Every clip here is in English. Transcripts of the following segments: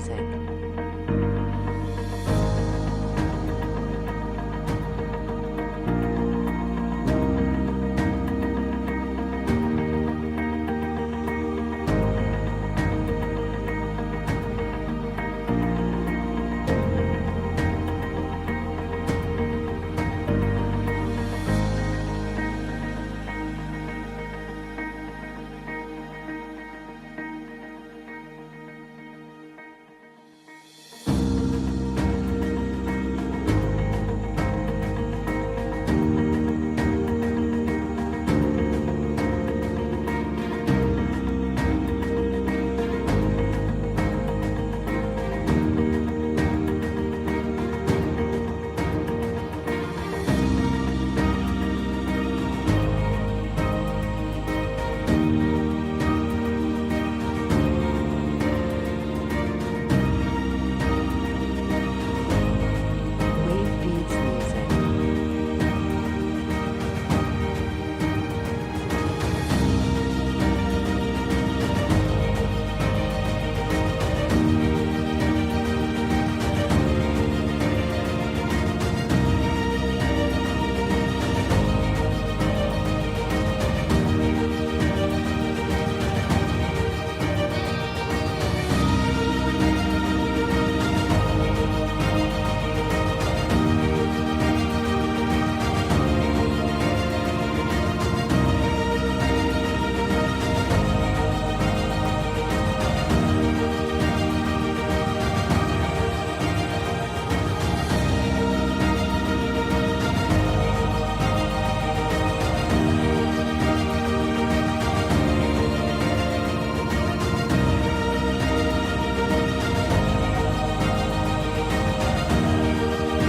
music.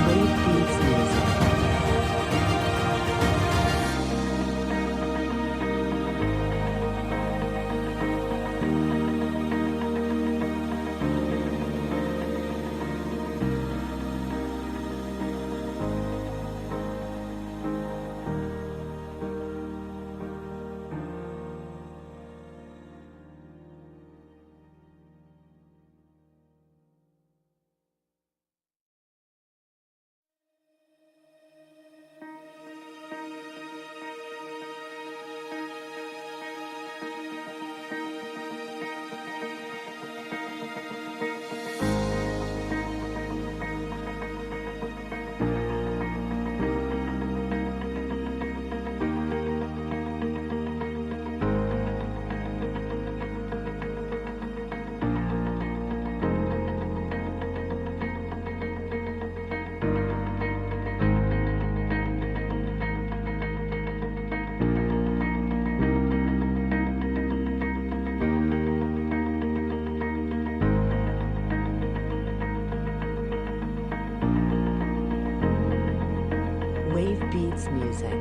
Wave beats music. Wave beats music. Wave beats music.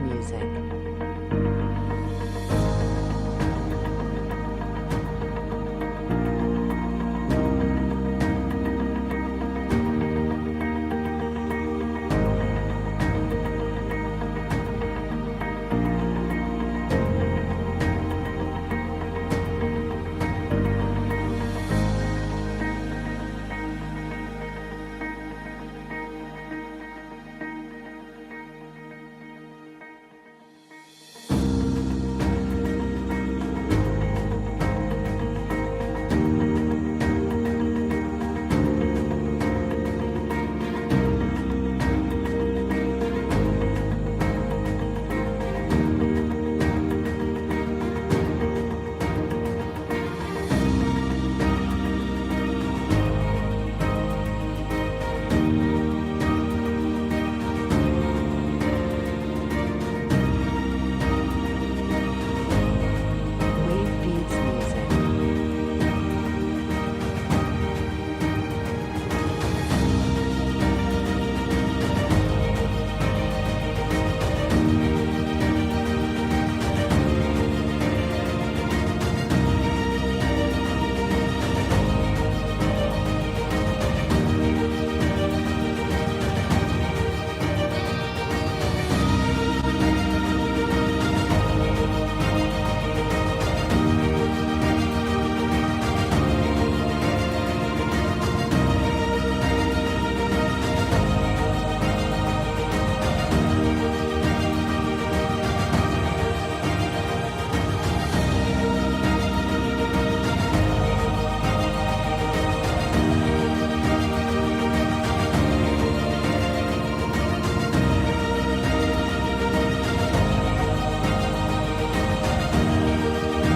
music.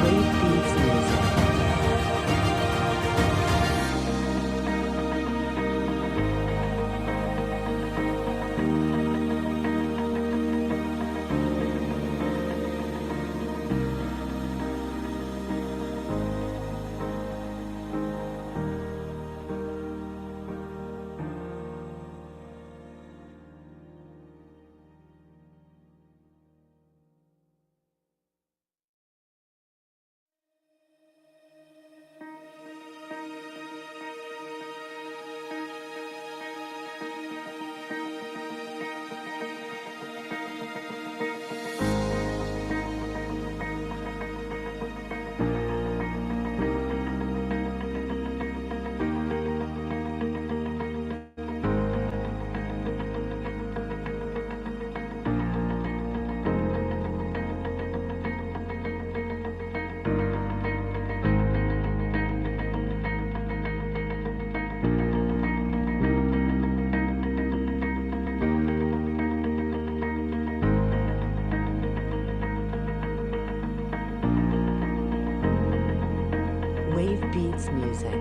Wave beats music. Wave beats music. Wave beats music.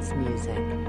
beats music.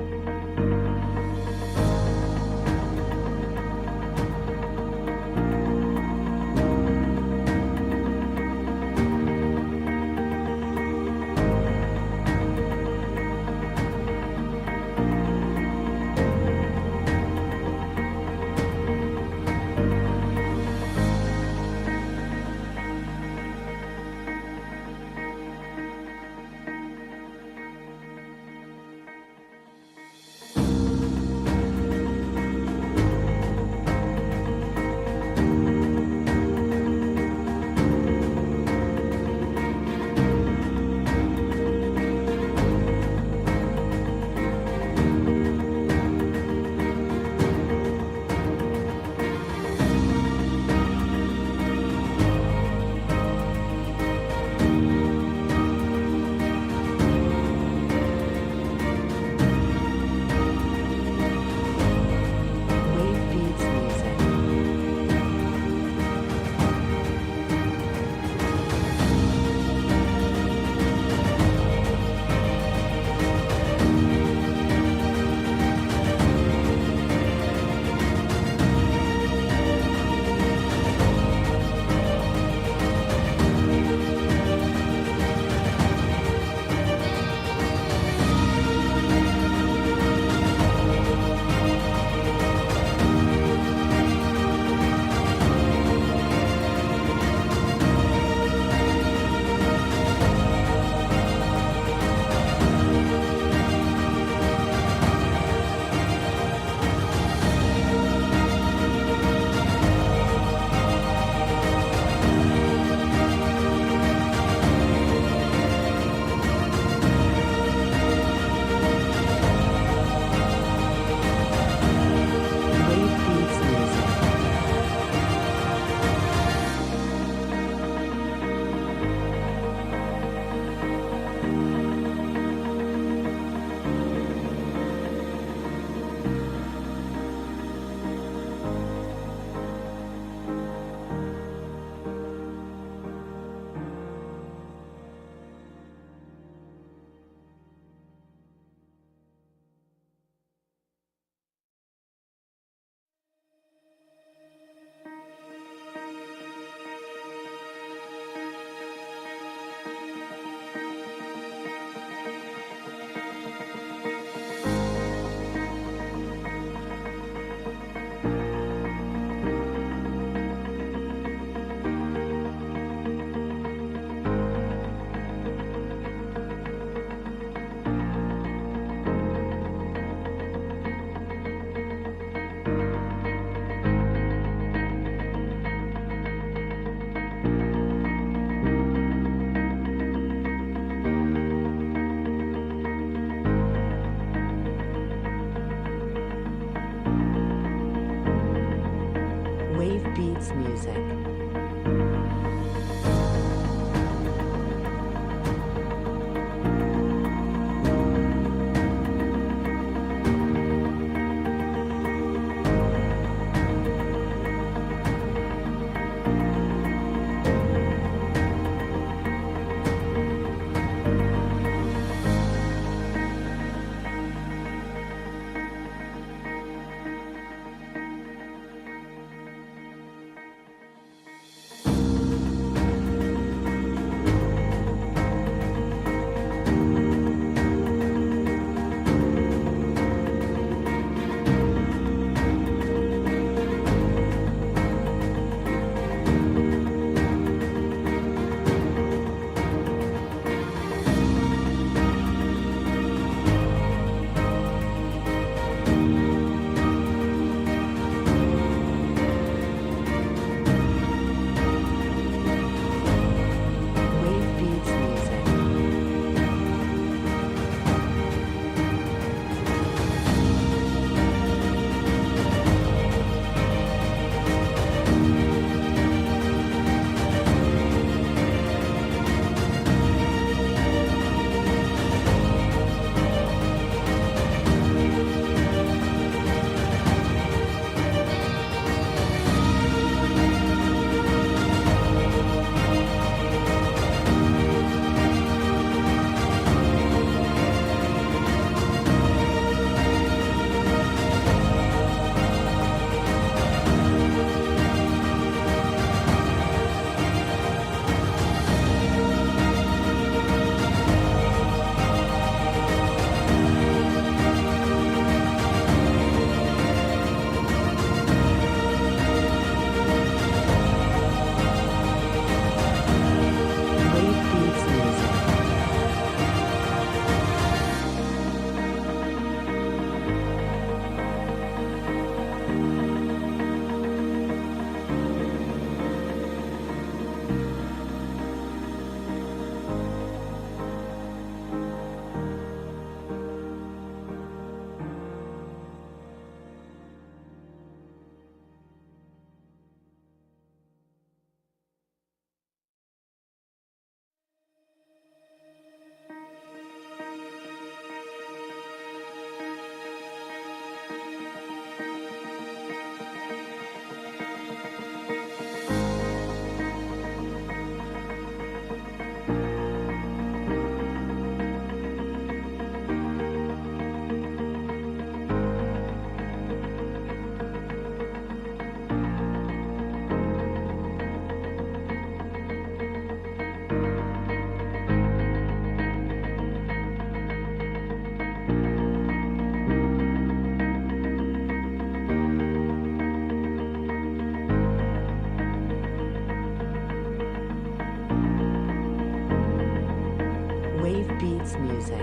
Beats Music.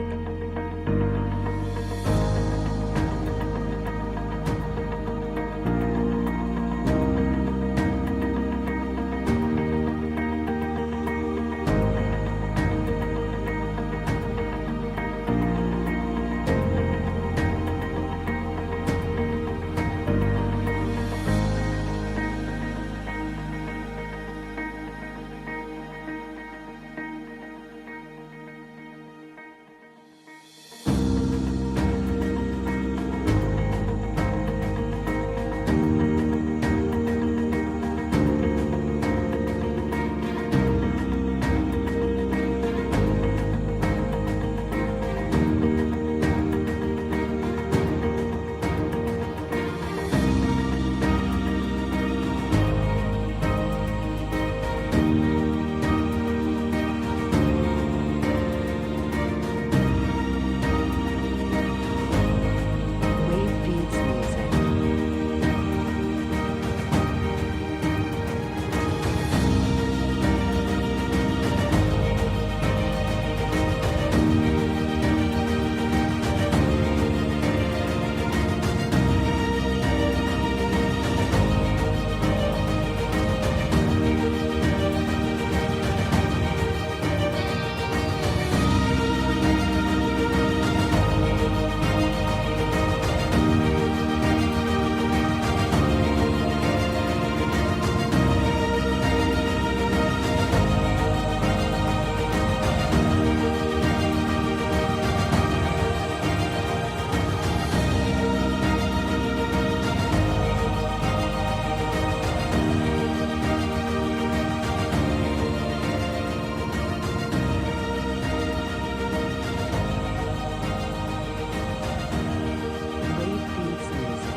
Wave Beats Music. Wave Beats Music.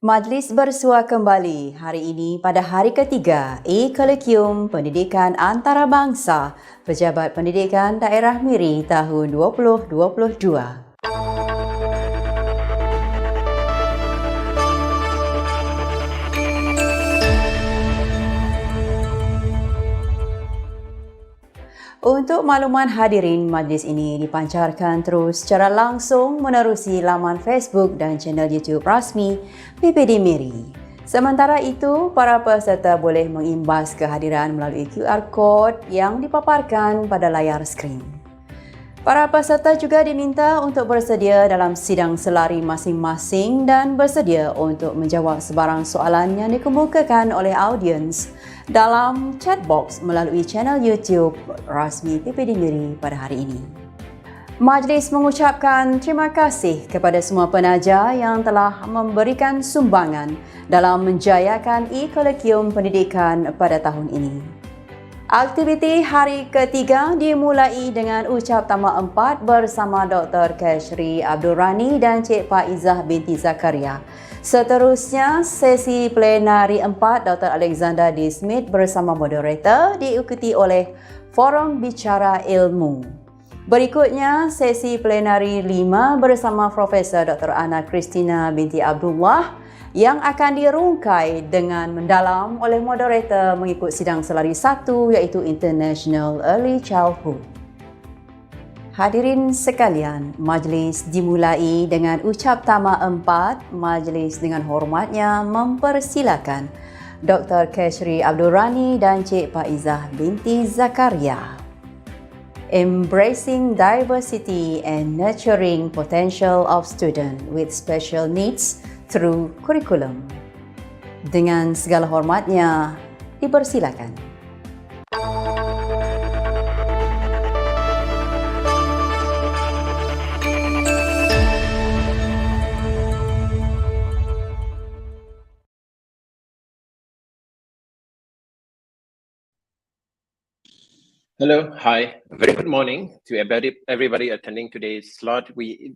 Majlis bersua kembali hari ini pada hari ketiga E-Colloquium Pendidikan Antarabangsa Pejabat Pendidikan Daerah Miri tahun 2022. Untuk makluman hadirin, majlis ini dipancarkan terus secara langsung menerusi laman Facebook dan channel YouTube rasmi PPD Miri. Sementara itu, para peserta boleh mengimbas kehadiran melalui QR Code yang dipaparkan pada layar skrin. Para peserta juga diminta untuk bersedia dalam sidang selari masing-masing dan bersedia untuk menjawab sebarang soalan yang dikemukakan oleh audiens dalam chat box melalui channel YouTube rasmi PPD Miri pada hari ini. Majlis mengucapkan terima kasih kepada semua penaja yang telah memberikan sumbangan dalam menjayakan E-Colloquium Pendidikan pada tahun ini. Aktiviti hari ketiga dimulai dengan ucap tamat 4 bersama Dr. Keshri Abdul Rani dan Cik Faizah binti Zakaria. Seterusnya, sesi plenari 4 Dr. Alexander D. Smith bersama moderator diikuti oleh forum bicara ilmu. Berikutnya, sesi plenari 5 bersama Profesor Dr. Ana Christina binti Abdullah yang akan dirungkai dengan mendalam oleh moderator mengikut sidang selari 1 iaitu International Early Childhood. Hadirin sekalian, majlis dimulai dengan ucap tamat 4. Majlis dengan hormatnya mempersilakan Dr. Keshri Abdul Rani dan Cik Faizah binti Zakaria. Embracing diversity and nurturing potential of students with special needs through curriculum. Dengan segala hormatnya, dipersilakan. Hello, hi, very good morning to everybody attending today's slot.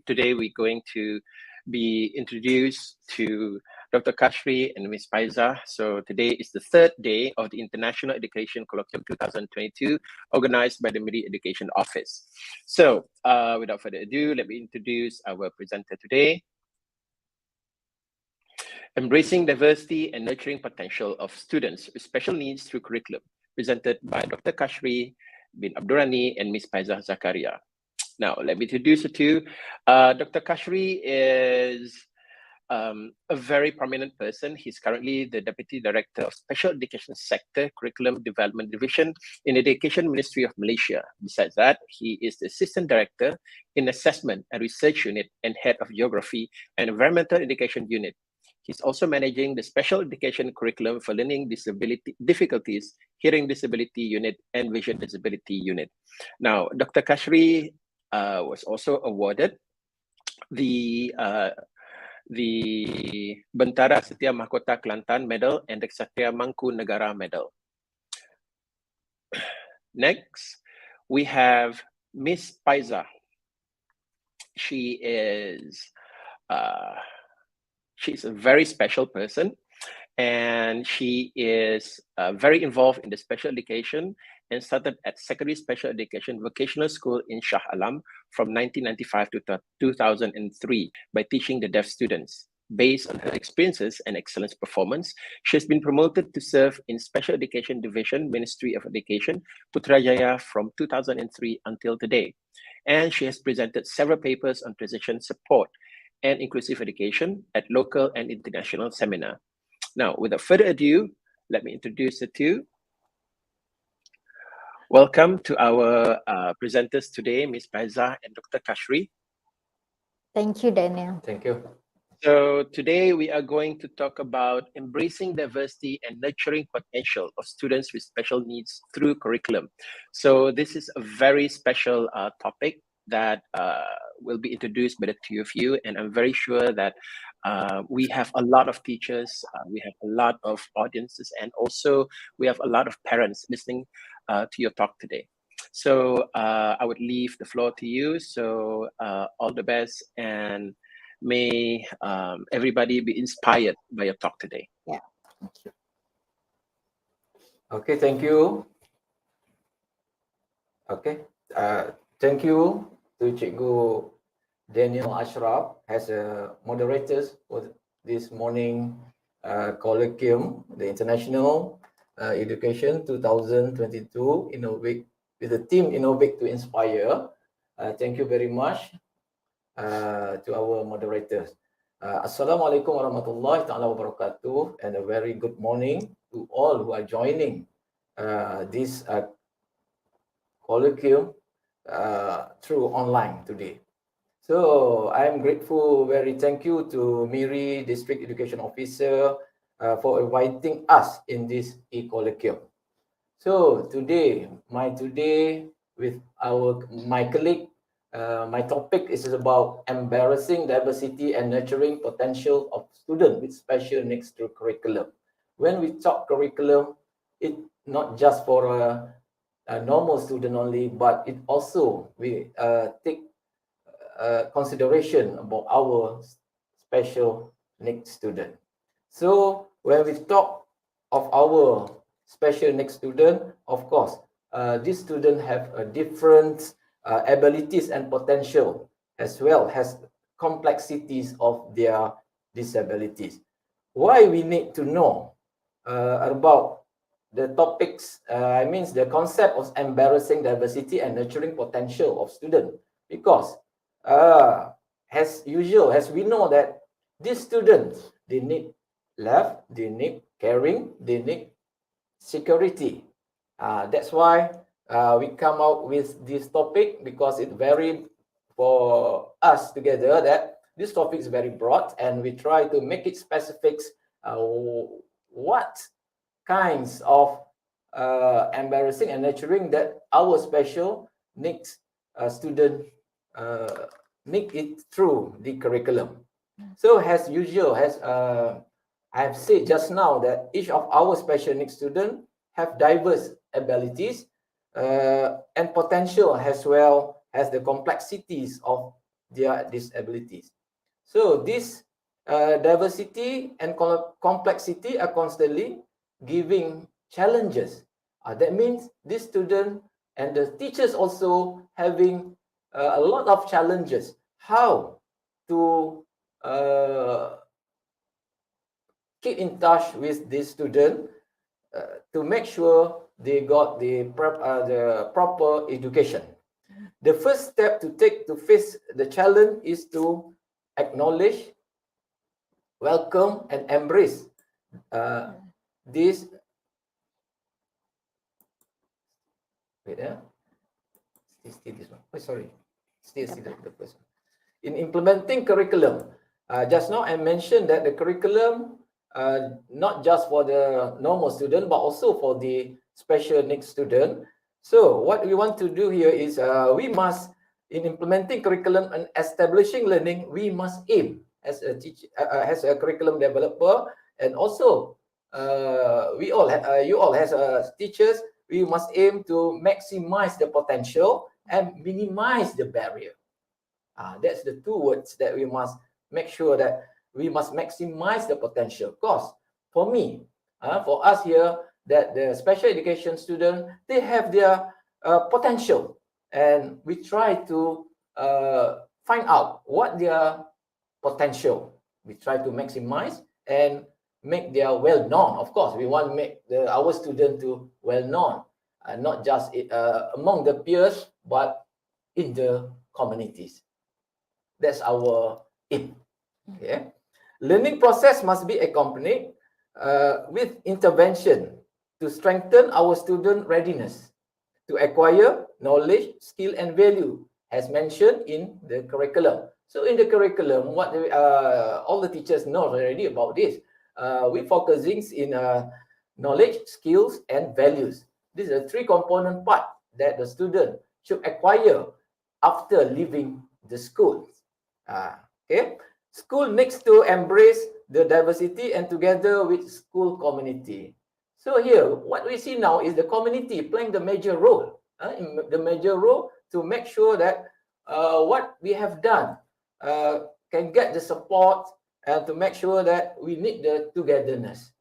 Today we're going to be introduced to Dr. Kashri and Ms. Paiza. So today is the third day of the International Education Colloquium 2022, organized by the Miri Education Office. So without further ado, let me introduce our presenter today. Embracing Diversity and Nurturing Potential of Students with Special Needs Through Curriculum, presented by Dr. Kashri bin Abdurrani and Ms. Paiza Zakaria. Now, let me introduce you to Dr. Kashri is a very prominent person. He's currently the Deputy Director of Special Education Sector Curriculum Development Division in the Education Ministry of Malaysia. Besides that, he is the Assistant Director in Assessment and Research Unit and Head of Geography and Environmental Education Unit. He's also managing the Special Education Curriculum for Learning Disability Difficulties, Hearing Disability Unit, and Vision Disability Unit. Now, Dr. Kashri was also awarded the Bentara Setia Mahkota Kelantan Medal and the Satya Mangku Negara Medal. Next, we have Miss Paiza. She's a very special person, and she is very involved in the special education and started at Secondary Special Education Vocational School in Shah Alam from 1995 to 2003 by teaching the deaf students. Based on her experiences and excellent performance, she has been promoted to serve in Special Education Division, Ministry of Education, Putrajaya from 2003 until today. And she has presented several papers on transition support and inclusive education at local and international seminar. Now, without further ado, let me introduce you to. Welcome to our presenters today, Ms. Paiza and Dr. Kashri. Thank you, Daniel. Thank you. So today we are going to talk about embracing diversity and nurturing potential of students with special needs through curriculum. So this is a very special topic that will be introduced by the two of you, and I'm very sure that we have a lot of teachers, we have a lot of audiences, and also we have a lot of parents listening to your talk today. So I would leave the floor to you. So all the best, and may everybody be inspired by your talk today. Yeah, thank you. Okay, thank you. Okay, thank you to Cikgu Daniel Ashraf as a moderators for this morning colloquium, the International Education 2022 Innovate with the theme Innovate to Inspire. Thank you very much to our moderators. Assalamualaikum warahmatullahi ta'ala wabarakatuh, and a very good morning to all who are joining this colloquium through online today. So I'm grateful, very thank you to Miri District Education Officer for inviting us in this e-colloquium. So today with my colleague, my topic is about embracing diversity and nurturing potential of students with special needs through curriculum. When we talk curriculum, it's not just for a normal student only, but it also we take consideration about our special needs student. So when we talk of our special needs student, of course, these students have a different abilities and potential, as well as complexities of their disabilities. Why we need to know about the topics, the concept of embracing diversity and nurturing potential of students, because as usual, as we know that these students, they need love, they need caring, they need security. That's why we come out with this topic, because it's very, for us together, that this topic is very broad, and we try to make it specific what kinds of embarrassing and nurturing that our special needs student need it through the curriculum. So as usual, as I have said just now, that each of our special needs students have diverse abilities and potential, as well as the complexities of their disabilities. So this diversity and complexity are constantly giving challenges. That means this student and the teachers also having a lot of challenges. How to keep in touch with this student to make sure they got the proper education. The first step to take to face the challenge is to acknowledge, welcome, and embrace this. Wait, still this one. Oh, sorry, still the first one. In implementing curriculum, just now I mentioned that the curriculum, not just for the normal student, but also for the special needs student. So what we want to do here is we must, in implementing curriculum and establishing learning, we must aim as a teacher, as a curriculum developer, and also you all as teachers, we must aim to maximize the potential and minimize the barrier. That's the two words that we must make sure that we must maximize the potential. Because for me, for us here, that the special education student, they have their potential, and we try to find out what their potential. We try to maximize and make their well known. Of course, we want to make our student to well known, not just among the peers, but in the communities. That's our aim. Okay. Learning process must be accompanied with intervention to strengthen our student readiness to acquire knowledge, skill, and value, as mentioned in the curriculum. So in the curriculum, what all the teachers know already about this. We focusing in knowledge, skills, and values. These are three component part that the student should acquire after leaving the school. Okay. School needs to embrace the diversity and together with school community. So here, what we see now is the community playing the major role, to make sure that what we have done can get the support, and to make sure that we need the togetherness.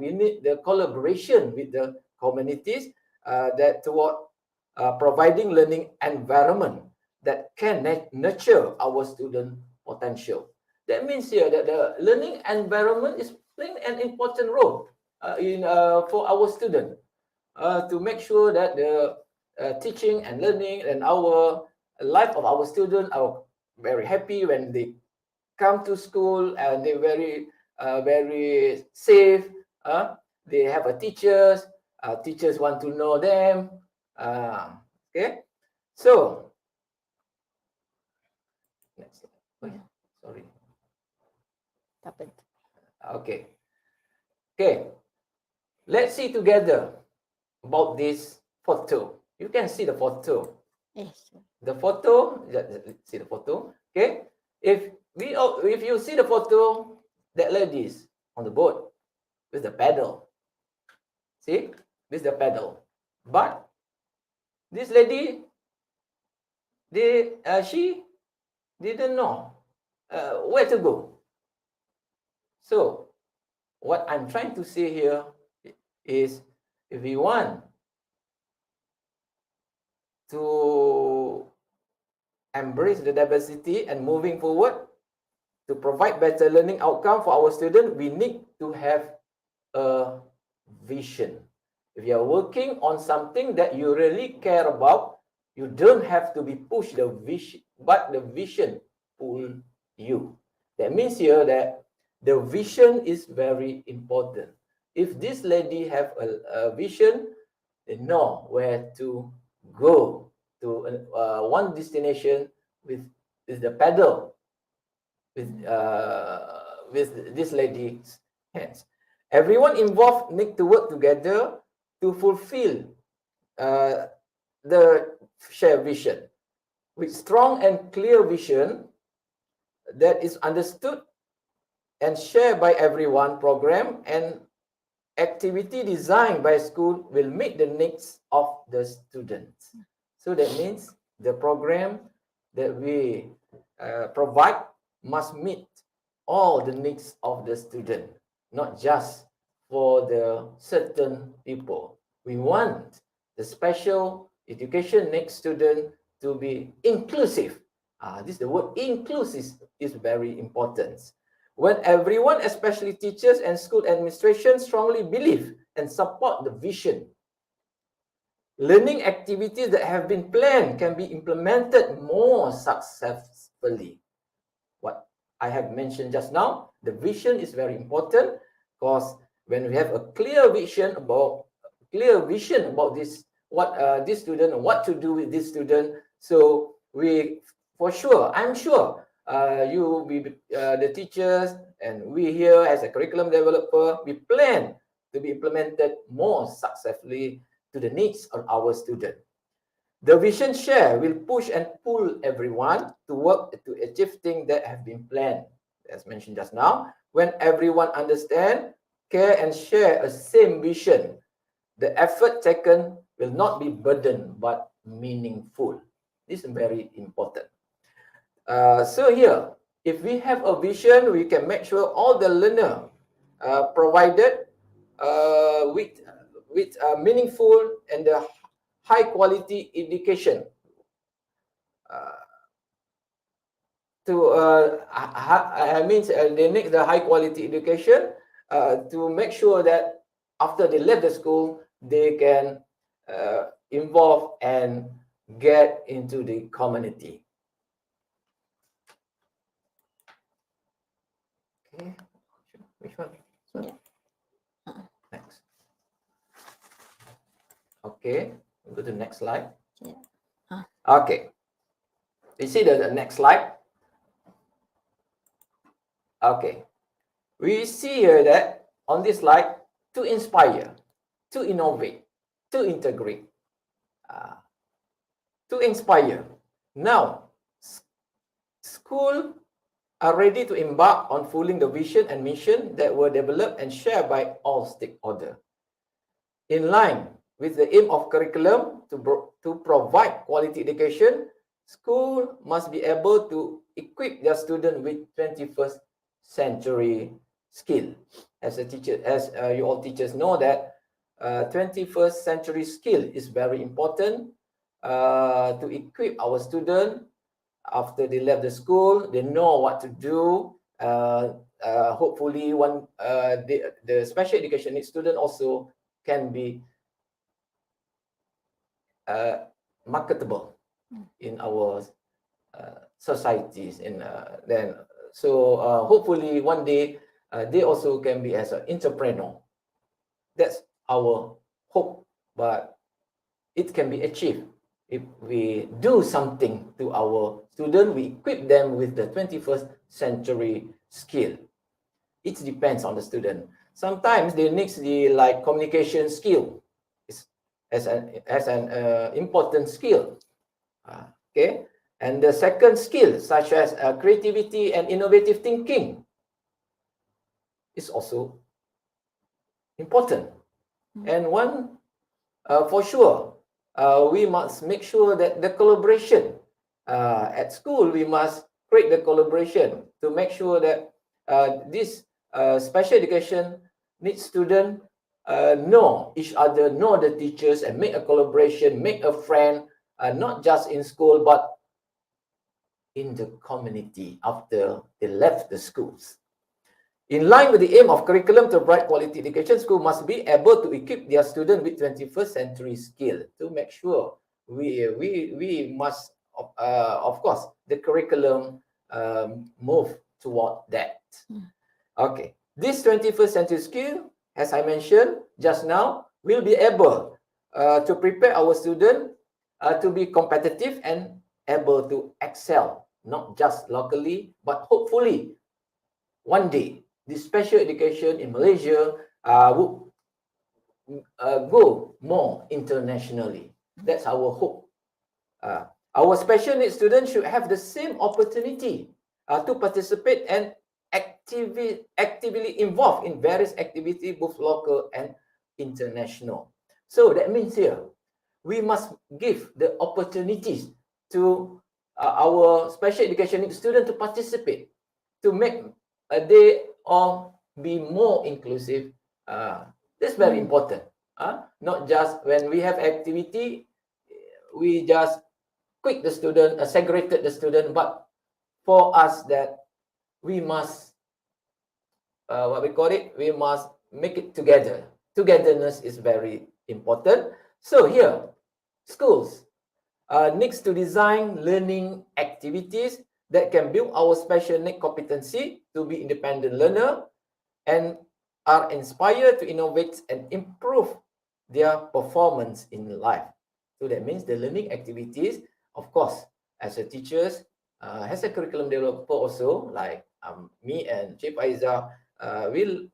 We need the collaboration with the communities that toward providing learning environment that can nurture our student potential. That means here that the learning environment is playing an important role for our student to make sure that the teaching and learning and our life of our student are very happy when they come to school, and they're very safe. They have a teachers. Teachers want to know them. Okay, so sorry. Okay. Let's see together about this photo. You can see the photo. Yes. The photo. Let's see the photo. Okay. If you see the photo, that lady is on the boat with the paddle. See, this is the paddle. But this lady, she didn't know where to go. So, what I'm trying to say here is, if we want to embrace the diversity and moving forward to provide better learning outcome for our students, we need to have a vision. If you are working on something that you really care about, you don't have to be pushed the vision, but the vision pull you. That means here that the vision is very important. If this lady have a vision, they know where to go to one destination with the paddle, with this lady's hands. Everyone involved need to work together to fulfill the shared vision. With strong and clear vision that is understood and shared by everyone, program and activity designed by school will meet the needs of the students. So that means the program that we provide must meet all the needs of the student, not just for the certain people. We want the special education next student to be inclusive. The word inclusive is very important. When everyone, especially teachers and school administration, strongly believe and support the vision, learning activities that have been planned can be implemented more successfully. What I have mentioned just now, the vision is very important, because when we have a clear vision about this, this student, what to do with this student, so we, for sure, I'm sure you, the teachers, and we here as a curriculum developer, we plan to be implemented more successfully to the needs of our student. The vision share will push and pull everyone to work to achieve things that have been planned. As mentioned just now, when everyone understand, care, and share a same vision, the effort taken will not be burden but meaningful. This is very important. So here, if we have a vision, we can make sure all the learner provided with meaningful and high quality education. They need the high quality education to make sure that after they left the school, they can involve and get into the community. Okay, which one? Next. Okay, we'll go to the next slide. Okay, you see the next slide. Okay, we see here that on this slide, to inspire, to innovate, to integrate, to inspire. Now, school are ready to embark on fulfilling the vision and mission that were developed and shared by all stakeholders. In line with the aim of curriculum to provide quality education, school must be able to equip their students with 21st century skill. As a teacher, as you all teachers know that 21st century skill is very important to equip our students. After they left the school, they know what to do. Hopefully, the special education needs student also can be marketable in our societies. Hopefully one day they also can be as an entrepreneur. That's our hope, but it can be achieved if we do something to our students. We equip them with the 21st century skill. It depends on the student. Sometimes they need the communication skill as an important skill. Okay, and the second skill, such as creativity and innovative thinking, is also important. And one, for sure, we must make sure that the collaboration at school, we must create the collaboration to make sure that this special education needs students know each other, know the teachers, and make a collaboration, make a friend, not just in school, but in the community after they left the schools. In line with the aim of curriculum to provide quality education, school must be able to equip their students with 21st century skill to make sure we must, of course, the curriculum move toward that. Okay, this 21st century skill, as I mentioned just now, will be able to prepare our students to be competitive and able to excel, not just locally, but hopefully one day the special education in Malaysia will go more internationally. That's our hope. Our special needs students should have the same opportunity to participate and actively involved in various activities, both local and international. So that means here, we must give the opportunities to our special education needs students to participate, to make they all be more inclusive. That's very important. Not just when we have activity, we just quick the student, segregated the student, but for us that we must, what we call it, we must make it together. Togetherness is very important. So here, schools needs to design learning activities that can build our special need competency to be independent learner and are inspired to innovate and improve their performance in life. So that means the learning activities, of course, as a teachers, as a curriculum developer also, like me and Chief Aiza will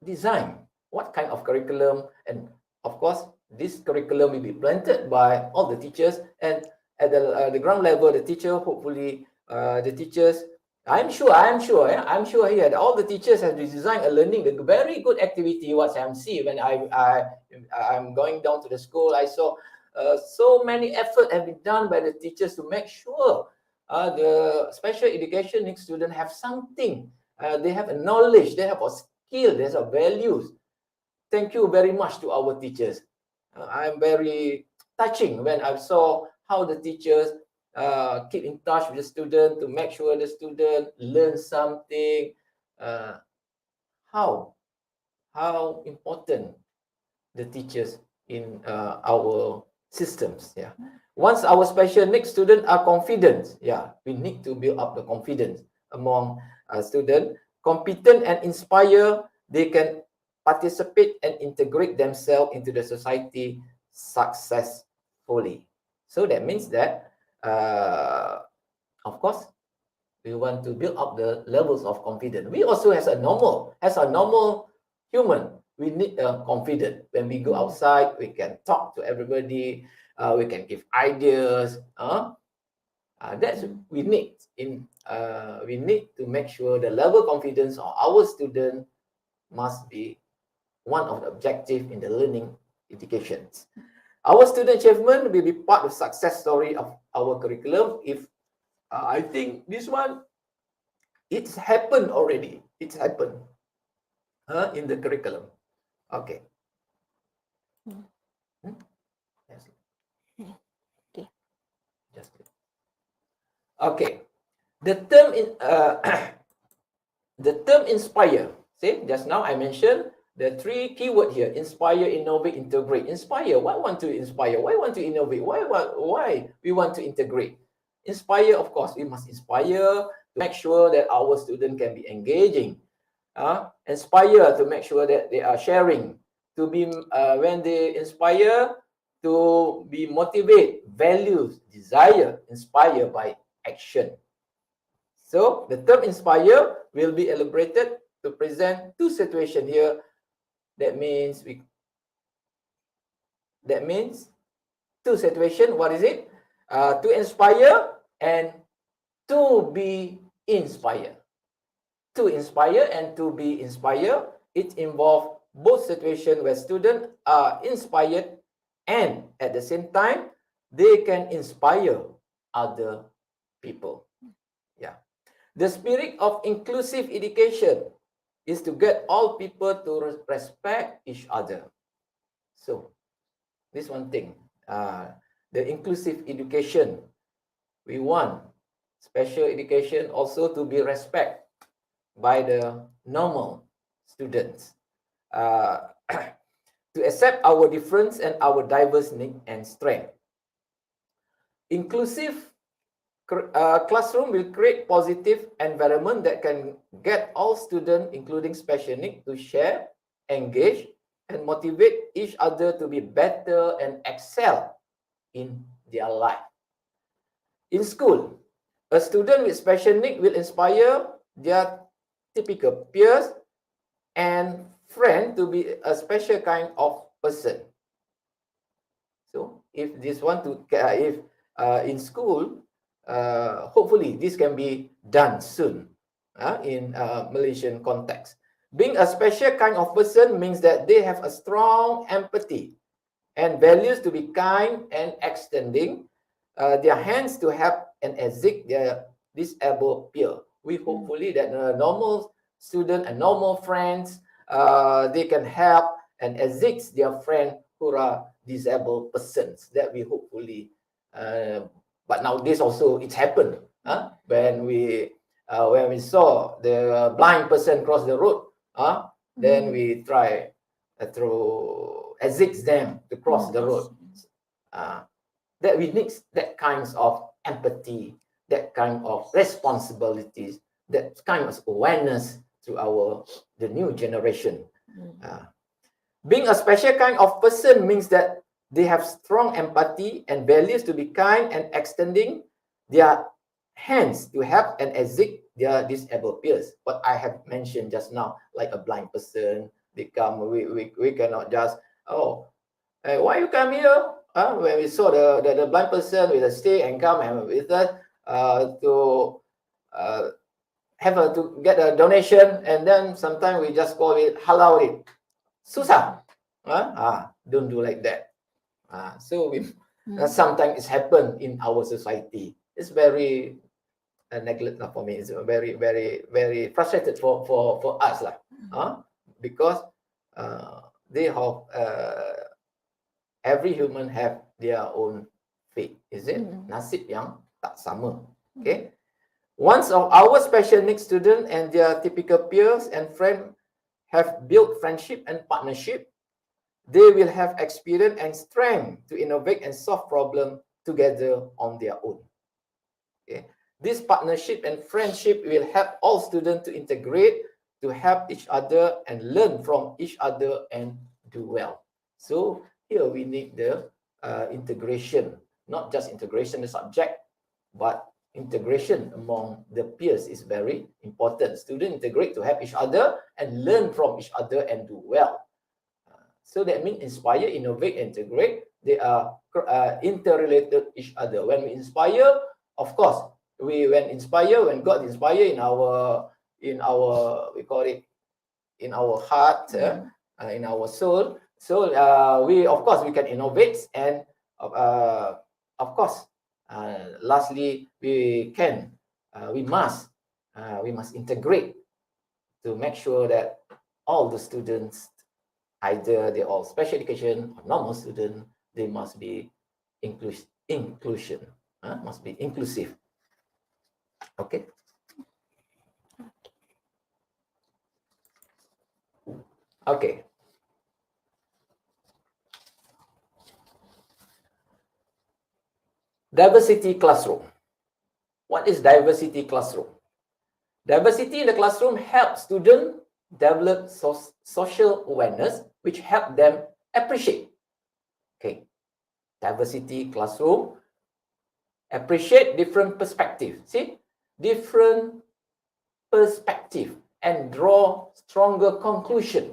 design what kind of curriculum, and of course, this curriculum will be planted by all the teachers, and at the ground level, the teacher, hopefully, the teachers, I'm sure here that all the teachers have designed a learning, a very good activity. What I see when I'm going down to the school, I saw so many effort have been done by the teachers to make sure the special education needs students have something. They have a knowledge, they have a skill, they have values. Thank you very much to our teachers. I'm very touching when I saw how the teachers keep in touch with the student to make sure the student learns something. How important the teachers in our systems. Yeah. Once our special needs students are confident, we need to build up the confidence among students, competent and inspire. They can participate and integrate themselves into the society successfully. So that means that, of course, we want to build up the levels of confidence. We also, as a normal human, we need confidence. When we go outside, we can talk to everybody. We can give ideas. That's we need we need to make sure the level of confidence of our student must be one of the objectives in the learning educations. Our student achievement will be part of success story of our curriculum. If I think this one, it's happened already. It's happened in the curriculum. Okay. Yes. Okay. Just okay. The term in the term inspire. See, just now I mentioned the three keyword here: inspire, innovate, integrate. Inspire. Why want to inspire? Why want to innovate? Why we want to integrate? Inspire, of course, we must inspire to make sure that our student can be engaging. Inspire to make sure that they are sharing. To be when they inspire, to be motivate, values, desire, inspire by action. So the term inspire will be elaborated to present two situations here. That means two situations. What is it? To inspire and to be inspired. To inspire and to be inspired, it involves both situations where students are inspired and at the same time they can inspire other people. Yeah. The spirit of inclusive education is to get all people to respect each other. So this one thing, the inclusive education, we want special education also to be respected by the normal students, to accept our difference and our diverse need and strength. Inclusive classroom will create positive environment that can get all students, including special needs, to share, engage, and motivate each other to be better and excel in their life. In school, a student with special needs will inspire their typical peers and friend to be a special kind of person. So if this want to, in school, hopefully this can be done soon in Malaysian context. Being a special kind of person means that they have a strong empathy and values to be kind and extending their hands to help and assist their disabled peer. we hopefully that normal student and normal friends, they can help and assist their friend who are disabled persons. That we hopefully, but nowadays also it's happened. When we saw the blind person cross the road, then we try to assist them to cross the road. That we need that kinds of empathy, that kind of responsibilities, that kind of awareness to the new generation. Being a special kind of person means that they have strong empathy and values to be kind and extending their hands to help and assist their disabled peers. What I have mentioned just now, like a blind person, they come, we cannot just, why you come here? When we saw the blind person with a stick and come and with us to get a donation, and then sometimes we just call it halal it. Susah. Don't do like that. So sometimes it's happened in our society. It's very neglect for me. It's very, very, very frustrated for us lah. Because they have every human have their own fate. Is it? Nasib yang tak sama. Okay. Once of our special needs student and their typical peers and friends have built friendship and partnership, they will have experience and strength to innovate and solve problems together on their own. Okay. This partnership and friendship will help all students to integrate, to help each other and learn from each other and do well. So here we need the integration, not just integration the subject, but integration among the peers is very important. Students integrate to help each other and learn from each other and do well. So that means inspire, innovate, integrate. They are interrelated each other. When we inspire, of course, when God inspire in our we call it in our heart, in our soul. So we can innovate, and of course, lastly, we must integrate to make sure that all the students, either they all special education or normal student, they must be inclusive. Okay. Okay. Diversity classroom. What is diversity classroom? Diversity in the classroom helps students develop social awareness, which help them appreciate. Okay. Diversity classroom, appreciate different perspective. See? Different perspective and draw stronger conclusion.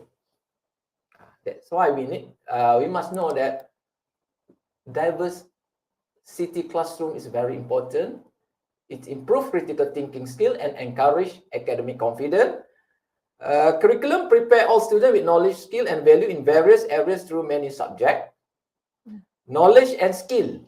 That's why we must know that diversity classroom is very important. It improves critical thinking skill and encourage academic confidence. Curriculum prepare all students with knowledge, skill, and value in various areas through many subjects. Knowledge and skill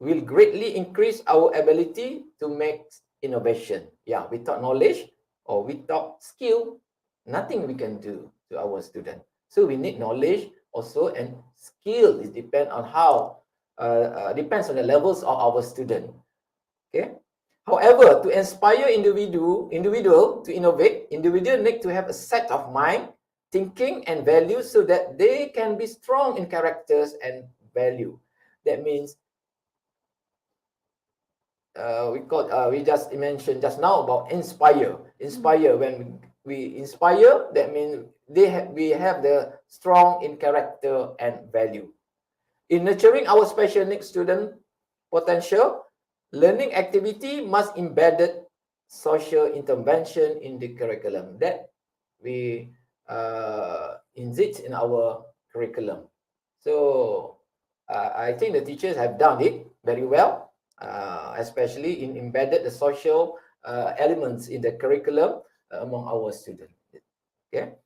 will greatly increase our ability to make innovation. Yeah, without knowledge or without skill, nothing we can do to our student. So we need knowledge also, and skill. It depends on depends on the levels of our student. Okay. However, to inspire individual to innovate, individual need to have a set of mind, thinking, and values so that they can be strong in characters and value. That means we just mentioned just now about inspire. When we inspire, that means we have the strong in character and value. In nurturing our special needs student potential, learning activity must embed social intervention in the curriculum. That we insist in our curriculum. So I think the teachers have done it very well, especially in embedded the social elements in the curriculum among our students. Okay,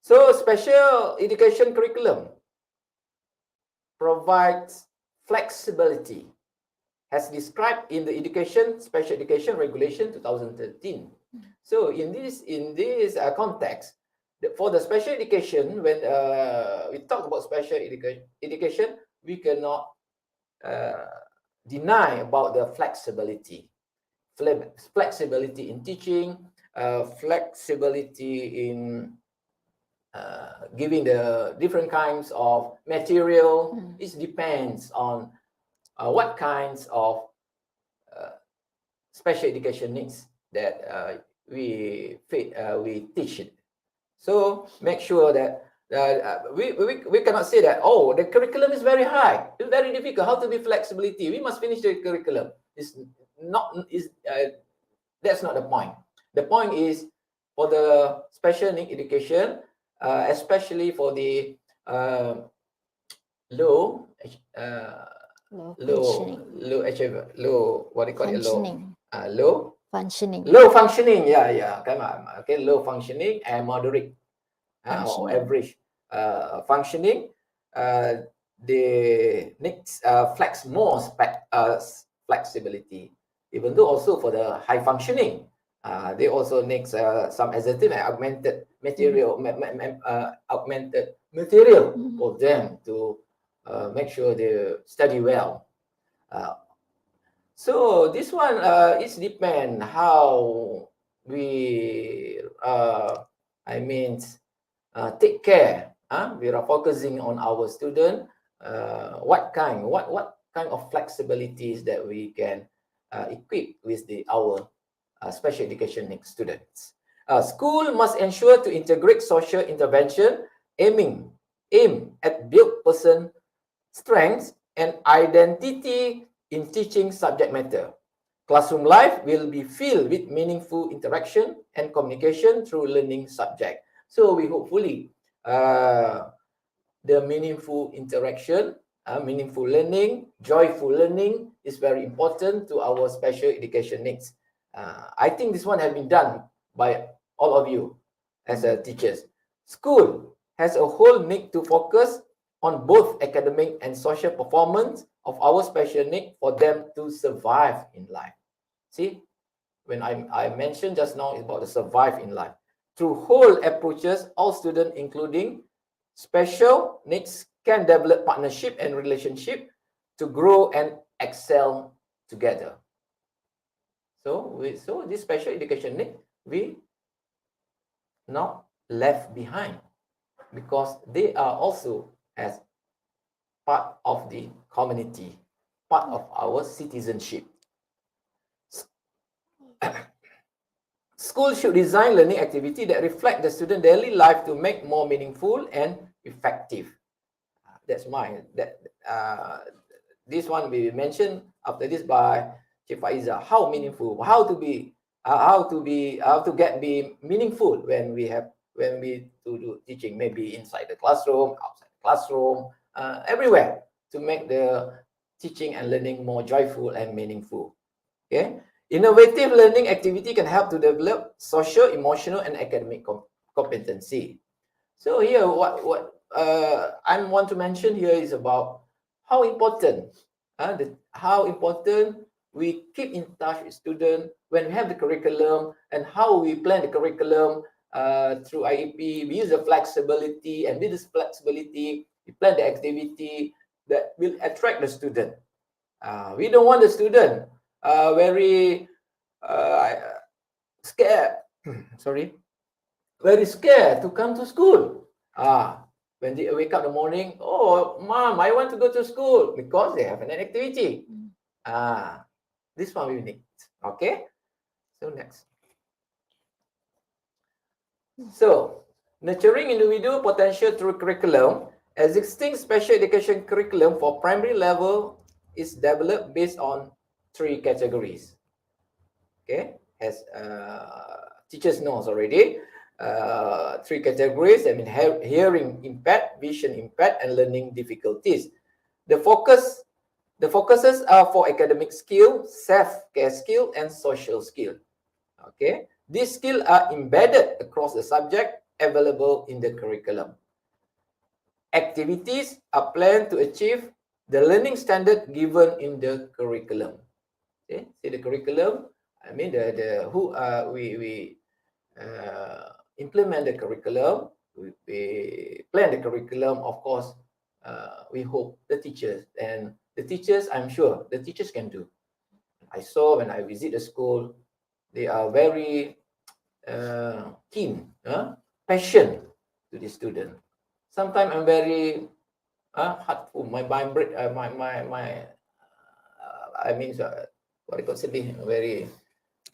so special education curriculum provides flexibility as described in the Special Education Regulation 2013. So in this context, for the special education, when we talk about special education, we cannot deny about the flexibility in teaching, flexibility in giving the different kinds of material. It depends on what kinds of special education needs that we teach it. So make sure that we cannot say that, oh, the curriculum is very high, it's very difficult. How to be flexibility? We must finish the curriculum. That's not the point. The point is for the special need education, especially for the low functioning, okay, low functioning and moderate or average functioning, they need flexibility. Even though also for the high functioning, they also need some additive and augmented material, for them to make sure they study well. So this one it depends how we take care. We are focusing on our student. What kind of flexibilities that we can equip with our special education needs students. School must ensure to integrate social intervention, aim at build person strengths and identity in teaching subject matter. Classroom life will be filled with meaningful interaction and communication through learning subject. So we hopefully the meaningful interaction, meaningful learning, joyful learning is very important to our special education needs. I think this one has been done by all of you as teachers. School has a whole need to focus on both academic and social performance of our special need for them to survive in life. See, when I mentioned just now about the survive in life. Through whole approaches, all students, including special needs, can develop partnership and relationship to grow and excel together. So this special education need, we not left behind because they are also as part of the community, part of our citizenship. School should design learning activity that reflect the student daily life to make more meaningful and effective. That's mine. This one we mentioned after this by Chief Faiza. How meaningful? How to be meaningful when we do teaching? Maybe inside the classroom, outside the classroom, everywhere to make the teaching and learning more joyful and meaningful. Okay. Innovative learning activity can help to develop social, emotional, and academic competency. So here, what I want to mention here is about how important we keep in touch with students when we have the curriculum and how we plan the curriculum through IEP. We use the flexibility, and with this flexibility, we plan the activity that will attract the student. We don't want the student very scared. Very scared to come to school. When they wake up in the morning, oh, mom, I want to go to school because they have an activity. This one we need. Okay. So next. So nurturing individual potential through curriculum. Existing special education curriculum for primary level is developed based on 3 categories. Okay, as teachers knows already, 3 categories. I mean, hearing impact, vision impact, and learning difficulties. The focuses are for academic skill, self-care skill, and social skill. Okay, these skills are embedded across the subject available in the curriculum. Activities are planned to achieve the learning standard given in the curriculum. Okay, see the curriculum. I mean we implement the curriculum. We plan the curriculum. Of course, we hope the teachers I'm sure the teachers can do. I saw when I visit the school, they are very keen, passion to the student. Sometimes I'm very heartful. My I mean, what I call sedih, very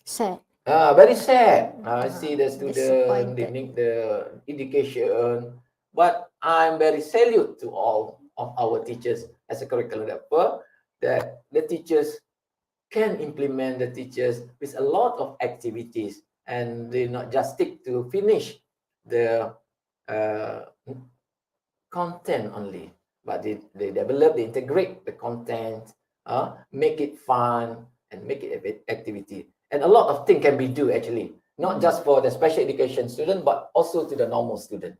Sad. very sad. I see the student, they Disappointed. need the education, but I'm very salute to all of our teachers as a curriculum developer, that the teachers can implement the teachers with a lot of activities, and they not just stick to finish the content only, but they develop, they integrate the content, make it fun and make it a activity. And a lot of things can be do actually, not just for the special education student, but also to the normal student.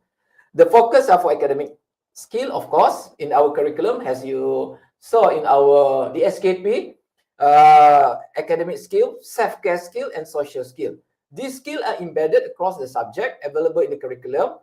The focus are for academic skill, of course, in our curriculum, as you saw in our DSKP, academic skill, self-care skill, and social skill. These skills are embedded across the subject available in the curriculum.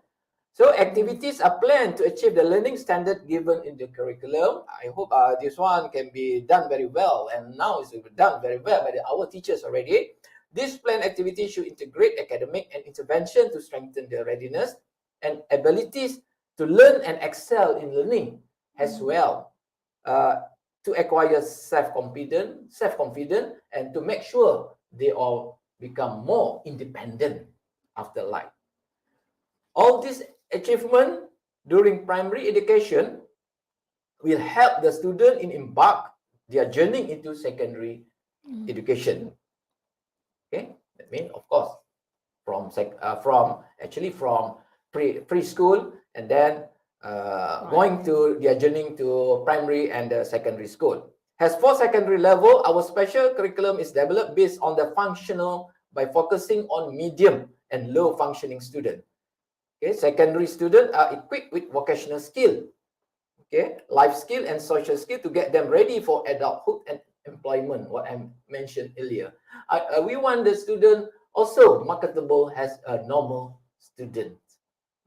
So activities are planned to achieve the learning standard given in the curriculum. I hope this one can be done very well, and now it's done very well by our teachers already. This planned activity should integrate academic and intervention to strengthen their readiness and abilities to learn and excel in learning as well, to acquire self-confidence, and to make sure they all become more independent after life. All this achievement during primary education will help the student in embark their journey into secondary education. Okay, that means, of course, from preschool, and then going to their journey to primary and secondary school. As for secondary level, our special curriculum is developed based on the functional by focusing on medium and low functioning students. Okay, secondary students are equipped with vocational skill, okay, life skill and social skill to get them ready for adulthood and employment, what I mentioned earlier. We want the student also marketable as a normal student.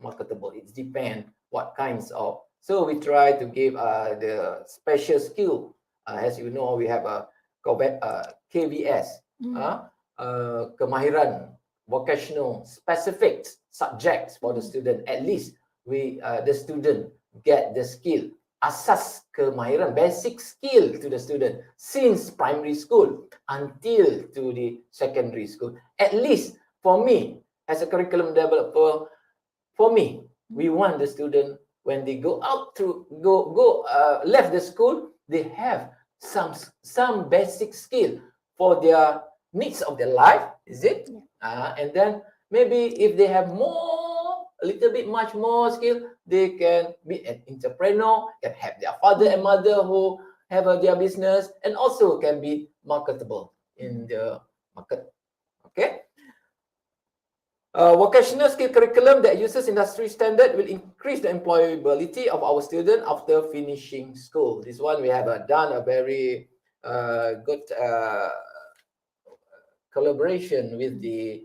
Marketable, it depends what kinds of, so we try to give the special skill. As you know, we have a KVS, kemahiran, vocational, specific subjects for the student. At least the student get the skill, asas kemahiran, basic skill to the student since primary school until to the secondary school. At least for me, as a curriculum developer, for me, we want the student, when they go out to left the school, they have some basic skill for their needs of their life, is it? And then maybe if they have a little bit much more skill, they can be an entrepreneur, can have their father and mother who have their business, and also can be marketable in the market. Okay. Vocational skill curriculum that uses industry standard will increase the employability of our student after finishing school. This one we have done a very good collaboration with the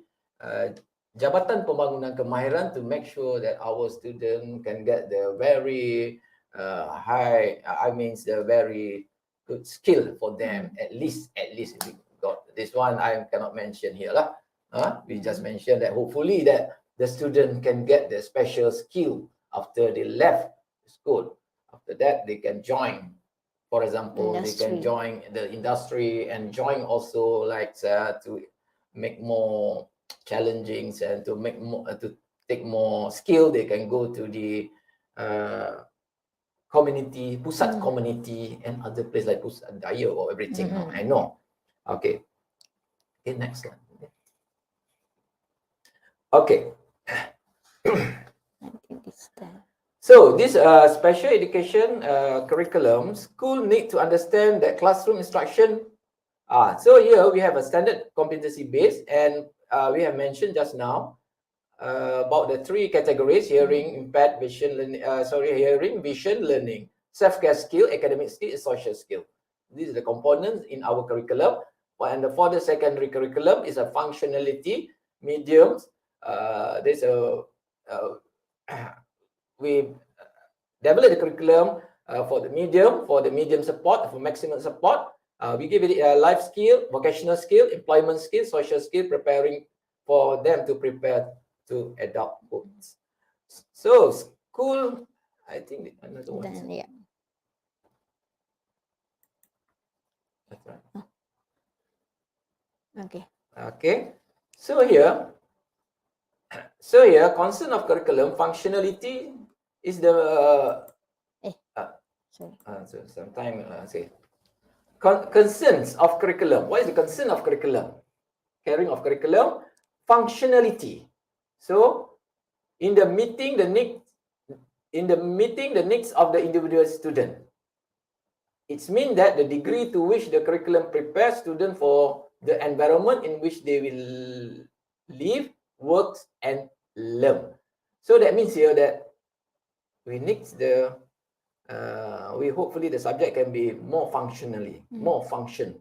Jabatan Pembangunan Kemahiran to make sure that our student can get the very the very good skill for them. At least we got this one. I cannot mention here lah. We just mentioned that hopefully that the student can get the special skill after they left school. After that, they can join. For example, they can join the industry and join also like to make more challenging and to make more to take more skill. They can go to the community, pusat community, and other places like pusat daya or everything. I know. Okay. Okay, next one. Okay. So this special education curriculum, school need to understand that classroom instruction. So here we have a standard competency base, and we have mentioned just now about the three categories: hearing, impaired, vision, learning. Hearing, vision, learning. self-care skill, academic skill, and social skill. These are the components in our curriculum. And for the secondary curriculum is a functionality, mediums. There's a we develop the curriculum for the medium support, for maximum support. We give it a life skill, vocational skill, employment skill, social skill, preparing for them to prepare to adulthood. So school, I think another one. Then, yeah. That's right. Okay. Okay. So here, concern of curriculum functionality is the Sorry. so sometime say concerns of curriculum. What is the concern of curriculum? Caring of curriculum, functionality. So in the meeting the needs of the individual student. It means that the degree to which the curriculum prepares students for the environment in which they will live, work, and learn. So that means here that we need the hopefully the subject can be more functionally, more function.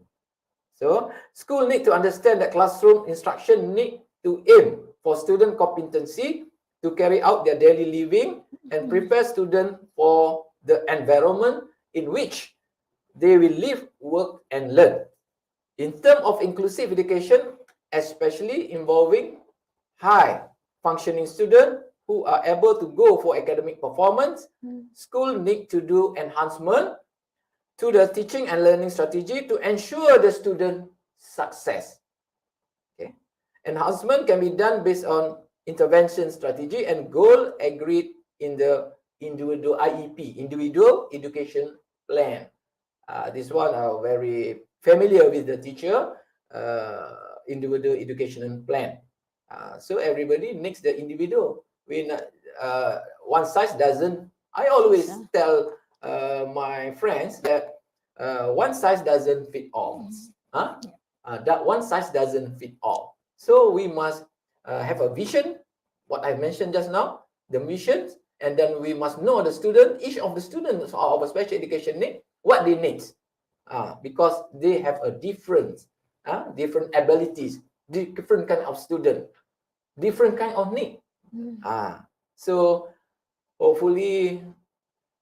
So school need to understand that classroom instruction need to aim for student competency to carry out their daily living and prepare students for the environment in which they will live, work, and learn. In terms of inclusive education, especially involving high functioning students who are able to go for academic performance, school need to do enhancement to the teaching and learning strategy to ensure the student success. Okay. Enhancement can be done based on intervention strategy and goal agreed in the individual IEP, individual education plan. This one are very familiar with the teacher, individual education plan. So everybody needs the individual. One size doesn't. I always tell my friends that one size doesn't fit all. That one size doesn't fit all. So we must have a vision. What I mentioned just now, the mission, and then we must know the student. Each of the students of a special education need what they need, because they have a different abilities, different kind of student, different kind of need. So hopefully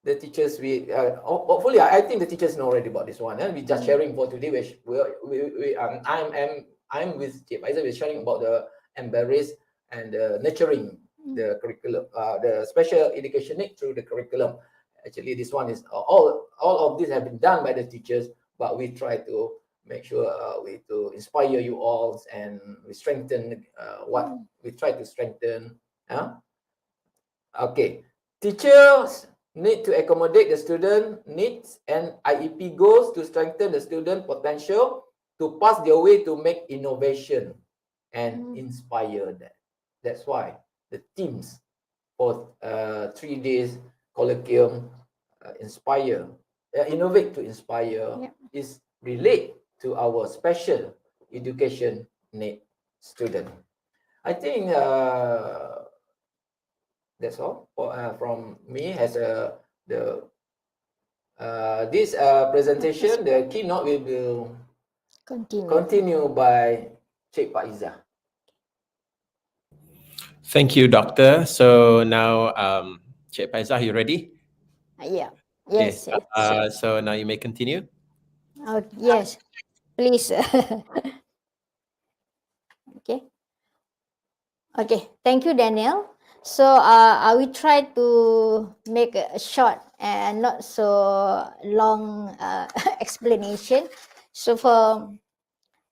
the teachers hopefully I think the teachers know already about this one, and we just sharing for today. I'm with Cik Faizal. We're sharing about the embrace and nurturing the curriculum, the special education need through the curriculum. Actually, this one is all of this have been done by the teachers, but we try to make sure we to inspire you all, and we strengthen what we try to strengthen. Okay, teachers need to accommodate the student needs and IEP goals to strengthen the student potential to pass their way to make innovation and inspire that. That's why the themes for 3 days colloquium, innovate to inspire, is relate to our special education need student. I think that's all from me. As this presentation, the keynote will continue by Cik Faizah. Thank you, Doctor. So now, Cik Faizah, you ready? Yeah. Yes. Okay. So now you may continue. Yes. Please. Okay. Okay. Thank you, Daniel. So I will try to make a short and not so long explanation. So for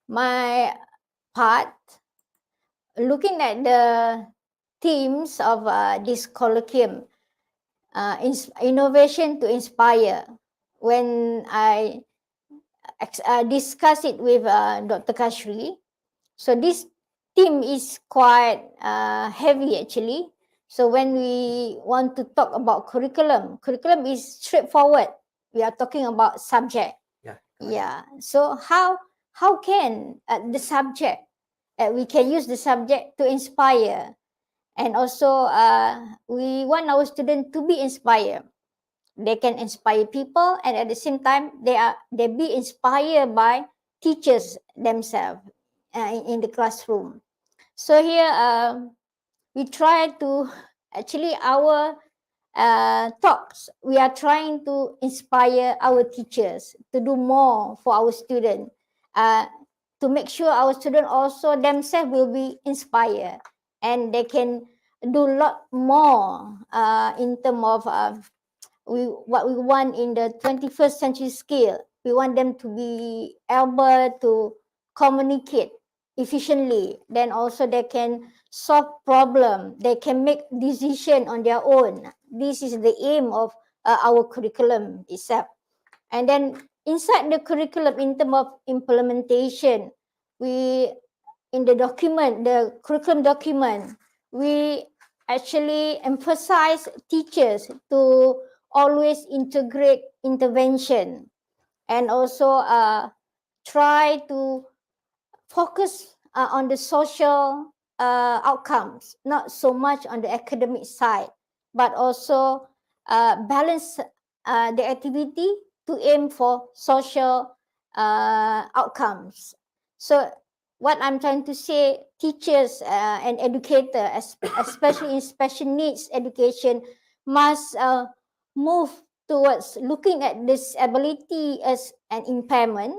my part, looking at the themes of this colloquium, innovation to inspire, when I discuss it with Dr. Kashri, so this theme is quite heavy actually. So when we want to talk about curriculum is straightforward. We are talking about subject. Yeah. So how can the subject, we can use the subject to inspire, and also we want our student to be inspired. they can inspire people, and at the same time they be inspired by teachers themselves in the classroom. So here we try to actually our talks, we are trying to inspire our teachers to do more for our students, to make sure our students also themselves will be inspired and they can do a lot more in terms of what we want in the 21st century skill. We want them to be able to communicate efficiently. Then also they can solve problem. They can make decision on their own. This is the aim of our curriculum itself. And then inside the curriculum, in terms of implementation, we in the document, the curriculum document, we actually emphasize teachers to always integrate intervention and also try to focus on the social outcomes, not so much on the academic side, but also balance the activity to aim for social outcomes. So what I'm trying to say, teachers and educators, especially in special needs education, must move towards looking at disability as an impairment,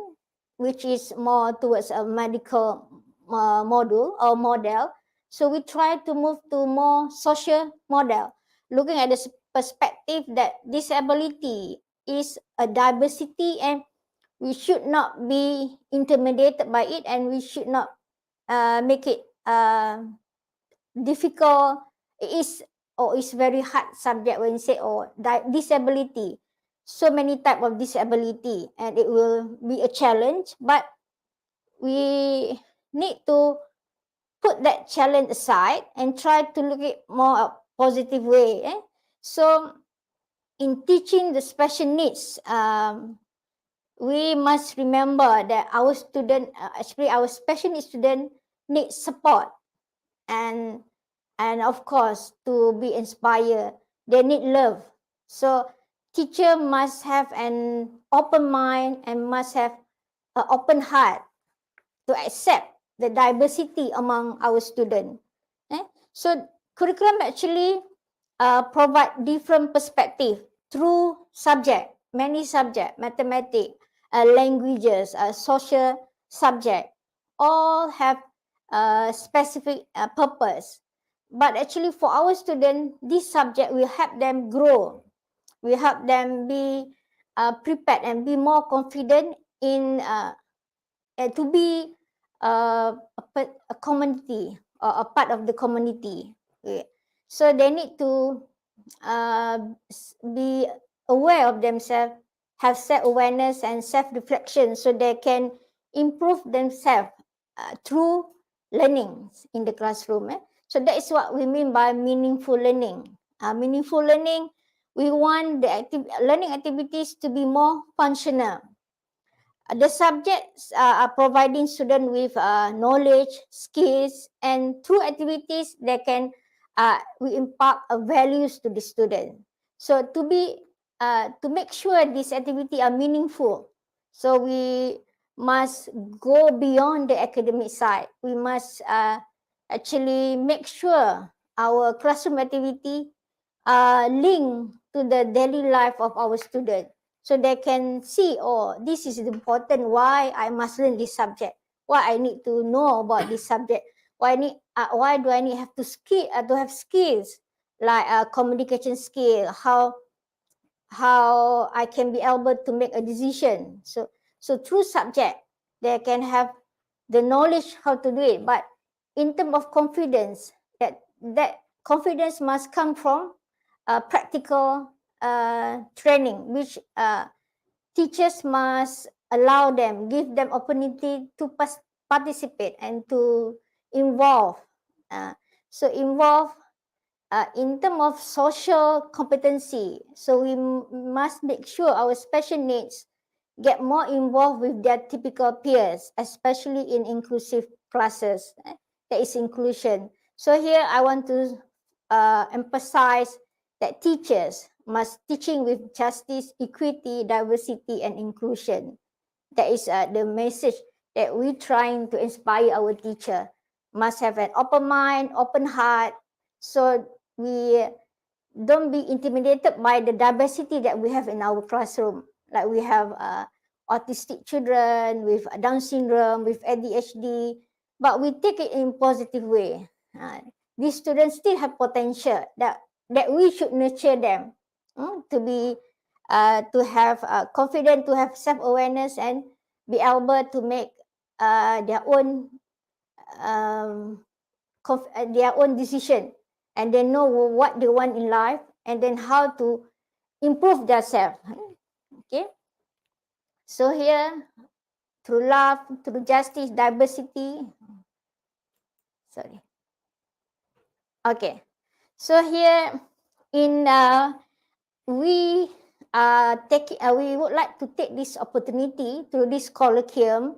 which is more towards a medical model or model. So we try to move to more social model, looking at the perspective that disability is a diversity and we should not be intimidated by it, and we should not make it difficult. It is, or it's very hard subject when you say, oh, disability, so many type of disability, and it will be a challenge, but we need to put that challenge aside and try to look at more a positive way. So in teaching the special needs, we must remember that our student, actually our special needs student, need support, and of course to be inspired, they need love. So teacher must have an open mind and must have an open heart to accept the diversity among our students. So curriculum actually provide different perspective through subject, many subject, mathematics, languages, social subject, all have a specific purpose. But actually for our students, this subject will help them grow, will help them be prepared and be more confident in to be a community or a part of the community. Okay. So they need to be aware of themselves, have self-awareness and self-reflection, so they can improve themselves through learning in the classroom. So that is what we mean by meaningful learning. Meaningful learning, we want the learning activities to be more functional. The subjects are providing students with knowledge, skills, and through activities they can we impart values to the student. So to make sure these activities are meaningful, so we must go beyond the academic side. We must actually make sure our classroom activity linked to the daily life of our students, so they can see, oh, this is important, why I must learn this subject, why I need to know about this subject, why do I need have to have skills like communication skill, how I can be able to make a decision. So through subject they can have the knowledge how to do it. But in terms of confidence, that confidence must come from practical training, which teachers must allow them, give them opportunity to participate and to involve. So involve in terms of social competency. So we must make sure our special needs get more involved with their typical peers, especially in inclusive classes. There is inclusion. So here I want to emphasize that teachers must teaching with justice, equity, diversity, and inclusion. That is the message that we trying to inspire our teacher. Must have an open mind, open heart, so we don't be intimidated by the diversity that we have in our classroom. Like we have autistic children with Down syndrome, with ADHD, but we take it in positive way. These students still have potential that we should nurture them to be to have confidence, to have self-awareness, and be able to make their own their own decision, and they know what they want in life, and then how to improve themselves. Okay, so here, through love, through justice, diversity. Sorry. Okay, so here in we we would like to take this opportunity through this colloquium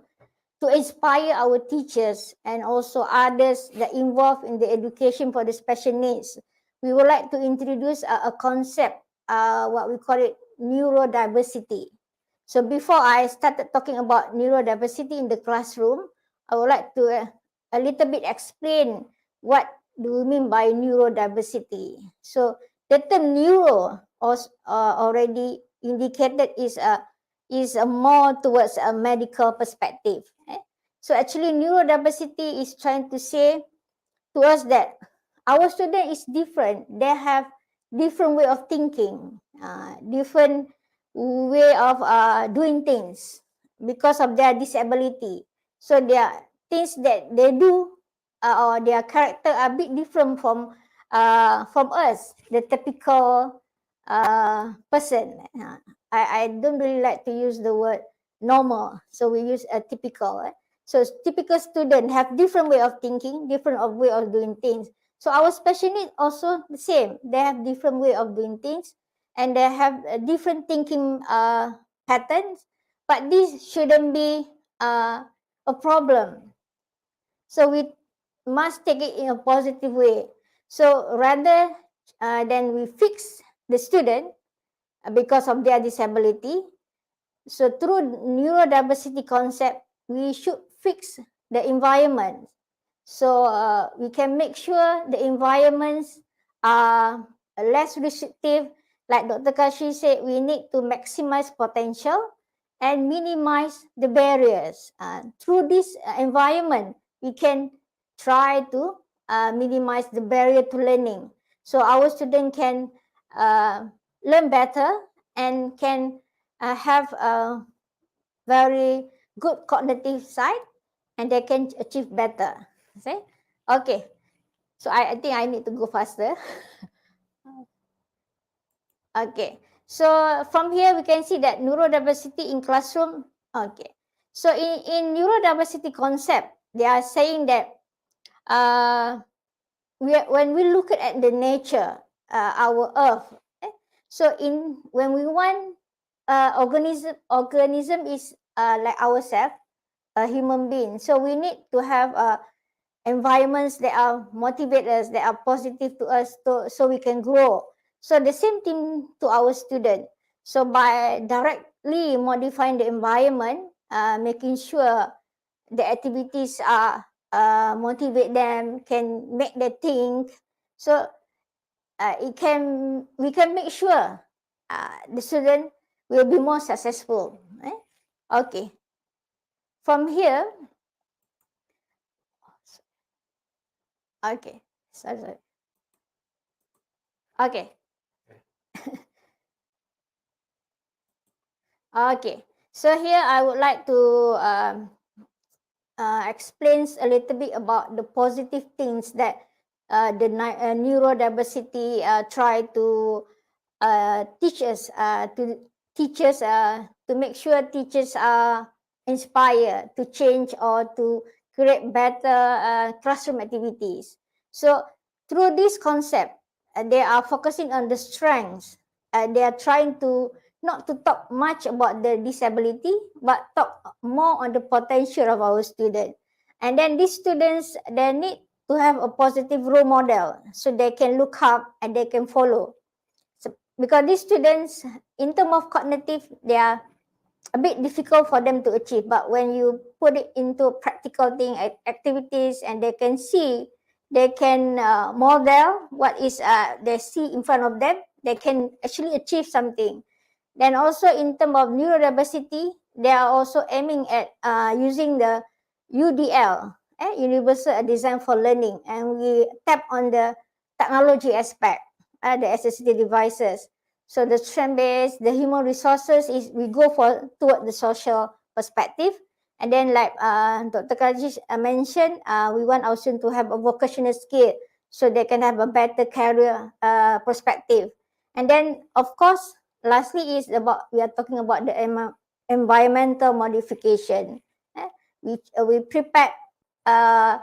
to inspire our teachers and also others that involved in the education for the special needs. We would like to introduce a concept, what we call it, neurodiversity. So before I started talking about neurodiversity in the classroom, I would like to a little bit explain what do we mean by neurodiversity. So the term neuro already indicated is a more towards a medical perspective. So actually neurodiversity is trying to say to us that our student is different. They have different way of thinking, different way of doing things because of their disability. So their things that they do or their character are a bit different from us, the typical person. I don't really like to use the word normal, so we use a typical. So typical student have different way of thinking, different way of doing things. So our special needs also the same. They have different way of doing things, and they have different thinking patterns. But this shouldn't be a problem. So we must take it in a positive way. So rather than we fix the student because of their disability, so through neurodiversity concept, we should fix the environment. So we can make sure the environments are less restrictive. Like Dr. Kashi said, we need to maximize potential and minimize the barriers. Through this environment, we can try to minimize the barrier to learning. So our student can learn better and can have a very good cognitive side, and they can achieve better. Okay, so I think I need to go faster. Okay, so from here we can see that neurodiversity in classroom. Okay, so in neurodiversity concept, they are saying that when we look at the nature, our earth, so when we want organism is like ourselves, a human being, so we need to have environments that are motivate us, that are positive to us, so we can grow. So the same thing to our student. So by directly modifying the environment, making sure the activities are motivate them, can make them think. So we can make sure the student will be more successful. Okay. From here, okay. Sorry. Okay. Okay. So here I would like to explain a little bit about the positive things that the neurodiversity try to teach us, to make sure teachers are inspired to change or to create better classroom activities. So through this concept, they are focusing on the strengths. They are trying to not to talk much about the disability, but talk more on the potential of our student. And then these students, they need to have a positive role model so they can look up and they can follow. So because these students, in terms of cognitive, they are a bit difficult for them to achieve. But when you put it into practical thing, activities, and they can see, they can model what is they see in front of them, they can actually achieve something. Then also in terms of neurodiversity, they are also aiming at using the UDL, Universal Design for Learning, and we tap on the technology aspect, the accessibility devices. So the strength-based, the human resources is we go for toward the social perspective, and then like Dr. Kajis mentioned, we want our students to have a vocational skill so they can have a better career perspective. And then of course, lastly is about we are talking about the environmental modification. We prepare a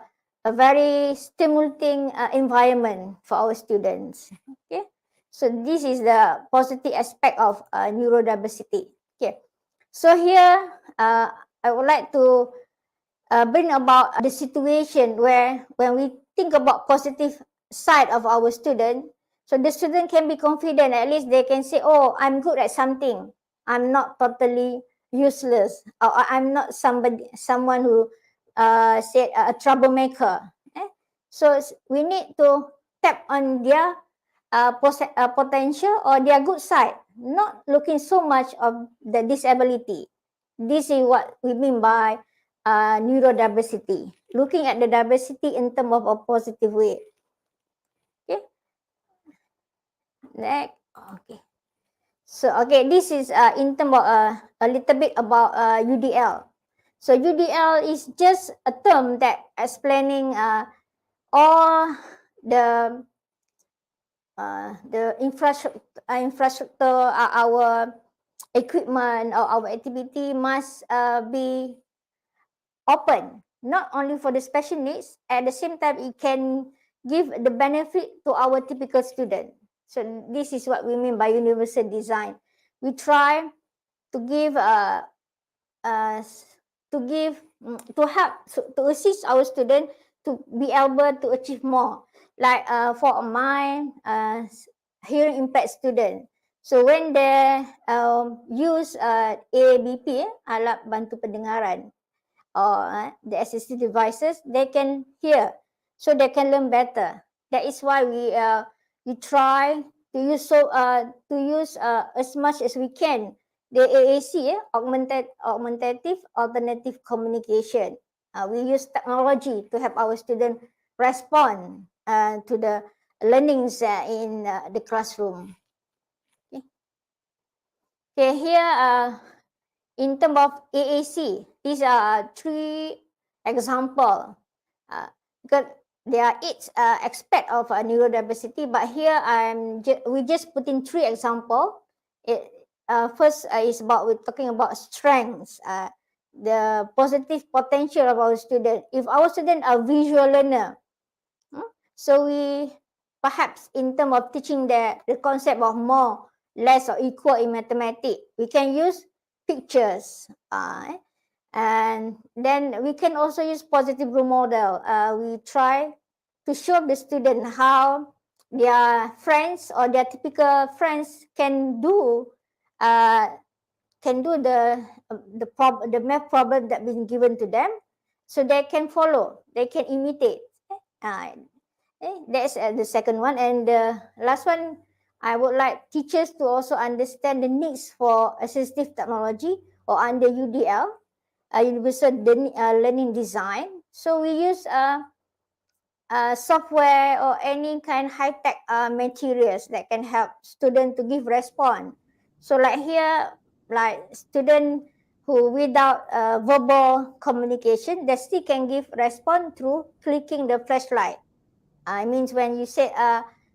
very stimulating environment for our students. Okay. So this is the positive aspect of neurodiversity. Okay. So here I would like to bring about the situation where when we think about positive side of our student, so the student can be confident, at least they can say, oh, I'm good at something. I'm not totally useless, or I'm not someone who said a troublemaker. So we need to tap on their potential or their good side, not looking so much of the disability. This is what we mean by neurodiversity, looking at the diversity in terms of a positive way. Okay. Next. Okay. So okay, this is in terms of a little bit about UDL. So UDL is just a term that explaining all the infrastructure, our equipment or our activity must be open, not only for the special needs, at the same time it can give the benefit to our typical student. So this is what we mean by universal design. We try to give to help to assist our student to be able to achieve more. Like for my hearing impaired student, so when they use ABP, alat bantu pendengaran, or the assistive devices, they can hear, so they can learn better. That is why we try to use as much as we can the AAC, augmentative alternative communication. We use technology to help our students respond to the learnings in the classroom. Okay, okay here in terms of AAC, these are three examples. Because there are 8 aspects of neurodiversity, but here we just put in 3 examples. First is about we're talking about strengths, the positive potential of our student. If our students are visual learner, so we perhaps in terms of teaching the concept of more, less, or equal in mathematics, we can use pictures, and then we can also use positive role model. We try to show the student how their friends or their typical friends can do the math problem that been given to them, so they can follow, they can imitate. That's the second one. And the last one, I would like teachers to also understand the needs for assistive technology, or under UDL, Universal Learning Design. So we use software or any kind high-tech materials that can help students to give response. So like here, like student who without verbal communication, they still can give response through clicking the flashlight. It means when you say,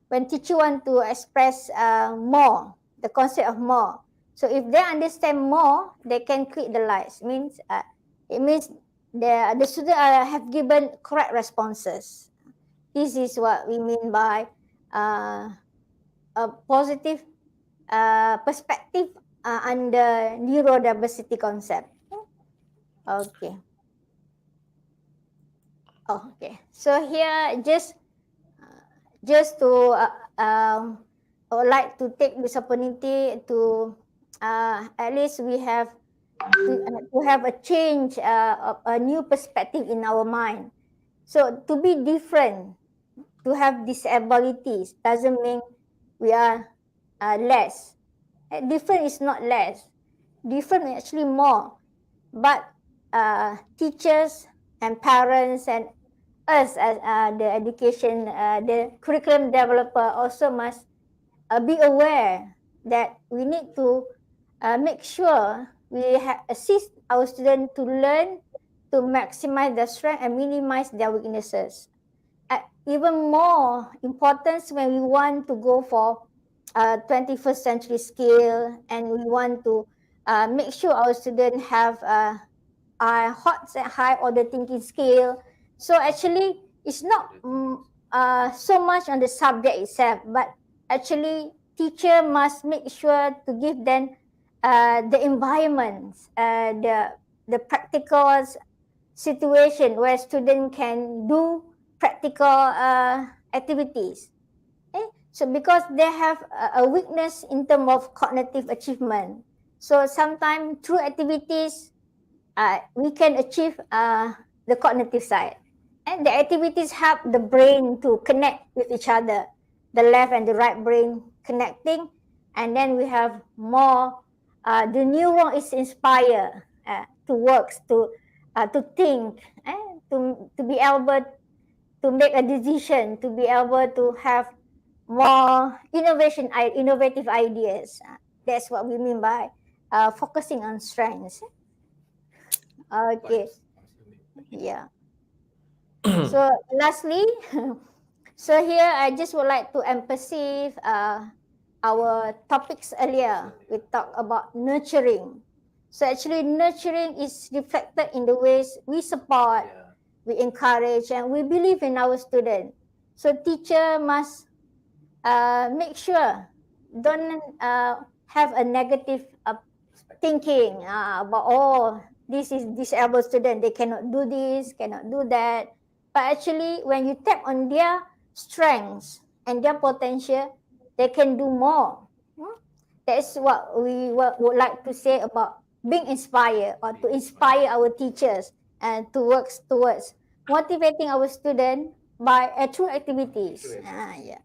when teacher want to express more, the concept of more. So if they understand more, they can click the lights. It means the student have given correct responses. This is what we mean by a positive perspective under neurodiversity concept. Okay. Okay. So here just to would like to take this opportunity to at least we have to have a change, a new perspective in our mind. So to be different, to have disabilities doesn't mean we are less. Different is not less. Different is actually more. But teachers and parents and us as the education, the curriculum developer also must be aware that we need to make sure we assist our students to learn to maximize their strength and minimize their weaknesses. Even more important when we want to go for 21st century skill, and we want to make sure our students have hot and high order thinking skill. So actually, it's not so much on the subject itself, but actually teacher must make sure to give them the environments, the practical situation where student can do practical activities. So because they have a weakness in terms of cognitive achievement, so sometimes through activities we can achieve the cognitive side, and the activities help the brain to connect with each other, the left and the right brain connecting, and then we have more the neuron is inspired to work, to think, to be able to make a decision, to be able to have more innovative ideas. That's what we mean by focusing on strengths. Okay, yeah. So lastly, so here I just would like to emphasize our topics earlier. We talked about nurturing. So actually nurturing is reflected in the ways we support, we encourage, and we believe in our student. So teacher must make sure don't have a negative thinking about, oh, this is disabled student, they cannot do this, cannot do that. But actually when you tap on their strengths and their potential, they can do more. That's what we would like to say about being inspired, or to inspire our teachers and to work towards motivating our students by through activities. Yeah.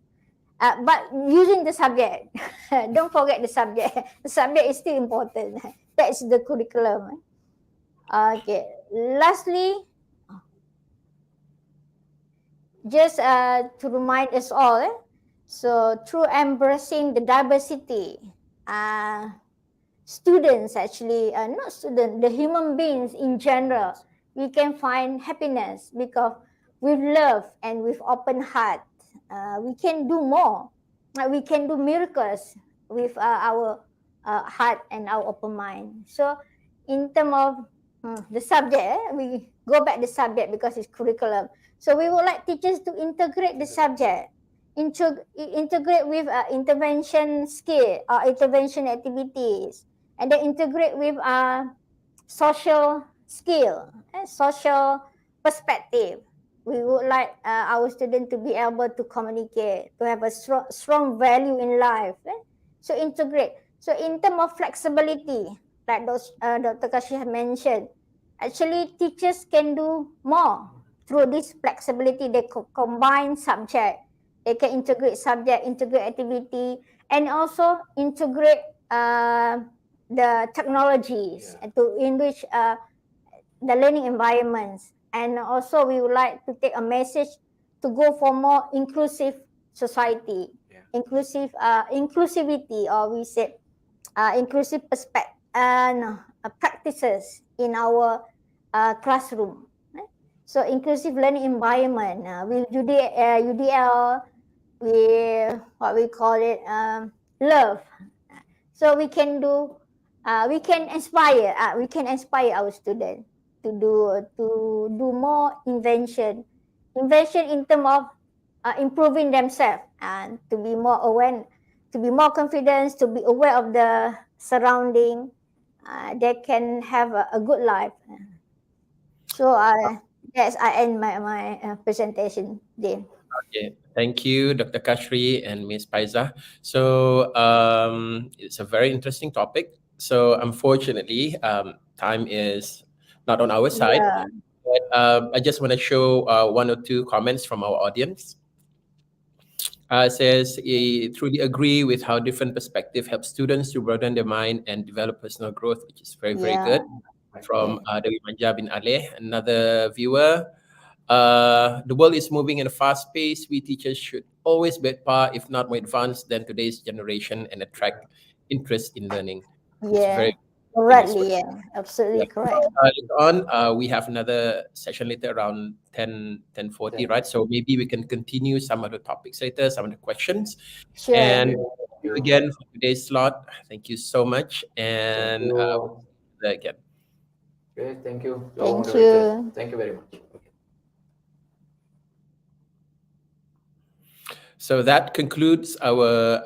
But using the subject, don't forget the subject. The subject is still important. That's the curriculum. Okay. Lastly, just to remind us all, so through embracing the diversity, students actually, not students, the human beings in general, we can find happiness because with love and with open heart, we can do more. We can do miracles with our heart and our open mind. So in terms of the subject, we go back the subject because it's curriculum. So we would like teachers to integrate the subject, integrate with intervention skill or intervention activities, and then integrate with social skill and social perspective. We would like our students to be able to communicate, to have a strong value in life. So integrate. So in terms of flexibility, like Dr. Kashi have mentioned, actually teachers can do more through this flexibility. They combine subject, they can integrate subject, integrate activity, and also integrate the technologies to enrich the learning environments. And also we would like to take a message to go for more inclusive society, inclusivity, or we say inclusive practices in our classroom. So inclusive learning environment with UDL, with what we call it, love. So we can do, we can inspire our students to do more invention in terms of improving themselves and to be more aware, to be more confident, to be aware of the surrounding. They can have a good life. So yes, I end my presentation, Dave. Okay, thank you, Dr. Kashri and Ms. Paiza. So it's a very interesting topic. So unfortunately, time is not on our side. Yeah, But I just want to show one or two comments from our audience. Says he truly agree with how different perspective helps students to broaden their mind and develop personal growth, which is very, very yeah, good. From yeah, Dewi Manja bin Aleh, another viewer. The world is moving in a fast pace. We teachers should always be at par, if not more advanced than today's generation, and attract interest in learning. It's yeah. very good thing as well. Correctly, yeah, absolutely Yeah. correct. Later on, we have another session later around 10:40, right? So maybe we can continue some of the topics later, some of the questions. Sure. And Thank thank you you. again for today's slot. Thank you so much. Thank And you. again. Okay, thank you, your Thank moderators. you. Thank you very much. Okay. So that concludes our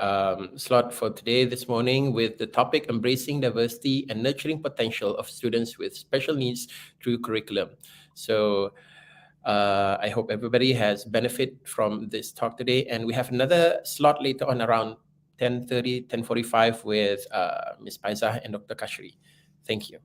slot for today, this morning, with the topic embracing diversity and nurturing potential of students with special needs through curriculum. So I hope everybody has benefit from this talk today. And we have another slot later on around 10:30, 10:45 with Ms. Paisa and Dr. Kashri. Thank you.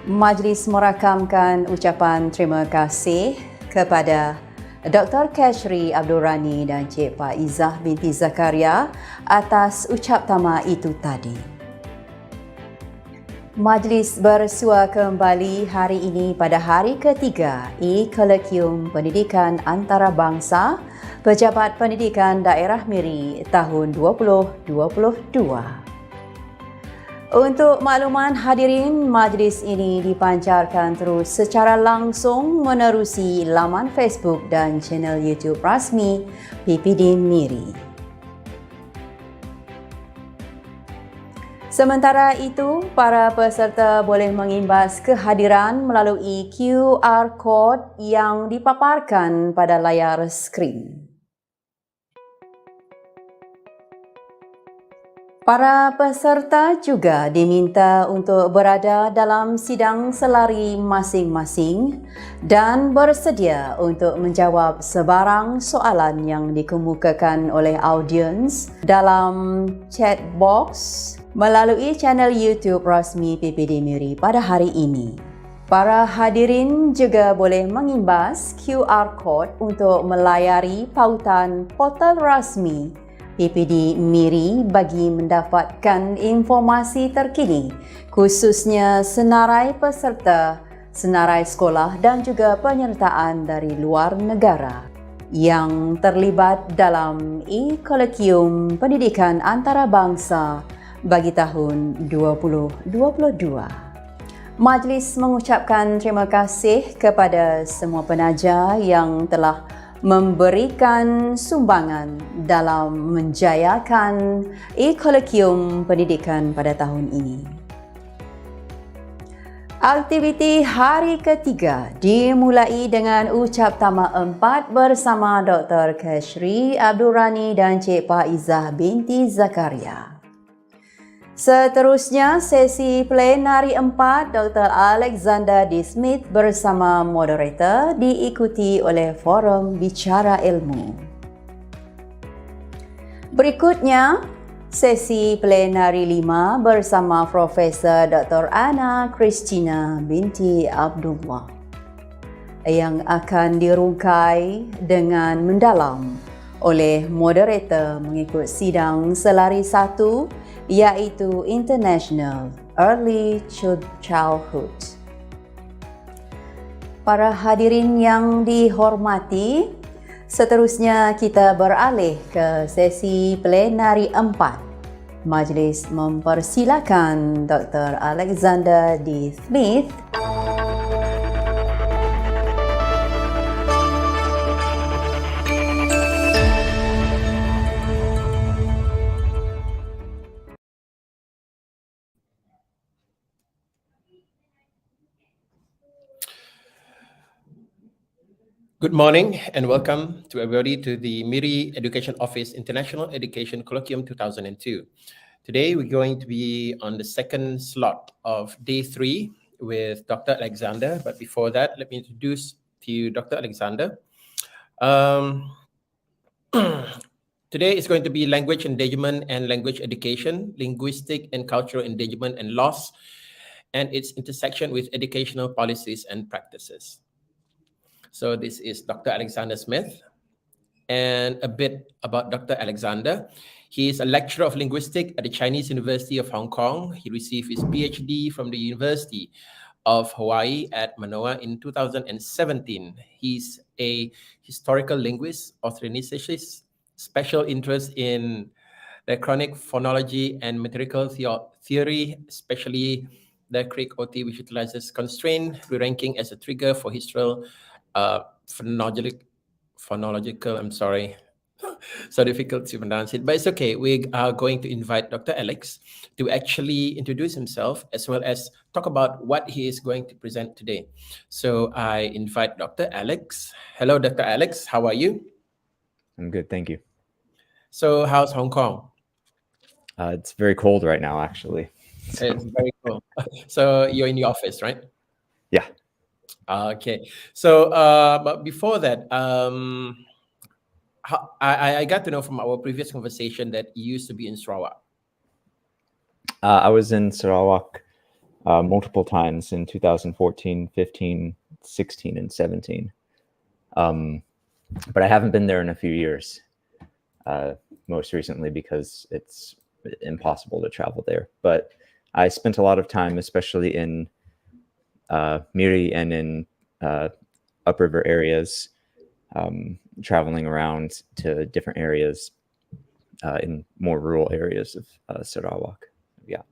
Majlis merakamkan ucapan terima kasih kepada Dr. Kashri Abdul Rani dan Cik Faizah binti Zakaria atas ucap tama itu tadi. Majlis bersua kembali hari ini pada hari ketiga E-Colloquium Pendidikan Antarabangsa Pejabat Pendidikan Daerah Miri tahun 2022. Untuk makluman hadirin, majlis ini dipancarkan terus secara langsung menerusi laman Facebook dan channel YouTube rasmi PPD Miri. Sementara itu, para peserta boleh mengimbas kehadiran melalui QR code yang dipaparkan pada layar skrin. Para peserta juga diminta untuk berada dalam sidang selari masing-masing dan bersedia untuk menjawab sebarang soalan yang dikemukakan oleh audiens dalam chat box melalui channel YouTube rasmi PPD Miri pada hari ini. Para hadirin juga boleh mengimbas QR code untuk melayari pautan portal rasmi PPD Miri bagi mendapatkan informasi terkini, khususnya senarai peserta, senarai sekolah dan juga penyertaan dari luar negara yang terlibat dalam E-Colloquium Pendidikan Antarabangsa bagi tahun 2022. Majlis mengucapkan terima kasih kepada semua penaja yang telah memberikan sumbangan dalam menjayakan E-Colloquium Pendidikan pada tahun ini. Aktiviti hari ketiga dimulai dengan ucap tama 4 bersama Dr. Kashri Abdul Rani dan Cik Faizah binti Zakaria. Seterusnya, sesi plenari 4 Dr. Alexander D. Smith bersama moderator diikuti oleh forum bicara ilmu. Berikutnya, sesi plenari 5 bersama Profesor Dr. Ana Christina binti Abdullah yang akan dirungkai dengan mendalam oleh moderator mengikut sidang selari 1 iaitu International Early Childhood. Para hadirin yang dihormati, seterusnya kita beralih ke sesi plenari 4. Majlis mempersilakan Dr. Alexander D. Smith Good morning and welcome to everybody to the MIRI Education Office International Education Colloquium 2002. Today we're going to be on the second slot of day 3 with Dr. Alexander. But before that, let me introduce to you Dr. Alexander. Today is going to be language endangerment and language education, linguistic and cultural endangerment and loss, and its intersection with educational policies and practices. So this is Dr. Alexander Smith. And a bit about Dr. Alexander. He is a lecturer of linguistics at the Chinese University of Hong Kong. He received his PhD from the University of Hawaii at Manoa in 2017. He's a historical linguist, orthodontist, special interest in diachronic phonology and metrical theory, especially diacritic OT, which utilizes constraint re-ranking as a trigger for historical phonological, I'm sorry, so difficult to pronounce it, but it's okay. We are going to invite Dr. Alex to actually introduce himself as well as talk about what he is going to present today. So I invite Dr. Alex. Hello, Dr. Alex. How are you? I'm good, thank you. So how's Hong Kong? It's very cold right now, actually. So, It's very cool. So you're in the office, right? yeah. Okay. So, but before that, I got to know from our previous conversation that you used to be in Sarawak. I was in Sarawak multiple times in 2014, 15, 16, and 17. But I haven't been there in a few years, most recently because it's impossible to travel there. But I spent a lot of time, especially in Miri and in upriver areas, traveling around to different areas in more rural areas of Sarawak. Yeah.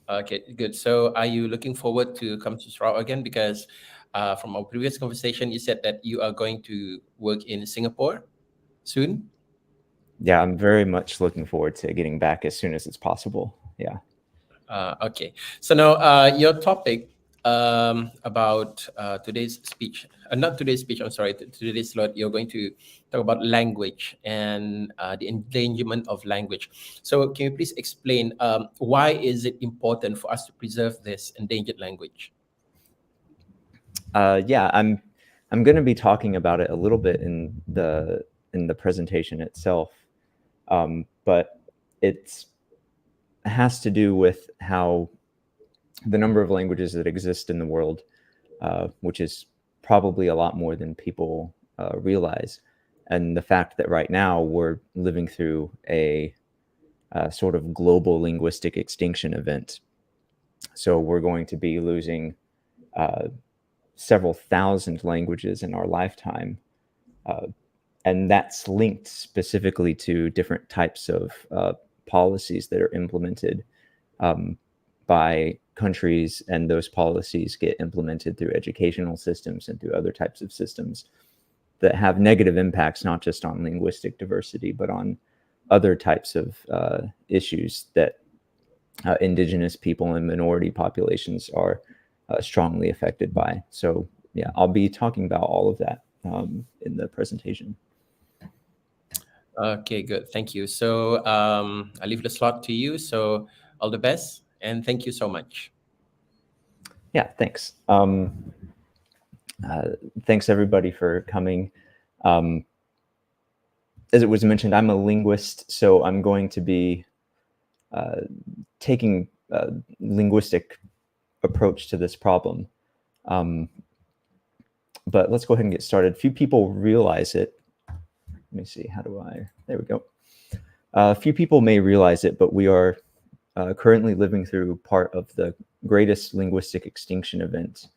Okay, good. So are you looking forward to come to Sarawak again? Because from our previous conversation, you said that you are going to work in Singapore soon. Yeah, I'm very much looking forward to getting back as soon as it's possible. Yeah. Okay. So now your topic about today's speech, not today's speech, I'm sorry, today's slot, you're going to talk about language and the endangerment of language. So can you please explain why is it important for us to preserve this endangered language? Yeah, I'm going to be talking about it a little bit in the presentation itself, but it has to do with how the number of languages that exist in the world, which is probably a lot more than people realize, and the fact that right now we're living through a sort of global linguistic extinction event. So we're going to be losing several thousand languages in our lifetime. And that's linked specifically to different types of policies that are implemented by countries, and those policies get implemented through educational systems and through other types of systems that have negative impacts, not just on linguistic diversity, but on other types of issues that indigenous people and minority populations are strongly affected by. So yeah, I'll be talking about all of that in the presentation. Okay, good. Thank you. So I leave the slot to you. So all the best and thank you so much. Yeah, thanks. Thanks everybody for coming. As it was mentioned, I'm a linguist, so I'm going to be taking a linguistic approach to this problem. But let's go ahead and get started. Few people realize it. Let me see, there we go. Few people may realize it, but we are currently living through part of the greatest linguistic extinction event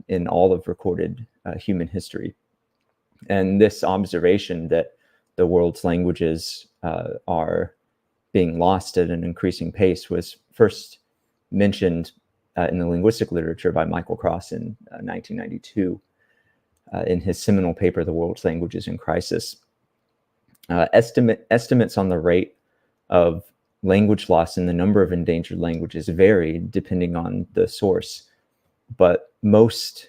in all of recorded human history. And this observation that the world's languages are being lost at an increasing pace was first mentioned in the linguistic literature by Michael Cross in 1992 in his seminal paper, The World's Languages in Crisis. Estimates on the rate of language loss and the number of endangered languages vary depending on the source, but most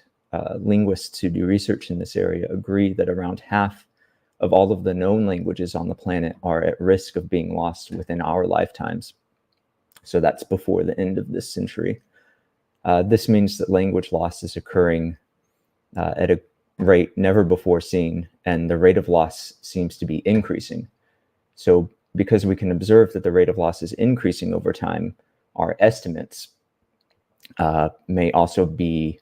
linguists who do research in this area agree that around half of all of the known languages on the planet are at risk of being lost within our lifetimes. So that's before the end of this century. This means that language loss is occurring at a rate never before seen, and the rate of loss seems to be increasing. So because we can observe that the rate of loss is increasing over time, our estimates may also be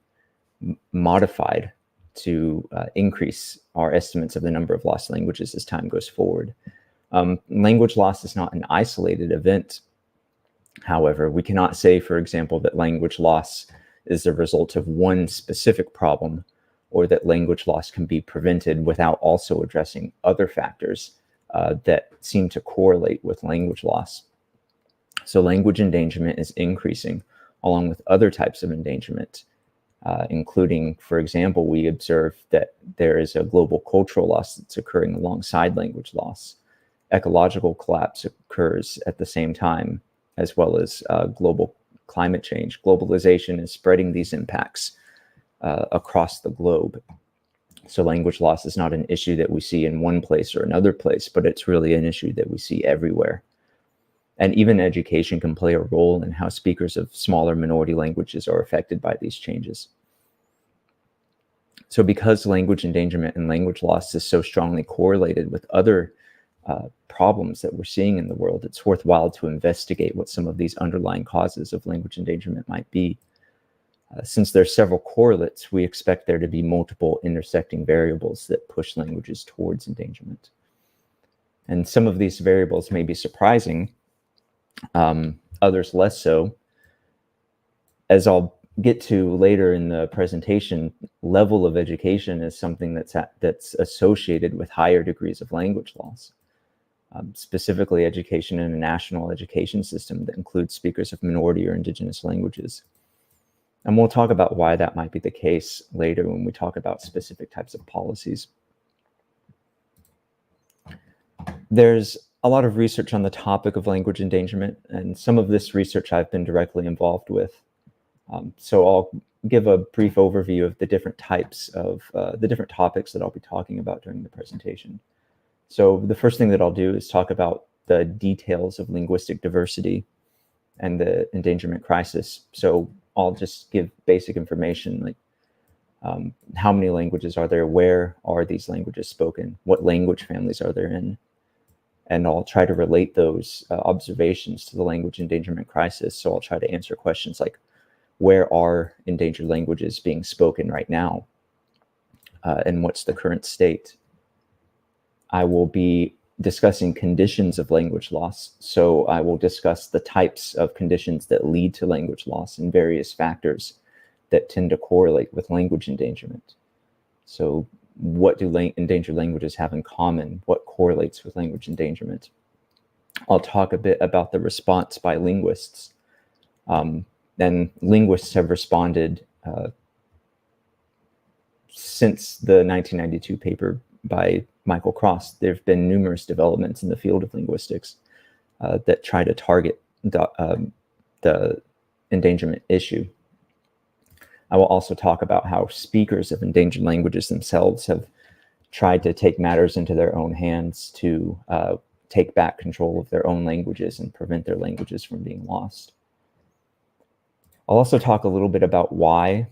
modified to increase our estimates of the number of lost languages as time goes forward. Language loss is not an isolated event. However, we cannot say, for example, that language loss is the result of one specific problem, or that language loss can be prevented without also addressing other factors that seem to correlate with language loss. So language endangerment is increasing along with other types of endangerment, including, for example, we observe that there is a global cultural loss that's occurring alongside language loss. Ecological collapse occurs at the same time, as well as global climate change. Globalization is spreading these impacts across the globe. So language loss is not an issue that we see in one place or another place, but it's really an issue that we see everywhere. And even education can play a role in how speakers of smaller minority languages are affected by these changes. So because language endangerment and language loss is so strongly correlated with other problems that we're seeing in the world, it's worthwhile to investigate what some of these underlying causes of language endangerment might be. Since there are several correlates, we expect there to be multiple intersecting variables that push languages towards endangerment. And some of these variables may be surprising, others less so. As I'll get to later in the presentation, level of education is something that's associated with higher degrees of language loss. Specifically education in a national education system that includes speakers of minority or indigenous languages. And we'll talk about why that might be the case later when we talk about specific types of policies. There's a lot of research on the topic of language endangerment, and some of this research I've been directly involved with. So I'll give a brief overview of the different types of, the different topics that I'll be talking about during the presentation. So the first thing that I'll do is talk about the details of linguistic diversity and the endangerment crisis. So I'll just give basic information like how many languages are there, where are these languages spoken, what language families are there in, and I'll try to relate those observations to the language endangerment crisis. So I'll try to answer questions like, where are endangered languages being spoken right now, and what's the current state? I will be discussing conditions of language loss. So I will discuss the types of conditions that lead to language loss and various factors that tend to correlate with language endangerment. So what do endangered languages have in common? What correlates with language endangerment? I'll talk a bit about the response by linguists. And linguists have responded since the 1992 paper by Michael Cross. There have been numerous developments in the field of linguistics that try to target the endangerment issue. I will also talk about how speakers of endangered languages themselves have tried to take matters into their own hands to take back control of their own languages and prevent their languages from being lost. I'll also talk a little bit about why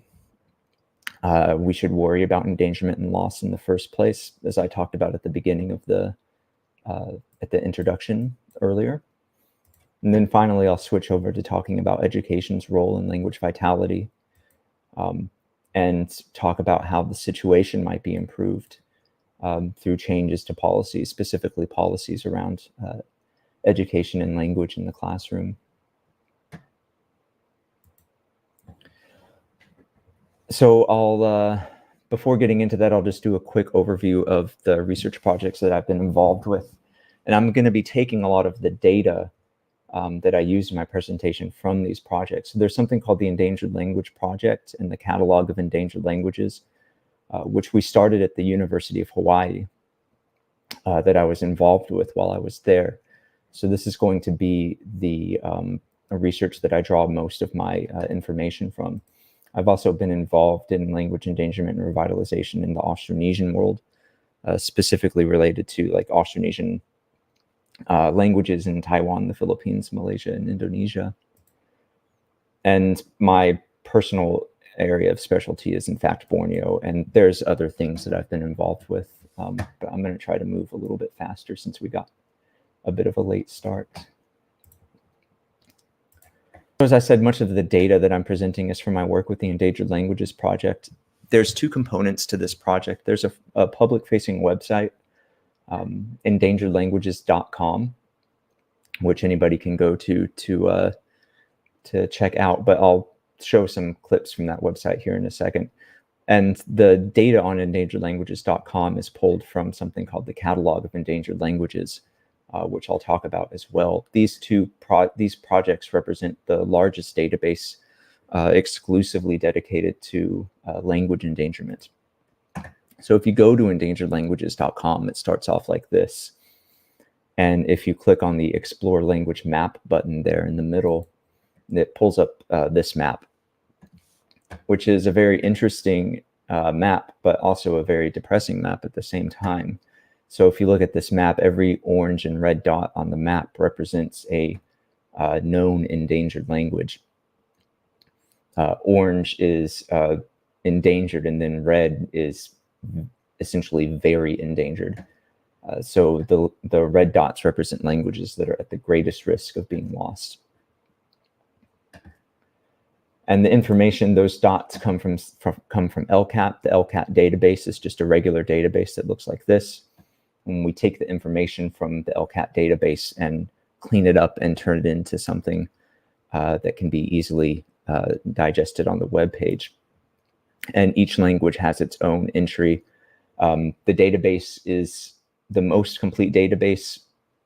we should worry about endangerment and loss in the first place, as I talked about at the beginning of at the introduction earlier. And then finally, I'll switch over to talking about education's role in language vitality, and talk about how the situation might be improved through changes to policies, specifically policies around education and language in the classroom. So I'll, before getting into that, I'll just do a quick overview of the research projects that I've been involved with. And I'm going to be taking a lot of the data that I used in my presentation from these projects. So there's something called the Endangered Language Project and the Catalog of Endangered Languages, which we started at the University of Hawaii that I was involved with while I was there. So this is going to be the research that I draw most of my information from. I've also been involved in language endangerment and revitalization in the Austronesian world, specifically related to like Austronesian languages in Taiwan, the Philippines, Malaysia, and Indonesia. And my personal area of specialty is in fact Borneo, and there's other things that I've been involved with, but I'm going to try to move a little bit faster since we got a bit of a late start. As I said, much of the data that I'm presenting is from my work with the Endangered Languages Project. There's two components to this project. There's a public-facing website, endangeredlanguages.com, which anybody can go to check out, but I'll show some clips from that website here in a second. And the data on endangeredlanguages.com is pulled from something called the Catalog of Endangered Languages, which I'll talk about as well. These projects represent the largest database exclusively dedicated to language endangerment. So if you go to endangeredlanguages.com, it starts off like this. And if you click on the Explore Language Map button there in the middle, it pulls up this map, which is a very interesting map, but also a very depressing map at the same time. So if you look at this map, every orange and red dot on the map represents a known endangered language. Orange is endangered, and then red is essentially very endangered. So the red dots represent languages that are at the greatest risk of being lost. And the information, those dots come from LCAT. The LCAT database is just a regular database that looks like this. And we take the information from the LCAT database and clean it up and turn it into something that can be easily digested on the web page. And each language has its own entry. The database is the most complete database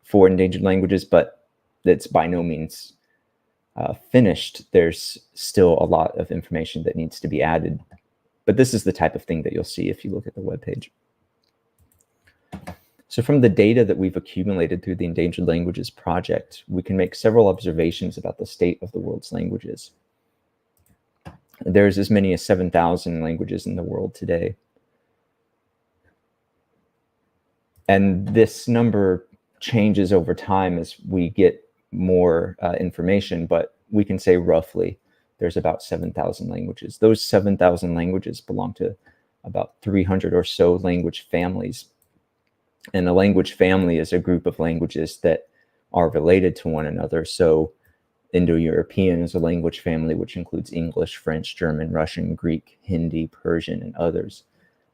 for endangered languages, but it's by no means finished. There's still a lot of information that needs to be added. But this is the type of thing that you'll see if you look at the web page. So from the data that we've accumulated through the Endangered Languages Project, we can make several observations about the state of the world's languages. There's as many as 7,000 languages in the world today. And this number changes over time as we get more information, but we can say roughly there's about 7,000 languages. Those 7,000 languages belong to about 300 or so language families. And a language family is a group of languages that are related to one another. So Indo-European is a language family which includes English, French, German, Russian, Greek, Hindi, Persian, and others.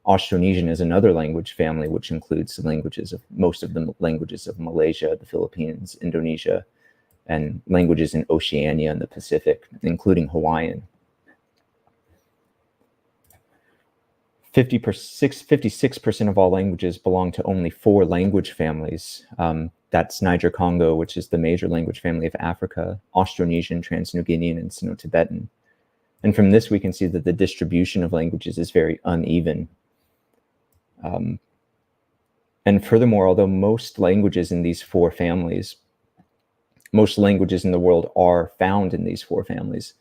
Austronesian is another language family which includes the languages of most of the languages of Malaysia, the Philippines, Indonesia, and languages in Oceania and the Pacific, including Hawaiian. 56% of all languages belong to only 4 language families. That's Niger-Congo, which is the major language family of Africa, Austronesian, Trans-New Guinean, and Sino-Tibetan. And from this, we can see that the distribution of languages is very uneven. And furthermore, although most languages in these 4 families, most languages in the world are found in these 4 families,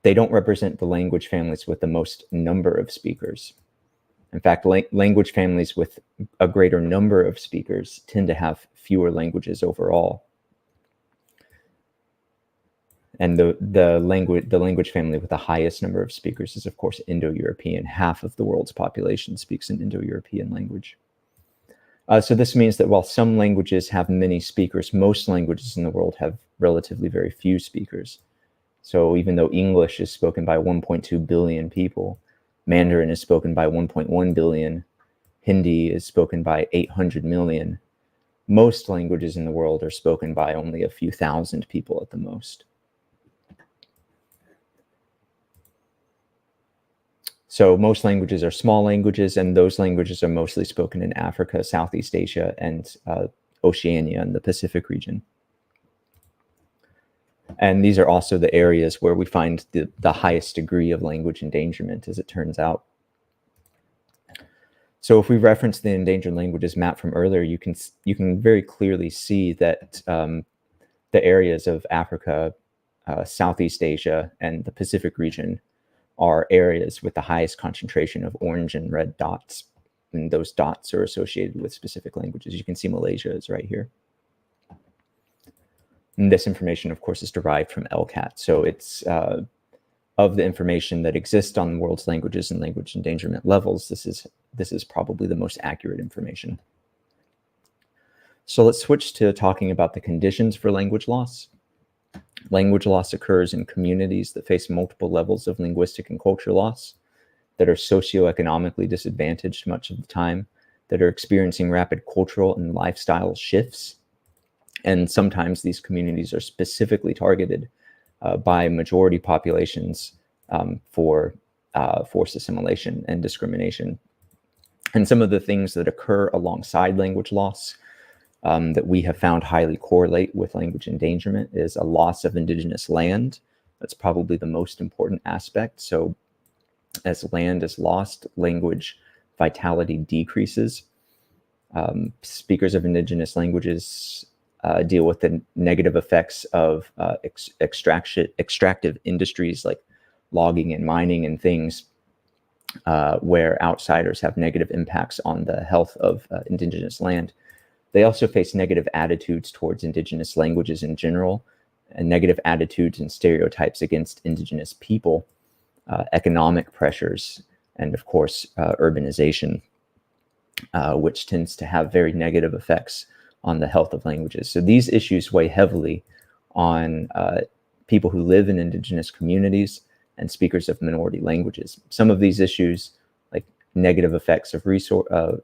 they don't represent the language families with the most number of speakers. In fact, language families with a greater number of speakers tend to have fewer languages overall. And the language family with the highest number of speakers is, of course, Indo-European. Half of the world's population speaks an Indo-European language. So this means that while some languages have many speakers, most languages in the world have relatively very few speakers. So even though English is spoken by 1.2 billion people, Mandarin is spoken by 1.1 billion, Hindi is spoken by 800 million, most languages in the world are spoken by only a few thousand people at the most. So most languages are small languages, and those languages are mostly spoken in Africa, Southeast Asia, and Oceania and the Pacific region. And these are also the areas where we find the highest degree of language endangerment, as it turns out. So if we reference the endangered languages map from earlier, you can very clearly see that the areas of Africa, Southeast Asia, and the Pacific region are areas with the highest concentration of orange and red dots. And those dots are associated with specific languages. You can see Malaysia is right here. And this information, of course, is derived from LCAT. So it's of the information that exists on the world's languages and language endangerment levels, this is probably the most accurate information. So let's switch to talking about the conditions for language loss. Language loss occurs in communities that face multiple levels of linguistic and culture loss, that are socioeconomically disadvantaged much of the time, that are experiencing rapid cultural and lifestyle shifts. And sometimes these communities are specifically targeted by majority populations for forced assimilation and discrimination. And some of the things that occur alongside language loss that we have found highly correlate with language endangerment is a loss of indigenous land. That's probably the most important aspect. So as land is lost, language vitality decreases. Speakers of indigenous languages deal with the negative effects of extractive industries like logging and mining and things where outsiders have negative impacts on the health of indigenous land. They also face negative attitudes towards indigenous languages in general, and negative attitudes and stereotypes against indigenous people, economic pressures, and of course, urbanization, which tends to have very negative effects on the health of languages. So these issues weigh heavily on people who live in indigenous communities and speakers of minority languages. Some of these issues, like negative effects of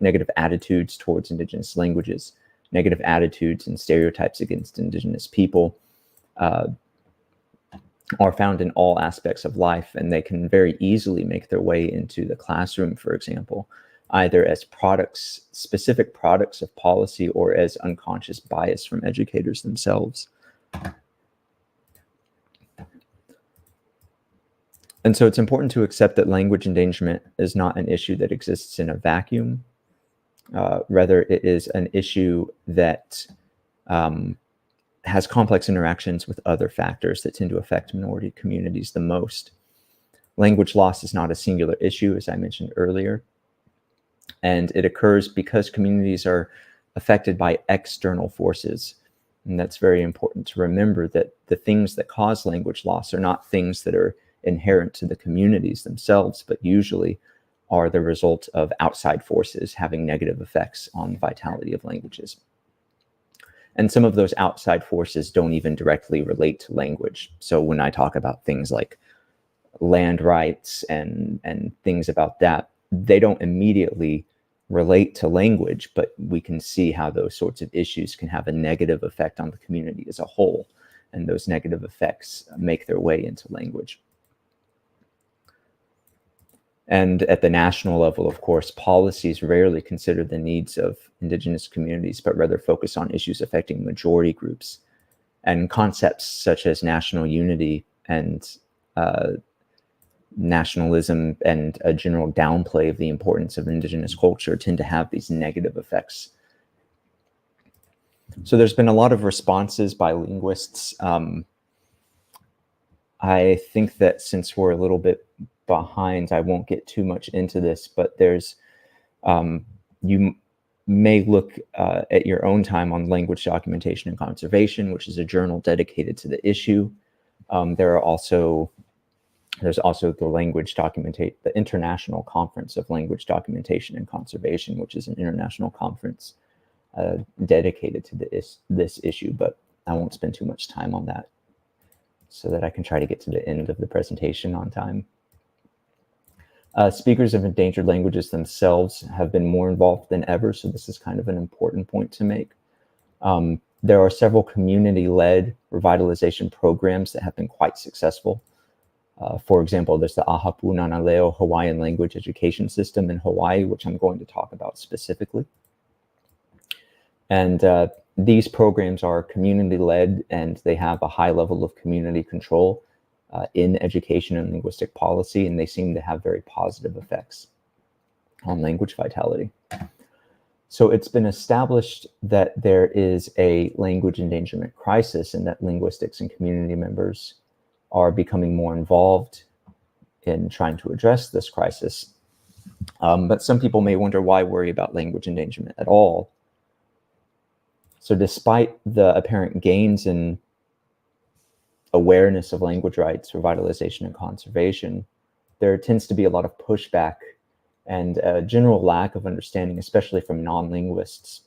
negative attitudes towards indigenous languages, negative attitudes and stereotypes against indigenous people, are found in all aspects of life, and they can very easily make their way into the classroom, for example, either as products, specific products of policy, or as unconscious bias from educators themselves. And so it's important to accept that language endangerment is not an issue that exists in a vacuum. Rather, it is an issue that has complex interactions with other factors that tend to affect minority communities the most. Language loss is not a singular issue, as I mentioned earlier, and it occurs because communities are affected by external forces. And that's very important to remember, that the things that cause language loss are not things that are inherent to the communities themselves, but usually are the result of outside forces having negative effects on the vitality of languages. And some of those outside forces don't even directly relate to language. So when I talk about things like land rights and things about that, they don't immediately relate to language, but we can see how those sorts of issues can have a negative effect on the community as a whole. And those negative effects make their way into language. And at the national level, of course, policies rarely consider the needs of indigenous communities, but rather focus on issues affecting majority groups. And concepts such as national unity and nationalism and a general downplay of the importance of indigenous culture tend to have these negative effects. So there's been a lot of responses by linguists. I think that since we're a little bit behind, I won't get too much into this, but there's, you may look at your own time on Language Documentation and Conservation, which is a journal dedicated to the issue. There's also the International Conference of Language Documentation and Conservation, which is an international conference dedicated to this issue, but I won't spend too much time on that so that I can try to get to the end of the presentation on time. Speakers of endangered languages themselves have been more involved than ever, so this is kind of an important point to make. There are several community-led revitalization programs that have been quite successful. For example, there's the Ahapu Nanaleo Hawaiian Language Education System in Hawaii, which I'm going to talk about specifically. And these programs are community-led, and they have a high level of community control in education and linguistic policy, and they seem to have very positive effects on language vitality. So it's been established that there is a language endangerment crisis, and that linguistics and community members are becoming more involved in trying to address this crisis. But some people may wonder why worry about language endangerment at all. So despite the apparent gains in awareness of language rights, revitalization, and conservation, there tends to be a lot of pushback and a general lack of understanding, especially from non-linguists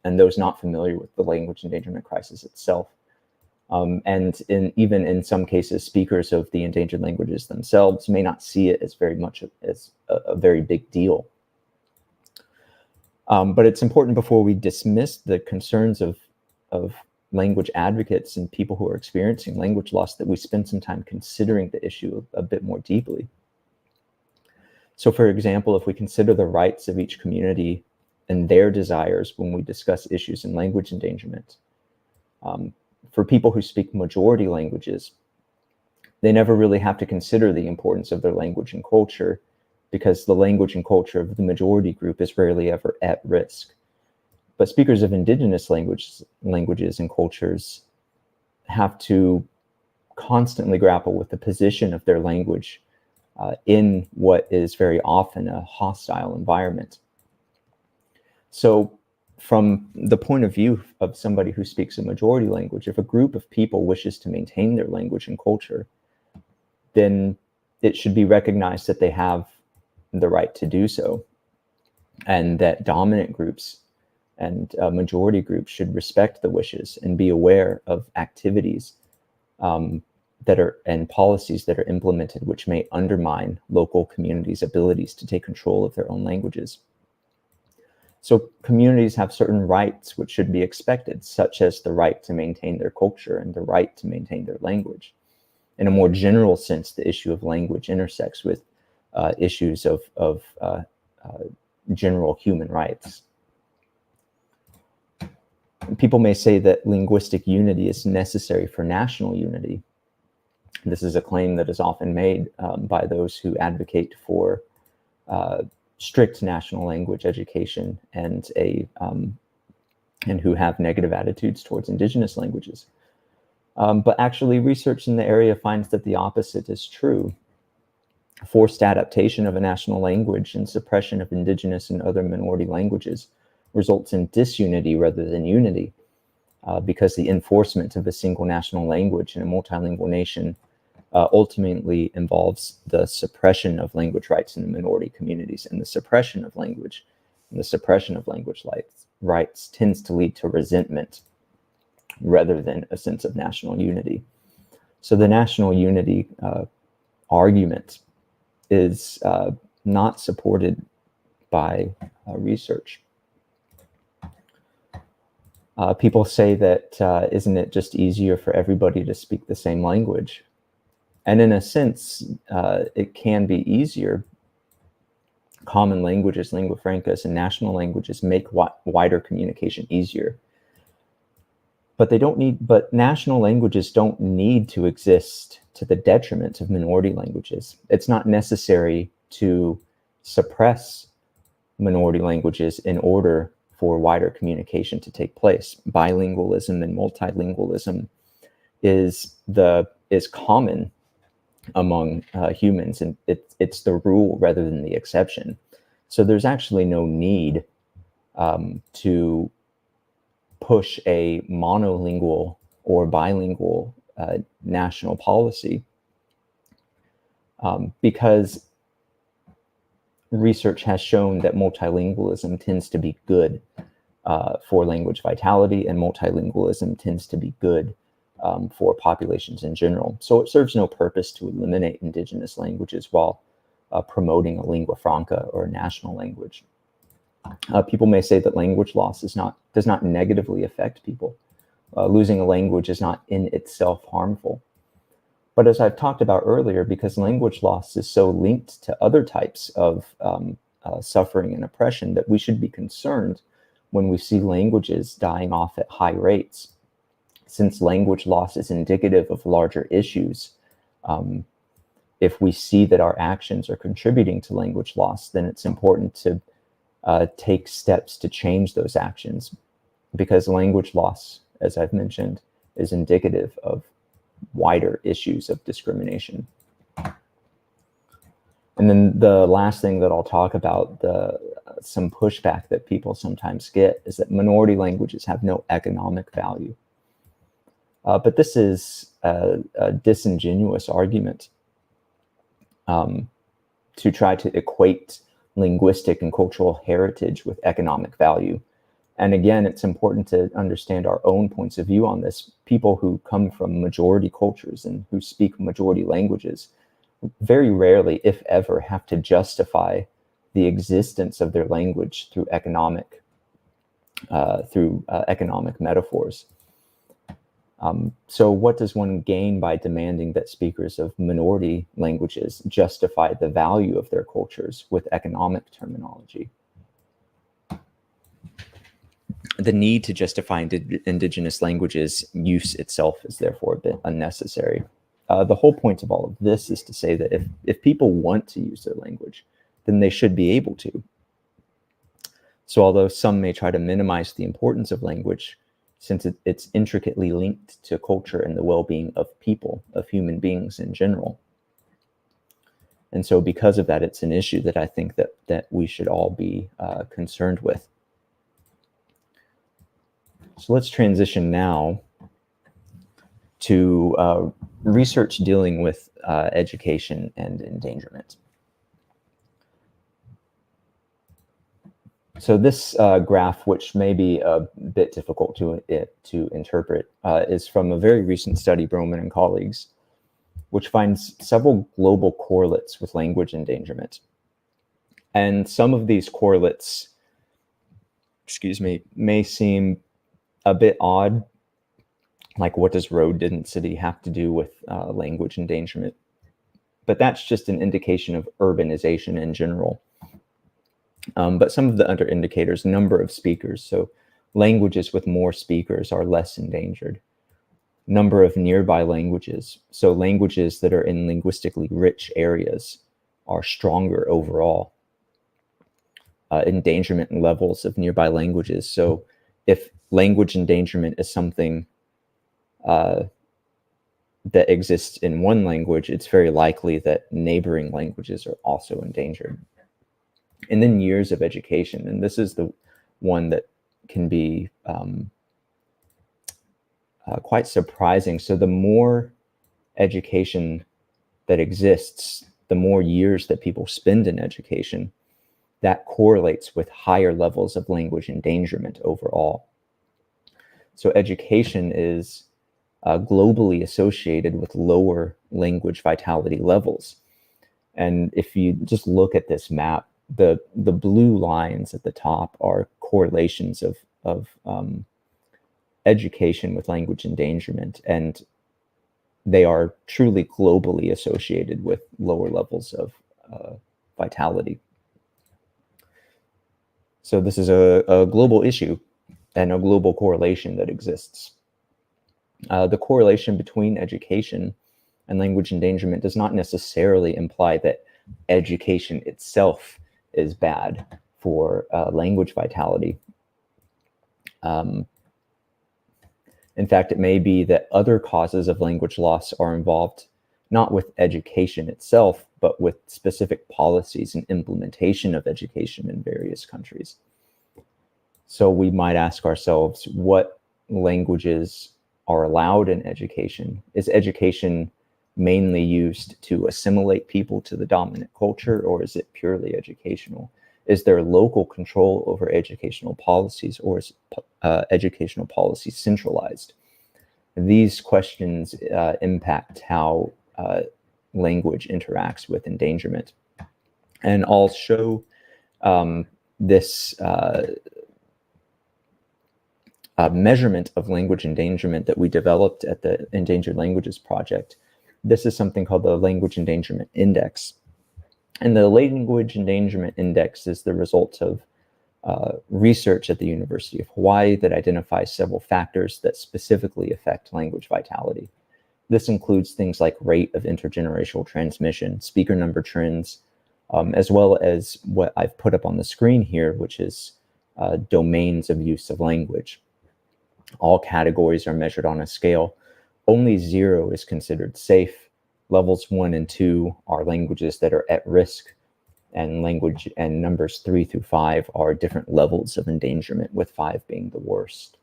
and those not familiar with the language endangerment crisis itself. And even in some cases, speakers of the endangered languages themselves may not see it as very much as a very big deal. But it's important before we dismiss the concerns of language advocates and people who are experiencing language loss that we spend some time considering the issue a bit more deeply. So for example, if we consider the rights of each community and their desires when we discuss issues in language endangerment, for people who speak majority languages, they never really have to consider the importance of their language and culture because the language and culture of the majority group is rarely ever at risk. But speakers of indigenous languages and cultures have to constantly grapple with the position of their language in what is very often a hostile environment. So from the point of view of somebody who speaks a majority language, if a group of people wishes to maintain their language and culture, then it should be recognized that they have the right to do so, and that dominant groups and majority groups should respect the wishes and be aware of activities and policies that are implemented which may undermine local communities' abilities to take control of their own languages. So communities have certain rights which should be expected, such as the right to maintain their culture and the right to maintain their language. In a more general sense, the issue of language intersects with issues of general human rights. People may say that linguistic unity is necessary for national unity. This is a claim that is often made by those who advocate for strict national language education and who have negative attitudes towards indigenous languages. But actually, research in the area finds that the opposite is true. Forced adaptation of a national language and suppression of indigenous and other minority languages results in disunity rather than unity, because the enforcement of a single national language in a multilingual nation ultimately involves the suppression of language rights in the minority communities, and the suppression of language and the suppression of language rights tends to lead to resentment rather than a sense of national unity. So the national unity argument is not supported by research. People say that isn't it just easier for everybody to speak the same language? And in a sense, it can be easier. Common languages, lingua francas, and national languages make wider communication easier. But national languages don't need to exist to the detriment of minority languages. It's not necessary to suppress minority languages in order for wider communication to take place. Bilingualism and multilingualism is common among humans, and it's the rule rather than the exception. So there's actually no need to push a monolingual or bilingual national policy, because research has shown that multilingualism tends to be good for language vitality, and multilingualism tends to be good for populations in general. So it serves no purpose to eliminate indigenous languages while promoting a lingua franca or a national language. People may say that language loss does not negatively affect people. Losing a language is not in itself harmful. But as I've talked about earlier, because language loss is so linked to other types of suffering and oppression, that we should be concerned when we see languages dying off at high rates. Since language loss is indicative of larger issues, if we see that our actions are contributing to language loss, then it's important to take steps to change those actions, because language loss, as I've mentioned, is indicative of wider issues of discrimination. And then the last thing that I'll talk about, some pushback that people sometimes get, is that minority languages have no economic value. But this is a disingenuous argument to try to equate linguistic and cultural heritage with economic value. And again, it's important to understand our own points of view on this. People who come from majority cultures and who speak majority languages very rarely, if ever, have to justify the existence of their language through economic metaphors. So what does one gain by demanding that speakers of minority languages justify the value of their cultures with economic terminology? The need to justify indigenous languages use itself is therefore a bit unnecessary. The whole point of all of this is to say that if people want to use their language, then they should be able to. So although some may try to minimize the importance of language, since it's intricately linked to culture and the well-being of people, of human beings in general. And so because of that, it's an issue that I think that we should all be concerned with. So let's transition now to research dealing with education and endangerment. So this graph, which may be a bit difficult to interpret, is from a very recent study, Broman and colleagues, which finds several global correlates with language endangerment. And some of these correlates, may seem a bit odd, like what does road density have to do with language endangerment? But that's just an indication of urbanization in general. But some of the other indicators, number of speakers, so languages with more speakers are less endangered. Number of nearby languages, so languages that are in linguistically rich areas are stronger overall. Endangerment levels of nearby languages, so if language endangerment is something that exists in one language, it's very likely that neighboring languages are also endangered. And then years of education, and this is the one that can be quite surprising. So the more education that exists, the more years that people spend in education, that correlates with higher levels of language endangerment overall. So education is globally associated with lower language vitality levels. And if you just look at this map, the blue lines at the top are correlations of education with language endangerment, and they are truly globally associated with lower levels of vitality. So this is a global issue and a global correlation that exists. The correlation between education and language endangerment does not necessarily imply that education itself is bad for language vitality. In fact, it may be that other causes of language loss are involved, not with education itself, but with specific policies and implementation of education in various countries. So we might ask ourselves, what languages are allowed in education? Is education mainly used to assimilate people to the dominant culture, or is it purely educational? Is there local control over educational policies, or is educational policy centralized? These questions impact how language interacts with endangerment. And I'll show this measurement of language endangerment that we developed at the Endangered Languages Project. This is something called the Language Endangerment Index. And the Language Endangerment Index is the result of research at the University of Hawaii that identifies several factors that specifically affect language vitality. This includes things like rate of intergenerational transmission, speaker number trends, as well as what I've put up on the screen here, which is domains of use of language. All categories are measured on a scale. Only 0 is considered safe, Levels 1 and 2 are languages that are at risk, and numbers 3 through 5 are different levels of endangerment, with 5 being the worst.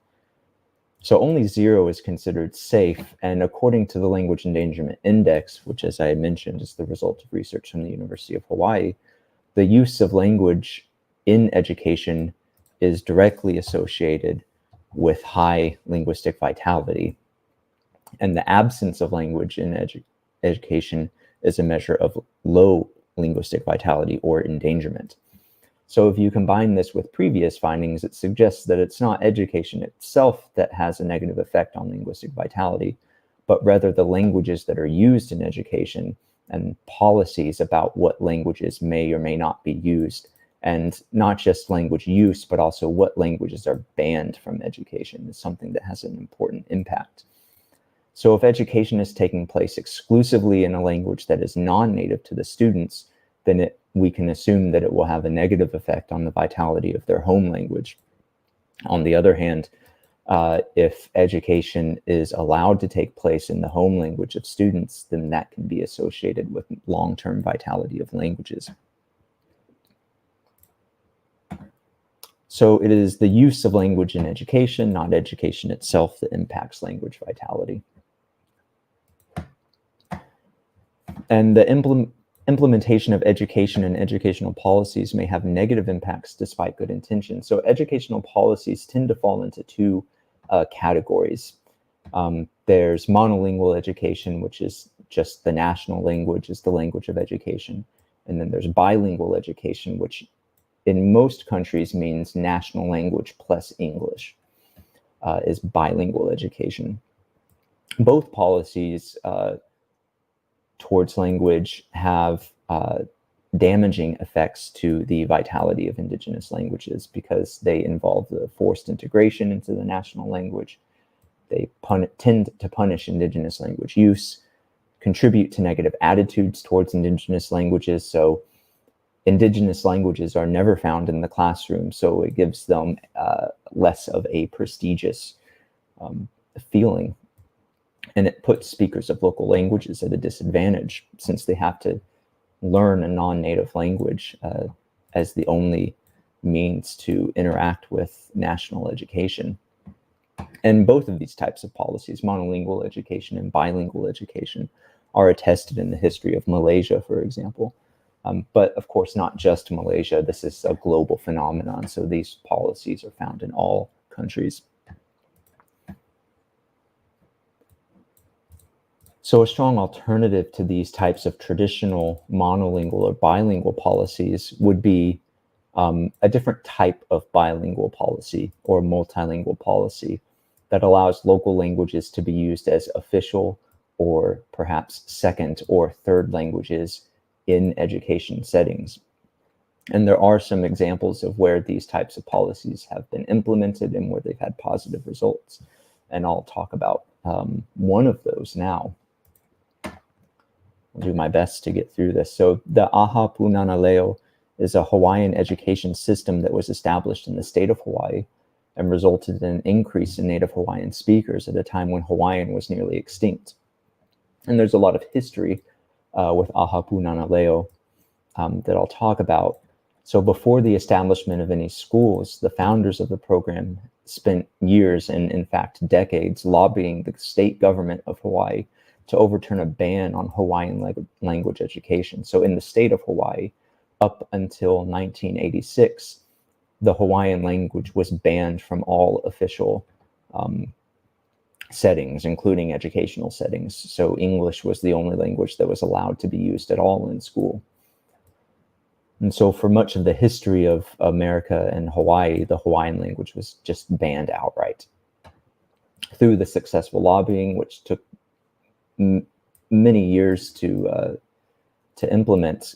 So only 0 is considered safe, and according to the Language Endangerment Index, which, as I mentioned, is the result of research from the University of Hawaii, the use of language in education is directly associated with high linguistic vitality, and the absence of language in education is a measure of low linguistic vitality or endangerment. So if you combine this with previous findings, it suggests that it's not education itself that has a negative effect on linguistic vitality, but rather the languages that are used in education and policies about what languages may or may not be used, and not just language use, but also what languages are banned from education is something that has an important impact. So if education is taking place exclusively in a language that is non-native to the students, then we can assume that it will have a negative effect on the vitality of their home language. On the other hand, if education is allowed to take place in the home language of students, then that can be associated with long-term vitality of languages. So it is the use of language in education, not education itself, that impacts language vitality. And the implementation of education and educational policies may have negative impacts despite good intentions. So educational policies tend to fall into two categories. There's monolingual education, which is just the national language is the language of education. And then there's bilingual education, which in most countries means national language plus English, is bilingual education. Both policies towards language have damaging effects to the vitality of indigenous languages because they involve the forced integration into the national language. They tend to punish indigenous language use, contribute to negative attitudes towards indigenous languages. So indigenous languages are never found in the classroom, so it gives them less of a prestigious feeling. And it puts speakers of local languages at a disadvantage since they have to learn a non-native language as the only means to interact with national education. And both of these types of policies, monolingual education and bilingual education, are attested in the history of Malaysia, for example. But of course, not just Malaysia. This is a global phenomenon. So these policies are found in all countries. So a strong alternative to these types of traditional monolingual or bilingual policies would be a different type of bilingual policy or multilingual policy that allows local languages to be used as official or perhaps second or third languages in education settings. And there are some examples of where these types of policies have been implemented and where they've had positive results. And I'll talk about one of those now. I'll do my best to get through this. So the Aha Punana Leo is a Hawaiian education system that was established in the state of Hawaii and resulted in an increase in Native Hawaiian speakers at a time when Hawaiian was nearly extinct. And there's a lot of history with Aha Punana Leo that I'll talk about. So before the establishment of any schools, the founders of the program spent years and in fact decades lobbying the state government of Hawaii to overturn a ban on Hawaiian language education. So in the state of Hawaii, up until 1986, the Hawaiian language was banned from all official settings, including educational settings. So English was the only language that was allowed to be used at all in school. And so for much of the history of America and Hawaii, the Hawaiian language was just banned outright. Through the successful lobbying, which took many years to implement,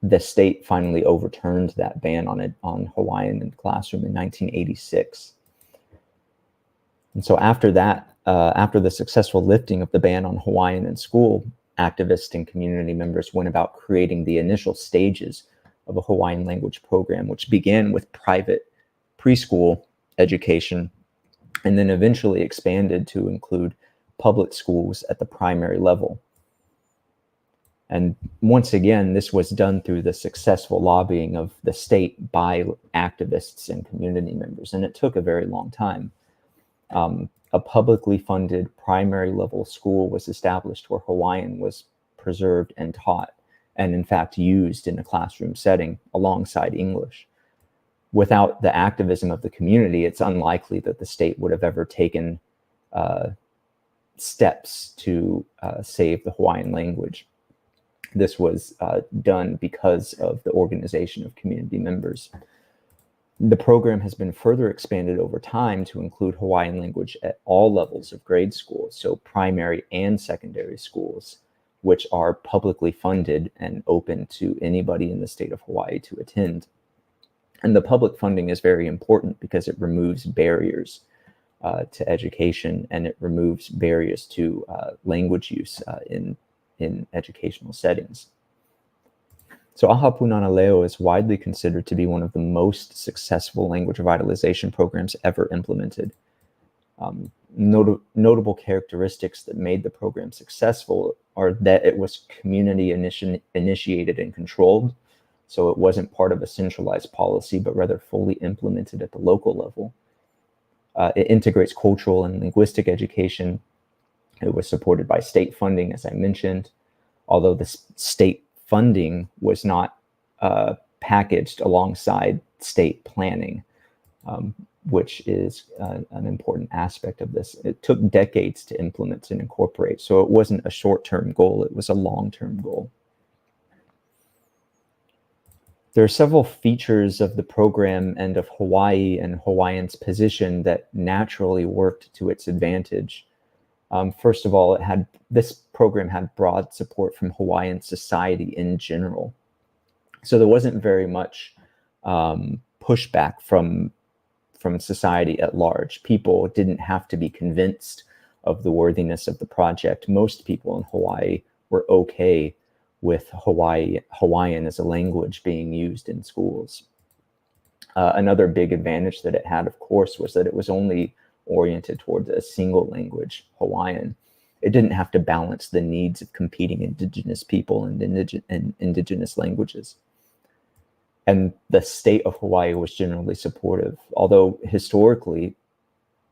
the state finally overturned that ban on Hawaiian in the classroom in 1986. And so after that, after the successful lifting of the ban on Hawaiian in school, activists and community members went about creating the initial stages of a Hawaiian language program, which began with private preschool education and then eventually expanded to include public schools at the primary level. And once again, this was done through the successful lobbying of the state by activists and community members, and it took a very long time. A publicly funded primary level school was established where Hawaiian was preserved and taught, and in fact used in a classroom setting alongside English. Without the activism of the community, it's unlikely that the state would have ever taken steps to save the Hawaiian language. This was done because of the organization of community members. The program has been further expanded over time to include Hawaiian language at all levels of grade school, so primary and secondary schools, which are publicly funded and open to anybody in the state of Hawaii to attend. And the public funding is very important because it removes barriers to education, and it removes barriers to language use in educational settings. So Aha Punana Leo is widely considered to be one of the most successful language revitalization programs ever implemented. Notable characteristics that made the program successful are that it was community initiated and controlled, so it wasn't part of a centralized policy, but rather fully implemented at the local level. It integrates cultural and linguistic education. It was supported by state funding, as I mentioned, although the state funding was not packaged alongside state planning, which is an important aspect of this. It took decades to implement and incorporate, so it wasn't a short-term goal, it was a long-term goal. There are several features of the program and of Hawaii and Hawaiians' position that naturally worked to its advantage. First of all, this program had broad support from Hawaiian society in general. So there wasn't very much pushback from society at large. People didn't have to be convinced of the worthiness of the project. Most people in Hawaii were okay with Hawaiian as a language being used in schools. Another big advantage that it had, of course, was that it was only oriented towards a single language, Hawaiian. It didn't have to balance the needs of competing indigenous people and indigenous languages. And the state of Hawaii was generally supportive, although historically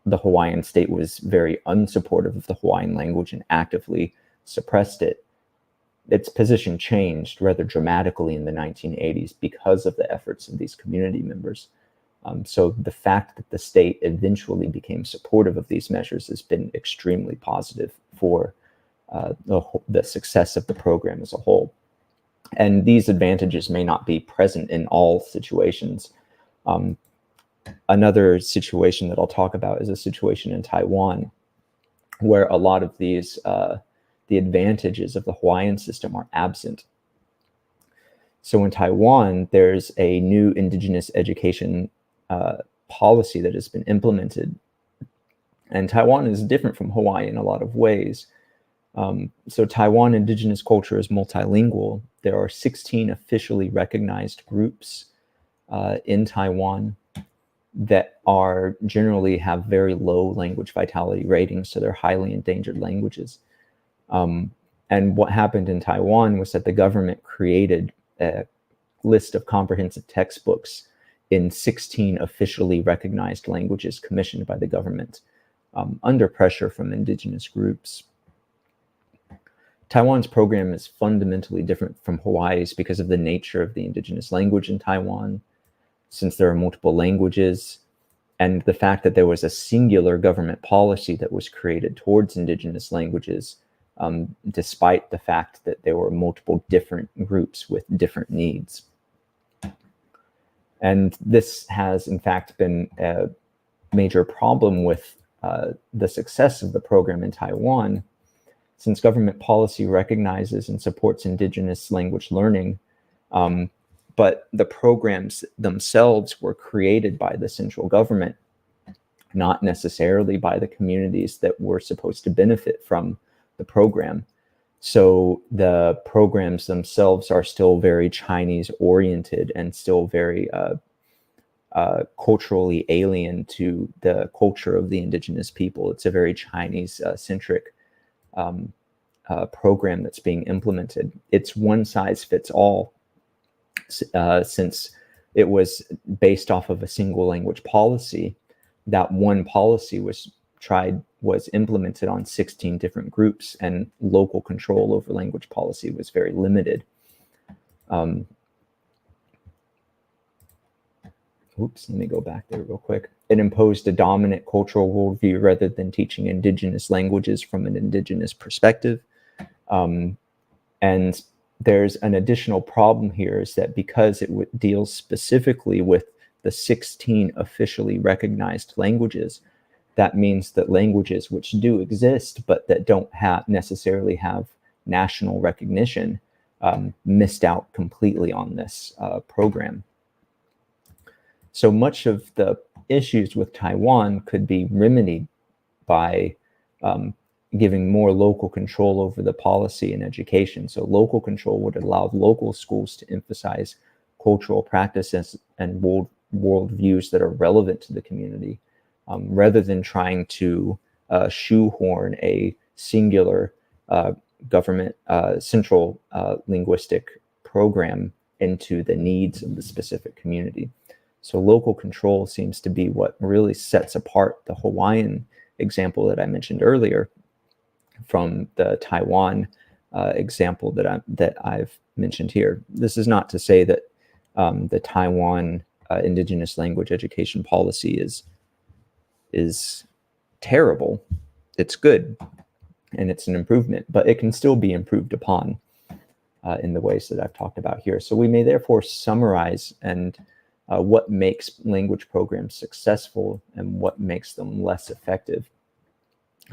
the Hawaiian state was very unsupportive of the Hawaiian language and actively suppressed it. Its position changed rather dramatically in the 1980s because of the efforts of these community members. So the fact that the state eventually became supportive of these measures has been extremely positive for the success of the program as a whole. And these advantages may not be present in all situations. Another situation that I'll talk about is a situation in Taiwan, where a lot of these the advantages of the Hawaiian system are absent. So in Taiwan, there's a new indigenous education policy that has been implemented. And Taiwan is different from Hawaii in a lot of ways. So Taiwan indigenous culture is multilingual. There are 16 officially recognized groups in Taiwan that are generally have very low language vitality ratings, so they're highly endangered languages. And what happened in Taiwan was that the government created a list of comprehensive textbooks in 16 officially recognized languages commissioned by the government under pressure from indigenous groups. Taiwan's program is fundamentally different from Hawaii's because of the nature of the indigenous language in Taiwan, since there are multiple languages, and the fact that there was a singular government policy that was created towards indigenous languages, despite the fact that there were multiple different groups with different needs. And this has, in fact, been a major problem with the success of the program in Taiwan, since government policy recognizes and supports indigenous language learning, but the programs themselves were created by the central government, not necessarily by the communities that were supposed to benefit from the program. So the programs themselves are still very Chinese oriented and still very culturally alien to the culture of the indigenous people. It's a very Chinese centric program that's being implemented. It's one size fits all, since it was based off of a single language policy. That one policy was implemented on 16 different groups, and local control over language policy was very limited. Oops, let me go back there real quick. It imposed a dominant cultural worldview rather than teaching indigenous languages from an indigenous perspective. And there's an additional problem here, is that because it deals specifically with the 16 officially recognized languages, that means that languages which do exist but that don't necessarily have national recognition missed out completely on this program. So much of the issues with Taiwan could be remedied by giving more local control over the policy and education. So local control would allow local schools to emphasize cultural practices and worldviews that are relevant to the community, rather than trying to shoehorn a singular government central linguistic program into the needs of the specific community. So local control seems to be what really sets apart the Hawaiian example that I mentioned earlier from the Taiwan example that I've mentioned here. This is not to say that the Taiwan indigenous language education policy is terrible. It's good, and it's an improvement, but it can still be improved upon in the ways that I've talked about here. So we may therefore summarize what makes language programs successful and what makes them less effective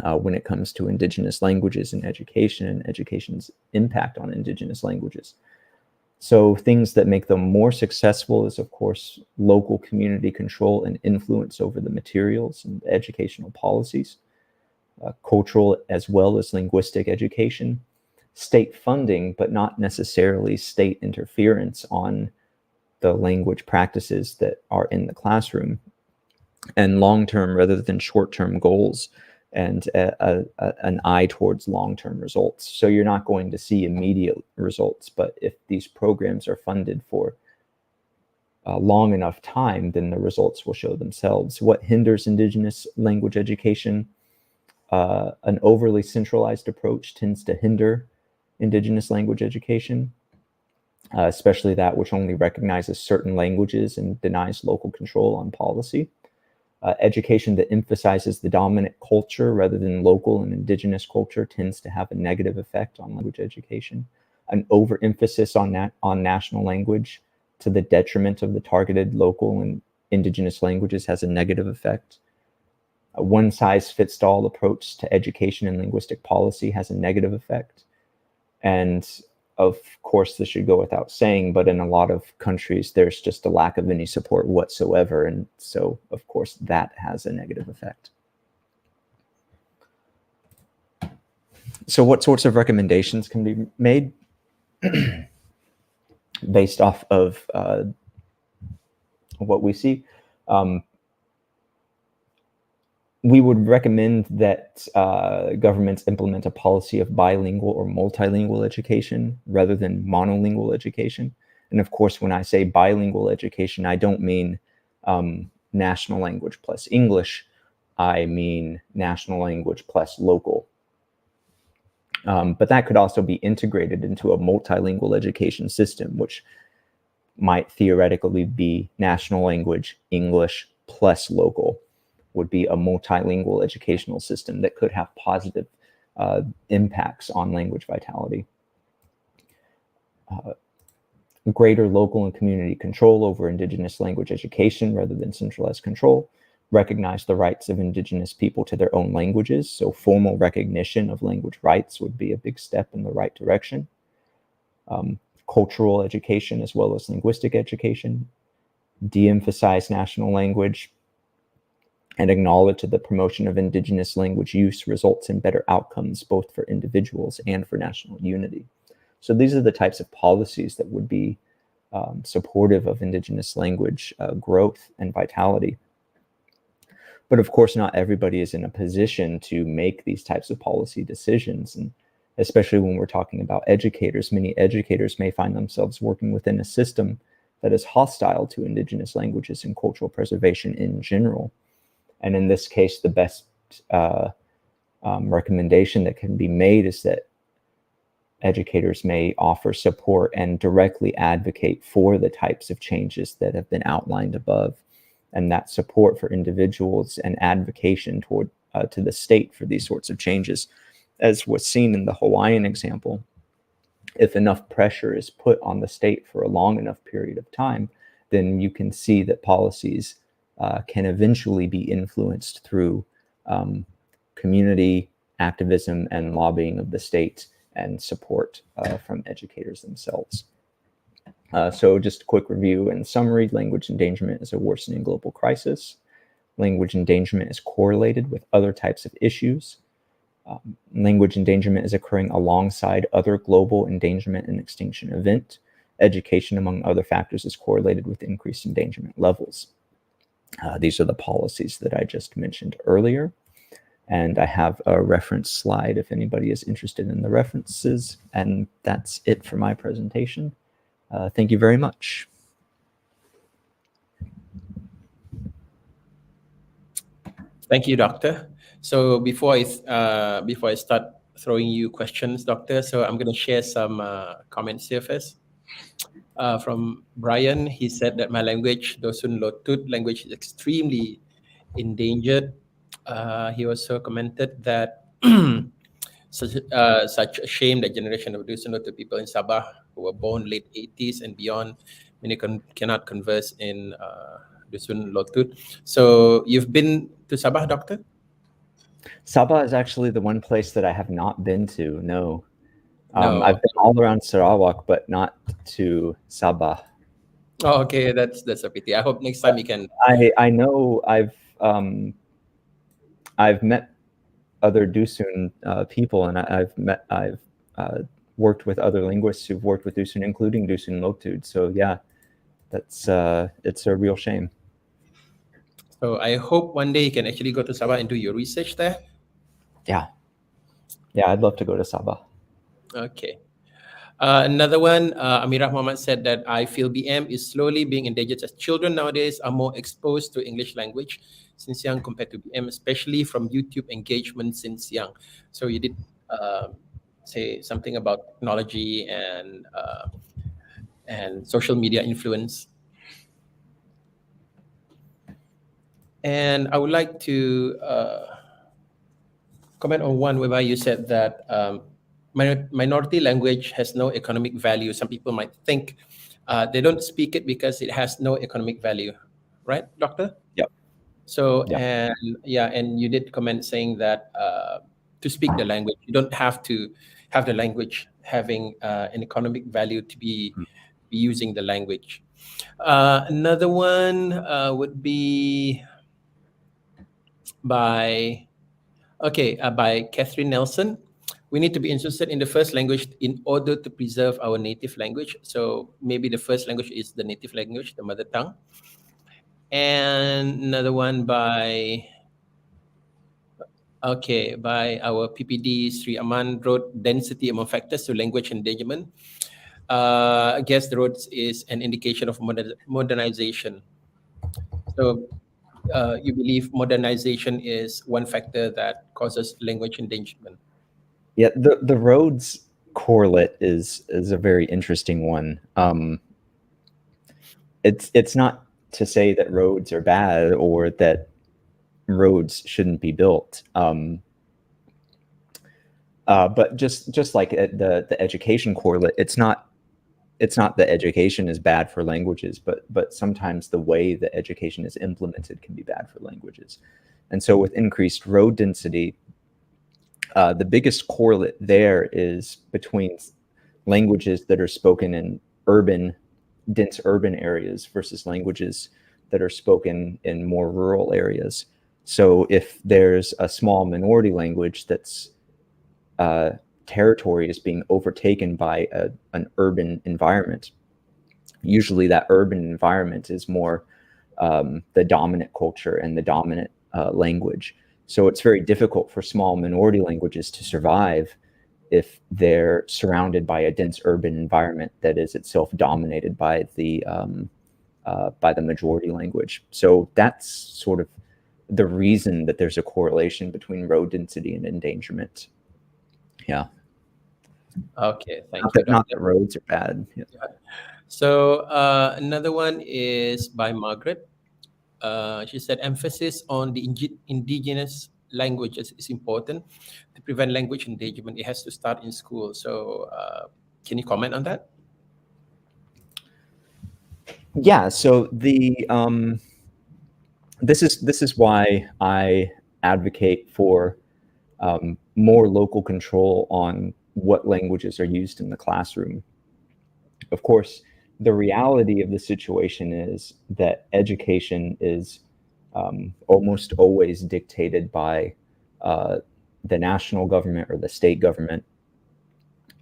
when it comes to indigenous languages in education and education's impact on indigenous languages. So things that make them more successful is, of course, local community control and influence over the materials and educational policies, cultural as well as linguistic education, state funding, but not necessarily state interference on the language practices that are in the classroom, and long-term rather than short-term goals, and an eye towards long-term results. So you're not going to see immediate results, but if these programs are funded for a long enough time, then the results will show themselves. What hinders indigenous language education? An overly centralized approach tends to hinder indigenous language education, especially that which only recognizes certain languages and denies local control on policy. Education that emphasizes the dominant culture rather than local and indigenous culture tends to have a negative effect on language education. An overemphasis on national language to the detriment of the targeted local and indigenous languages has a negative effect. A one-size-fits-all approach to education and linguistic policy has a negative effect. And of course, this should go without saying, but in a lot of countries, there's just a lack of any support whatsoever. And so, of course, that has a negative effect. So what sorts of recommendations can be made based off of what we see? We would recommend that governments implement a policy of bilingual or multilingual education rather than monolingual education. And of course, when I say bilingual education, I don't mean national language plus English. I mean national language plus local. But that could also be integrated into a multilingual education system, which might theoretically be national language, English plus local, would be a multilingual educational system that could have positive impacts on language vitality. Greater local and community control over indigenous language education rather than centralized control. Recognize the rights of indigenous people to their own languages. So formal recognition of language rights would be a big step in the right direction. Cultural education as well as linguistic education. De-emphasize national language and acknowledge that the promotion of indigenous language use results in better outcomes both for individuals and for national unity. So these are the types of policies that would be supportive of indigenous language growth and vitality. But of course, not everybody is in a position to make these types of policy decisions. And especially when we're talking about educators. Many educators may find themselves working within a system that is hostile to indigenous languages and cultural preservation in general. And in this case, the best recommendation that can be made is that educators may offer support and directly advocate for the types of changes that have been outlined above, and that support for individuals and advocation toward to the state for these sorts of changes, as was seen in the Hawaiian example. If enough pressure is put on the state for a long enough period of time, then you can see that policies can eventually be influenced through community activism and lobbying of the state and support from educators themselves. So just a quick review and summary: language endangerment is a worsening global crisis. Language endangerment is correlated with other types of issues. Language endangerment is occurring alongside other global endangerment and extinction event. Education, among other factors, is correlated with increased endangerment levels. These are the policies that I just mentioned earlier. And I have a reference slide if anybody is interested in the references. And that's it for my presentation. Thank you very much. Thank you, Doctor. So before I start throwing you questions, Doctor, so I'm going to share some comments here first. From Brian, he said that my language, Dosun Lotut language, is extremely endangered. He also commented that such a shame that generation of Dusun Lotut people in Sabah who were born late 80s and beyond, many cannot converse in Dusun Lotut. So you've been to Sabah, Doctor? Sabah is actually the one place that I have not been to, no. No. I've been all around Sarawak, but not to Sabah. Oh, okay, that's a pity. I hope next time you can. I know I've met other Dusun people, and I've worked with other linguists who've worked with Dusun, including Dusun Lotut. So yeah, that's it's a real shame. So I hope one day you can actually go to Sabah and do your research there. Yeah, I'd love to go to Sabah. Okay. Another one, Amirah Muhammad said that I feel BM is slowly being endangered as children nowadays are more exposed to English language since young compared to BM, especially from YouTube engagement since young. So you did say something about technology and social media influence. And I would like to comment on one whereby you said that minority language has no economic value. Some people might think they don't speak it because it has no economic value, right, Doctor? Yep. So, yep. And you did comment saying that to speak the language, you don't have to have the language having an economic value to be using the language. Another one would be by Catherine Nelson. We need to be interested in the first language in order to preserve our native language. So maybe the first language is the native language, the mother tongue. And another one by our PPD, Sri Aman wrote density among factors to language endangerment. I guess the roads is an indication of modernization. So you believe modernization is one factor that causes language endangerment? Yeah, the roads correlate is a very interesting one. It's not to say that roads are bad or that roads shouldn't be built. But just like the education correlate, it's not that education is bad for languages, but sometimes the way that education is implemented can be bad for languages. And so with increased road density, the biggest correlate there is between languages that are spoken in dense urban areas versus languages that are spoken in more rural areas. So if there's a small minority language that's territory is being overtaken by an urban environment, usually that urban environment is more the dominant culture and the dominant language. So it's very difficult for small minority languages to survive if they're surrounded by a dense urban environment that is itself dominated by the majority language. So that's sort of the reason that there's a correlation between road density and endangerment. Yeah. Okay, thank Not you, that, not Doctor. that roads are bad. Yeah. So another one is by Margaret. She said emphasis on the indigenous languages is important to prevent language endangerment. It has to start in school. So can you comment on that? Yeah. So this is why I advocate for more local control on what languages are used in the classroom. Of course, the reality of the situation is that education is almost always dictated by the national government or the state government,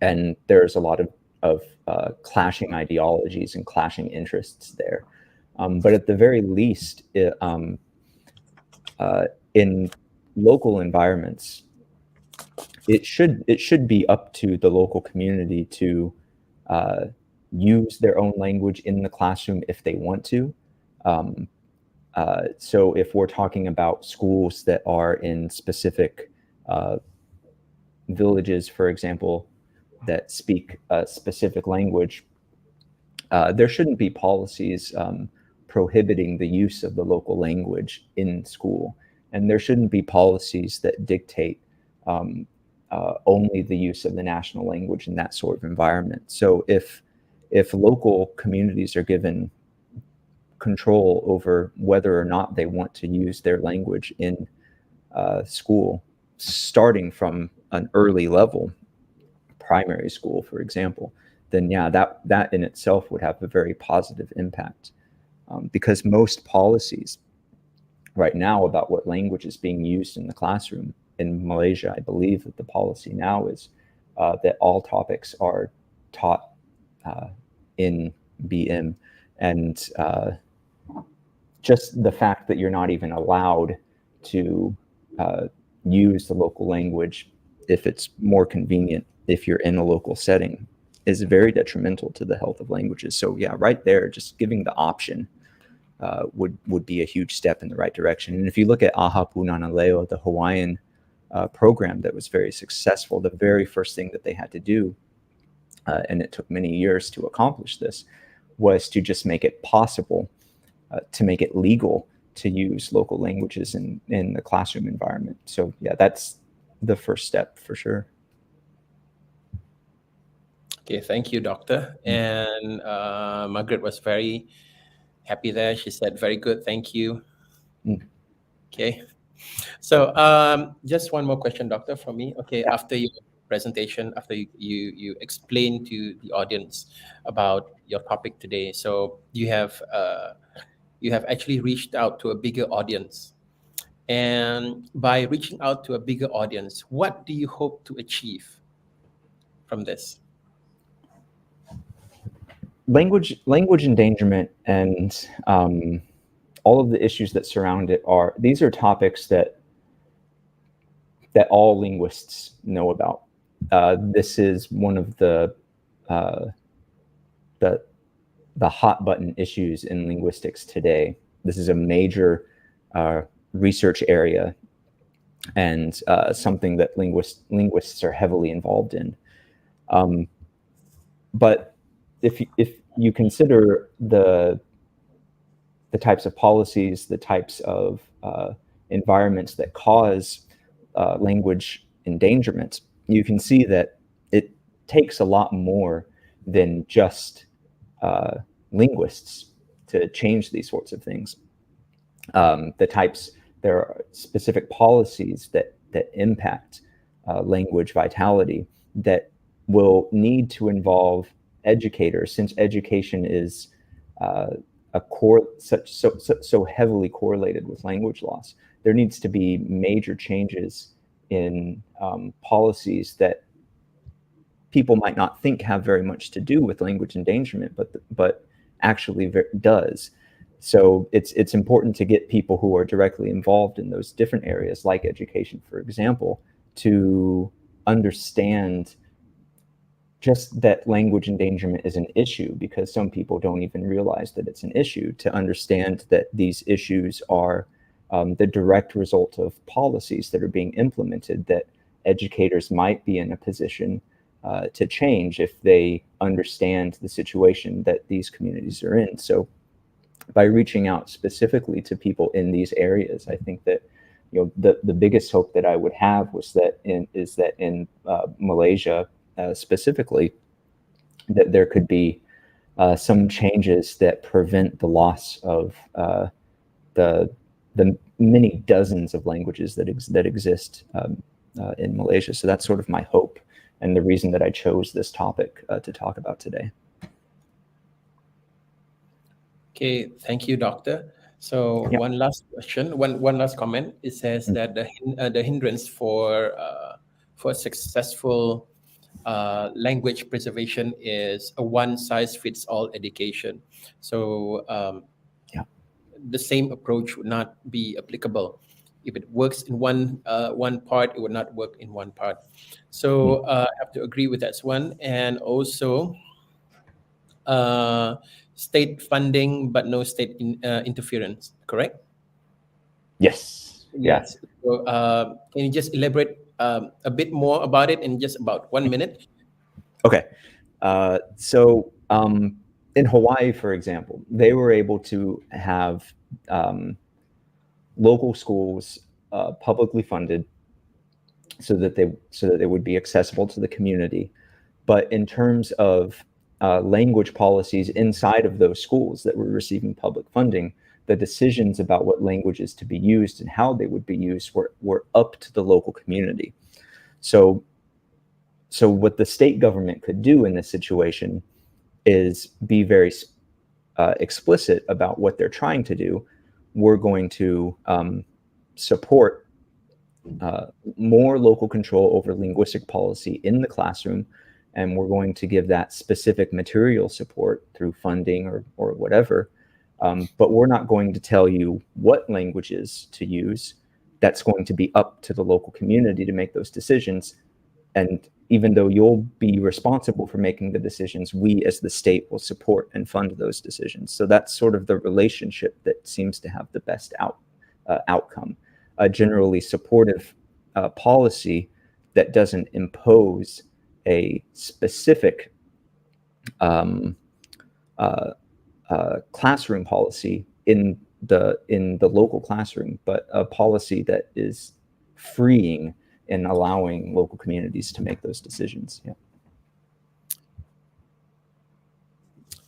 and there's a lot of clashing ideologies and clashing interests there. But at the very least, in local environments, it should be up to the local community to use their own language in the classroom if they want to. So if we're talking about schools that are in specific villages, for example, that speak a specific language, there shouldn't be policies prohibiting the use of the local language in school. And there shouldn't be policies that dictate only the use of the national language in that sort of environment. So if local communities are given control over whether or not they want to use their language in school, starting from an early level, primary school, for example, then yeah, that in itself would have a very positive impact. Because most policies right now about what language is being used in the classroom in Malaysia, I believe that the policy now is that all topics are taught in BM, and just the fact that you're not even allowed to use the local language if it's more convenient if you're in a local setting is very detrimental to the health of languages. So yeah, right there, just giving the option would be a huge step in the right direction. And if you look at Aha Punana Leo, the Hawaiian program that was very successful, the very first thing that they had to do, and it took many years to accomplish this, was to just make it possible, to make it legal to use local languages in the classroom environment. So yeah, that's the first step for sure. Okay, thank you, Doctor. And Margaret was very happy there. She said, very good, thank you. Okay. So just one more question, Doctor, from me. Okay, yeah. After your presentation, after you explain to the audience about your topic today, so you have actually reached out to a bigger audience. And by reaching out to a bigger audience, what do you hope to achieve from this? Language endangerment and all of the issues that surround it these are topics that all linguists know about. This is one of the hot button issues in linguistics today. This is a major research area and something that linguists are heavily involved in. But if you consider the types of policies, the types of environments that cause language endangerment, you can see that it takes a lot more than just linguists to change these sorts of things. There are specific policies that impact language vitality that will need to involve educators, since education is so heavily correlated with language loss. There needs to be major changes in policies that people might not think have very much to do with language endangerment, but actually does. So it's important to get people who are directly involved in those different areas, like education, for example, to understand just that language endangerment is an issue, because some people don't even realize that it's an issue, to understand that these issues are the direct result of policies that are being implemented, that educators might be in a position to change if they understand the situation that these communities are in. So by reaching out specifically to people in these areas, I think that, you know, the biggest hope that I would have is that in Malaysia specifically, that there could be some changes that prevent the loss of the many dozens of languages that exist in Malaysia. So that's sort of my hope, and the reason that I chose this topic to talk about today. Okay, thank you, Doctor. So one last question, one last comment. It says that the hindrance for successful language preservation is a one-size-fits-all education. So the same approach would not be applicable. If it works in one part, it would not work in one part. So I have to agree with that one. And also state funding, but no state interference, correct? Yes. Yes. So can you just elaborate a bit more about it in just about 1 minute? Okay. So in Hawaii, for example, they were able to have local schools publicly funded so that they would be accessible to the community. But in terms of language policies inside of those schools that were receiving public funding, the decisions about what languages to be used and how they would be used were up to the local community. So what the state government could do in this situation is be very explicit about what they're trying to do. We're going to support more local control over linguistic policy in the classroom, and we're going to give that specific material support through funding or whatever. But we're not going to tell you what languages to use. That's going to be up to the local community to make those decisions. And even though you'll be responsible for making the decisions, we as the state will support and fund those decisions. So that's sort of the relationship that seems to have the best outcome. A generally supportive policy that doesn't impose a specific classroom policy in the local classroom, but a policy that is freeing and allowing local communities to make those decisions. Yeah.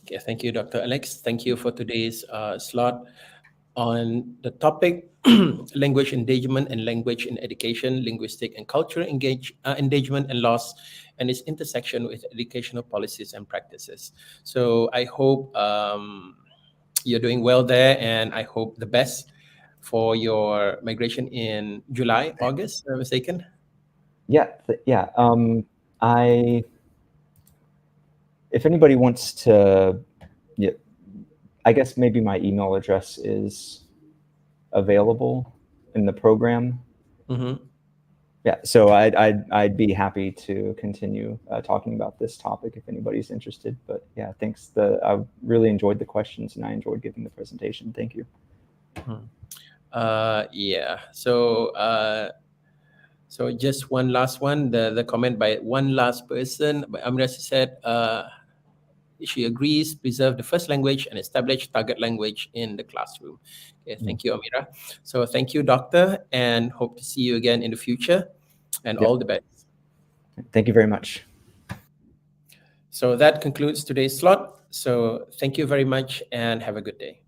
Okay, thank you, Dr. Alex. Thank you for today's slot on the topic language endangerment and language in education, linguistic and cultural endangerment and loss, and its intersection with educational policies and practices. So I hope you're doing well there, and I hope the best for your migration in July, August, if I'm mistaken. Yeah. If anybody wants to, I guess maybe my email address is available in the program. Mm-hmm. Yeah, so I'd be happy to continue talking about this topic if anybody's interested. But yeah, thanks. I really enjoyed the questions and I enjoyed giving the presentation. Thank you. Yeah. So just one last one. The comment by one last person. Amira said she agrees, preserve the first language and establish target language in the classroom. Okay, thank you, Amira. So thank you, Doctor, and hope to see you again in the future. And all the best. Thank you very much. So that concludes today's slot. So thank you very much and have a good day.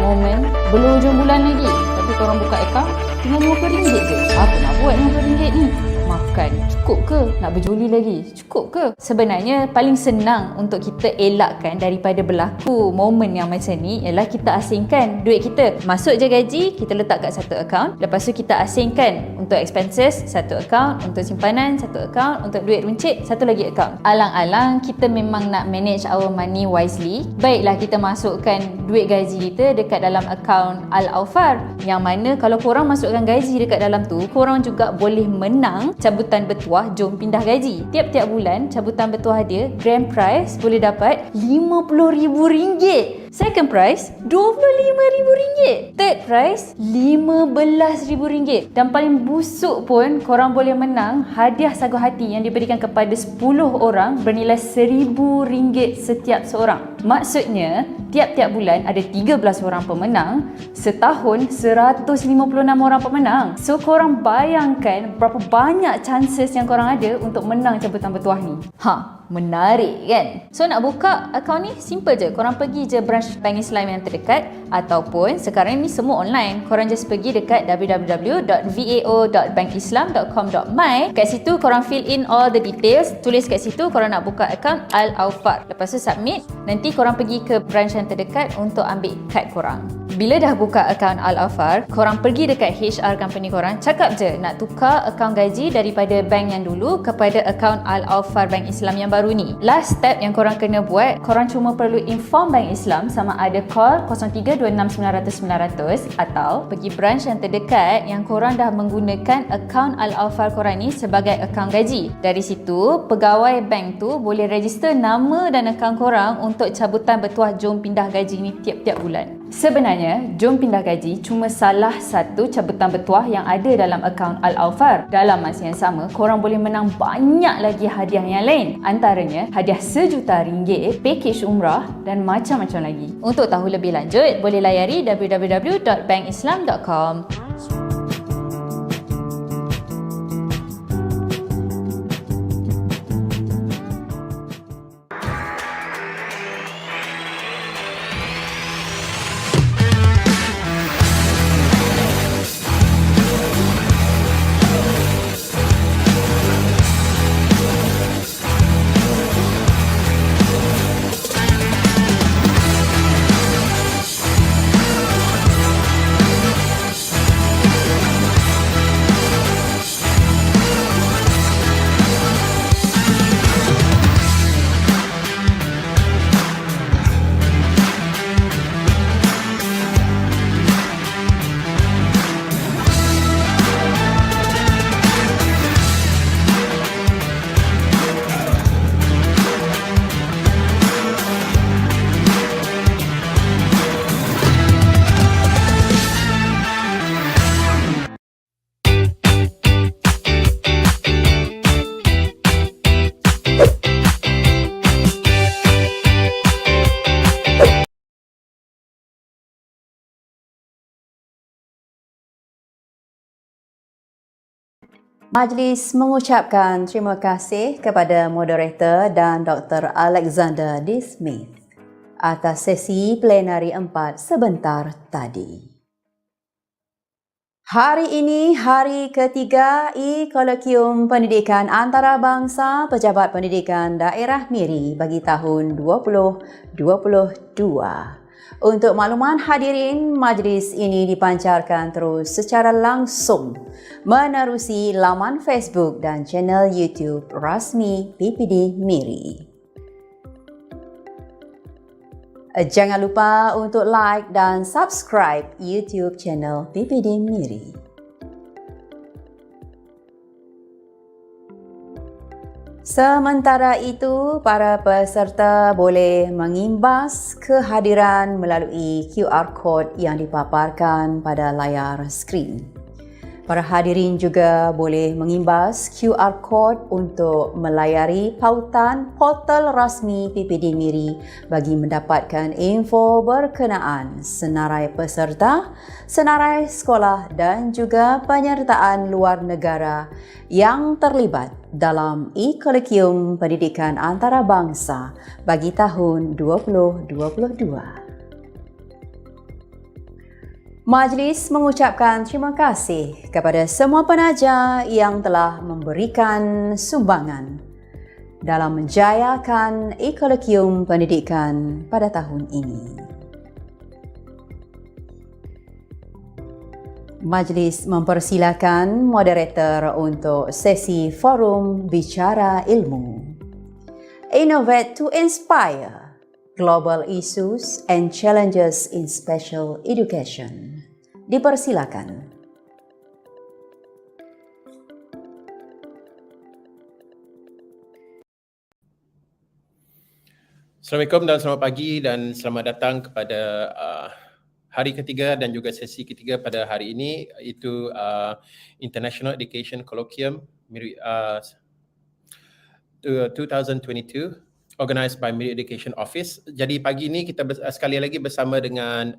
Momen belum hujung bulan lagi, tapi korang buka akaun tinggal RM50 je. Apa nak buat RM50 ni? makan. Cukup ke? Nak berjoli lagi? Cukup ke? Sebenarnya paling senang untuk kita elakkan daripada berlaku momen yang macam ni ialah kita asingkan duit kita. Masuk je gaji, kita letak kat satu akaun. Lepas tu kita asingkan untuk expenses satu akaun, untuk simpanan satu akaun, untuk duit runcit satu lagi akaun. Alang-alang kita memang nak manage our money wisely, baiklah kita masukkan duit gaji kita dekat dalam akaun Al-Awfar, yang mana kalau korang masukkan gaji dekat dalam tu, korang juga boleh menang cabutan bertuah jom pindah gaji. Tiap-tiap bulan cabutan bertuah dia grand prize boleh dapat RM50,000, second prize RM25,000, third prize RM15,000, dan paling busuk pun korang boleh menang hadiah sagu hati yang diberikan kepada 10 orang bernilai RM1,000 setiap seorang. Maksudnya tiap-tiap bulan ada 13 orang pemenang, setahun 156 orang pemenang. So korang bayangkan berapa banyak chances yang korang ada untuk menang cabutan bertuah ni. Menarik kan? So nak buka akaun ni simple je. Korang pergi je branch Bank Islam yang terdekat, ataupun sekarang ni semua online. Korang just pergi dekat www.vao.bankislam.com.my. Kat situ korang fill in all the details. Tulis kat situ korang nak buka akaun Al-Awfar. Lepas tu submit. Nanti korang pergi ke branch yang terdekat untuk ambil kad korang. Bila dah buka akaun Al-Awfar, korang pergi dekat HR company korang, cakap je nak tukar akaun gaji daripada bank yang dulu kepada akaun Al-Awfar Bank Islam yang baru ni. Last step yang korang kena buat, korang cuma perlu inform Bank Islam sama ada call 0326900900 atau pergi branch yang terdekat yang korang dah menggunakan akaun Al-Awfar korang ni sebagai akaun gaji. Dari situ, pegawai bank tu boleh register nama dan akaun korang untuk cabutan bertuah jom pindah gaji ni tiap-tiap bulan. Sebenarnya, jom pindah gaji cuma salah satu cabutan bertuah yang ada dalam akaun Al-Awfar. Dalam masa yang sama, korang boleh menang banyak lagi hadiah yang lain. Antaranya, hadiah RM1,000,000, package umrah dan macam-macam lagi. Untuk tahu lebih lanjut, boleh layari www.bankislam.com. Majlis mengucapkan terima kasih kepada moderator dan Dr. Alexander D. Smith atas sesi plenari 4 sebentar tadi. Hari ini hari ketiga E-Colloquium Pendidikan Antarabangsa Pejabat Pendidikan Daerah Miri bagi tahun 2022. Untuk makluman hadirin, majlis ini dipancarkan terus secara langsung menerusi laman Facebook dan channel YouTube rasmi PPD Miri. Jangan lupa untuk like dan subscribe YouTube channel PPD Miri. Sementara itu, para peserta boleh mengimbas kehadiran melalui QR code yang dipaparkan pada layar skrin. Para hadirin juga boleh mengimbas QR code untuk melayari pautan portal rasmi PPD Miri bagi mendapatkan info berkenaan senarai peserta, senarai sekolah dan juga penyertaan luar negara yang terlibat dalam E-Colloquium Pendidikan Antarabangsa bagi tahun 2022. Majlis mengucapkan terima kasih kepada semua penaja yang telah memberikan sumbangan dalam menjayakan E-Colloquium pendidikan pada tahun ini. Majlis mempersilakan moderator untuk sesi forum bicara ilmu. Innovate to inspire global issues and challenges in special education. Dipersilakan. Assalamualaikum dan selamat pagi dan selamat datang kepada hari ketiga dan juga sesi ketiga pada hari ini, iaitu International Education Colloquium 2022 organised by Media Education Office. Jadi pagi ini kita sekali lagi bersama dengan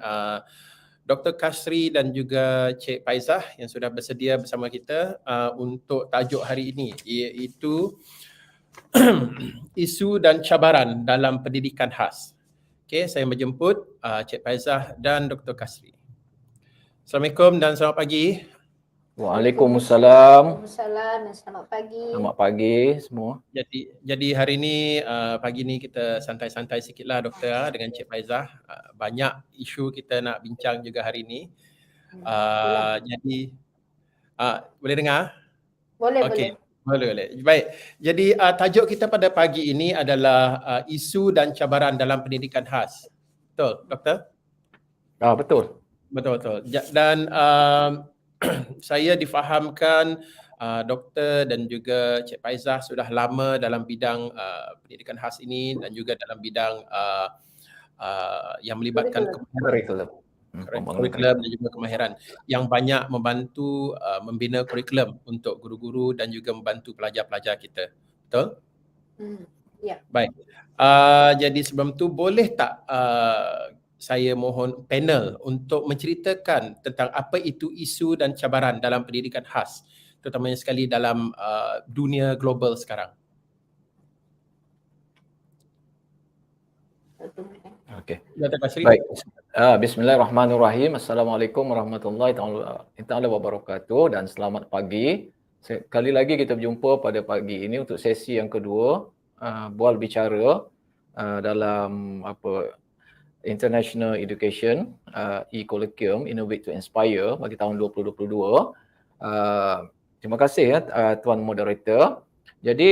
Dr. Kashri dan juga Cik Paizah yang sudah bersedia bersama kita untuk tajuk hari ini, iaitu isu dan cabaran dalam pendidikan khas. Okey, saya menjemput Cik Paizah dan Dr. Kashri. Assalamualaikum dan selamat pagi. Waalaikumsalam. Waalaikumsalam dan selamat pagi. Selamat pagi semua. Jadi hari ini pagi ni kita santai-santai sikitlah doktor dengan Cik Paizah. Banyak isu kita nak bincang juga hari ini. Jadi boleh dengar? Boleh, Okey. boleh. Boleh. Baik. Jadi tajuk kita pada pagi ini adalah isu dan cabaran dalam pendidikan khas. Betul, doktor? Betul. Betul. Dan saya difahamkan doktor dan juga Cik Paizah sudah lama dalam bidang pendidikan khas ini dan juga dalam bidang yang melibatkan kurikulum dan juga kemahiran yang banyak membantu membina kurikulum untuk guru-guru dan juga membantu pelajar-pelajar kita. Betul? Ya. Baik. Jadi sebelum tu boleh tak saya mohon panel untuk menceritakan tentang apa itu isu dan cabaran dalam pendidikan khas, terutamanya sekali dalam dunia global sekarang. Okey. Dr. Kashri. Baik. Bismillahirrahmanirrahim. Assalamualaikum warahmatullahi taala wabarakatuh dan selamat pagi. Sekali lagi kita berjumpa pada pagi ini untuk sesi yang kedua, bual bicara dalam International Education E-Colloquium Innovate to Inspire bagi tahun 2022. Terima kasih tuan moderator. Jadi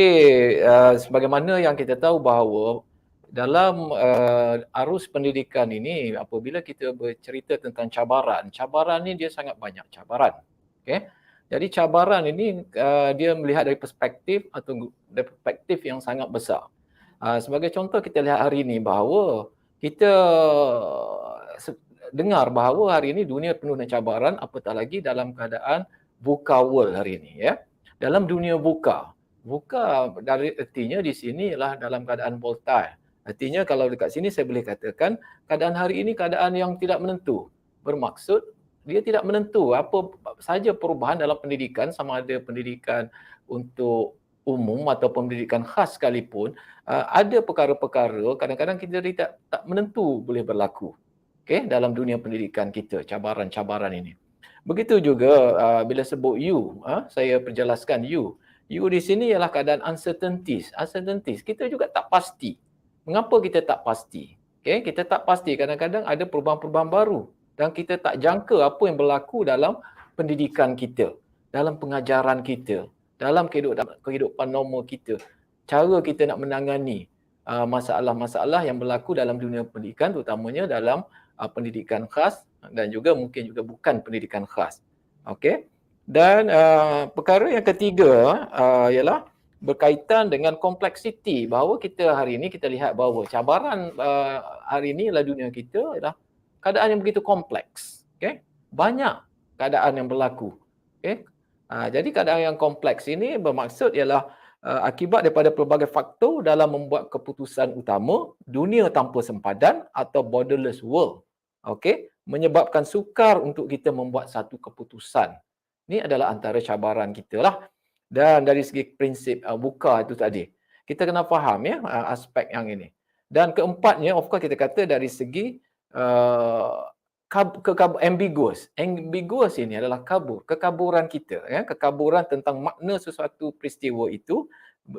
sebagaimana yang kita tahu bahawa dalam arus pendidikan ini, apabila kita bercerita tentang cabaran ni dia sangat banyak cabaran. Okay? Jadi cabaran ini dia melihat dari perspektif yang sangat besar. Sebagai contoh kita lihat hari ini bahawa kita dengar bahawa hari ini dunia penuh dengan cabaran, apatah lagi dalam keadaan VUCA world hari ini, ya. Dalam dunia VUCA dari artinya di sini ialah dalam keadaan volatile. Artinya kalau dekat sini saya boleh katakan keadaan hari ini keadaan yang tidak menentu. Bermaksud dia tidak menentu apa saja perubahan dalam pendidikan, sama ada pendidikan untuk umum atau pendidikan khas sekalipun, ada perkara-perkara kadang-kadang kita tak menentu boleh berlaku. Okey, dalam dunia pendidikan kita, cabaran-cabaran ini. Begitu juga bila sebut you, saya perjelaskan you. You di sini ialah keadaan uncertainties. Kita juga tak pasti. Mengapa kita tak pasti? Okay, kita tak pasti kadang-kadang ada perubahan-perubahan baru dan kita tak jangka apa yang berlaku dalam pendidikan kita, dalam pengajaran kita, dalam kehidupan normal kita. Cara kita nak menangani masalah-masalah yang berlaku dalam dunia pendidikan, terutamanya dalam pendidikan khas dan juga mungkin juga bukan pendidikan khas. Okey. Dan perkara yang ketiga ialah berkaitan dengan kompleksiti, bahawa kita hari ini kita lihat bahawa cabaran hari ini adalah dunia kita adalah keadaan yang begitu kompleks. Okay? Banyak keadaan yang berlaku. Okay? Jadi keadaan yang kompleks ini bermaksud ialah akibat daripada pelbagai faktor dalam membuat keputusan utama, dunia tanpa sempadan atau borderless world. Okay? Menyebabkan sukar untuk kita membuat satu keputusan. Ini adalah antara cabaran kita lah. Dan dari segi prinsip VUCA itu tadi, kita kena faham ya aspek yang ini. Dan keempatnya, of course kita kata dari segi ambiguous. Ambiguous ini adalah kabur, kekaburan kita, ya, kekaburan tentang makna sesuatu peristiwa itu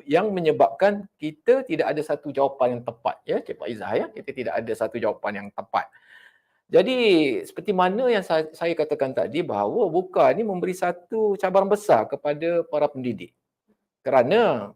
yang menyebabkan kita tidak ada satu jawapan yang tepat, ya, Cik Pak Izzah, ya. Kita tidak ada satu jawapan yang tepat. Jadi seperti mana yang saya katakan tadi bahawa buka ni memberi satu cabaran besar kepada para pendidik. Kerana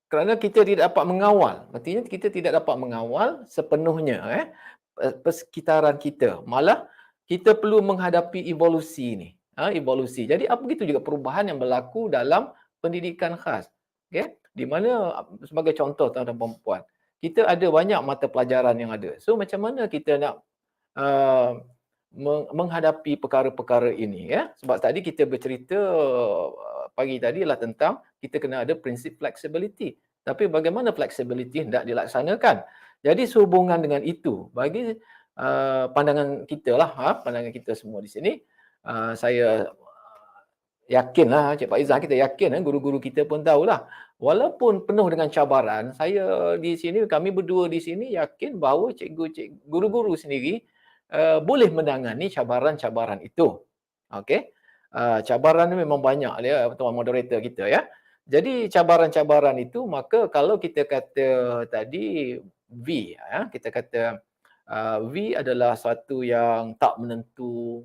kerana kita tidak dapat mengawal. Artinya kita tidak dapat mengawal sepenuhnya persekitaran kita. Malah kita perlu menghadapi evolusi ni. Evolusi. Jadi apa begitu juga perubahan yang berlaku dalam pendidikan khas. Okay? Di mana sebagai contoh tuan-tuan dan puan-puan, kita ada banyak mata pelajaran yang ada. So macam mana kita nak menghadapi perkara-perkara ini, ya? Sebab tadi kita bercerita pagi tadi adalah tentang kita kena ada prinsip flexibility. Tapi bagaimana flexibility hendak dilaksanakan? Jadi sehubungan dengan itu, bagi pandangan kita lah, pandangan kita semua di sini, saya yakinlah, Cik Pak Izzah, kita yakin, guru-guru kita pun tahulah, walaupun penuh dengan cabaran, saya di sini, kami berdua di sini yakin bahawa guru-guru sendiri boleh menangani cabaran-cabaran itu. Okey. Cabaran ni memang banyak dia, tuan moderator kita, ya. Jadi cabaran-cabaran itu, maka kalau kita kata tadi V, kita kata V adalah satu yang tak menentu,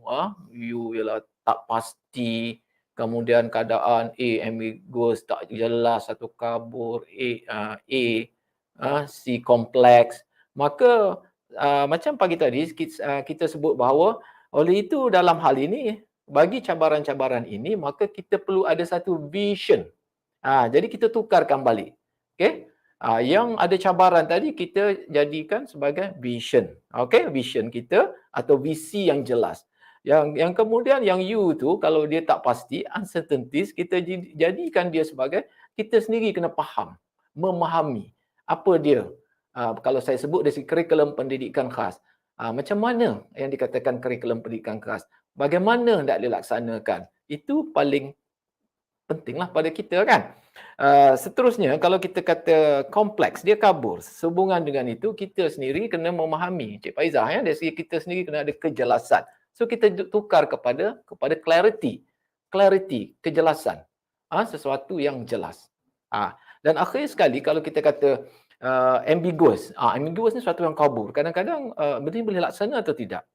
U ialah tak pasti, kemudian keadaan A ambiguous, tak jelas, satu kabur, C kompleks. Maka macam pagi tadi kita sebut bahawa oleh itu dalam hal ini, bagi cabaran-cabaran ini, maka kita perlu ada satu vision. Jadi kita tukarkan balik. Okay? Yang ada cabaran tadi kita jadikan sebagai vision. Okay? Vision kita atau visi yang jelas. Yang kemudian yang U tu, kalau dia tak pasti, uncertainties, kita jadikan dia sebagai kita sendiri kena faham, memahami apa dia. Kalau saya sebut dari kurikulum pendidikan khas. Macam mana yang dikatakan kurikulum pendidikan khas? Bagaimana hendak dilaksanakan? Itu paling pentinglah pada kita, kan. Seterusnya, kalau kita kata kompleks, dia kabur. Sehubungan dengan itu, kita sendiri kena memahami. Cik Faizah, dari segi kita sendiri kena ada kejelasan. So kita tukar kepada clarity, kejelasan. Sesuatu yang jelas. Dan akhir sekali, kalau kita kata ambiguous. Ambiguous ni sesuatu yang kabur. Kadang-kadang benda ni boleh laksana atau tidak.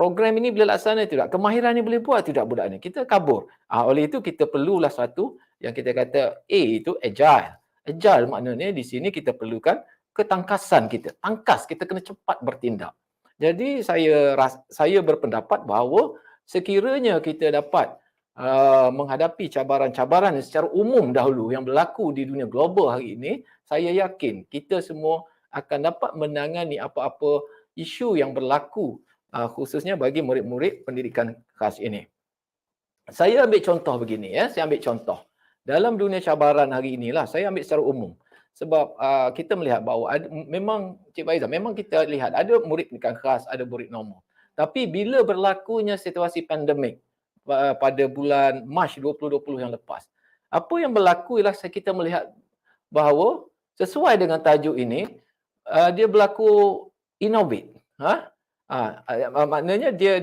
Program ini boleh laksana atau tidak. Kemahiran ni boleh buat atau tidak budak ni. Kita kabur. Oleh itu kita perlulah satu yang kita kata A itu agile. Agile maknanya di sini kita perlukan ketangkasan kita. Tangkas, kita kena cepat bertindak. Jadi saya berpendapat bahawa sekiranya kita dapat menghadapi cabaran-cabaran secara umum dahulu yang berlaku di dunia global hari ini, saya yakin kita semua akan dapat menangani apa-apa isu yang berlaku khususnya bagi murid-murid pendidikan khas ini. Saya ambil contoh begini, ya. Saya ambil contoh. Dalam dunia cabaran hari inilah, saya ambil secara umum. Sebab kita melihat bahawa memang, Cik Faizah, memang kita lihat ada murid pendidikan khas, ada murid normal. Tapi bila berlakunya situasi pandemik pada bulan Mac 2020 yang lepas, apa yang berlaku ialah kita melihat bahawa sesuai dengan tajuk ini, dia berlaku innovate. Maknanya dia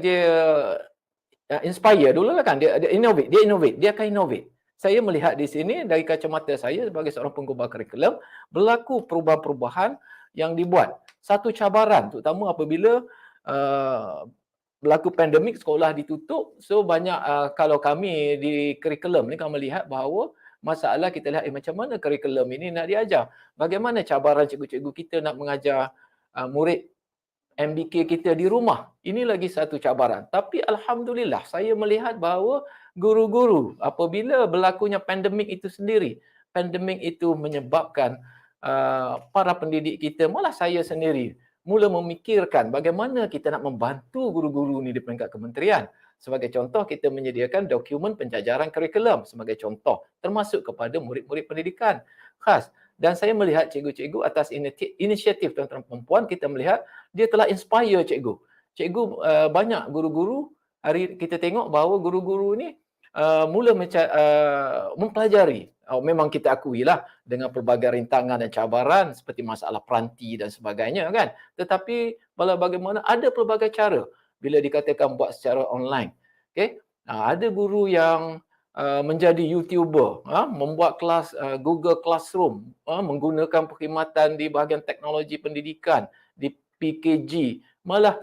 inspire dulu lah, kan, dia innovate, dia akan innovate. Saya melihat di sini dari kacamata saya sebagai seorang penggubah kurikulum, berlaku perubahan-perubahan yang dibuat. Satu cabaran terutama apabila berlaku pandemik, sekolah ditutup. So banyak kalau kami di kurikulum ni kami melihat bahawa masalah kita lihat macam mana kurikulum ini nak diajar. Bagaimana cabaran cikgu-cikgu kita nak mengajar murid MBK kita di rumah. Ini lagi satu cabaran. Tapi alhamdulillah saya melihat bahawa guru-guru apabila berlakunya pandemik itu sendiri, pandemik itu menyebabkan para pendidik kita, malah saya sendiri mula memikirkan bagaimana kita nak membantu guru-guru ni di peringkat kementerian. Sebagai contoh, kita menyediakan dokumen penjajaran kurikulum sebagai contoh, termasuk kepada murid-murid pendidikan khas. Dan saya melihat cikgu-cikgu atas inisiatif tuan-tuan perempuan, kita melihat dia telah inspire cikgu. Cikgu banyak guru-guru, hari kita tengok bahawa guru-guru ni mula mempelajari. Memang kita akuilah dengan pelbagai rintangan dan cabaran seperti masalah peranti dan sebagainya kan. Tetapi bagaimana ada pelbagai cara bila dikatakan buat secara online. Okey. Ada guru yang menjadi YouTuber, membuat kelas Google Classroom, menggunakan perkhidmatan di bahagian teknologi pendidikan, di PKG. Malah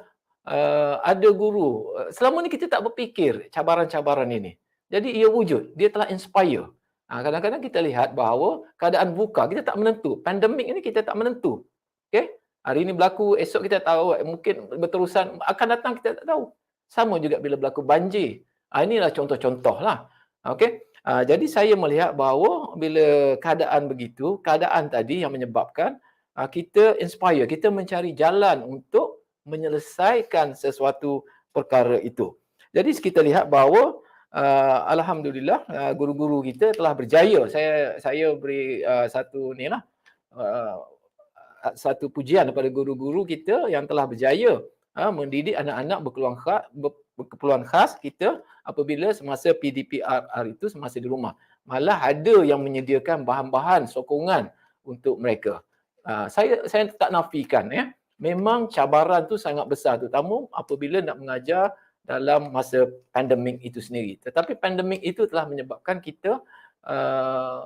ada guru, selama ni kita tak berfikir cabaran-cabaran ini. Jadi ia wujud, dia telah inspire. Kadang-kadang kita lihat bahawa keadaan buka, kita tak menentu. Pandemik ini kita tak menentu. Okay? Hari ini berlaku, esok kita tahu, mungkin berterusan, akan datang kita tak tahu. Sama juga bila berlaku banjir. Inilah contoh-contoh lah. Okay? Jadi saya melihat bahawa bila keadaan begitu, keadaan tadi yang menyebabkan kita inspire, kita mencari jalan untuk menyelesaikan sesuatu perkara itu. Jadi kita lihat bahawa alhamdulillah guru-guru kita telah berjaya. Saya beri satu pujian kepada guru-guru kita yang telah berjaya mendidik anak-anak berkeperluan khas kita apabila semasa PDPR itu semasa di rumah. Malah ada yang menyediakan bahan-bahan sokongan untuk mereka. Saya tak nafikan ya. Memang cabaran tu sangat besar, terutama apabila nak mengajar dalam masa pandemik itu sendiri. Tetapi pandemik itu telah menyebabkan kita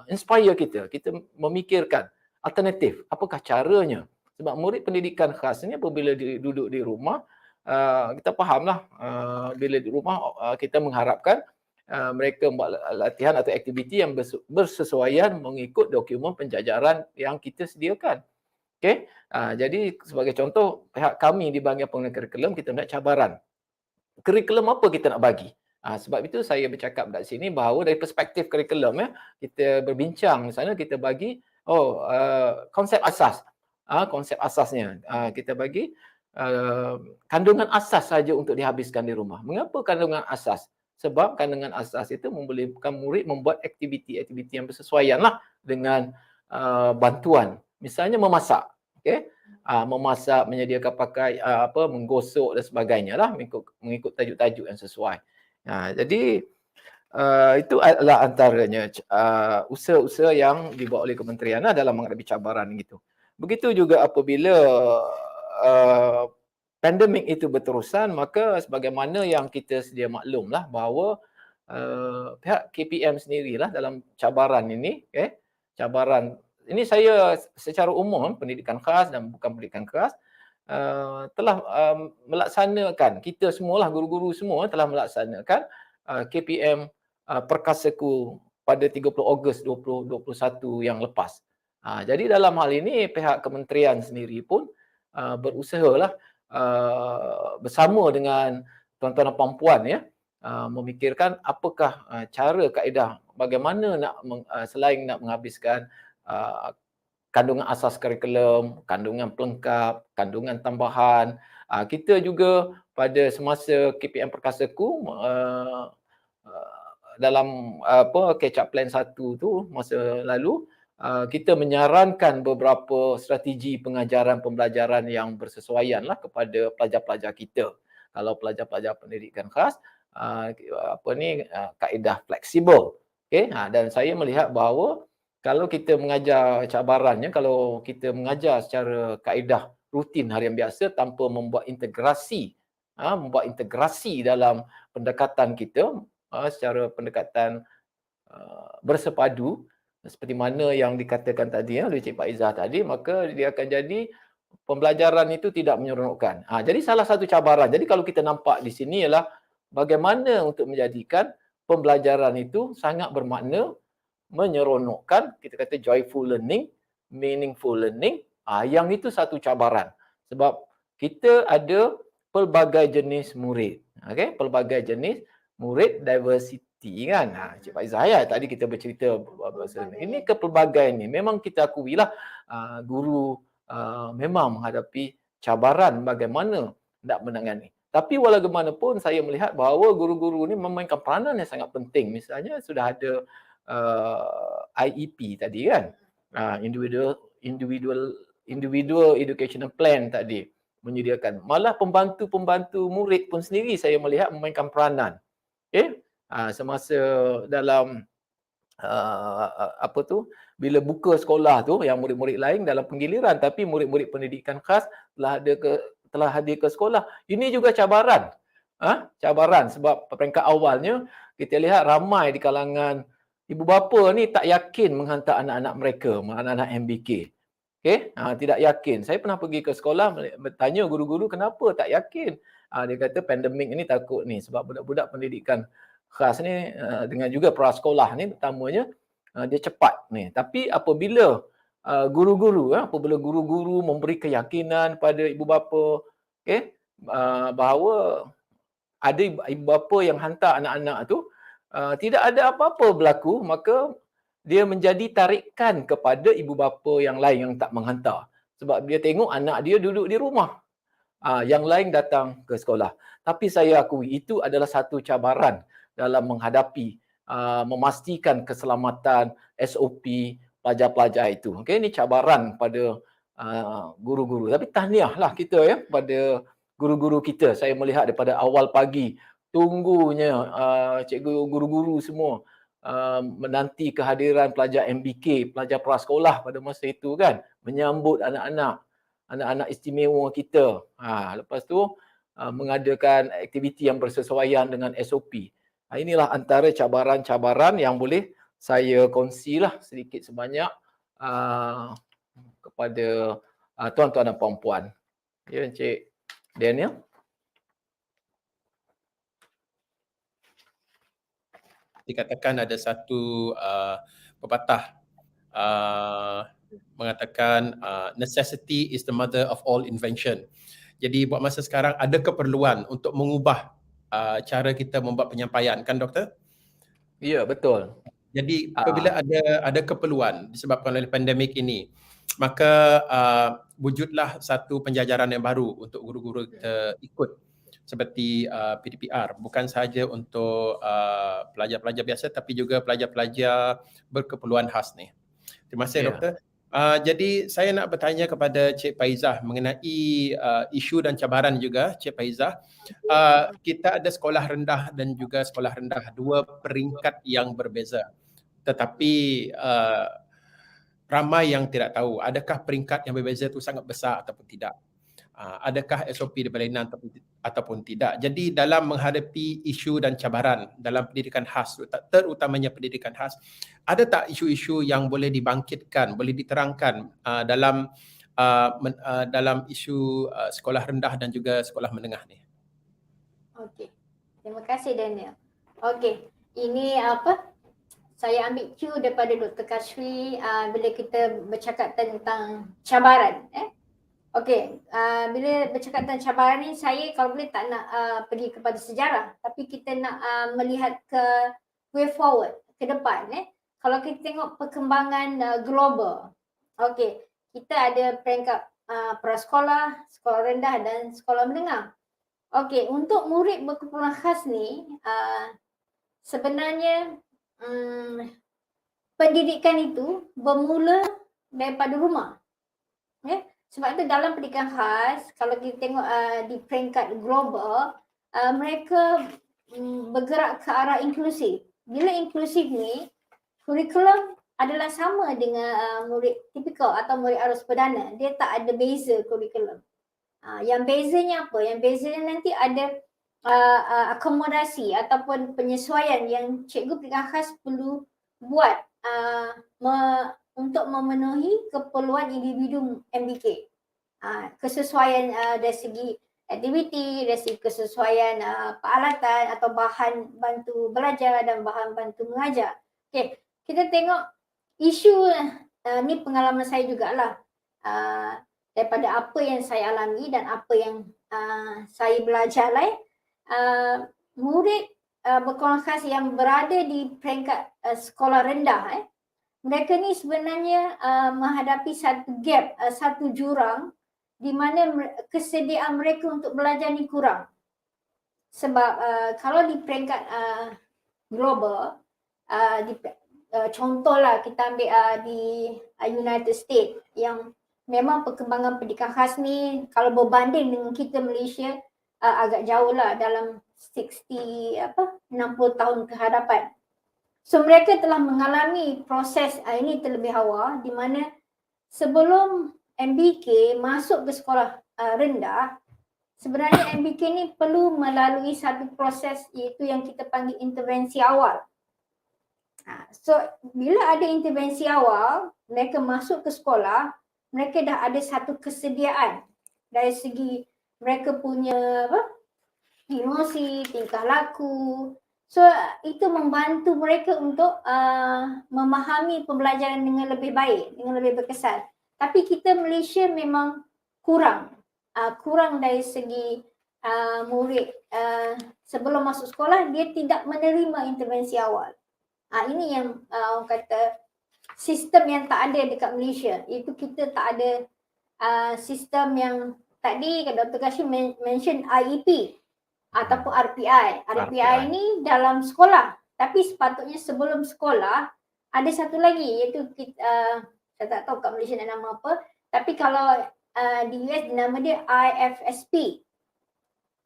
inspire kita memikirkan alternatif, apakah caranya. Sebab murid pendidikan khas ni apabila duduk di rumah, kita fahamlah bila di rumah kita mengharapkan mereka buat latihan atau aktiviti yang bersesuaian mengikut dokumen penjajaran yang kita sediakan. Okey, jadi sebagai contoh pihak kami di bahagian pengenalan kurikulum kita melihat cabaran. Kurikulum apa kita nak bagi? Sebab itu saya bercakap di sini bahawa dari perspektif kurikulum ya, kita berbincang di sana, kita bagi konsep asas. Konsep asasnya kita bagi kandungan asas saja untuk dihabiskan di rumah. Mengapa kandungan asas? Sebab kandungan asas itu membolehkan murid membuat aktiviti-aktiviti yang bersesuaian lah dengan bantuan. Misalnya memasak, okey? Memasak, menyediakan pakai menggosok dan sebagainya lah mengikut tajuk-tajuk yang sesuai. Jadi itu adalah antaranya usaha-usaha yang dibuat oleh kementerian dalam menghadapi cabaran gitu. Begitu juga apabila pandemik itu berterusan, maka sebagaimana yang kita sedia maklumlah bahawa pihak KPM sendirilah dalam cabaran ini, cabaran ini saya secara umum pendidikan khas dan bukan pendidikan khas telah melaksanakan, kita semualah guru-guru semua telah melaksanakan KPM Perkasaku pada 30 Ogos 2021 yang lepas. Jadi dalam hal ini pihak kementerian sendiri pun berusahalah bersama dengan tuan-tuan dan puan-puan ya memikirkan apakah cara kaedah bagaimana nak selain nak menghabiskan kandungan asas kurikulum, kandungan pelengkap, kandungan tambahan. Kita juga pada semasa KPM Perkasaku dalam catch up plan 1 tu masa lalu kita menyarankan beberapa strategi pengajaran pembelajaran yang bersesuaian lah kepada pelajar-pelajar kita. Kalau pelajar-pelajar pendidikan khas kaedah fleksibel. Okey, dan saya melihat bahawa kalau kita mengajar cabarannya, kalau kita mengajar secara kaedah rutin harian biasa tanpa membuat integrasi dalam pendekatan kita secara pendekatan bersepadu seperti mana yang dikatakan tadi oleh Cik Pak Izzah tadi, maka dia akan jadi pembelajaran itu tidak menyeronokkan. Jadi salah satu cabaran. Jadi kalau kita nampak di sini ialah bagaimana untuk menjadikan pembelajaran itu sangat bermakna, menyeronokkan, kita kata joyful learning, meaningful learning, yang itu satu cabaran. Sebab kita ada pelbagai jenis murid. Okay? Pelbagai jenis murid, diversity kan. Cik Pak Izzah tadi kita bercerita ini kepelbagai ni. Memang kita akuilah guru memang menghadapi cabaran bagaimana nak menangani. Tapi walaupun saya melihat bahawa guru-guru ni memainkan peranan yang sangat penting. Misalnya sudah ada IEP tadi kan, individual educational plan tadi menyediakan. Malah pembantu-pembantu murid pun sendiri saya melihat memainkan peranan. Okay? Semasa dalam bila buka sekolah tu, yang murid-murid lain dalam penggiliran, tapi murid-murid pendidikan khas telah hadir ke sekolah. Ini juga cabaran. Cabaran sebab peringkat awalnya kita lihat ramai di kalangan ibu bapa ni tak yakin menghantar anak-anak mereka, anak-anak MBK. Okey, tidak yakin. Saya pernah pergi ke sekolah bertanya guru-guru kenapa tak yakin. Dia kata pandemik ni takut ni sebab budak-budak pendidikan khas ni dengan juga prasekolah ni pertamanya dia cepat ni. Tapi apabila guru-guru memberi keyakinan pada ibu bapa, okey, bahawa ada ibu bapa yang hantar anak-anak tu tidak ada apa-apa berlaku, maka dia menjadi tarikan kepada ibu bapa yang lain yang tak menghantar. Sebab dia tengok anak dia duduk di rumah. Yang lain datang ke sekolah. Tapi saya akui itu adalah satu cabaran dalam menghadapi, memastikan keselamatan SOP pelajar-pelajar itu. Okay, ini cabaran pada guru-guru. Tapi tahniahlah kita ya pada guru-guru kita. Saya melihat daripada awal pagi, tunggunya cikgu guru-guru semua menanti kehadiran pelajar MBK, pelajar prasekolah pada masa itu kan, menyambut anak-anak istimewa kita. Lepas tu mengadakan aktiviti yang bersesuaian dengan SOP. Inilah antara cabaran-cabaran yang boleh saya kongsilah sedikit sebanyak kepada tuan-tuan dan puan-puan. Ya, Encik Daniel. Dikatakan ada satu pepatah mengatakan necessity is the mother of all invention. Jadi buat masa sekarang ada keperluan untuk mengubah cara kita membuat penyampaian, kan doktor? Ya, betul. Jadi apabila ada keperluan disebabkan oleh pandemik ini, maka wujudlah satu penjajaran yang baru untuk guru-guru kita ikut seperti PDPR, bukan sahaja untuk pelajar-pelajar biasa tapi juga pelajar-pelajar berkeperluan khas ni. Terima kasih doktor. Jadi saya nak bertanya kepada Cik Faizah mengenai isu dan cabaran juga Cik Faizah. Kita ada sekolah rendah dan juga sekolah rendah, dua peringkat yang berbeza. Tetapi ramai yang tidak tahu adakah peringkat yang berbeza itu sangat besar ataupun tidak. Adakah SOP berlainan ataupun tidak. Jadi dalam menghadapi isu dan cabaran dalam pendidikan khas, terutamanya pendidikan khas, ada tak isu-isu yang boleh dibangkitkan, boleh diterangkan dalam isu sekolah rendah dan juga sekolah menengah ni? Okey. Terima kasih Daniel. Okey, ini saya ambil cue daripada Dr. Kashri bila kita bercakap tentang cabaran. Okey, bila bercakap tentang cabaran ni, saya kalau boleh tak nak pergi kepada sejarah, tapi kita nak melihat ke way forward, ke depan. Kalau kita tengok perkembangan global, okey, kita ada peringkat prasekolah, sekolah rendah dan sekolah menengah. Okey, untuk murid berkeperluan khas ni, sebenarnya pendidikan itu bermula daripada rumah. Sebab itu dalam pendidikan khas, kalau kita tengok di peringkat global, mereka bergerak ke arah inklusif. Bila inklusif ni, kurikulum adalah sama dengan murid tipikal atau murid arus perdana. Dia tak ada beza kurikulum. Yang bezanya apa? Yang bezanya nanti ada akomodasi ataupun penyesuaian yang cikgu pendidikan khas perlu buat untuk memenuhi keperluan individu MBK. Kesesuaian dari segi aktiviti, dari segi kesesuaian peralatan atau bahan bantu belajar dan bahan bantu mengajar. Okey, kita tengok isu ni pengalaman saya jugalah. Daripada apa yang saya alami dan apa yang saya belajar murid berkeperluan khas yang berada di peringkat sekolah rendah, mereka ni sebenarnya menghadapi satu gap, satu jurang di mana kesediaan mereka untuk belajar ni kurang. Sebab kalau di peringkat global, contohlah kita ambil di United States yang memang perkembangan pendidikan khas ni kalau berbanding dengan kita Malaysia agak jauh lah dalam 60 60 tahun ke hadapan. So mereka telah mengalami proses ini terlebih awal di mana sebelum MBK masuk ke sekolah rendah, sebenarnya MBK ni perlu melalui satu proses iaitu yang kita panggil intervensi awal. So bila ada intervensi awal, mereka masuk ke sekolah, mereka dah ada satu kesediaan dari segi mereka punya emosi, tingkah laku. So itu membantu mereka untuk memahami pembelajaran dengan lebih baik, dengan lebih berkesan. Tapi kita Malaysia memang kurang dari segi murid sebelum masuk sekolah dia tidak menerima intervensi awal. Ini yang orang kata sistem yang tak ada dekat Malaysia. Itu kita tak ada sistem yang tadi Dr. Kashim mention IEP ataupun RPI. RPI ni dalam sekolah. Tapi sepatutnya sebelum sekolah ada satu lagi iaitu saya tak tahu kat Malaysia nama apa. Tapi kalau di US nama dia IFSP.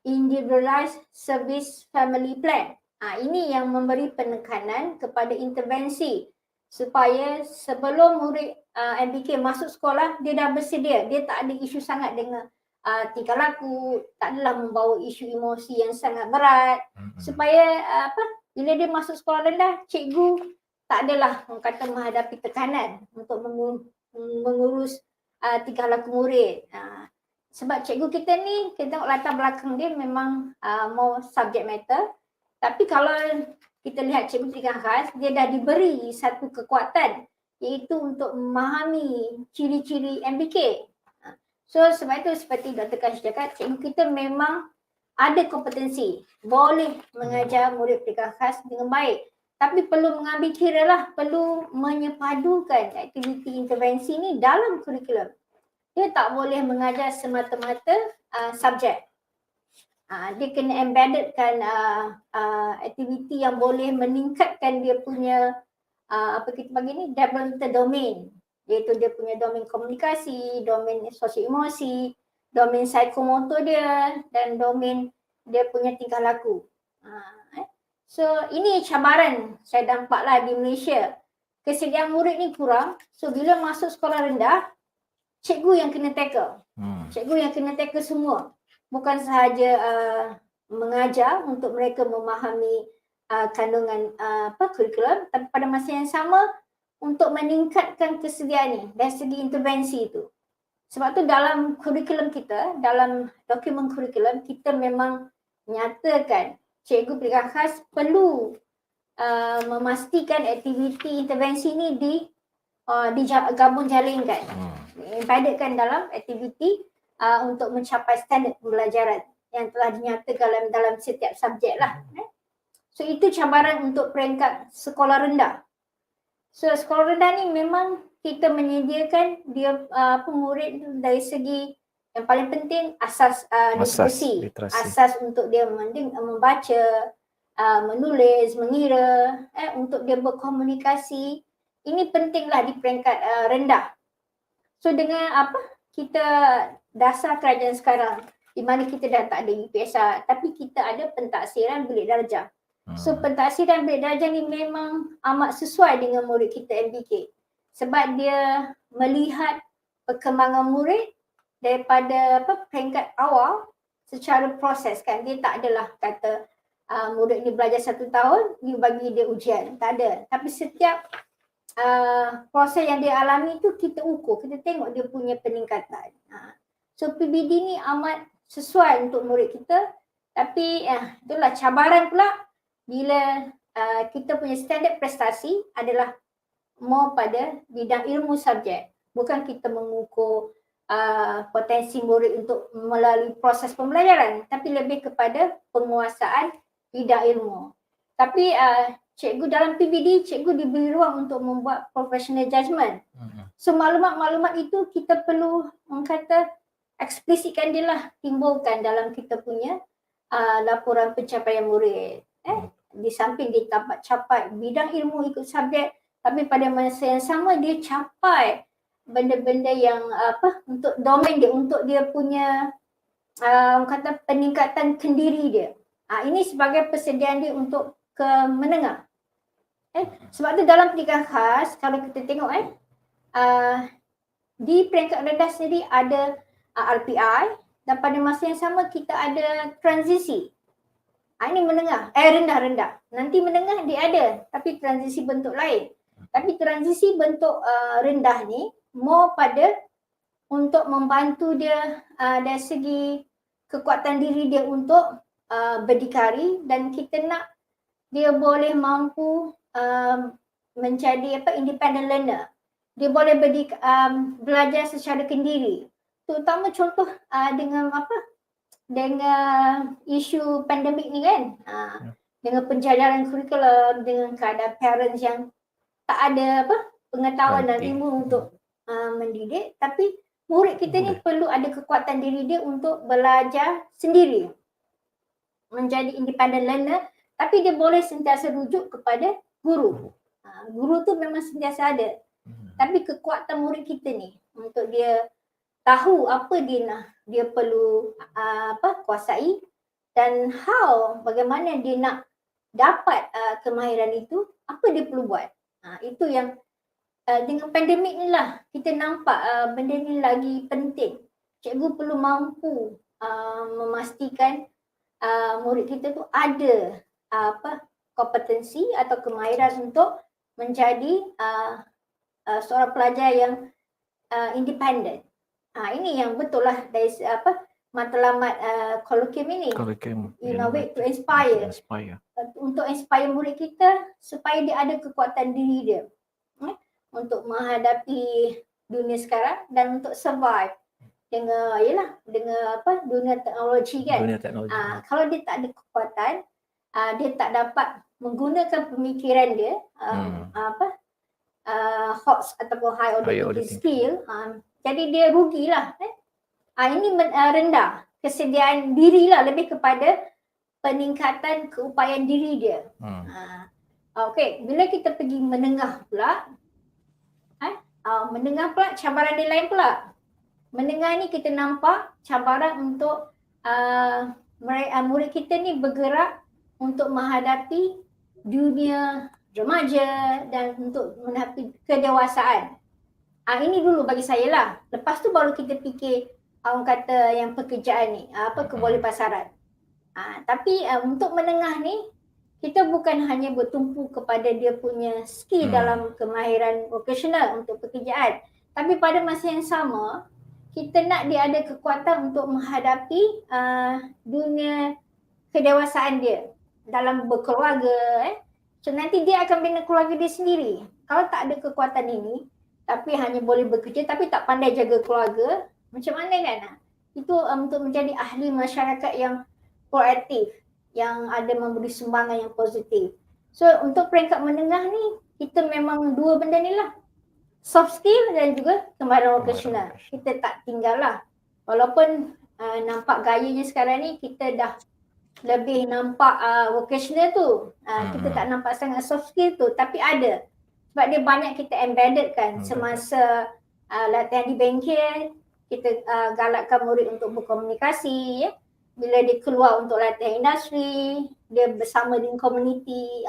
Individualized Service Family Plan. Ini yang memberi penekanan kepada intervensi supaya sebelum murid MBK masuk sekolah dia dah bersedia, dia tak ada isu sangat dengan tingkah laku, tak adalah membawa isu emosi yang sangat berat supaya bila dia masuk sekolah rendah, cikgu tak adalah orang kata menghadapi tekanan untuk mengurus tingkah laku murid. Sebab cikgu kita ni, kita tengok latar belakang dia memang more subject matter. Tapi kalau kita lihat cikgu pendidikan khas, dia dah diberi satu kekuatan iaitu untuk memahami ciri-ciri MBK. So sebab itu seperti Dr. Kash cakap, cikgu kita memang ada kompetensi, boleh mengajar murid pendidikan khas dengan baik. Tapi perlu mengambil kira lah, perlu menyepadukan aktiviti intervensi ni dalam kurikulum. Dia tak boleh mengajar semata-mata subjek. Dia kena embeddedkan aktiviti yang boleh meningkatkan dia punya apa kita panggil ni developmental domain, iaitu dia punya domain komunikasi, domain sosial emosi, domain psikomotor dia dan domain dia punya tingkah laku. So ini cabaran saya dampaklah di Malaysia. Kesediaan murid ni kurang. So bila masuk sekolah rendah, cikgu yang kena tackle. Cikgu yang kena tackle semua. Bukan sahaja mengajar untuk mereka memahami kandungan kurikulum, tapi pada masa yang sama untuk meningkatkan kesediaan ni dari segi intervensi itu. Sebab tu dalam kurikulum kita, dalam dokumen kurikulum kita memang nyatakan cikgu pendidikan khas perlu memastikan aktiviti intervensi ni digabung jalinkan, embeddedkan dalam aktiviti untuk mencapai standard pembelajaran yang telah dinyatakan dalam setiap subjek lah. So itu cabaran untuk peringkat sekolah rendah. So sekolah rendah ni memang kita menyediakan dia murid dari segi yang paling penting asas literasi. Asas untuk dia membaca, menulis, mengira, untuk dia berkomunikasi. Ini pentinglah di peringkat rendah. So dengan kita dasar kerajaan sekarang di mana kita dah tak ada UPSR tapi kita ada pentaksiran bilik darjah. So pentaksiran bilik darjah ni memang amat sesuai dengan murid kita MBK sebab dia melihat perkembangan murid daripada peringkat awal secara proses kan. Dia tak adalah kata murid ni belajar 1 tahun you bagi dia ujian, tak ada. Tapi setiap proses yang dia alami tu kita ukur, kita tengok dia punya peningkatan. So PBD ni amat sesuai untuk murid kita. Tapi itulah cabaran pula bila kita punya standard prestasi adalah more pada bidang ilmu subjek. Bukan kita mengukur potensi murid untuk melalui proses pembelajaran, tapi lebih kepada penguasaan bidang ilmu. Tapi cikgu dalam PBD, cikgu diberi ruang untuk membuat professional judgement. So maklumat-maklumat itu kita perlu eksplisitkan dia lah, timbulkan dalam kita punya laporan pencapaian murid. Di samping dia dapat capai bidang ilmu ikut subjek, tapi pada masa yang sama dia capai benda-benda yang untuk domain dia, untuk dia punya peningkatan kendiri dia. Ini sebagai persediaan dia untuk ke menengah. Sebab tu dalam pendidikan khas, kalau kita tengok di peringkat rendah sendiri ada RPI dan pada masa yang sama kita ada transisi. Ini menengah, rendah. Nanti menengah dia ada, tapi transisi bentuk lain. Tapi transisi bentuk rendah ni more pada untuk membantu dia dari segi kekuatan diri dia untuk berdikari, dan kita nak dia boleh mampu menjadi independent learner. Dia boleh belajar secara kendiri. Terutama contoh dengan dengan isu pandemik ni kan. Dengan penjajaran kurikulum, dengan keadaan parents yang tak ada pengetahuan dan ilmu untuk mendidik, tapi murid kita ni perlu ada kekuatan diri dia untuk belajar sendiri, menjadi independent learner, tapi dia boleh sentiasa rujuk kepada guru. Guru tu memang sentiasa ada, tapi kekuatan murid kita ni untuk dia tahu apa dia nak, dia perlu kuasai, dan bagaimana dia nak dapat kemahiran itu, apa dia perlu buat. Itu yang dengan pandemik ni lah kita nampak benda ni lagi penting. Cikgu perlu mampu memastikan murid kita tu ada kompetensi atau kemahiran untuk menjadi seorang pelajar yang independen. Ini yang betul lah dari matlamat E-Colloquium ini. Innovate to inspire. Untuk inspire murid kita supaya dia ada kekuatan diri dia untuk menghadapi dunia sekarang dan untuk survive dengan dunia teknologi kan. Kalau dia tak ada kekuatan, dia tak dapat menggunakan pemikiran dia HOTS ataupun high order thinking skill, jadi dia rugilah. Ini rendah kesediaan diri lah, lebih kepada peningkatan keupayaan diri dia. Okey, bila kita pergi menengah pula, menengah pula cabaran dia lain pula. Menengah ni kita nampak cabaran untuk murid kita ni bergerak untuk menghadapi dunia remaja dan untuk menghadapi kedewasaan. Ini dulu bagi saya lah. Lepas tu baru kita fikir orang kata yang pekerjaan ni, kebolehpasaran. Tapi untuk menengah ni, kita bukan hanya bertumpu kepada dia punya skill dalam kemahiran vokasional untuk pekerjaan, tapi pada masa yang sama, kita nak dia ada kekuatan untuk menghadapi dunia kedewasaan dia dalam berkeluarga. So nanti dia akan bina keluarga dia sendiri. Kalau tak ada kekuatan ini, tapi hanya boleh bekerja tapi tak pandai jaga keluarga, macam mana kan? Itu untuk menjadi ahli masyarakat yang proaktif, yang ada memberi sumbangan yang positif. So untuk peringkat menengah ni, kita memang dua benda ni lah, soft skill dan juga kemahiran vokasional. Kita tak tinggal lah. Walaupun nampak gayanya sekarang ni, kita dah lebih nampak vocational tu. Kita tak nampak sangat soft skill tu, tapi ada. Sebab dia banyak kita embedded kan. Semasa latihan di bengkel, kita galakkan murid untuk berkomunikasi. Bila dia keluar untuk latihan industri, dia bersama dengan komuniti.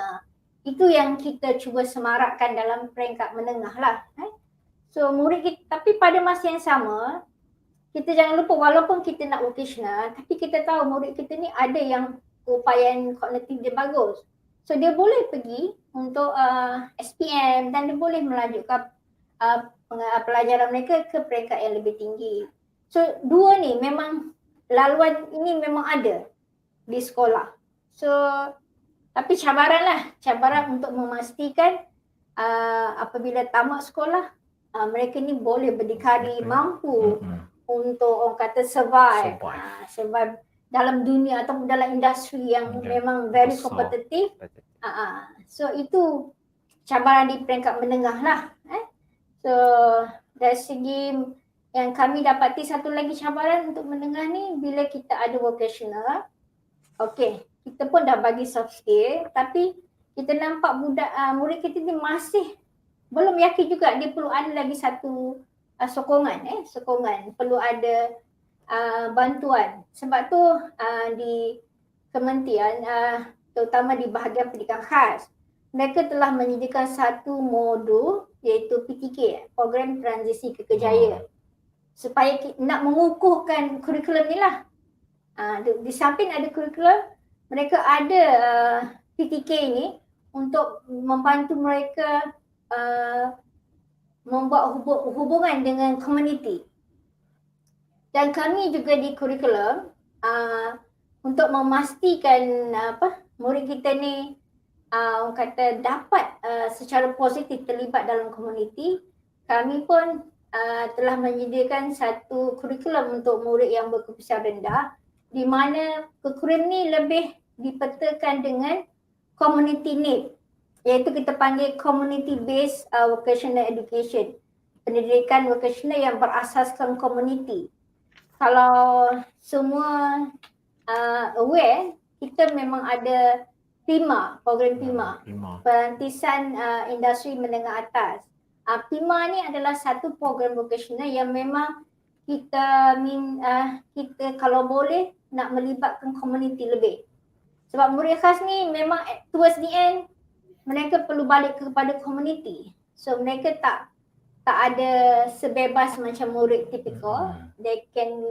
Itu yang kita cuba semarakkan dalam peringkat menengah lah. So murid kita, tapi pada masa yang sama, kita jangan lupa walaupun kita nak vocational, tapi kita tahu murid kita ni ada yang keupayaan kognitif dia bagus. So dia boleh pergi untuk SPM dan dia boleh melanjutkan pelajaran mereka ke peringkat yang lebih tinggi. So dua ni memang, laluan ini memang ada di sekolah. So tapi cabaran untuk memastikan apabila tamat sekolah, mereka ni boleh berdikari, mampu untuk orang kata survive dalam dunia atau dalam industri yang memang very kompetitif. So itu cabaran di peringkat menengah lah. So dari segi yang kami dapati, satu lagi cabaran untuk menengah ni, bila kita ada vocational, kita pun dah bagi soft skill, tapi kita nampak murid kita ni masih belum yakin juga, dia perlu ada lagi satu sokongan, perlu ada bantuan. Sebab tu di kementerian, terutama di bahagian pendidikan khas, mereka telah menyediakan satu modul iaitu PTK, Program Transisi Kerjaya, supaya nak mengukuhkan kurikulum ni lah. Di samping ada kurikulum, mereka ada PTK ni untuk membantu mereka membuat hubungan dengan komuniti. Dan kami juga di kurikulum untuk memastikan murid kita ni orang kata dapat secara positif terlibat dalam komuniti, kami pun telah menyediakan satu kurikulum untuk murid yang berkeputusan rendah, di mana kurikulum ni lebih dipetakan dengan community need, iaitu kita panggil community based vocational education, pendidikan vocational yang berasaskan komuniti. Kalau semua aware, kita memang ada PIMA, program PIMA, Perantisan Industri Menengah Atas. PIMA ni adalah satu program vocational yang memang kita kalau boleh nak melibatkan komuniti lebih. Sebab murid khas ni memang towards the end mereka perlu balik kepada komuniti. So mereka tak ada sebebas macam murid tipikal. They can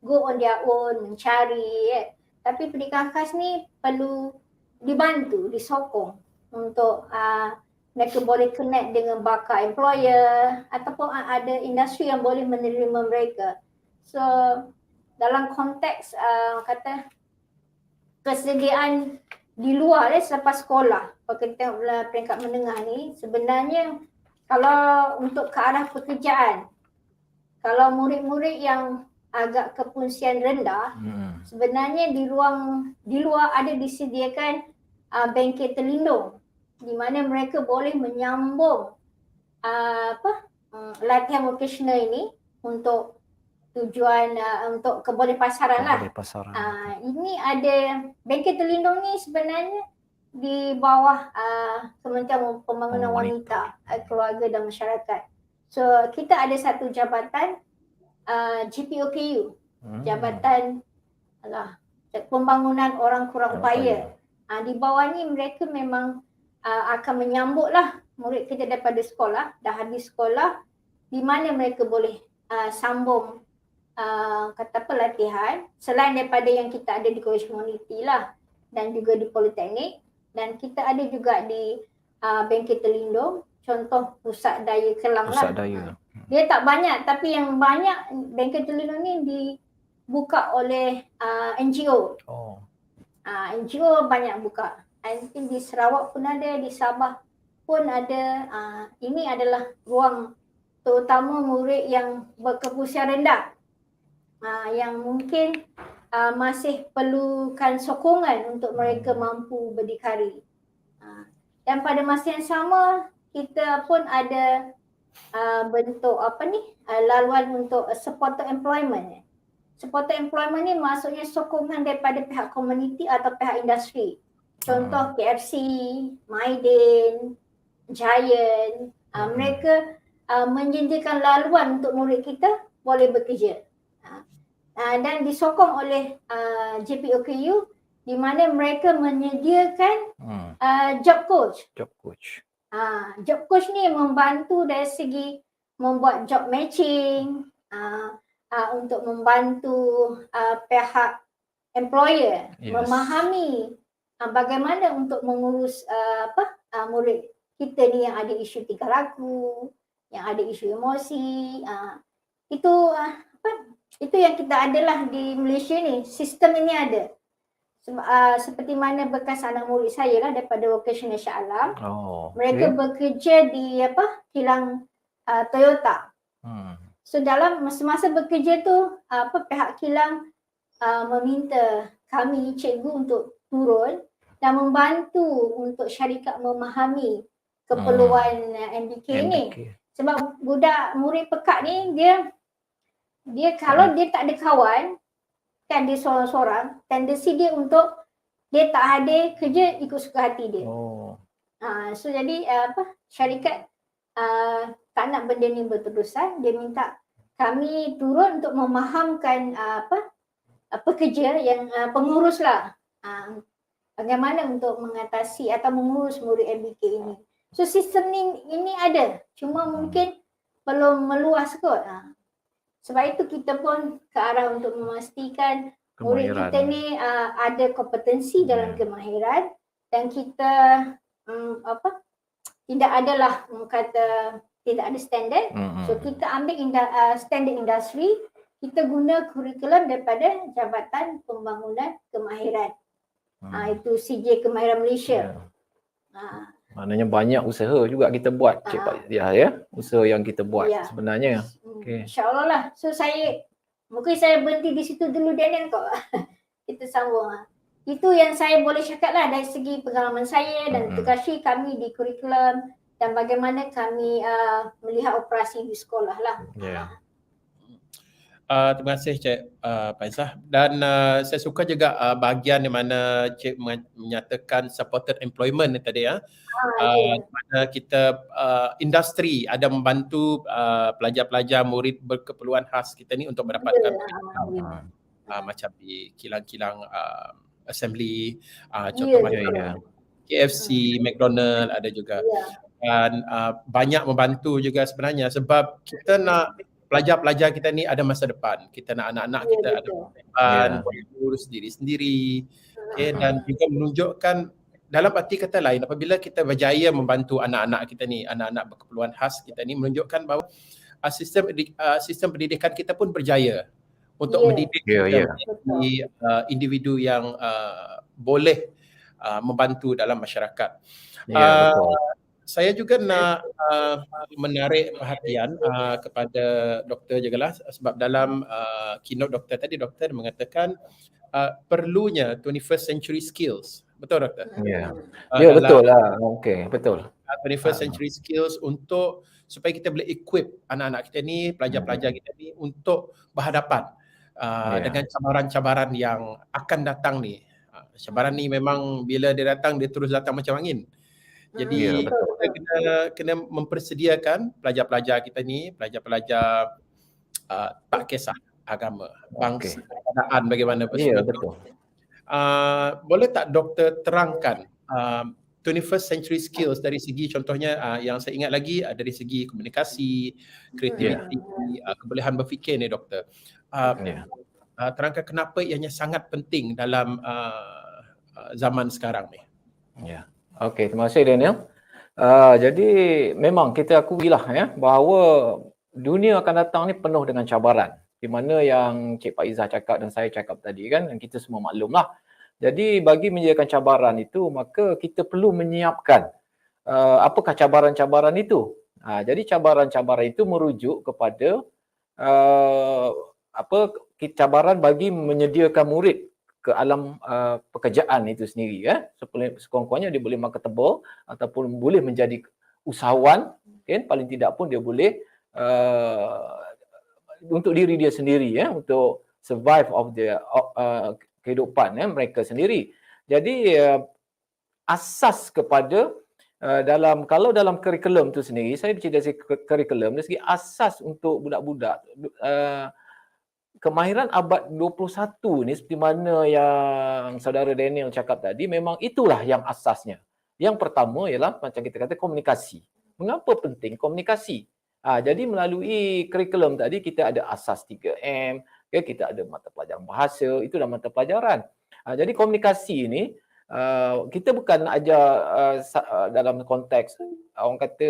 go on their own, mencari. Tapi pendidikan khas ni perlu dibantu, disokong untuk mereka boleh connect dengan bakal employer ataupun ada industri yang boleh menerima mereka. So dalam konteks kata kesediaan di luar selepas sekolah, kalau kita tengok peringkat menengah ni, sebenarnya kalau untuk ke arah pekerjaan, kalau murid-murid yang agak kepusian rendah, sebenarnya di luar ada disediakan bengkel terlindung, di mana mereka boleh menyambung latihan vocational ini untuk tujuan untuk kebolehpasaran lah. Ini ada bengkel terlindung ni sebenarnya di bawah Kementerian Pembangunan Wanita, Keluarga dan Masyarakat. So kita ada satu jabatan GPOKU, Jabatan Pembangunan Orang Kurang Upaya. Di bawah ni mereka memang akan menyambut lah murid kita daripada sekolah, dah habis sekolah, di mana mereka boleh sambung latihan selain daripada yang kita ada di college community lah, dan juga di politeknik, dan kita ada juga di bengkel terlindung, contoh pusat daya Kelang lah. Dia tak banyak, tapi yang banyak bengkel terlindung ni dibuka oleh NGO. NGO banyak buka. I think di Sarawak pun ada, di Sabah pun ada. Ini adalah ruang terutama murid yang berkeputusan rendah, yang mungkin masih perlukan sokongan untuk mereka mampu berdikari. Dan pada masa yang sama, kita pun ada bentuk laluan untuk supported employment. Supported employment ni maksudnya sokongan daripada pihak komuniti atau pihak industri. Contoh KFC, Maiden, Giant, mereka menyediakan laluan untuk murid kita boleh bekerja. Dan disokong oleh GPOKU, di mana mereka menyediakan job coach. Job coach ni membantu dari segi membuat job matching, untuk membantu pihak employer memahami bagaimana untuk mengurus murid kita ni yang ada isu tingkah laku, yang ada isu emosi. Itu yang kita adalah di Malaysia ni, sistem ini ada. Seperti mana bekas anak murid saya lah daripada vocational Shah Alam. Mereka bekerja di kilang Toyota. So dalam masa bekerja tu pihak kilang meminta kami cikgu untuk turun dan membantu untuk syarikat memahami keperluan MBK ni. Sebab budak murid pekat ni dia kalau dia tak ada kawan, kan dia seorang-seorang, tendensi dia untuk dia tak ada kerja ikut suka hati dia. So jadi syarikat tak nak benda ni berterusan, dia minta kami turun untuk memahamkan pekerja yang pengurus lah, bagaimana untuk mengatasi atau mengurus murid MBK ini. So sistem ini ada, cuma mungkin belum meluas kot. Sebab itu kita pun ke arah untuk memastikan murid Kemahiran. kita ni ada kompetensi dalam kemahiran, dan kita tidak adalah kata tidak ada standard. So kita ambil standard industri, kita guna kurikulum daripada Jabatan Pembangunan Kemahiran. Itu CJ Kemahiran Malaysia. Maknanya banyak usaha juga kita buat, Cik Pak Zia, ya. Usaha yang kita buat sebenarnya. InsyaAllah lah. So mungkin saya berhenti di situ dulu, Daniel kok. Kita sambung. Itu yang saya boleh cakap lah dari segi pengalaman saya dan Kashri kami di kurikulum dan bagaimana kami melihat operasi di sekolah lah. Terima kasih Cik Faizah, dan saya suka juga bahagian di mana Cik menyatakan supported employment ni tadi ya. Di mana kita industri ada membantu pelajar-pelajar murid berkeperluan khas kita ni untuk mendapatkan macam di kilang-kilang assembly, contohnya KFC, McDonald ada juga. Dan banyak membantu juga sebenarnya sebab kita nak pelajar-pelajar kita ni ada masa depan. Kita nak anak-anak kita ada masa depan, urus diri sendiri. Dan juga menunjukkan dalam arti kata lain, apabila kita berjaya membantu anak-anak kita ni, anak-anak berkeperluan khas kita ni, menunjukkan bahawa sistem pendidikan kita pun berjaya untuk mendidik kita menjadi individu yang boleh membantu dalam masyarakat. Saya juga nak menarik perhatian kepada doktor jugalah, sebab dalam keynote doktor tadi, doktor mengatakan perlunya 21st century skills. Betul doktor? Betul lah. Okey, betul. 21st century skills untuk supaya kita boleh equip anak-anak kita ni, pelajar-pelajar kita ni untuk berhadapan dengan cabaran-cabaran yang akan datang ni. Cabaran ni memang bila dia datang, dia terus datang macam angin. Jadi kita kena mempersediakan pelajar-pelajar kita ni, pelajar-pelajar tak kisah agama, bangsa, keadaan bagaimana betul. Boleh tak doktor terangkan 21st century skills dari segi contohnya yang saya ingat lagi dari segi komunikasi, kreativiti, kebolehan berfikir ni doktor. Terangkan kenapa ianya sangat penting dalam zaman sekarang ni. Okey, terima kasih Daniel. Jadi memang kita akuilah bahawa dunia akan datang ni penuh dengan cabaran. Di mana yang Cik Pak Izzah cakap dan saya cakap tadi kan, dan kita semua maklumlah. Jadi bagi menyediakan cabaran itu, maka kita perlu menyiapkan apakah cabaran-cabaran itu. Jadi cabaran-cabaran itu merujuk kepada cabaran bagi menyediakan murid ke alam pekerjaan itu sendiri sekurang-kurangnya dia boleh marketable ataupun boleh menjadi usahawan, kan, paling tidak pun dia boleh untuk diri dia sendiri untuk survive of their kehidupan mereka sendiri. Jadi asas kepada kalau dalam kurikulum tu sendiri, saya bercerita dari kurikulum dari segi asas untuk budak-budak kemahiran abad 21 ni, seperti mana yang saudara Daniel cakap tadi, memang itulah yang asasnya. Yang pertama ialah macam kita kata komunikasi. Mengapa penting komunikasi? Jadi melalui kurikulum tadi kita ada asas 3M, kita ada mata pelajaran bahasa, itu dah mata pelajaran. Jadi komunikasi ini kita bukan ajar dalam konteks orang kata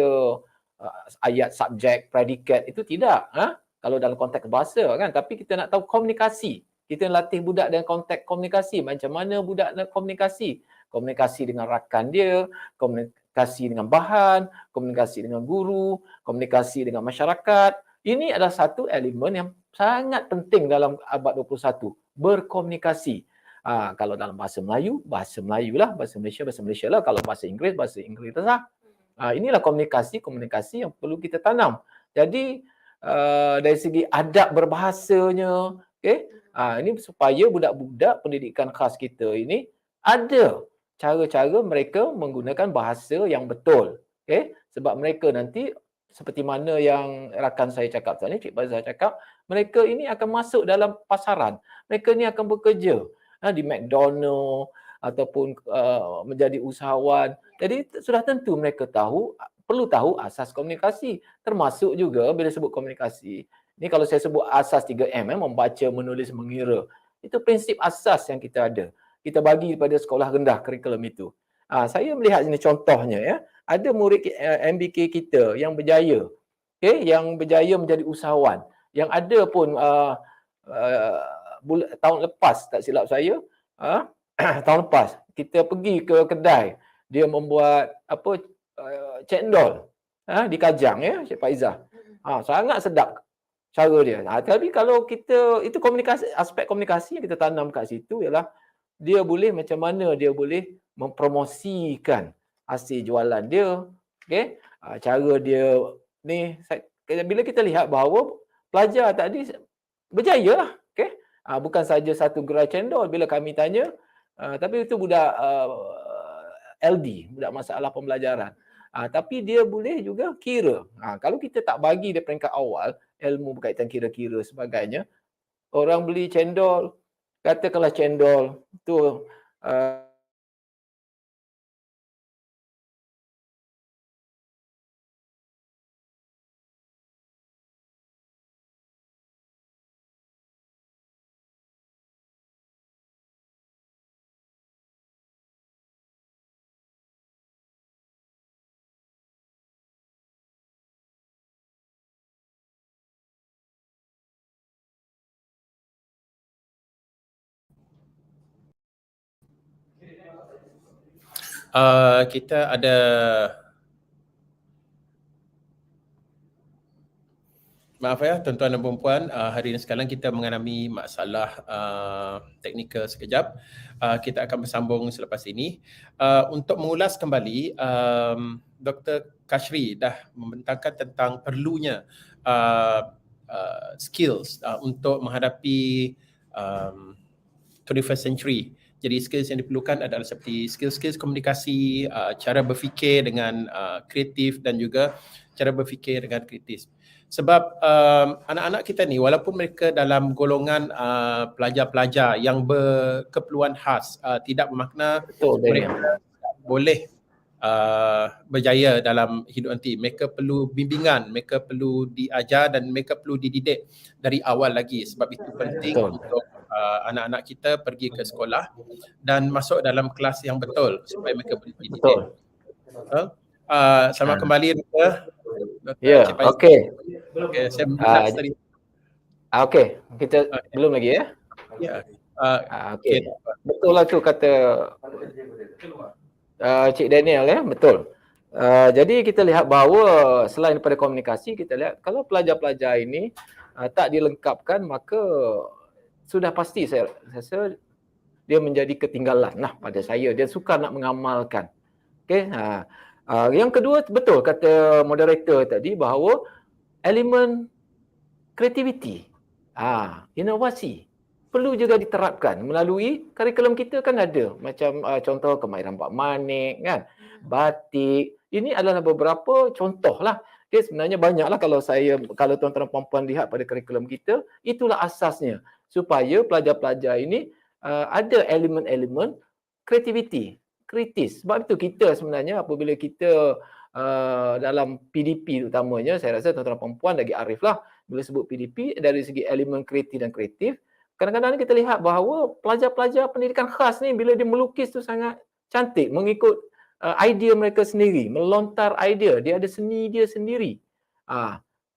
ayat, subjek, predikat, itu tidak. Kalau dalam konteks bahasa kan, tapi kita nak tahu komunikasi. Kita latih budak dengan konteks komunikasi. Macam mana budak nak komunikasi? Komunikasi dengan rakan dia, komunikasi dengan bahan, komunikasi dengan guru, komunikasi dengan masyarakat. Ini adalah satu elemen yang sangat penting dalam abad 21. Berkomunikasi. Kalau dalam bahasa Melayu lah. Bahasa Malaysia lah. Kalau bahasa Inggeris lah. Inilah komunikasi yang perlu kita tanam. Jadi dari segi adab berbahasanya, ini supaya budak-budak pendidikan khas kita ini ada cara-cara mereka menggunakan bahasa yang betul. Sebab mereka nanti seperti mana yang rakan saya cakap tadi, Cik Bazar cakap, mereka ini akan masuk dalam pasaran. Mereka ni akan bekerja di McDonald, ataupun menjadi usahawan. Jadi sudah tentu mereka perlu tahu asas komunikasi, termasuk juga bila sebut komunikasi. Ini kalau saya sebut asas 3M, membaca, menulis, mengira. Itu prinsip asas yang kita ada. Kita bagi pada sekolah rendah kurikulum itu. Saya melihat ini contohnya ya. Ada murid MBK kita yang berjaya, yang berjaya menjadi usahawan. Yang ada pun tahun lepas, tak silap saya, tahun lepas kita pergi ke kedai, dia membuat cendol di Kajang ya, Cik Faizah. Sangat sedap cara dia. Tapi kalau kita, itu komunikasi, aspek komunikasi yang kita tanam kat situ ialah dia boleh macam mana dia boleh mempromosikan hasil jualan dia. Okey, cara dia ni, bila kita lihat bahawa pelajar tadi berjaya lah. Okey, bukan saja satu gerai cendol bila kami tanya, tapi itu budak LD, budak masalah pembelajaran. Tapi dia boleh juga kira. Kalau kita tak bagi dia peringkat awal, ilmu berkaitan kira-kira sebagainya, orang beli cendol, katakanlah cendol tu Kita ada maaf ya tuan-tuan dan puan-puan, hari ini sekarang kita mengalami masalah teknikal sekejap. Kita akan bersambung selepas ini. Untuk mengulas kembali, Dr. Kashri dah membentangkan tentang perlunya skills untuk menghadapi 21st century. Jadi skills yang diperlukan adalah seperti skills komunikasi, cara berfikir dengan kreatif dan juga cara berfikir dengan kritis. Sebab anak-anak kita ni walaupun mereka dalam golongan pelajar-pelajar yang berkeperluan khas, tidak bermakna mereka boleh berjaya dalam hidup nanti. Mereka perlu bimbingan, mereka perlu diajar dan mereka perlu dididik dari awal lagi. Sebab itu penting untuk anak-anak kita pergi ke sekolah dan masuk dalam kelas yang betul supaya mereka boleh dididik. Selamat kembali Dr. Ya, okey. Okey, saya menjelas tadi. Okey, kita belum lagi ya? Ya. Okey. Betul lah tu kata Cik Daniel ya, betul. Jadi kita lihat bahawa selain daripada komunikasi, kita lihat kalau pelajar-pelajar ini tak dilengkapkan, maka sudah pasti saya rasa dia menjadi ketinggalan lah pada saya. Dia suka nak mengamalkan. Okey. Yang kedua, betul kata moderator tadi bahawa elemen kreativiti, inovasi perlu juga diterapkan melalui kurikulum kita kan ada. Macam contoh kemahiran Pak Manik kan, batik. Ini adalah beberapa contoh lah. Okay, sebenarnya banyaklah kalau tuan-tuan dan puan-puan lihat pada kurikulum kita, itulah asasnya. Supaya pelajar-pelajar ini ada elemen-elemen kreativiti, kritis. Sebab itu kita sebenarnya apabila kita dalam PDP utamanya, saya rasa tuan-tuan dan puan-puan lagi arif lah bila sebut PDP dari segi elemen kreatif dan kreatif. Kadang-kadang kita lihat bahawa pelajar-pelajar pendidikan khas ni bila dia melukis tu sangat cantik mengikut idea mereka sendiri, melontar idea, dia ada seni dia sendiri.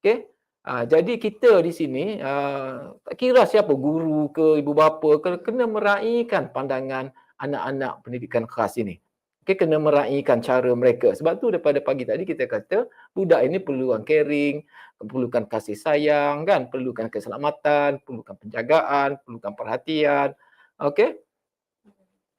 Okey. Jadi kita di sini tak kira siapa guru ke ibu bapa kena meraihkan pandangan anak-anak pendidikan khas ini. Okey, kena meraihkan cara mereka. Sebab tu daripada pagi tadi kita kata budak ini perlukan caring, perlukan kasih sayang kan, perlukan keselamatan, perlukan penjagaan, perlukan perhatian. Okey.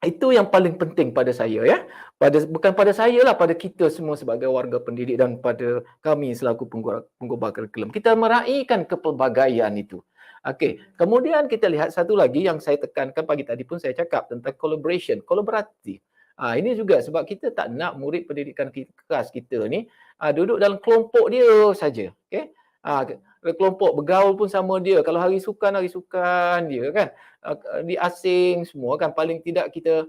Itu yang paling penting pada saya ya. Bukan pada saya lah, pada kita semua sebagai warga pendidik dan pada kami selaku penggubah kurikulum. Kita meraihkan kepelbagaian itu. Okey. Kemudian kita lihat satu lagi yang saya tekankan pagi tadi pun saya cakap tentang collaboration, kolaborasi. Ini juga sebab kita tak nak murid pendidikan kelas kita ni duduk dalam kelompok dia saja. Okey. Kelompok bergaul pun sama dia. Kalau hari sukan dia kan. Di asing semua kan, paling tidak kita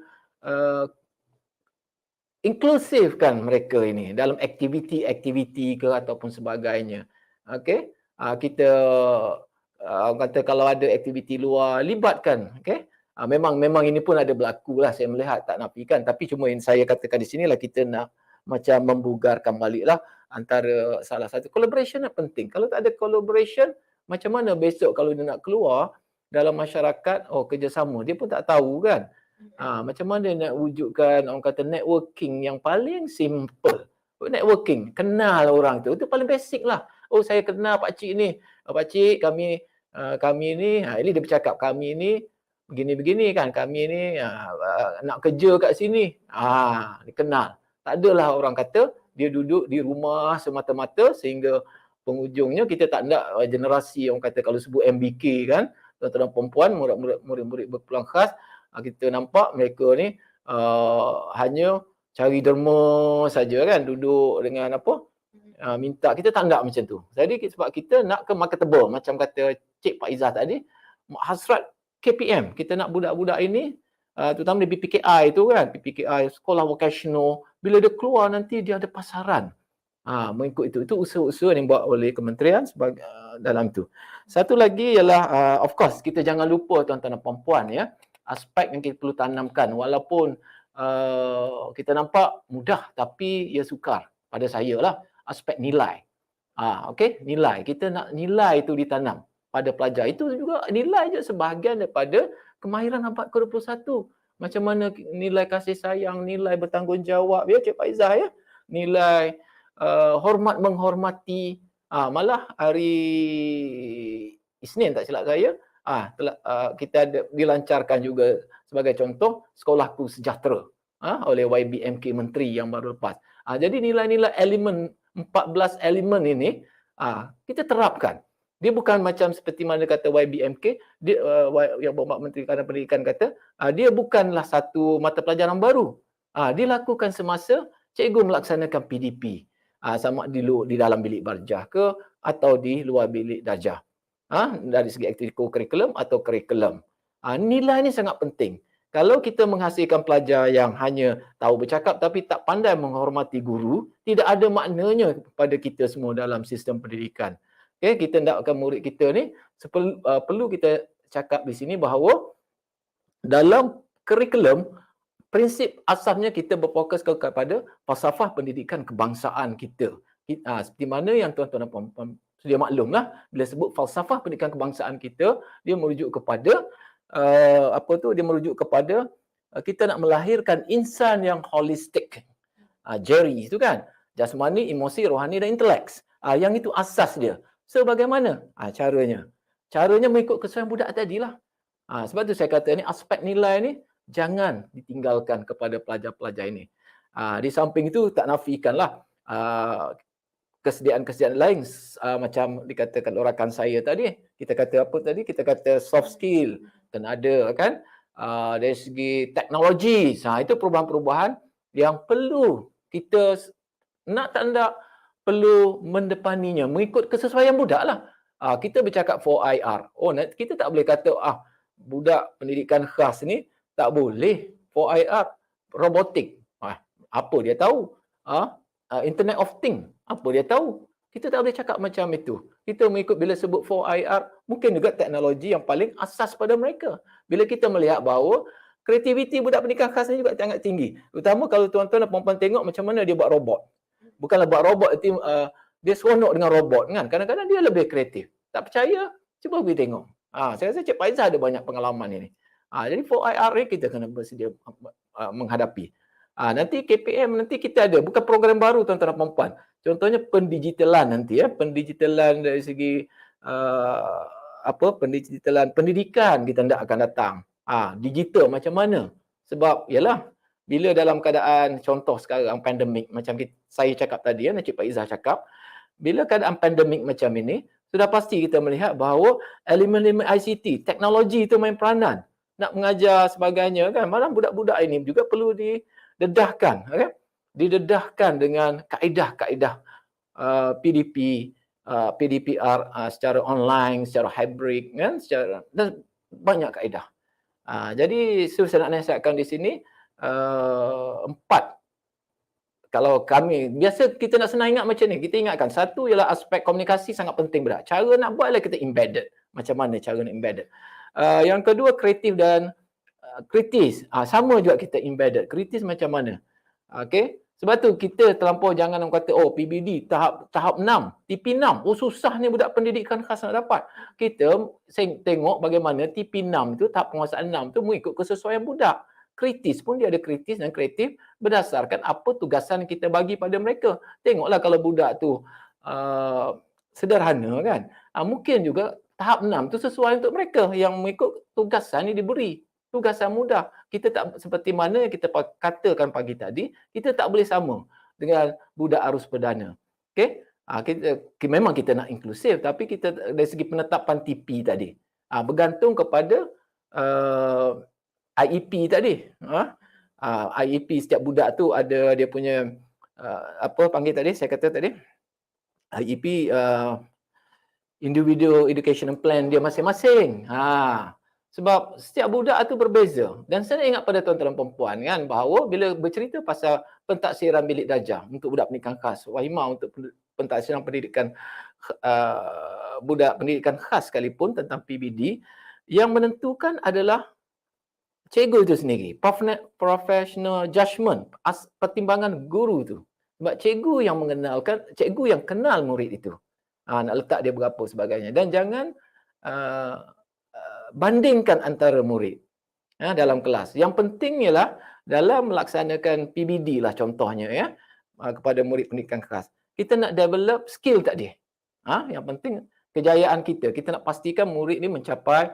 inklusifkan mereka ini dalam aktiviti-aktiviti ke ataupun sebagainya. Okey, kita kata kalau ada aktiviti luar, libatkan. Okey, memang ini pun ada berlaku lah, saya melihat, tak nafikan, tapi cuma yang saya katakan di sini lah, kita nak macam membugarkan balik lah antara salah satu collaboration yang penting. Kalau tak ada collaboration, macam mana besok kalau dia nak keluar dalam masyarakat, kerjasama, dia pun tak tahu kan. Macam mana nak wujudkan orang kata networking yang paling simple. Networking, kenal orang tu, itu paling basic lah. Saya kenal Pak Cik ni. Pak Cik, kami ni, ini dia bercakap, kami ni begini-begini kan, kami ni nak kerja kat sini. Dia kenal. Tak adalah orang kata dia duduk di rumah semata-mata sehingga penghujungnya kita tak nak generasi orang kata kalau sebut MBK kan, tuan-tuan perempuan, murid-murid berpeluang khas, kita nampak mereka ni hanya cari derma saja kan, duduk dengan minta. Kita tak nak macam tu. Jadi sebab kita nak ke marketable, macam kata Cik Pak Izzah tadi, hasrat KPM. Kita nak budak-budak ini, terutama di PPKI tu kan, PPKI, sekolah vocational, bila dia keluar nanti dia ada pasaran. Mengikut itu usaha-usaha yang buat oleh kementerian sebagai dalam tu. Satu lagi ialah of course kita jangan lupa tuan-tuan dan puan-puan ya, aspek yang kita perlu tanamkan walaupun kita nampak mudah tapi ia sukar pada saya lah, aspek nilai. Okey, nilai. Kita nak nilai itu ditanam pada pelajar. Itu juga nilai je sebahagian daripada kemahiran abad ke-21. Macam mana nilai kasih sayang, nilai bertanggungjawab ya Cik Pak Izzah ya. Nilai hormat menghormati. Malah hari Isnin tak silap saya, kita ada dilancarkan juga sebagai contoh Sekolahku Sejahtera oleh YBMK Menteri yang baru lepas. Jadi nilai-nilai elemen 14 elemen ini kita terapkan. Dia bukan macam seperti mana kata YBMK, dia yang Bapak Menteri Kanan Pendidikan kata, dia bukanlah satu mata pelajaran baru. Dilakukan semasa cikgu melaksanakan PDP. Sama di dalam bilik darjah ke atau di luar bilik darjah. Dari segi aktiviti kurikulum atau kurikulum. Nilai ni sangat penting. Kalau kita menghasilkan pelajar yang hanya tahu bercakap tapi tak pandai menghormati guru, tidak ada maknanya kepada kita semua dalam sistem pendidikan. Okay, kita nakkan murid kita ni perlu kita cakap di sini bahawa dalam kurikulum, prinsip asasnya kita berfokus kepada falsafah pendidikan kebangsaan kita. Seperti mana yang tuan-tuan dan puan-puan sedia maklumlah, bila sebut falsafah pendidikan kebangsaan kita, dia merujuk kepada dia merujuk kepada kita nak melahirkan insan yang holistik. Jerry itu kan, jasmani, emosi, rohani dan intelek. Yang itu asas dia. So bagaimana caranya? Caranya mengikut kesesuaian budak tadilah. Sebab tu saya kata ni aspek nilai ni jangan ditinggalkan kepada pelajar-pelajar ini. Di samping itu tak nafikanlah kesediaan-kesediaan lain macam dikatakan rakan saya tadi. Kita kata apa tadi? Kita kata soft skill kena ada kan. Dari segi teknologi, itu perubahan-perubahan yang perlu kita nak tak nak perlu mendepaninya mengikut kesesuaian budak lah. Kita bercakap 4IR. Kita tak boleh kata budak pendidikan khas ni tak boleh 4IR. Robotik. Apa dia tahu? Internet of Things. Apa dia tahu? Kita tak boleh cakap macam itu. Kita mengikut bila sebut 4IR, mungkin juga teknologi yang paling asas pada mereka. Bila kita melihat bahawa kreativiti budak pendidikan khas ni juga sangat tinggi. Terutama kalau tuan-tuan dan puan-puan tengok macam mana dia buat robot. Bukanlah buat robot itu dia seronok dengan robot kan. Kadang-kadang dia lebih kreatif. Tak percaya? Cuba pergi tengok. Saya rasa Cik Pak Izzah ada banyak pengalaman ini. Jadi 4IR ni kita kena bersedia menghadapi. Nanti KPM nanti kita ada bukan program baru tuan-tuan dan puan-puan. Contohnya pendigitalan nanti ya, pendigitalan dari segi pendigitalan pendidikan kita hendak akan datang. Digital macam mana? Sebab yalah bila dalam keadaan contoh sekarang pandemik macam saya cakap tadi ya, Cik Pak Izzah cakap, bila keadaan pandemik macam ini, sudah pasti kita melihat bahawa elemen-elemen ICT, teknologi itu main peranan. Nak mengajar sebagainya kan, malah budak-budak ini juga perlu didedahkan, okay? Didedahkan dengan kaedah-kaedah PDP, PDPR secara online, secara hybrid kan, dan banyak kaedah. Jadi saya nak nasihatkan di sini, 4. Kalau kami, biasa kita nak senang ingat macam ni. Kita ingatkan, satu ialah aspek komunikasi sangat penting berat. Cara nak buat ialah kita embedded. Macam mana cara nak embedded. Yang kedua, kreatif dan kritis. Sama juga kita embedded. Kritis macam mana? Okay. Sebab tu kita terlampau jangan orang kata, oh PBD tahap 6, TP6. Oh susah ni budak pendidikan khas nak dapat. Kita tengok bagaimana TP6 tu, tahap penguasaan 6 tu mengikut kesesuaian budak. Kritis pun dia ada kritis dan kreatif berdasarkan apa tugasan kita bagi pada mereka. Tengoklah kalau budak tu sederhana kan. Mungkin juga tahap 6 tu sesuai untuk mereka yang mengikut tugasan yang diberi. Tugasan mudah. Kita tak seperti mana yang kita katakan pagi tadi, kita tak boleh sama dengan budak arus perdana. Okey? Memang kita nak inklusif, tapi kita dari segi penetapan TP tadi bergantung kepada IEP tadi. IEP setiap budak tu ada dia punya apa panggil tadi, saya kata tadi IEP individual education plan dia masing-masing. Sebab setiap budak tu berbeza. Dan saya ingat pada tuan-tuan dan perempuan kan, bahawa bila bercerita pasal pentaksiran bilik darjah untuk budak pendidikan khas, Wahimah untuk pentaksiran pendidikan budak pendidikan khas sekalipun tentang PBD, yang menentukan adalah cikgu itu sendiri. Professional judgment, pertimbangan guru tu. Sebab cikgu yang mengenalkan, cikgu yang kenal murid itu. Nak letak dia berapa sebagainya. Dan jangan bandingkan antara murid dalam kelas. Yang penting ialah dalam melaksanakan PBD lah contohnya ya, kepada murid pendidikan khas. Kita nak develop skill tadi. Yang penting kejayaan kita. Kita nak pastikan murid ni mencapai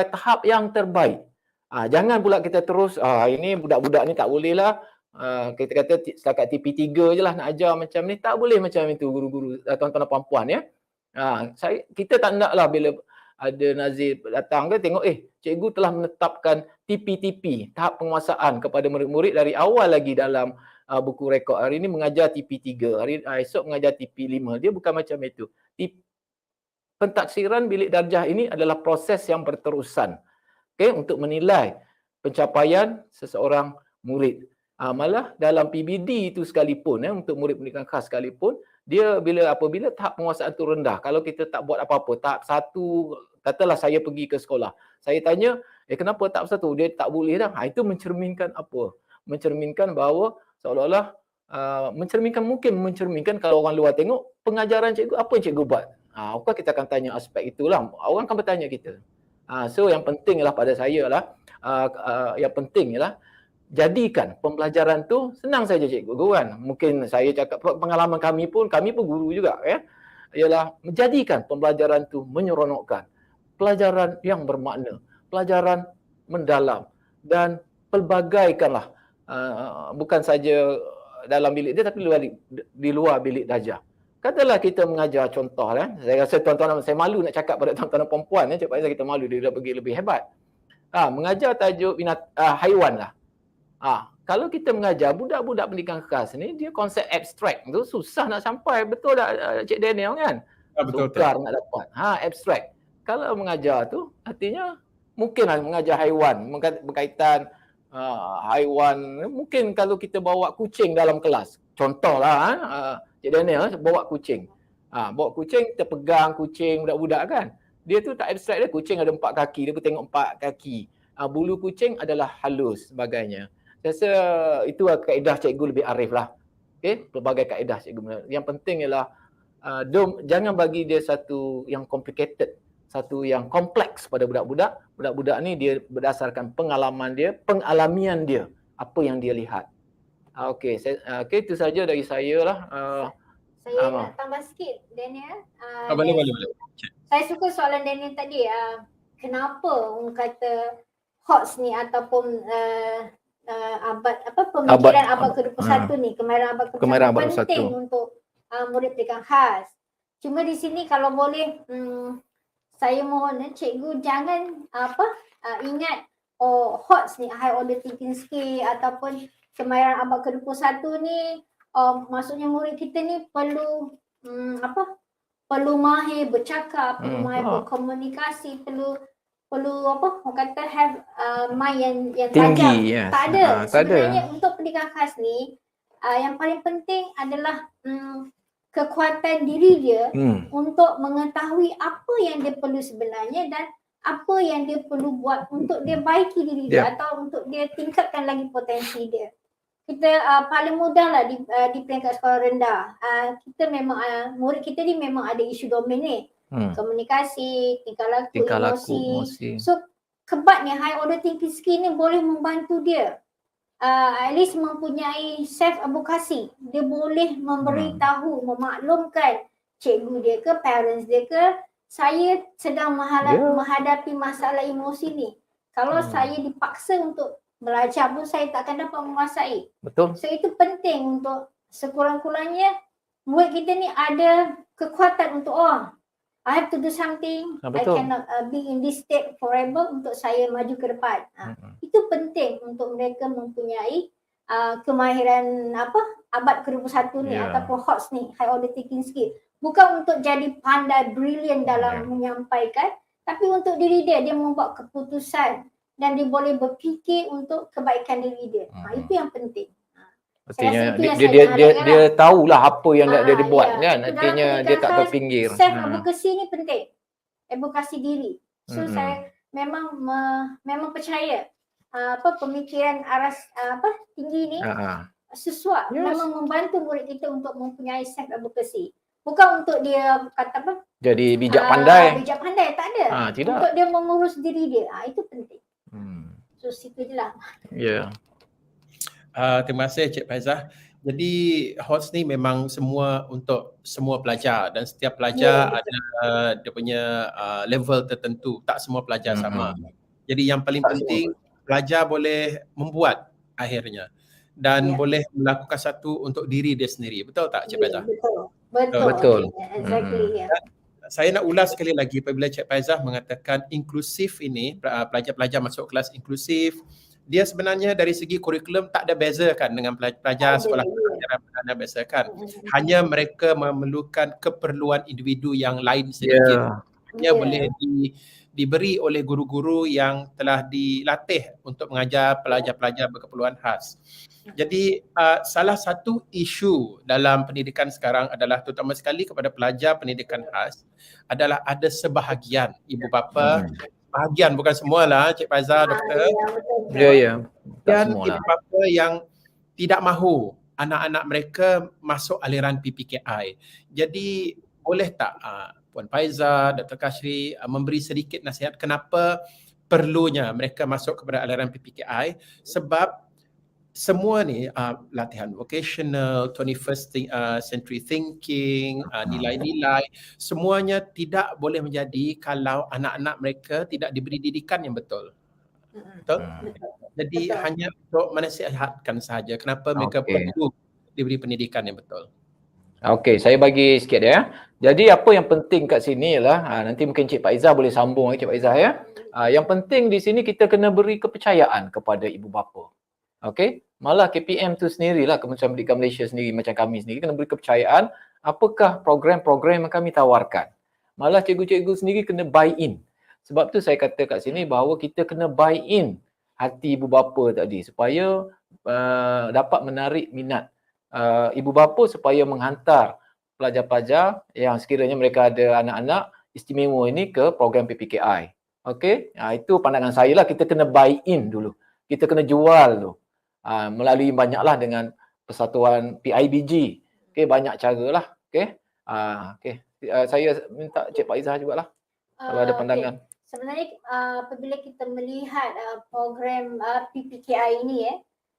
tahap yang terbaik. Jangan pula kita terus ini budak-budak ni tak boleh lah. Kita kata setakat TP3 je lah nak ajar macam ni. Tak boleh macam itu guru-guru, tuan-tuan dan puan-puan ya. Kita tak nak lah bila ada nazir datang ke tengok cikgu telah menetapkan TP-TP, tahap penguasaan kepada murid-murid dari awal lagi dalam buku rekod. Hari ini mengajar TP3, esok mengajar TP5. Dia bukan macam itu. Pentaksiran bilik darjah ini adalah proses yang berterusan. Untuk menilai pencapaian seseorang murid. Malah dalam PBD itu sekalipun untuk murid pendidikan khas sekalipun, dia apabila tahap penguasaan itu rendah, kalau kita tak buat apa-apa, tahap 1, katalah saya pergi ke sekolah, saya tanya, kenapa tahap 1 dia tak boleh dah? Itu mencerminkan apa? Mencerminkan bahawa seolah-olah mencerminkan kalau orang luar tengok pengajaran cikgu, apa yang cikgu buat? Kita akan tanya aspek itulah. Orang akan bertanya kita. So yang penting ialah pada saya lah, yang penting ialah jadikan pembelajaran tu senang saja cikgu kan. Mungkin saya cakap pengalaman kami pun guru juga ya. Ialah menjadikan pembelajaran tu menyeronokkan. Pelajaran yang bermakna, pelajaran mendalam dan pelbagaikanlah bukan saja dalam bilik dia tapi di luar bilik darjah. Katalah kita mengajar contoh kan. Saya rasa tuan-tuan, saya malu nak cakap pada tuan-tuan dan perempuan ya, sebab kita malu dia dah pergi lebih hebat. Mengajar tajuk haiwan lah. Kalau kita mengajar budak-budak pendidikan khas ni, dia konsep abstrak tu susah nak sampai. Betul tak Cik Daniel kan? Betul. Sukar nak dapat. Abstrak. Kalau mengajar tu artinya mungkinlah mengajar haiwan berkaitan haiwan. Mungkin kalau kita bawa kucing dalam kelas. Contohlah Cik Daniel bawa kucing. Bawa kucing, kita pegang kucing budak-budak kan. Dia tu tak abstrak dia, kucing ada 4 kaki, dia pun tengok 4 kaki. Bulu kucing adalah halus sebagainya. Saya rasa itu kaedah cikgu lebih arif lah. Pelbagai kaedah cikgu. Yang penting ialah jangan bagi dia satu yang complicated, satu yang kompleks pada budak-budak. Budak-budak ni dia berdasarkan pengalaman dia, pengalamian dia, apa yang dia lihat. Itu saja dari saya lah. Saya nak tambah sikit, Daniel. Boleh. Saya suka soalan Daniel tadi. Kenapa orang kata HOTS ni ataupun pemikiran abad ke-21 ni, kemahiran abad ke-21 penting untuk murid pendidikan khas. Cuma di sini kalau boleh saya mohon cikgu jangan ingat HOTS ni, high order thinking skill ataupun kemahiran abad ke-21 ni maksudnya murid kita ni perlu perlu mahir bercakap, perlu mahir berkomunikasi, perlu perlu apa orang kata have mind yang Tinggi, tajam. yes. Tak ada. Tak ada. Sebenarnya untuk pendidikan khas ni yang paling penting adalah kekuatan diri dia untuk mengetahui apa yang dia perlu sebenarnya dan apa yang dia perlu buat untuk dia baiki diri dia atau untuk dia tingkatkan lagi potensi dia. Kita paling mudah lah di peringkat sekolah rendah. Kita memang murid kita ni memang ada isu domain ni. Komunikasi, tingkah laku, emosi. So kebat ni high order thinking skill ni boleh membantu dia. At least mempunyai self advocacy. Dia boleh memberitahu, memaklumkan cikgu dia ke, parents dia ke, saya sedang menghadapi masalah emosi ni. Kalau saya dipaksa untuk belajar pun saya tak akan dapat menguasai. Betul. So itu penting untuk sekurang-kurangnya murid kita ni ada kekuatan untuk I have to do something. I cannot be in this state forever untuk saya maju ke depan. Itu penting untuk mereka mempunyai kemahiran abad ke-21 ni ataupun HOTS ni, high order thinking skill. Bukan untuk jadi pandai, brilliant dalam menyampaikan, tapi untuk diri dia membuat keputusan dan dia boleh berfikir untuk kebaikan diri dia. Itu yang penting. Artinya dia tahulah apa yang nak dia buat kan. Artinya dia tak terpinggir. Self advocacy ni penting. Advokasi diri. So saya memang percaya pemikiran aras tinggi ni sesuai memang membantu murid kita untuk mempunyai self advocacy. Bukan untuk dia kata jadi bijak pandai. Bijak pandai tak ada. Tidak. Untuk dia mengurus diri dia. Itu penting. So situ je lah. Ya. Terima kasih Cik Faizah. Jadi HOTS ni memang semua untuk semua pelajar dan setiap pelajar ada dia punya level tertentu. Tak semua pelajar sama. Jadi yang paling penting pelajar boleh membuat akhirnya dan boleh melakukan satu untuk diri dia sendiri. Betul tak Cik Faizah? Betul. Exactly. Saya nak ulas sekali lagi apabila Cik Faizah mengatakan inklusif ini, pelajar-pelajar masuk kelas inklusif, dia sebenarnya dari segi kurikulum tak ada beza kan dengan pelajar sekolah pelajaran biasa kan. Hanya mereka memerlukan keperluan individu yang lain sedikit. Hanya boleh diberi oleh guru-guru yang telah dilatih untuk mengajar pelajar-pelajar berkeperluan khas. Jadi salah satu isu dalam pendidikan sekarang adalah terutama sekali kepada pelajar pendidikan khas adalah ada sebahagian ibu bapa, bahagian bukan semualah Cik Faizah, doktor. Ya. Dan ibu bapa yang tidak mahu anak-anak mereka masuk aliran PPKI. Jadi boleh tak Puan Faizah, Dr. Kashri memberi sedikit nasihat kenapa perlunya mereka masuk kepada aliran PPKI? Sebab semua ni latihan vocational, 21st century thinking, nilai-nilai, semuanya tidak boleh menjadi kalau anak-anak mereka tidak diberi didikan yang betul. Betul? Jadi hanya untuk menasihatkan sahaja kenapa mereka perlu diberi pendidikan yang betul. Okey, saya bagi sikit ya. Jadi apa yang penting kat sini ialah nanti mungkin Cik Faizah boleh sambung Cik Faizah ya. Yang penting di sini kita kena beri kepercayaan kepada ibu bapa. Okey, malah KPM tu sendirilah, Kementerian Pendidikan Malaysia sendiri macam kami sendiri kena beri kepercayaan apakah program-program yang kami tawarkan. Malah cikgu-cikgu sendiri kena buy in. Sebab tu saya kata kat sini bahawa kita kena buy in hati ibu bapa tadi supaya dapat menarik minat ibu bapa supaya menghantar pelajar-pelajar yang sekiranya mereka ada anak-anak istimewa ini ke program PPKI. Okey, itu pandangan saya lah, kita kena buy in dulu. Kita kena jual dulu. Melalui banyaklah dengan persatuan PIBG. Okey, banyak caralah. Okey. Saya minta Cik Faizah jugalah kalau ada pandangan. Sebenarnya apabila kita melihat program PPKI ini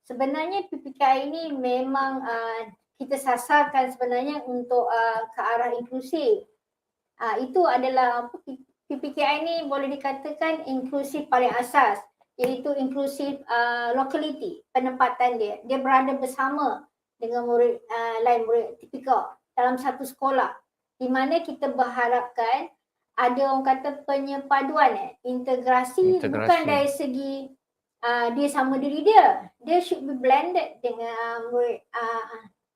sebenarnya PPKI ini memang kita sasarkan sebenarnya untuk ke arah inklusif. Itu adalah PPKI ini boleh dikatakan inklusif paling asas, iaitu inklusif locality, penempatan dia. Dia berada bersama dengan murid lain, murid tipikal dalam satu sekolah, di mana kita berharapkan ada orang kata penyepaduan, integrasi bukan dari segi dia sama diri dia. Dia should be blended dengan murid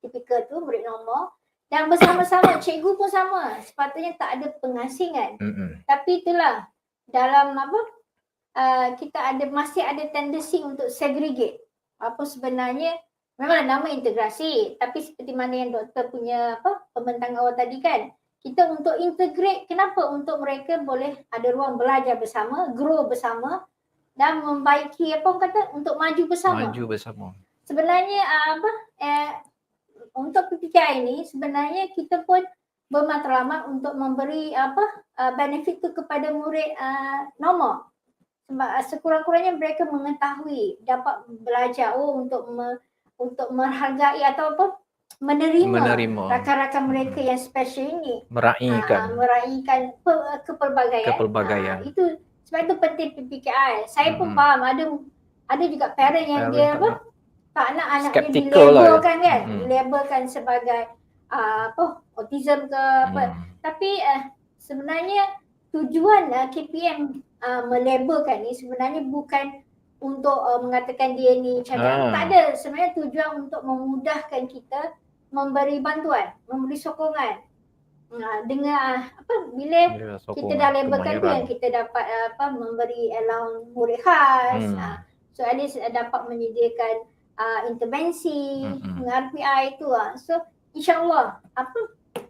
tipikal tu, murid normal. Dan bersama-sama, cikgu pun sama. Sepatutnya tak ada pengasingan. Tapi itulah, dalam kita masih ada tendensi untuk segregate. Apa sebenarnya memang nama integrasi, tapi seperti mana yang doktor punya pembentang awal tadi kan, kita untuk integrate, kenapa? Untuk mereka boleh ada ruang belajar bersama, grow bersama dan membaiki untuk maju bersama. Maju bersama. Sebenarnya untuk PPKI ini sebenarnya kita pun bermatlamat untuk memberi benefit tu kepada murid normal. Sebab sekurang-kurangnya mereka mengetahui, dapat belajar untuk menghargai atau menerima rakan-rakan mereka yang special ini, meraihkan kepelbagaian. Itu sebab itu penting PPKI. Saya pun faham ada juga parent yang dia tak nak anak dia dilabelkan kan, dilabelkan sebagai autism ke apa. Tapi sebenarnya tujuan KPM melabelkan ni sebenarnya bukan untuk mengatakan dia ni cacat. Tak ada. Sebenarnya tujuan untuk memudahkan kita memberi bantuan, memberi sokongan. Dengan bila kita dah labelkan tu yang kita dapat memberi allowance murid khas. So at least dapat menyediakan intervensi dengan RPI tu. So insyaAllah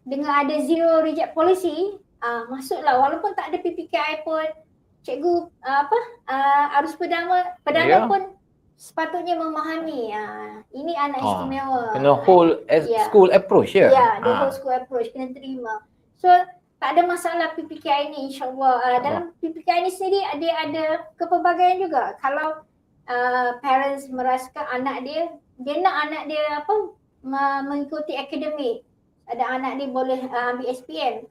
dengan ada zero reject policy, masuklah walaupun tak ada PPKI pun cikgu arus perdana pun sepatutnya memahami ini anak istimewa. Kena whole school approach ya. Ya, the whole school approach kena terima. So tak ada masalah PPKI ni insyaAllah. Dalam PPKI ni sendiri ada kepelbagaian juga. Kalau parents merasakan anak dia nak anak dia mengikuti akademik, ada anak dia boleh ambil SPM,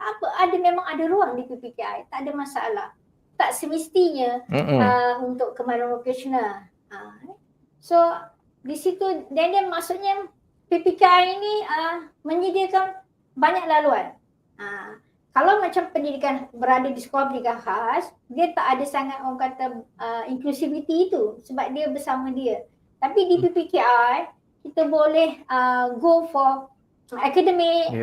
memang ada ruang di PPKI, tak ada masalah. Tak semestinya untuk kemahiran vocational. So di situ dan maksudnya PPKI ini menyediakan banyak laluan. Kalau macam pendidikan berada di sekolah pendidikan khas, dia tak ada sangat orang kata inclusivity itu sebab dia bersama dia. Tapi di PPKI kita boleh go for akademik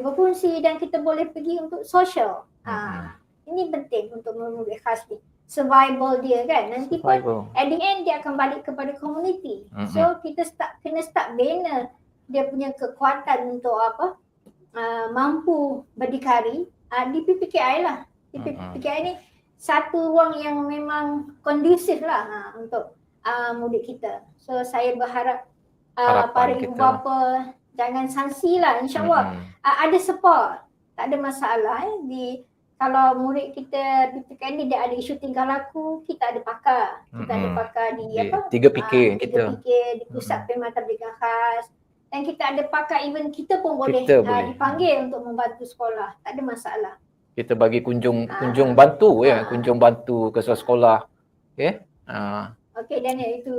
berfungsi dan kita boleh pergi untuk social. Ini penting untuk murid khas ni. Survival dia kan. Nanti pun at the end dia akan balik kepada community. So kita kena start bina dia punya kekuatan untuk mampu berdikari di PPKI lah. Di PPKI ni satu ruang yang memang kondusif lah untuk murid kita. So saya berharap para ibu bapa jangan sangsi lah, insyaAllah ada support, tak ada masalah. Kalau murid kita PPKI ni dia ada isu tingkah laku, kita ada pakar. Kita ada pakar di 3PK di pusat perkhidmatan pendidikan khas. Dan kita ada pakar, even kita pun boleh dipanggil untuk membantu sekolah. Tak ada masalah. Kita bagi kunjung bantu kunjung bantu ke sekolah. Okey. Okey Daniel, itu.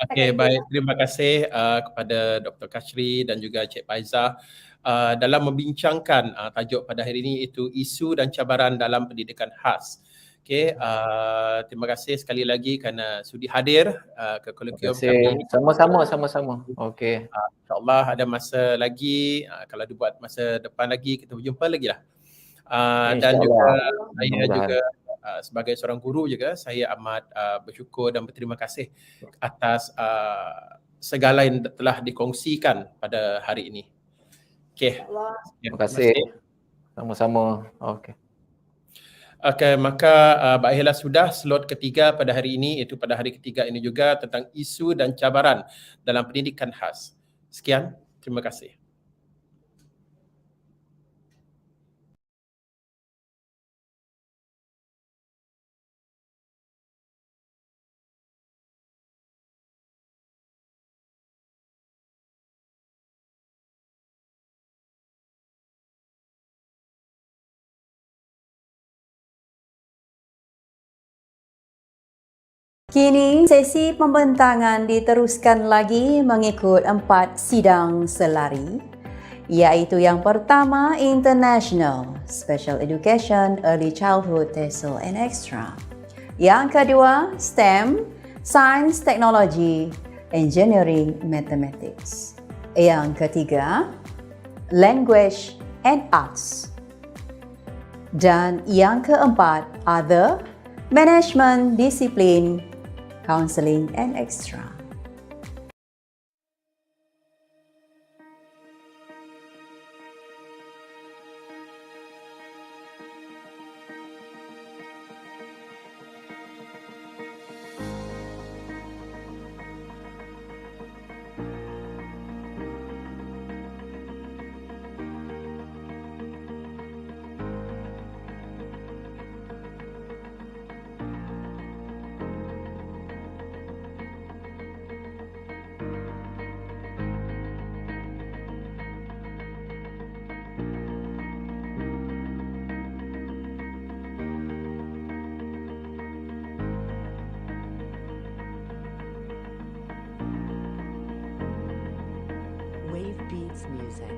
Okey, baik. Terima kasih kepada Dr. Kashri dan juga Cik Faizah dalam membincangkan tajuk pada hari ini, iaitu isu dan cabaran dalam pendidikan khas. Okey, terima kasih sekali lagi kerana sudi hadir ke Colloquium kami. Sama-sama. Okey. InsyaAllah ada masa lagi, kalau dibuat masa depan lagi, kita berjumpa lagi lah. Dan juga saya juga sebagai seorang guru juga, saya amat bersyukur dan berterima kasih atas segala yang telah dikongsikan pada hari ini. Okey. Terima kasih. Sama-sama. Okey. Okey, maka baiklah, sudah slot ketiga pada hari ini, iaitu pada hari ketiga ini juga tentang isu dan cabaran dalam pendidikan khas. Sekian, terima kasih. Kini sesi pembentangan diteruskan lagi mengikut 4 sidang selari, iaitu yang pertama International, Special Education, Early Childhood, Tesl and Extra. Yang kedua STEM, Science, Technology, Engineering, Mathematics. Yang ketiga Language and Arts. Dan yang keempat Other, management, discipline, counseling, and extra. Wave Beats Music.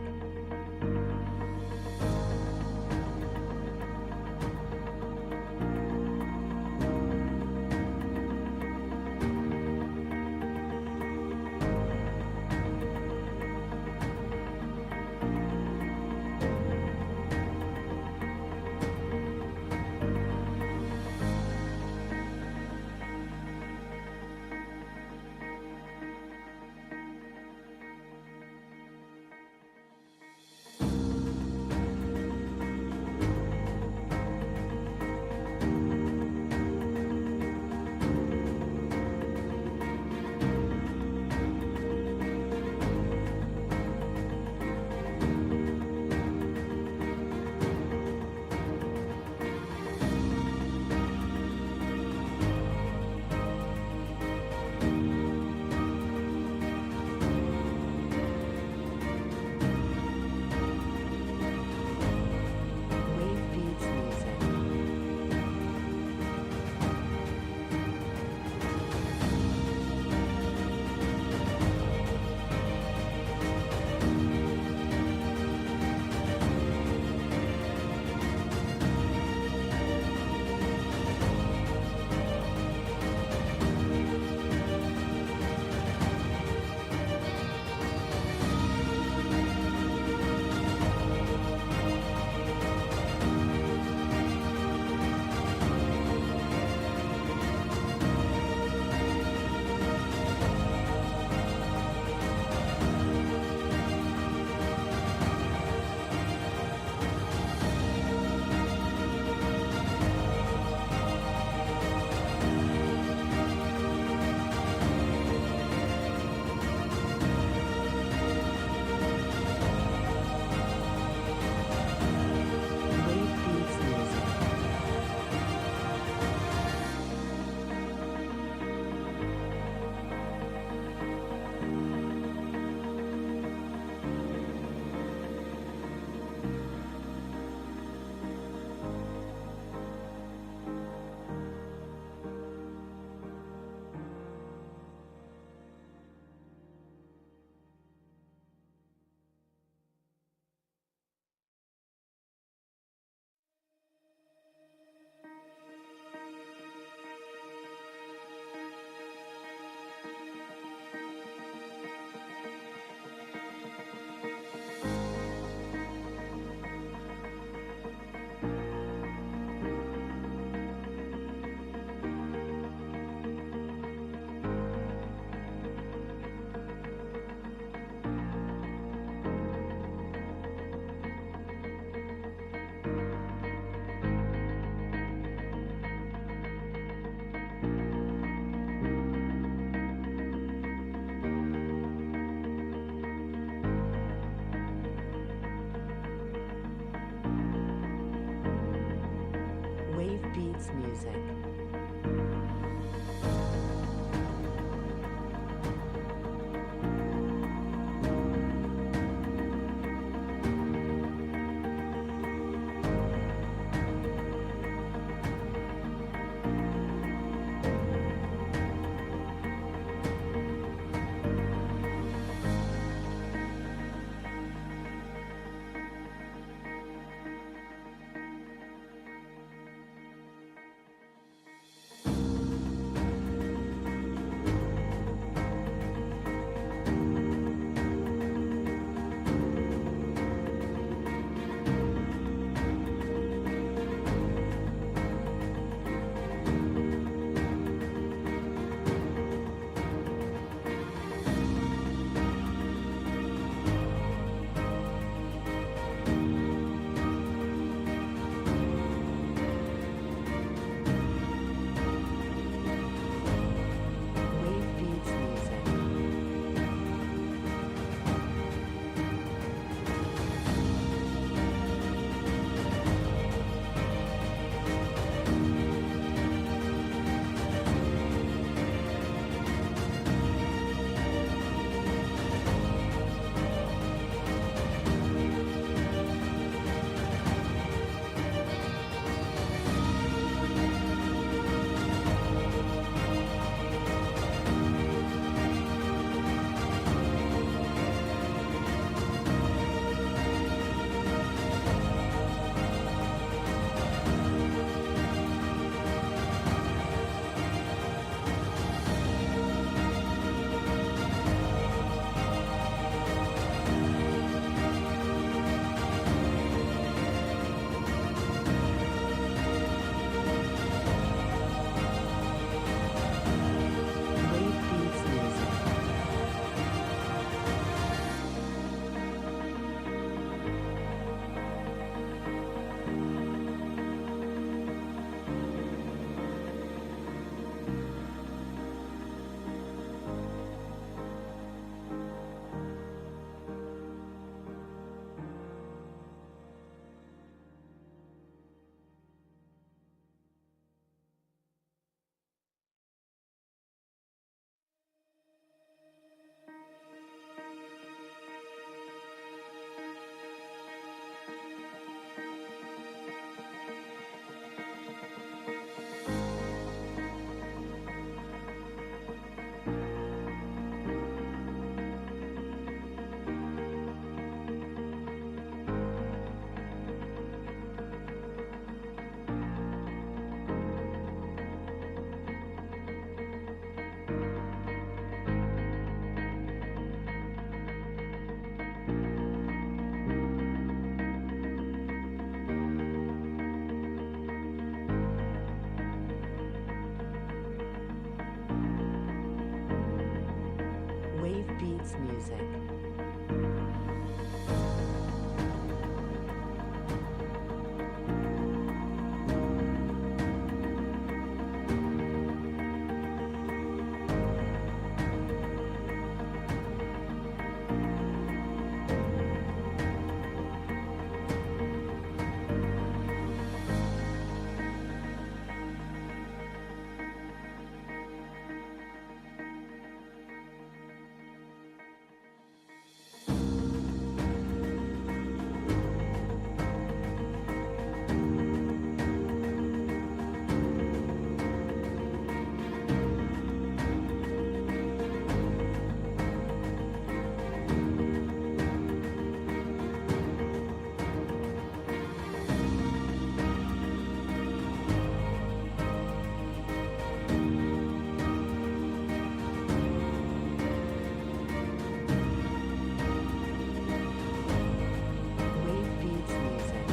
music. Wave beats music.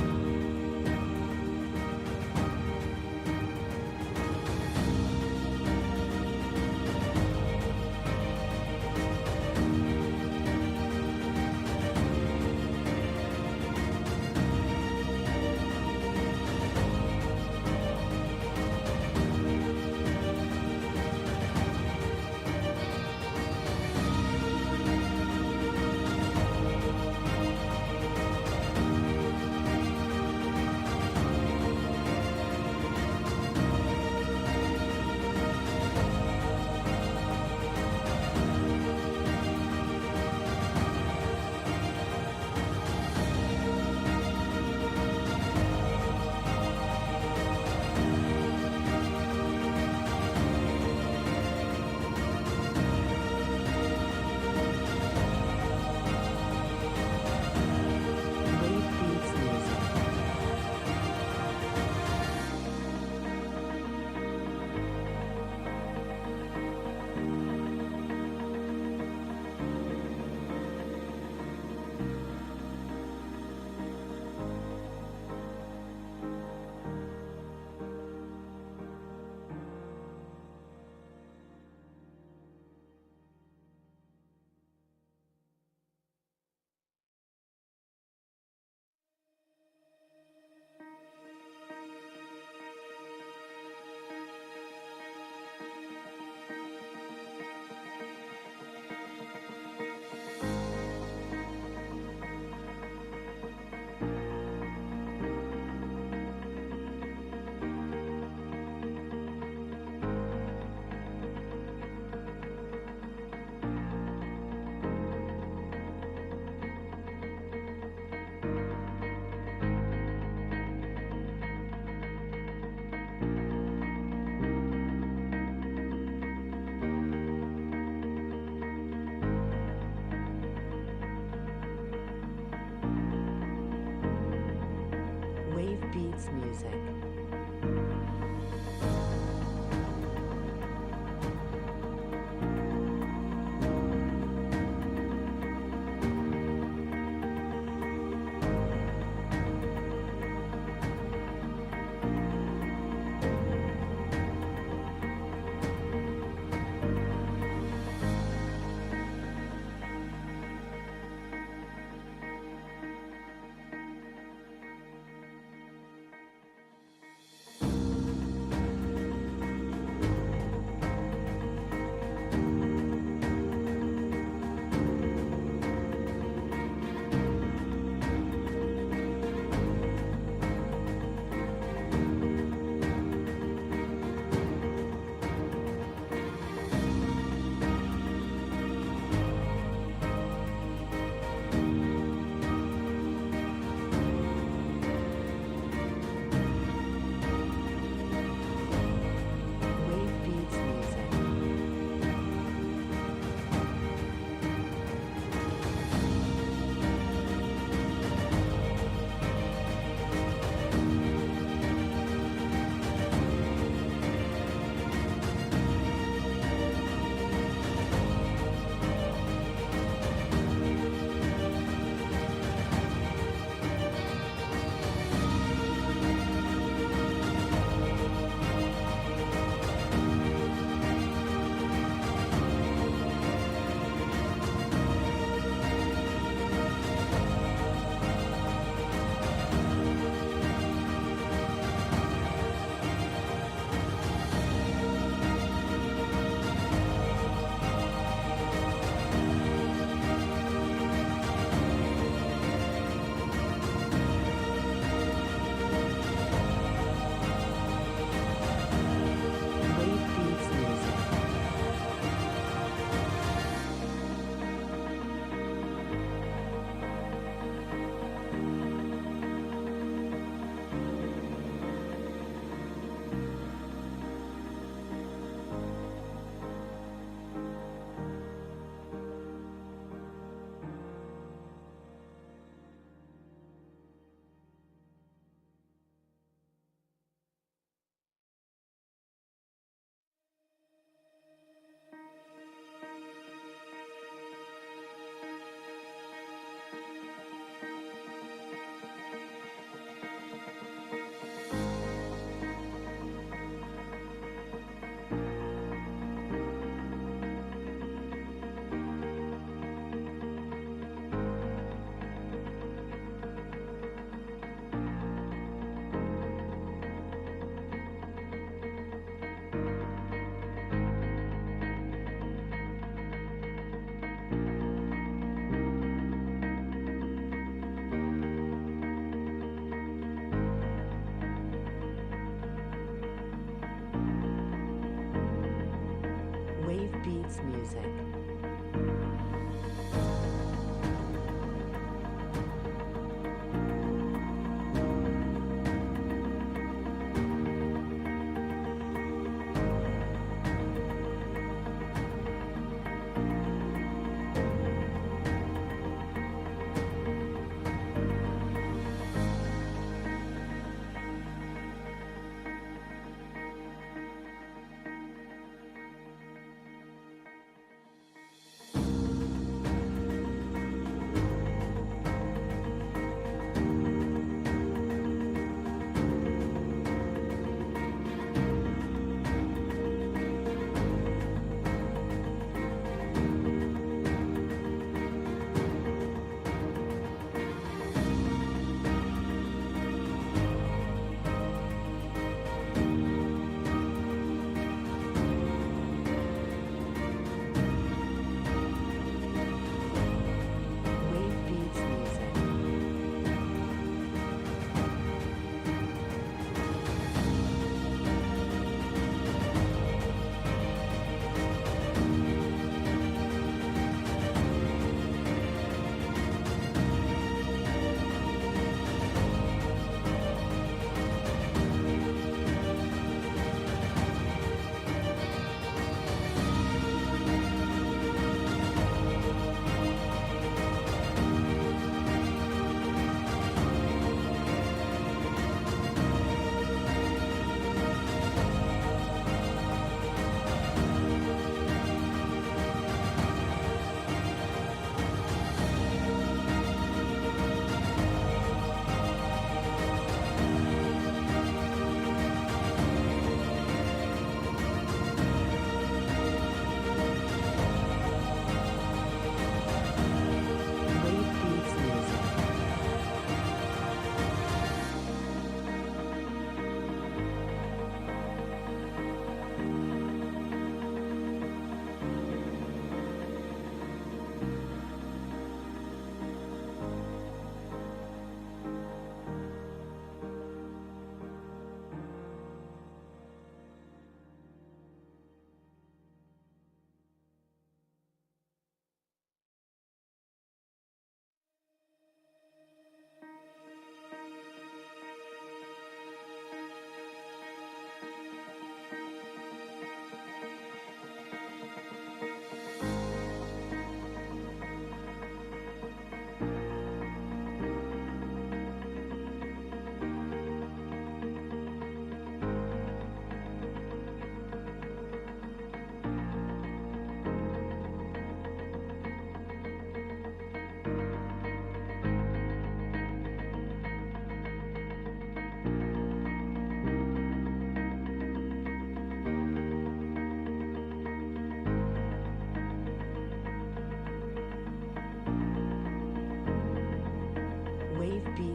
Wave beats music. Wave beats music.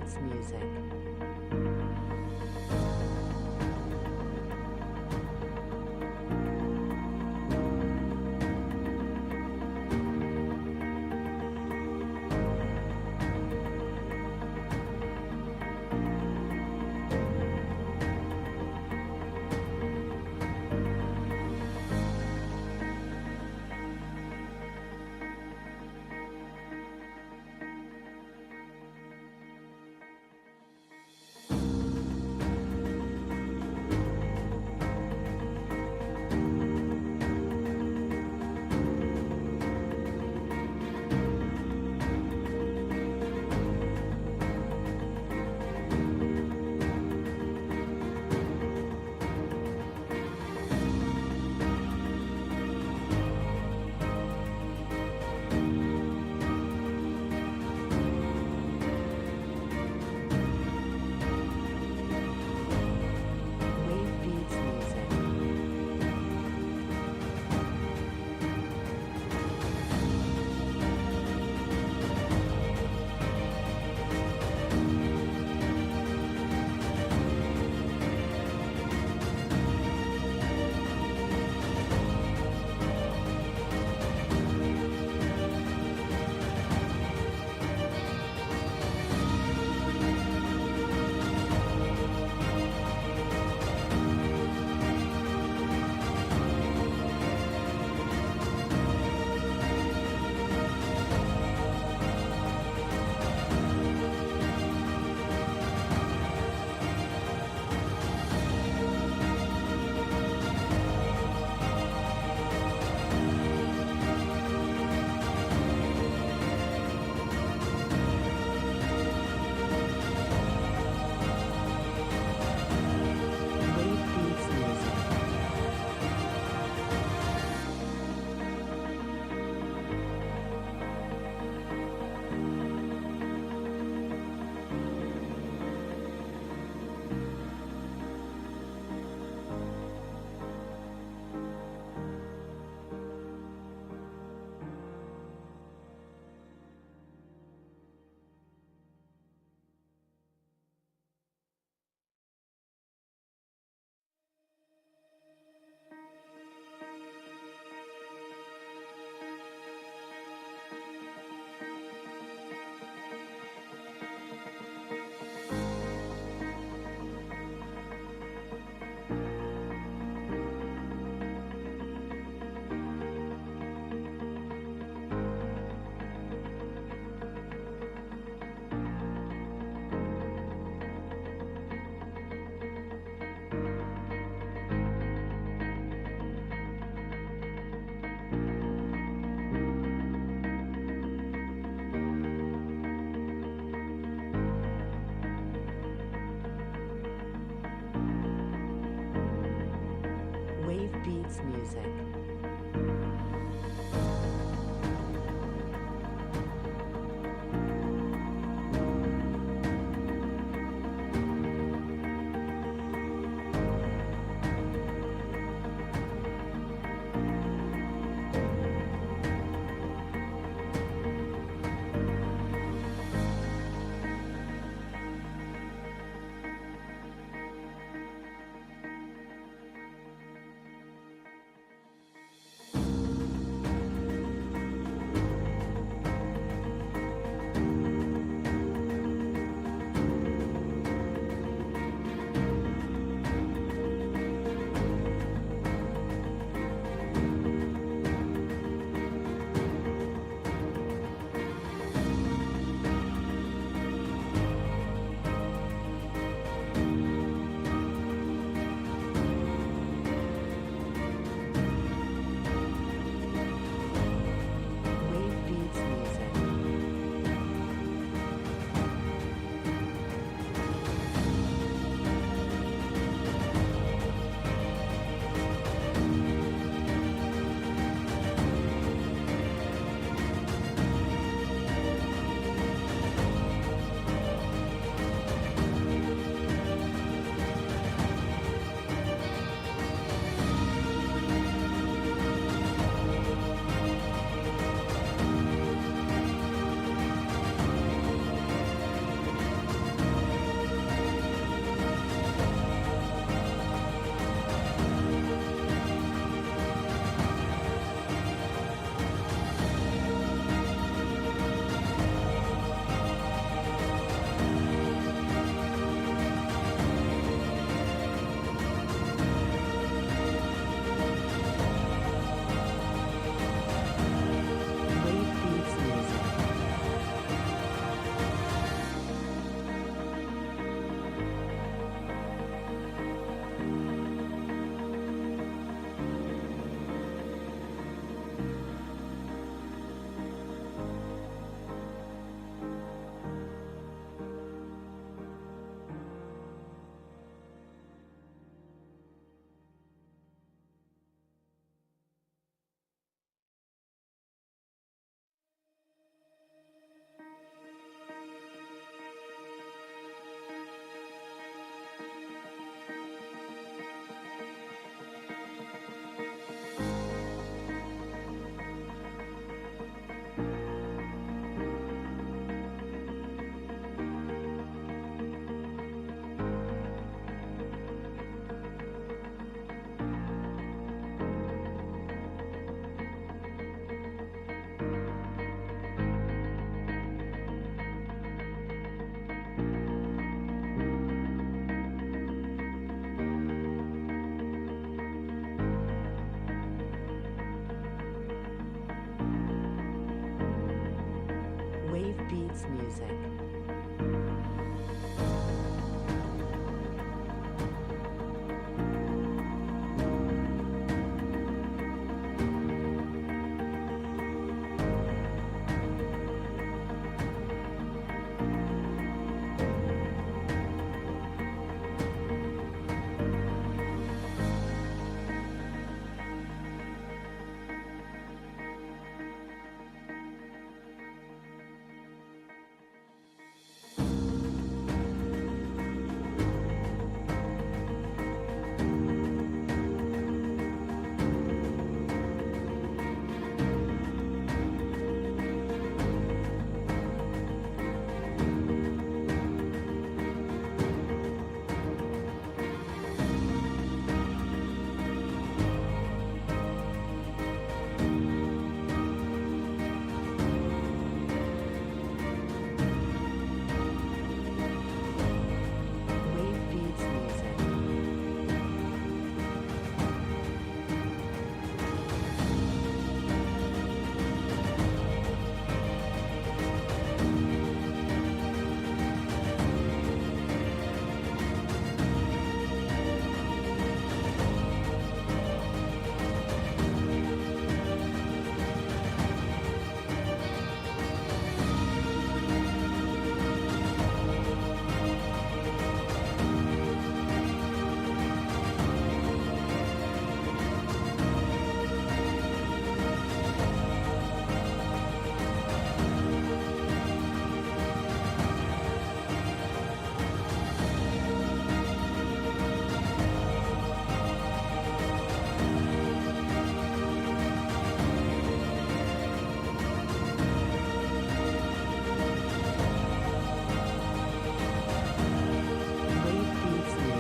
beats music. Wave beats music. Wave beats music. Wave beats music. music. Wave beats music. Wave beats music.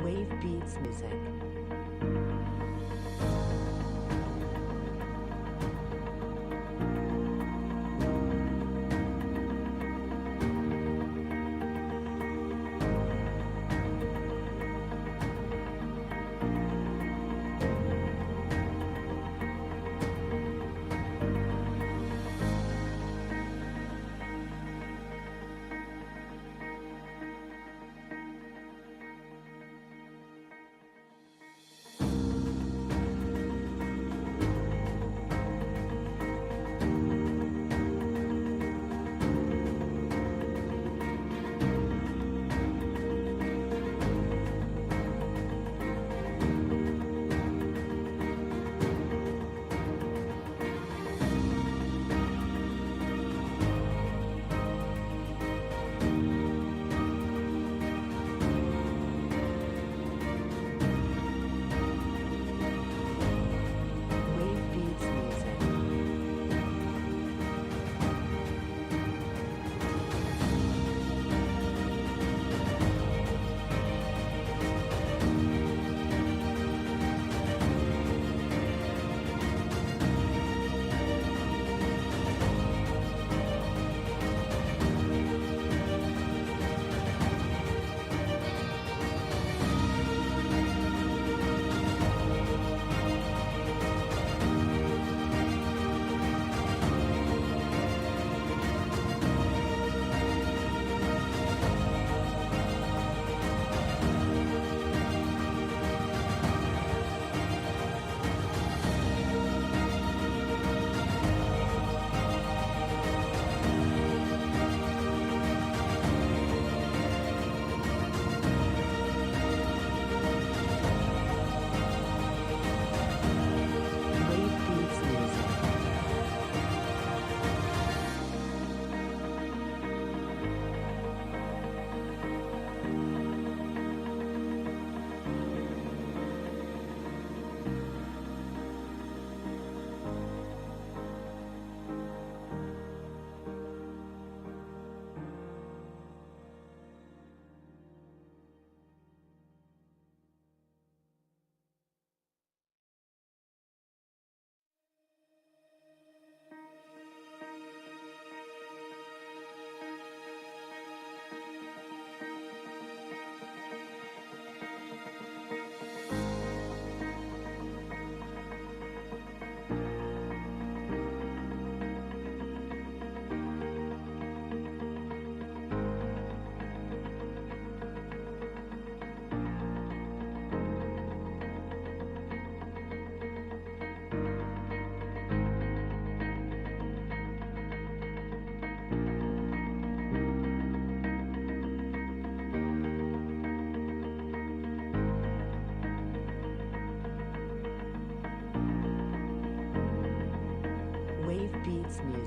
Wave beats music.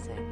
music.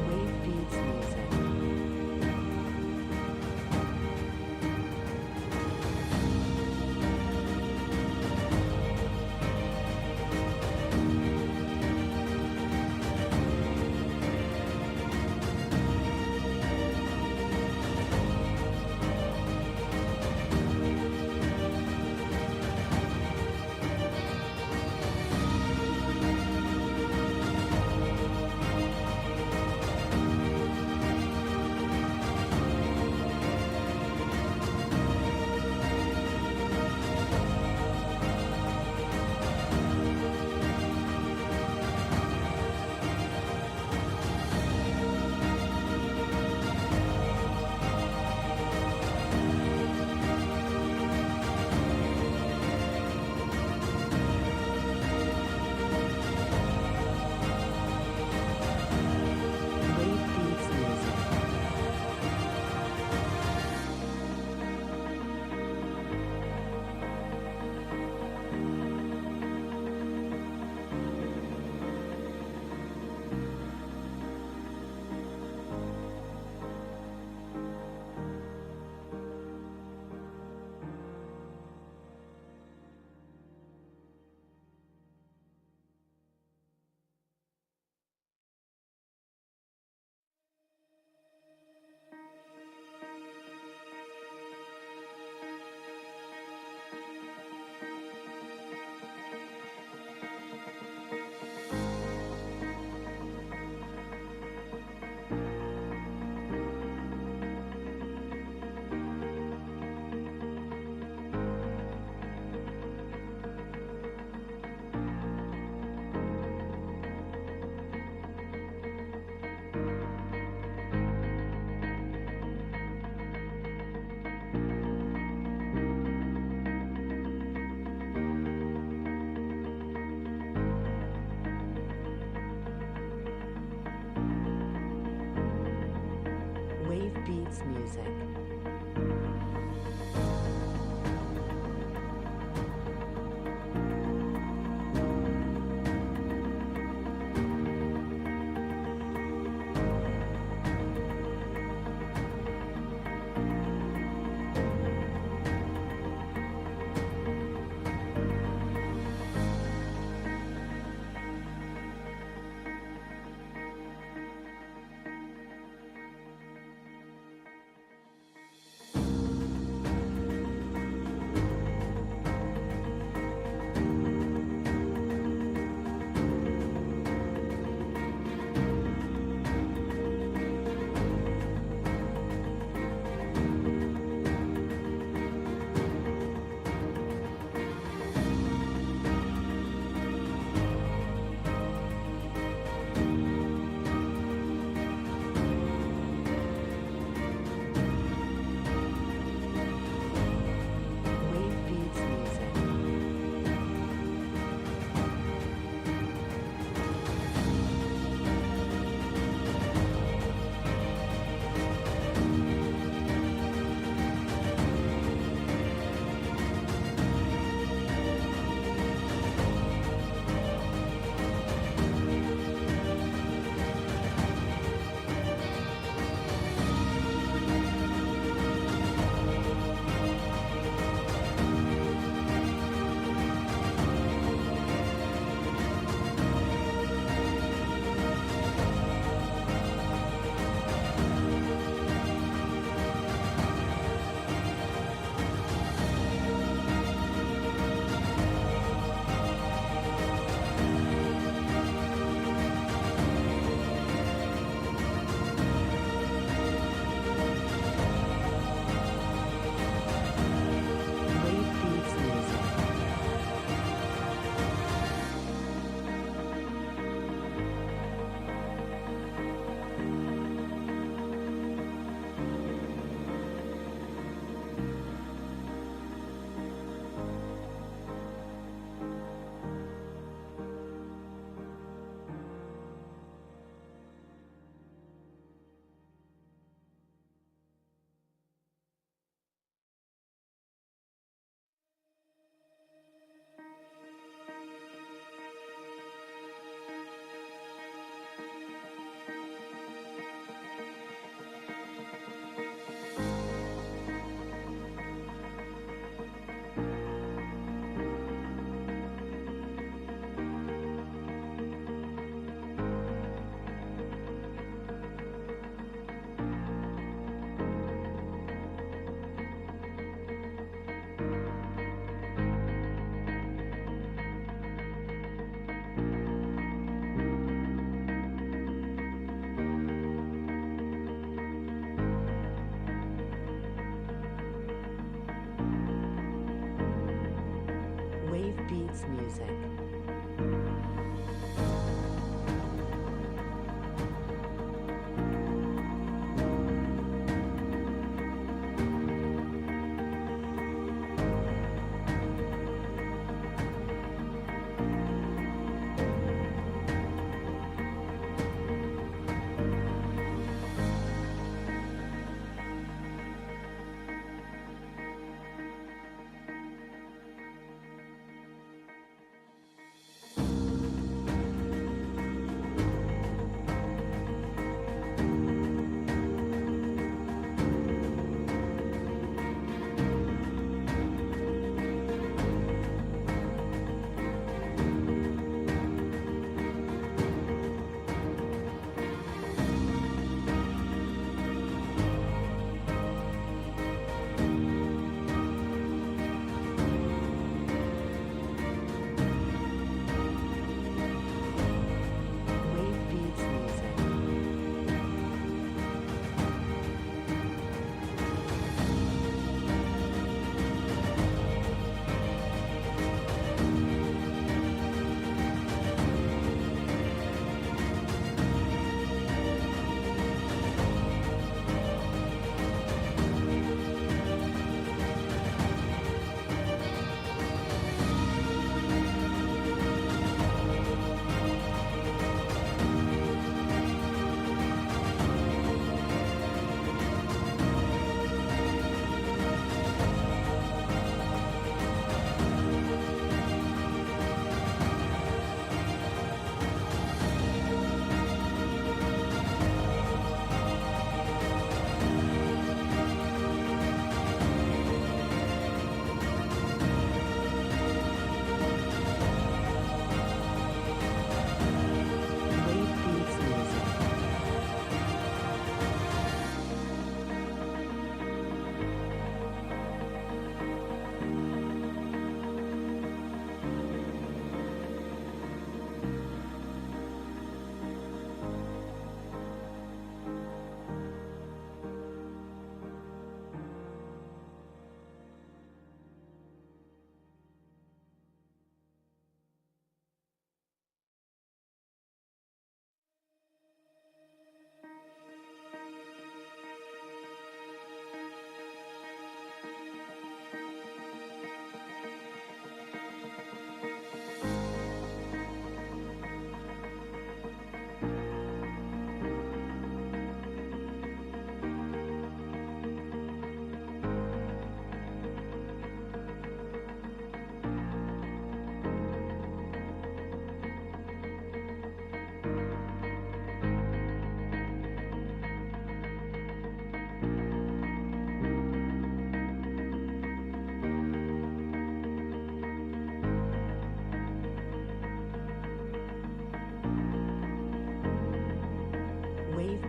Wave beats music. Wave beats music. Wave beats music.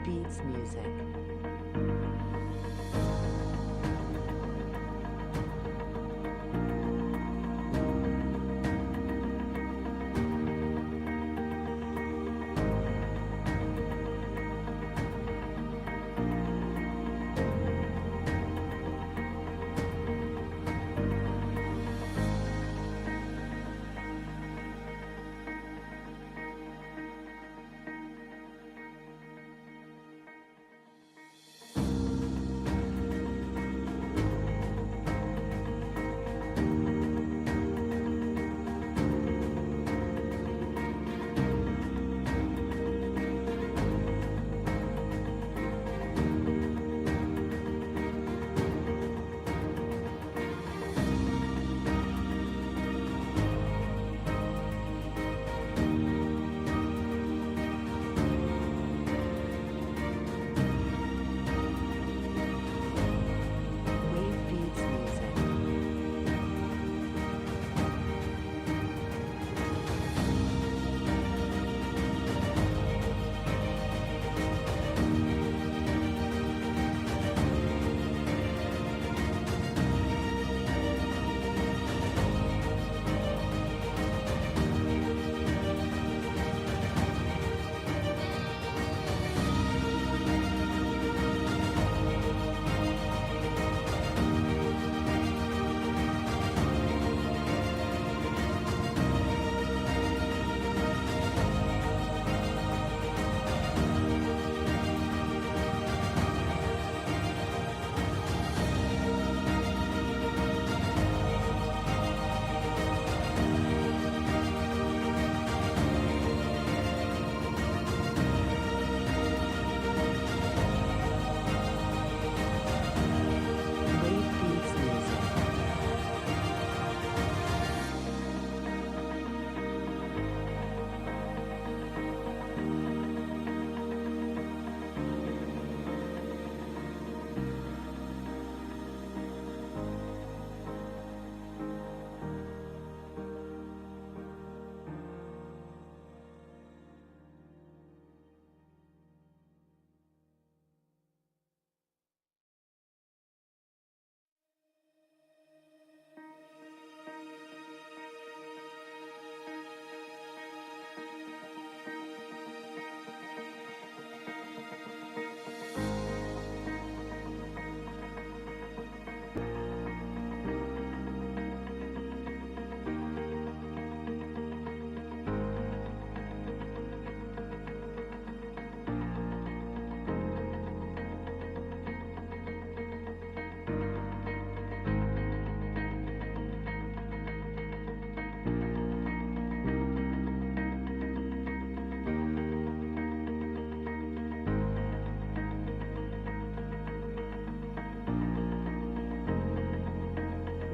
beats music. Wave beats music. Wave beats music.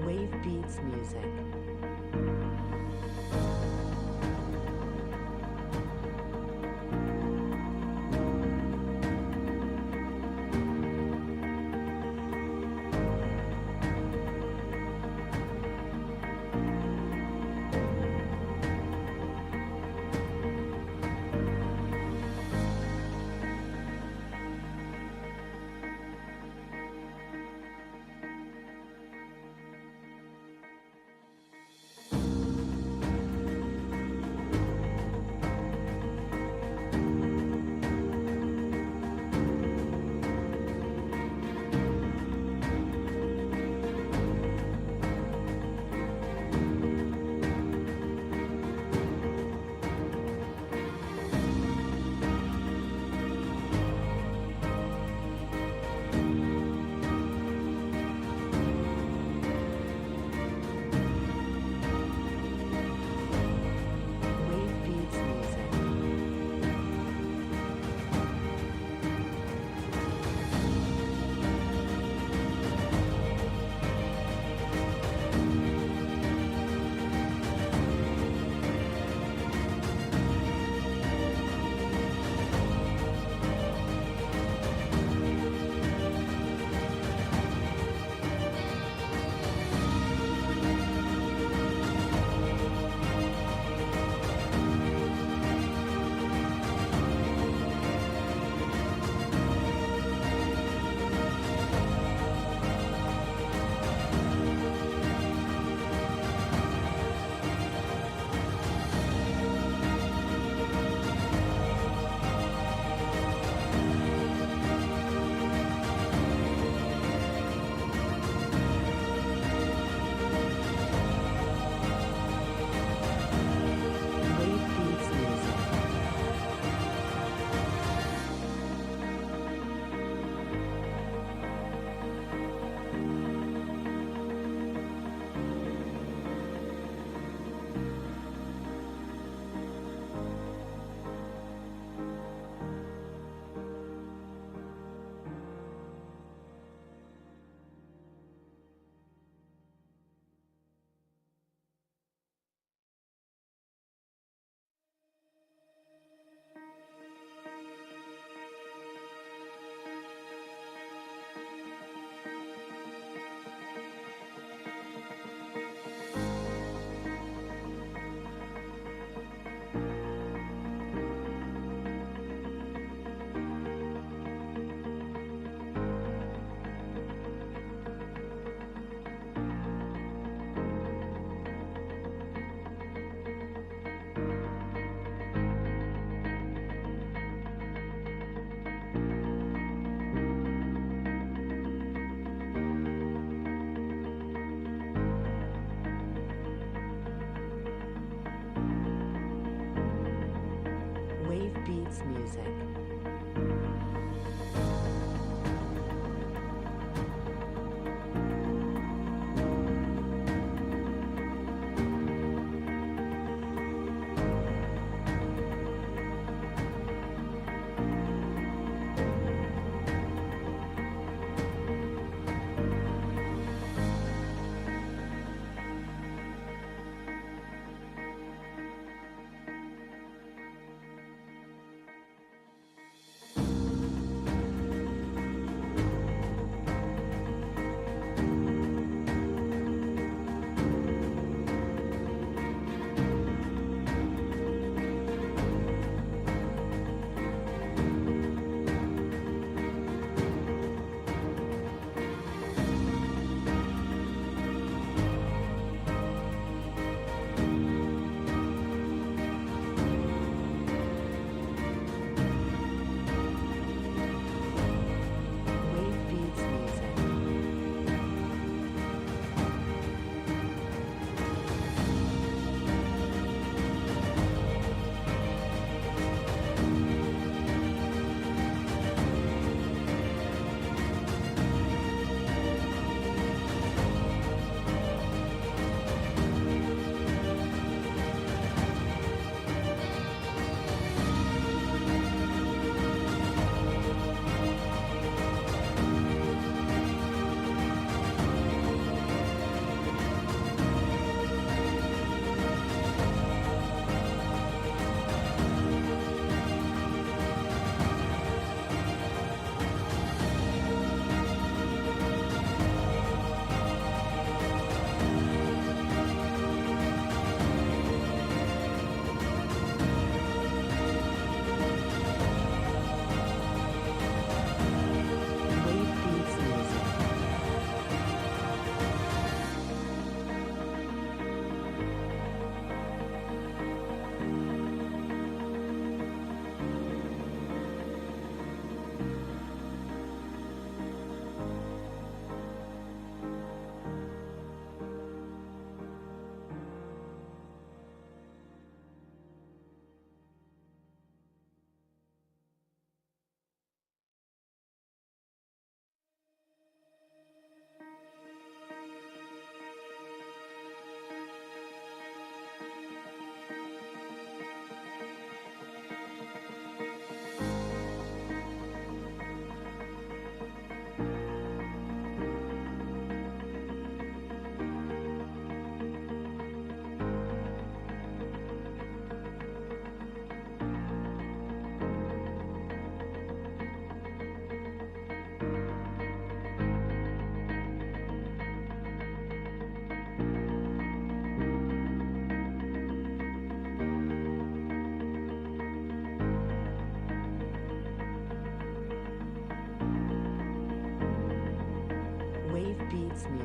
Wave beats music.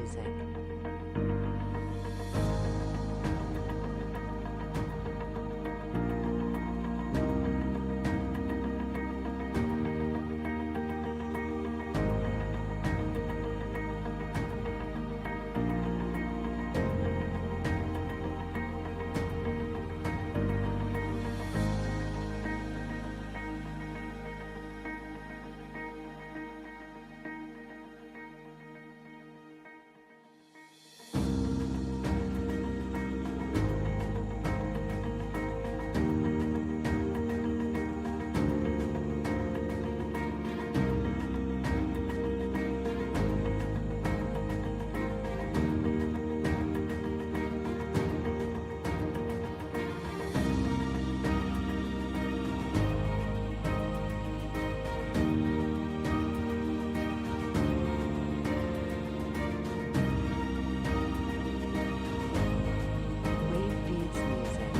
music. Wave beats music. Wave beats music.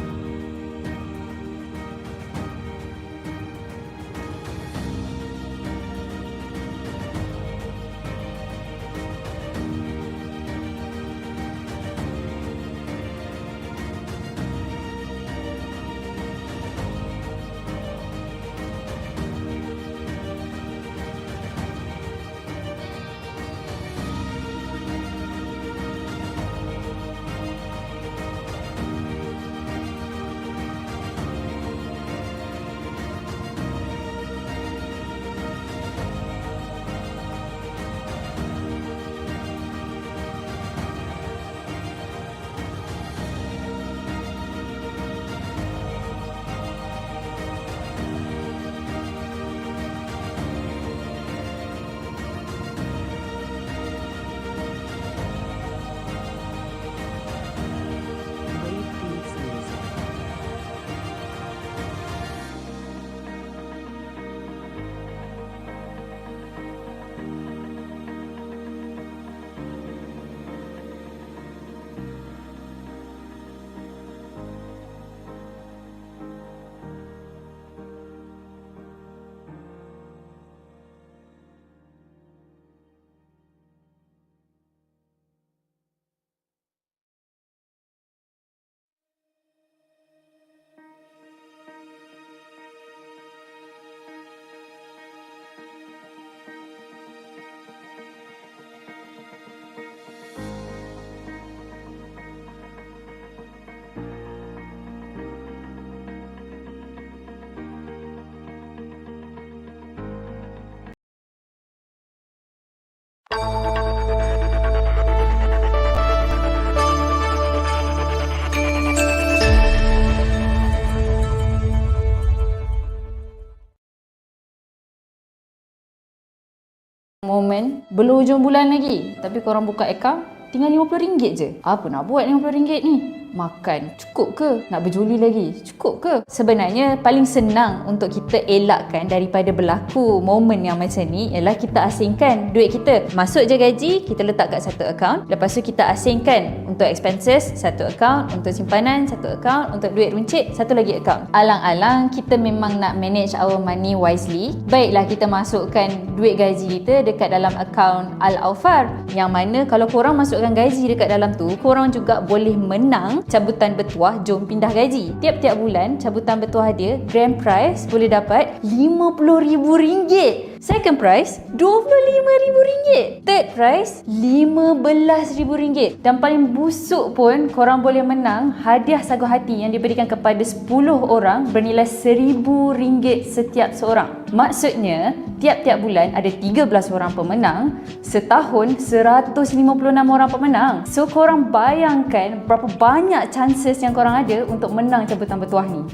Momen belum hujung bulan lagi tapi korang buka akaun tinggal RM50 je. Apa nak buat RM50 ni? Makan cukup ke? Nak berjuli lagi cukup ke? Sebenarnya paling senang untuk kita elakkan daripada berlaku momen yang macam ni ialah kita asingkan duit kita. Masuk je gaji, kita letak kat satu akaun. Lepas tu kita asingkan untuk expenses satu akaun, untuk simpanan satu akaun, untuk duit runcit satu lagi akaun. Alang-alang kita memang nak manage our money wisely, baiklah kita masukkan duit gaji kita dekat dalam akaun Al-Awfar, yang mana kalau korang masukkan gaji dekat dalam tu, korang juga boleh menang cabutan bertuah jom pindah gaji. Tiap-tiap bulan cabutan bertuah dia grand prize boleh dapat RM50,000. Second prize RM25,000. Third prize RM15,000. Dan paling busuk pun korang boleh menang hadiah sagu hati yang diberikan kepada 10 orang bernilai RM1,000 setiap seorang. Maksudnya tiap-tiap bulan ada 13 orang pemenang, setahun 156 orang pemenang. So korang bayangkan berapa banyak chances yang korang ada untuk menang cabutan bertuah ni.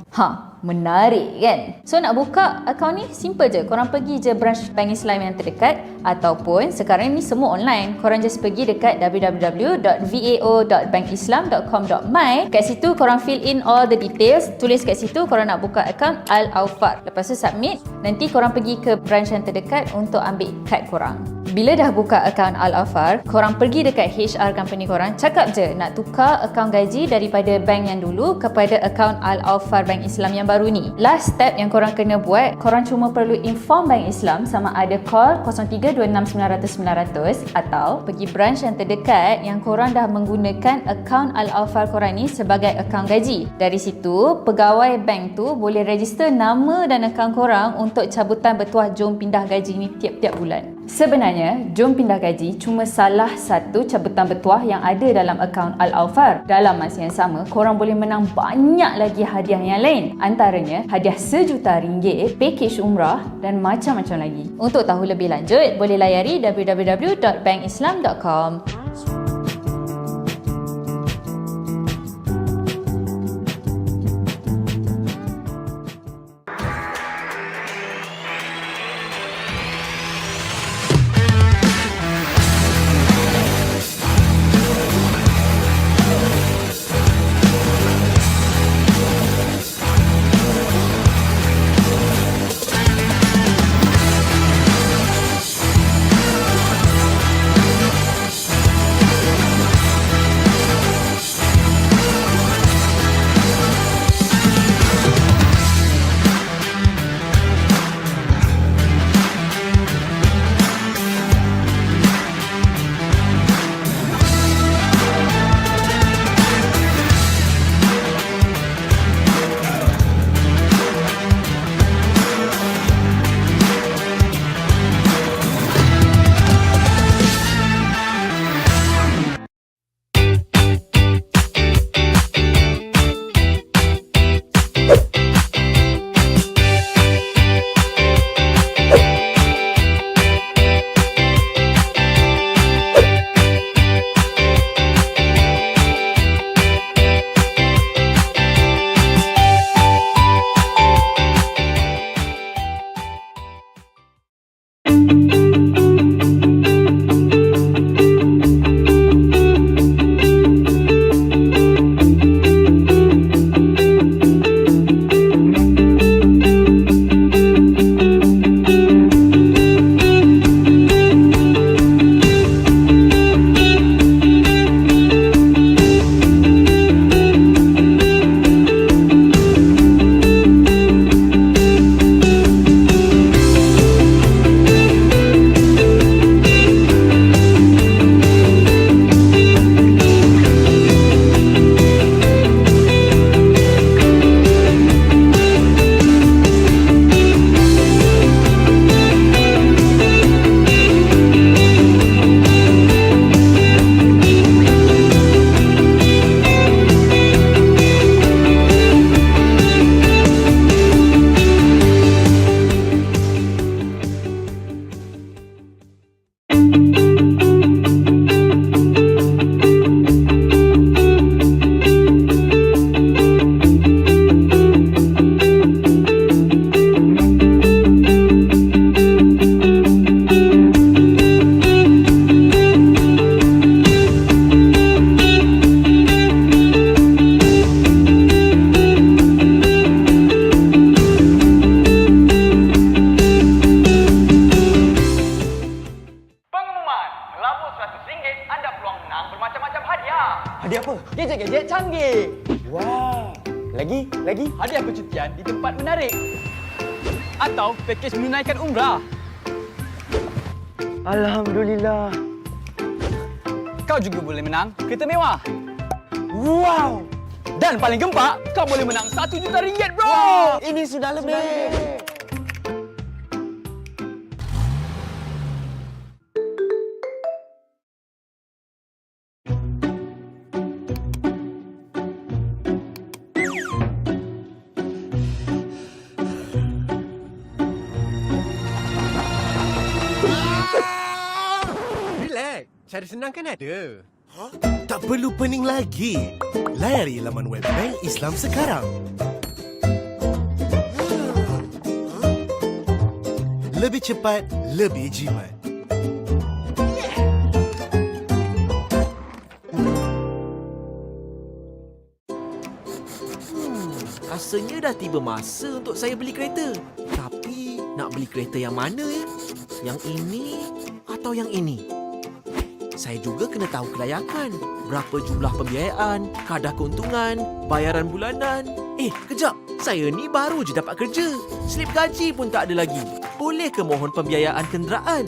Menarik kan? So nak buka akaun ni simple je. Korang pergi je branch Bank Islam yang terdekat, ataupun sekarang ni semua online. Korang just pergi dekat www.vao.bankislam.com.my. Kat situ korang fill in all the details. Tulis kat situ korang nak buka akaun Al-Awfar. Lepas tu submit. Nanti nanti korang pergi ke branch yang terdekat untuk ambil kad korang. Bila dah buka akaun Al-Afar, korang pergi dekat HR company korang, cakap je nak tukar akaun gaji daripada bank yang dulu kepada akaun Al-Afar Bank Islam yang baru ni. Last step yang korang kena buat, korang cuma perlu inform Bank Islam sama ada call 0326900900 atau pergi branch yang terdekat yang korang dah menggunakan akaun Al-Afar korang ni sebagai akaun gaji. Dari situ, pegawai bank tu boleh register nama dan akaun korang untuk cabutan bertuah jom pindah gaji ni tiap-tiap bulan. Sebenarnya, jom pindah gaji cuma salah satu cabutan bertuah yang ada dalam akaun Al-Afar. Dalam masa yang sama, korang boleh menang banyak lagi hadiah yang lain. Antaranya, hadiah RM1 juta, pakej umrah dan macam-macam lagi. Untuk tahu lebih lanjut, boleh layari www.bankislam.com. Hadiah apa? Gadget-gadget canggih. Wah. Lagi? Hadiah percutian di tempat menarik. Atau pakej menunaikan umrah. Alhamdulillah. Kau juga boleh menang kereta mewah. Wow. Dan paling gempak, kau boleh menang RM1 juta, bro. Wow, ini sudah lebih. Cara senang kan ada. Tak perlu pening lagi. Layari laman web Bank Islam sekarang. Lebih cepat, lebih jimat. Rasanya dah tiba masa untuk saya beli kereta. Tapi nak beli kereta yang mana ya? Yang ini atau yang ini? Saya juga kena tahu kelayakan, berapa jumlah pembiayaan, kadar keuntungan, bayaran bulanan. Kejap. Saya ni baru je dapat kerja. Slip gaji pun tak ada lagi. Boleh ke mohon pembiayaan kenderaan?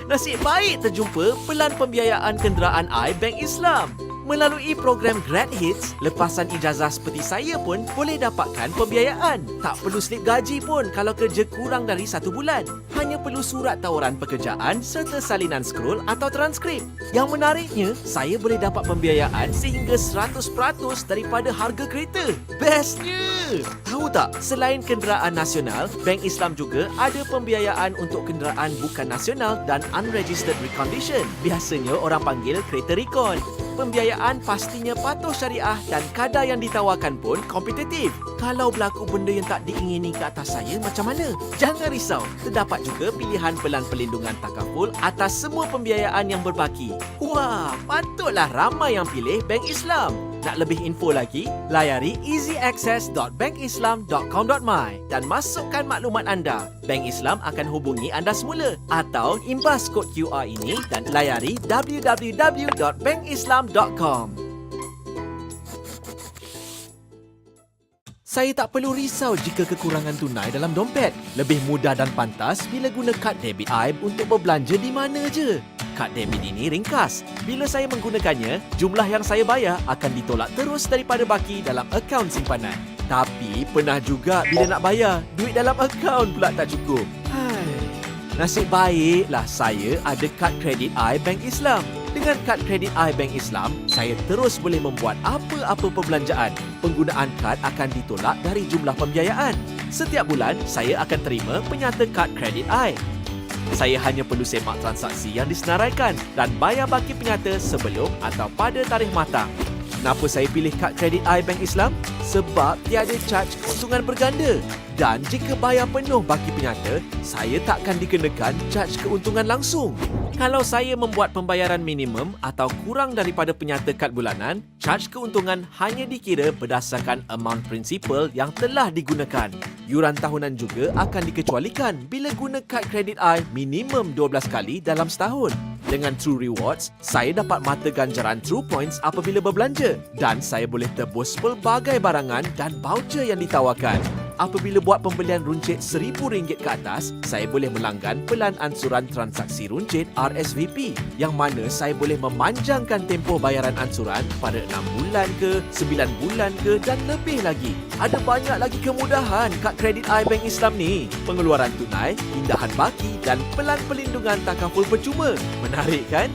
Nasib baik terjumpa pelan pembiayaan kenderaan I Bank Islam. Melalui program Grad Hits, lepasan ijazah seperti saya pun boleh dapatkan pembiayaan. Tak perlu slip gaji pun kalau kerja kurang dari 1 bulan. Hanya perlu surat tawaran pekerjaan serta salinan scroll atau transkrip. Yang menariknya, saya boleh dapat pembiayaan sehingga 100% daripada harga kereta. Bestnya! Tahu tak, selain kenderaan nasional, Bank Islam juga ada pembiayaan untuk kenderaan bukan nasional dan unregistered recondition. Biasanya orang panggil kereta recon. Pembiayaan pastinya patuh syariah dan kadar yang ditawarkan pun kompetitif. Kalau berlaku benda yang tak diingini ke atas saya, macam mana? Jangan risau, terdapat juga pilihan pelan perlindungan takaful atas semua pembiayaan yang berbaki. Wah, patutlah ramai yang pilih Bank Islam. Nak lebih info lagi, layari easyaccess.bankislam.com.my dan masukkan maklumat anda. Bank Islam akan hubungi anda semula atau imbas kod QR ini dan layari www.bankislam.com. Saya tak perlu risau jika kekurangan tunai dalam dompet. Lebih mudah dan pantas bila guna kad debit I untuk berbelanja di mana je. Kad debit ini ringkas. Bila saya menggunakannya, jumlah yang saya bayar akan ditolak terus daripada baki dalam akaun simpanan. Tapi pernah juga bila nak bayar, duit dalam akaun pula tak cukup. Nasib baiklah saya ada kad kredit I Bank Islam. Dengan kad kredit I Bank Islam, saya terus boleh membuat apa-apa perbelanjaan. Penggunaan kad akan ditolak dari jumlah pembiayaan. Setiap bulan, saya akan terima penyata kad kredit I. Saya hanya perlu semak transaksi yang disenaraikan dan bayar baki penyata sebelum atau pada tarikh matang. Kenapa saya pilih kad kredit I Bank Islam? Sebab tiada charge keuntungan berganda. Dan jika bayar penuh baki penyata, saya takkan dikenakan charge keuntungan langsung. Kalau saya membuat pembayaran minimum atau kurang daripada penyata kad bulanan, charge keuntungan hanya dikira berdasarkan amount principal yang telah digunakan. Yuran tahunan juga akan dikecualikan bila guna kad kredit I minimum 12 kali dalam setahun. Dengan True Rewards, saya dapat mata ganjaran True Points apabila berbelanja dan saya boleh tebus pelbagai barangan dan voucher yang ditawarkan. Apabila buat pembelian runcit RM1,000 ke atas, saya boleh melanggan pelan ansuran transaksi runcit RSVP yang mana saya boleh memanjangkan tempoh bayaran ansuran pada 6 bulan ke, 9 bulan ke dan lebih lagi. Ada banyak lagi kemudahan kad kredit I Bank Islam ni. Pengeluaran tunai, pindahan baki dan pelan perlindungan takaful percuma. Menarik kan?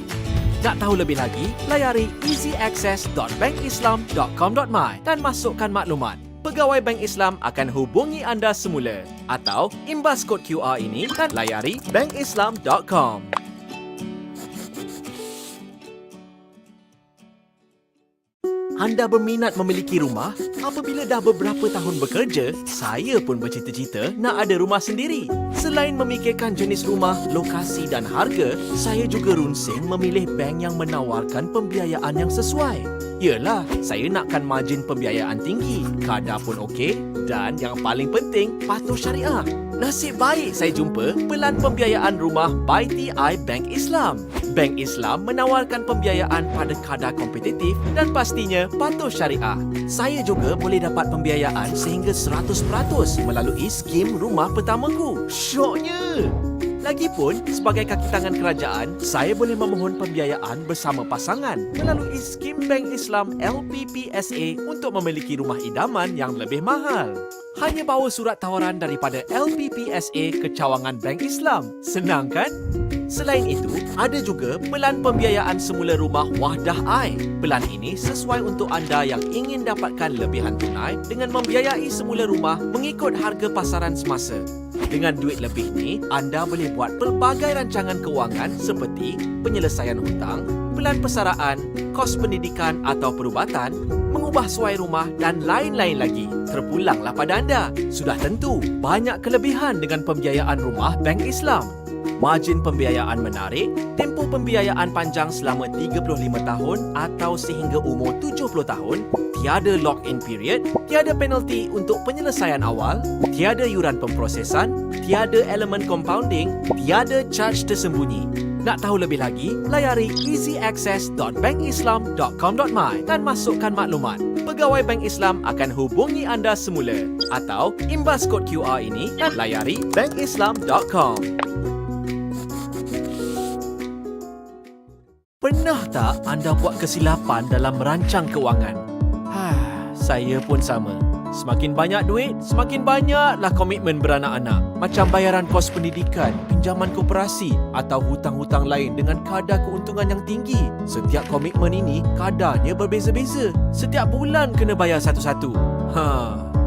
Nak tahu lebih lagi, layari easyaccess.bankislam.com.my dan masukkan maklumat. Pegawai Bank Islam akan hubungi anda semula atau imbas kod QR ini dan layari bankislam.com. Anda berminat memiliki rumah? Apabila dah beberapa tahun bekerja, saya pun bercita-cita nak ada rumah sendiri. Selain memikirkan jenis rumah, lokasi dan harga, saya juga runsing memilih bank yang menawarkan pembiayaan yang sesuai. Yalah, saya nakkan margin pembiayaan tinggi, kadar pun okey dan yang paling penting, patuh syariah. Nasib baik saya jumpa pelan pembiayaan rumah by TI Bank Islam. Bank Islam menawarkan pembiayaan pada kadar kompetitif dan pastinya patuh syariah. Saya juga boleh dapat pembiayaan sehingga 100% melalui skim rumah pertamaku. Syoknya! Lagipun, sebagai kaki tangan kerajaan, saya boleh memohon pembiayaan bersama pasangan melalui skim Bank Islam LPPSA untuk memiliki rumah idaman yang lebih mahal. Hanya bawa surat tawaran daripada LPPSA ke cawangan Bank Islam. Senang kan? Selain itu, ada juga pelan pembiayaan semula rumah Wahdah I. Pelan ini sesuai untuk anda yang ingin dapatkan lebihan tunai dengan membiayai semula rumah mengikut harga pasaran semasa. Dengan duit lebih ni, anda boleh buat pelbagai rancangan kewangan seperti penyelesaian hutang, pelan persaraan, kos pendidikan atau perubatan, mengubah suai rumah dan lain-lain lagi. Terpulanglah pada anda. Sudah tentu, banyak kelebihan dengan pembiayaan rumah Bank Islam. Margin pembiayaan menarik, tempoh pembiayaan panjang selama 35 tahun atau sehingga umur 70 tahun, tiada lock-in period, tiada penalti untuk penyelesaian awal, tiada yuran pemprosesan, tiada elemen compounding, tiada charge tersembunyi. Nak tahu lebih lagi, layari easyaccess.bankislam.com.my dan masukkan maklumat. Pegawai Bank Islam akan hubungi anda semula atau imbas kod QR ini dan layari bankislam.com. Pernah tak anda buat kesilapan dalam merancang kewangan? Saya pun sama. Semakin banyak duit, semakin banyaklah komitmen beranak-anak. Macam bayaran kos pendidikan, pinjaman koperasi atau hutang-hutang lain dengan kadar keuntungan yang tinggi. Setiap komitmen ini kadarnya berbeza-beza. Setiap bulan kena bayar satu-satu.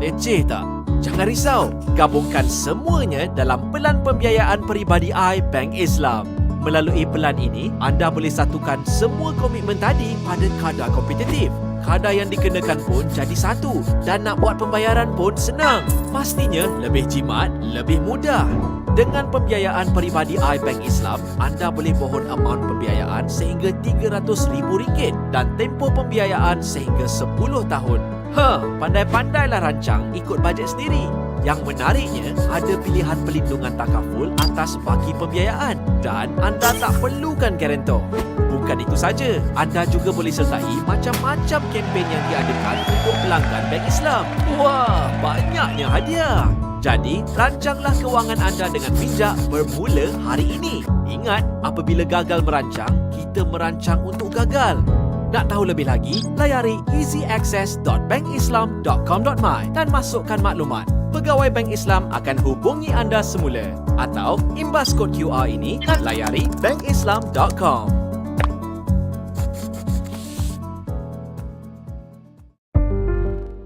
Leceh tak? Jangan risau. Gabungkan semuanya dalam pelan pembiayaan peribadi I Bank Islam. Melalui pelan ini, anda boleh satukan semua komitmen tadi pada kadar kompetitif. Kadar yang dikenakan pun jadi satu dan nak buat pembayaran pun senang. Pastinya lebih jimat, lebih mudah. Dengan pembiayaan peribadi iBank Islam, anda boleh mohon amaun pembiayaan sehingga RM300,000 dan tempoh pembiayaan sehingga 10 tahun. Pandai-pandailah rancang ikut bajet sendiri. Yang menariknya, ada pilihan pelindungan takaful atas baki pembiayaan dan anda tak perlukan garantor. Bukan itu saja, anda juga boleh sertai macam-macam kempen yang diadakan untuk pelanggan Bank Islam. Wah, banyaknya hadiah. Jadi, rancanglah kewangan anda dengan bijak bermula hari ini. Ingat, apabila gagal merancang, kita merancang untuk gagal. Nak tahu lebih lagi, layari easyaccess.bankislam.com.my dan masukkan maklumat. Pegawai Bank Islam akan hubungi anda semula atau imbas kod QR ini dan layari bankislam.com.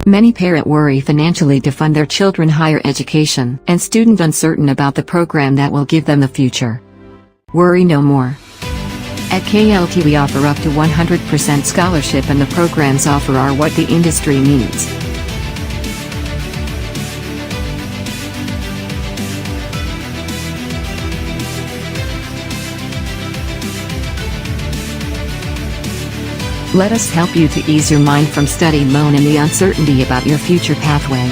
Many parents worry financially to fund their children higher education, and students uncertain about the program that will give them the future. Worry no more. At KLT we offer up to 100% scholarship, and the programs offer are what the industry needs. Let us help you to ease your mind from study loan and the uncertainty about your future pathway.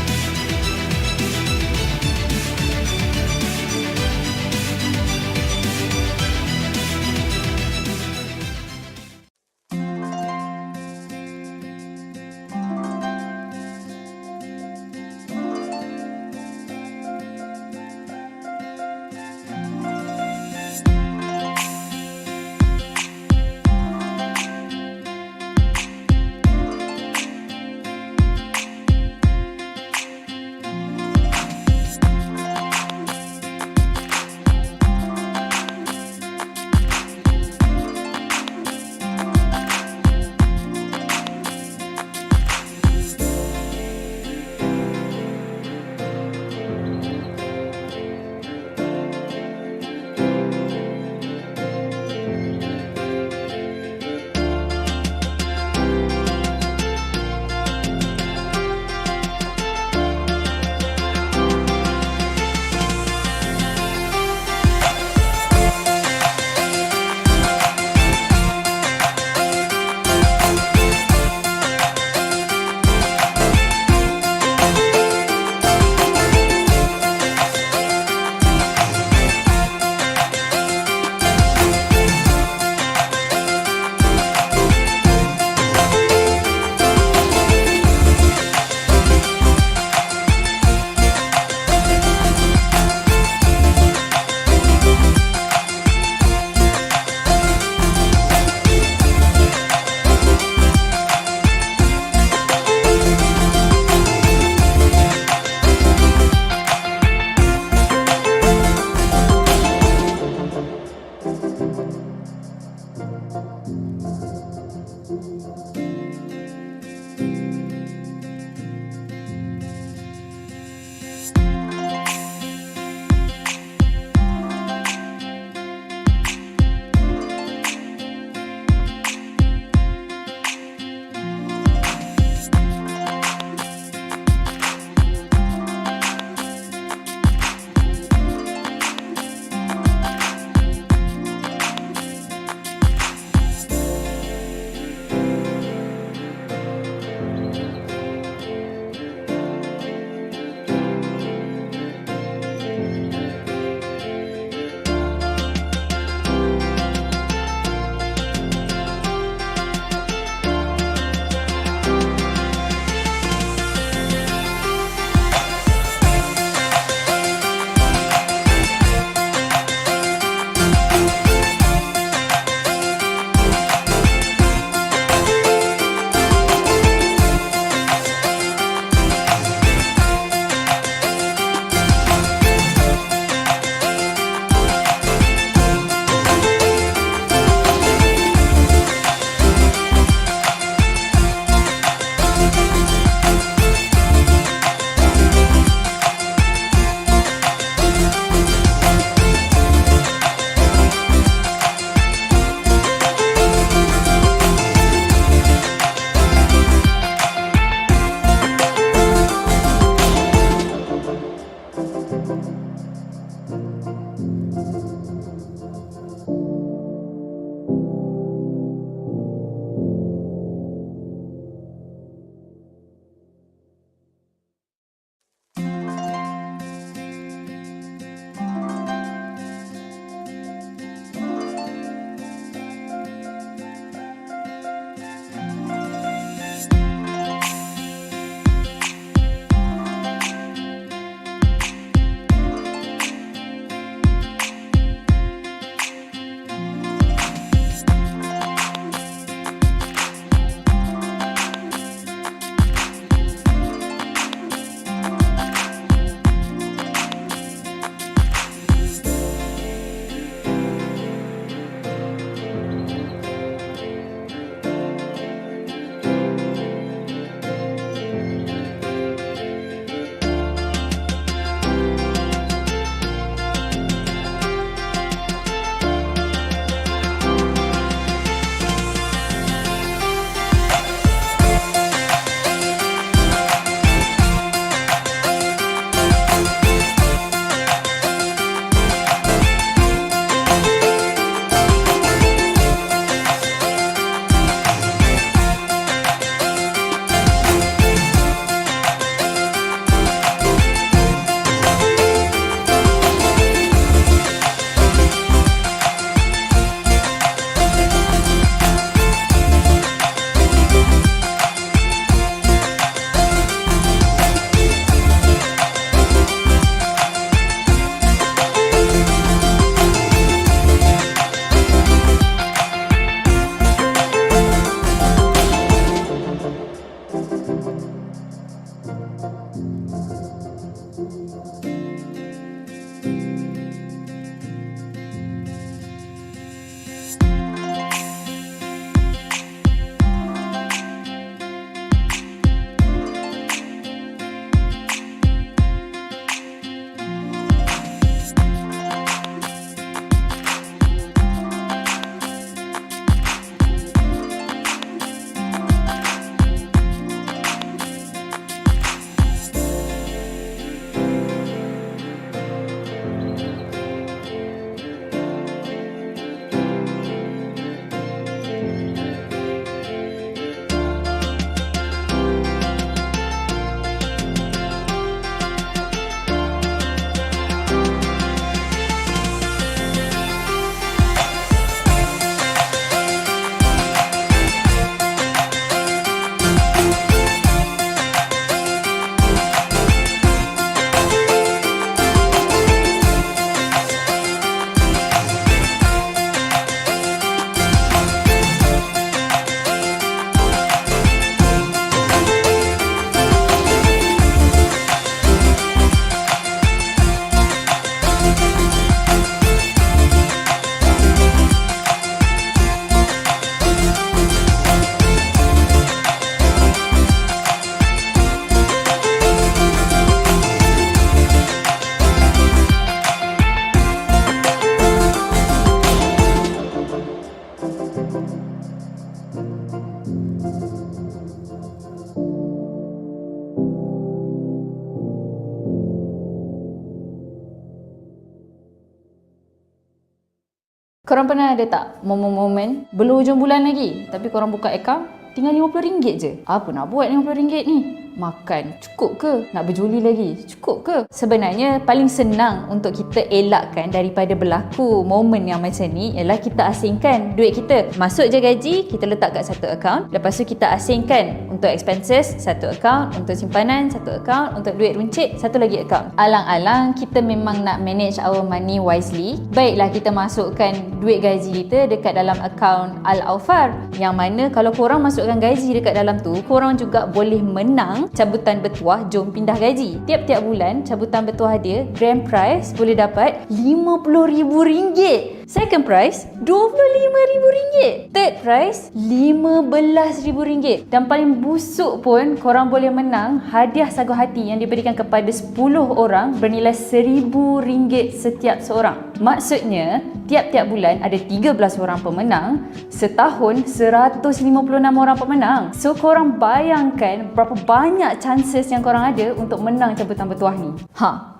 Korang pernah ada tak momen-momen belum hujung bulan lagi tapi korang buka akaun tinggal RM50 je? Apa nak buat RM50 ni? Makan cukup ke? Nak berjuli lagi cukup ke? Sebenarnya paling senang untuk kita elakkan daripada berlaku momen yang macam ni ialah kita asingkan duit kita. Masuk je gaji, kita letak kat satu akaun. Lepas tu kita asingkan untuk expenses satu akaun, untuk simpanan satu akaun, untuk duit runcit satu lagi akaun. Alang-alang kita memang nak manage our money wisely, baiklah kita masukkan duit gaji kita dekat dalam akaun Al-Awfar, yang mana kalau korang masukkan gaji dekat dalam tu, korang juga boleh menang cabutan bertuah jom pindah gaji. Tiap-tiap bulan cabutan bertuah dia grand prize boleh dapat RM50,000. Second prize RM25,000. Third prize RM15,000. Dan paling busuk pun korang boleh menang hadiah sagu hati yang diberikan kepada 10 orang bernilai RM1,000 setiap seorang. Maksudnya tiap-tiap bulan ada 13 orang pemenang, setahun 156 orang pemenang. So korang bayangkan berapa banyak chances yang korang ada untuk menang cabutan bertuah ni.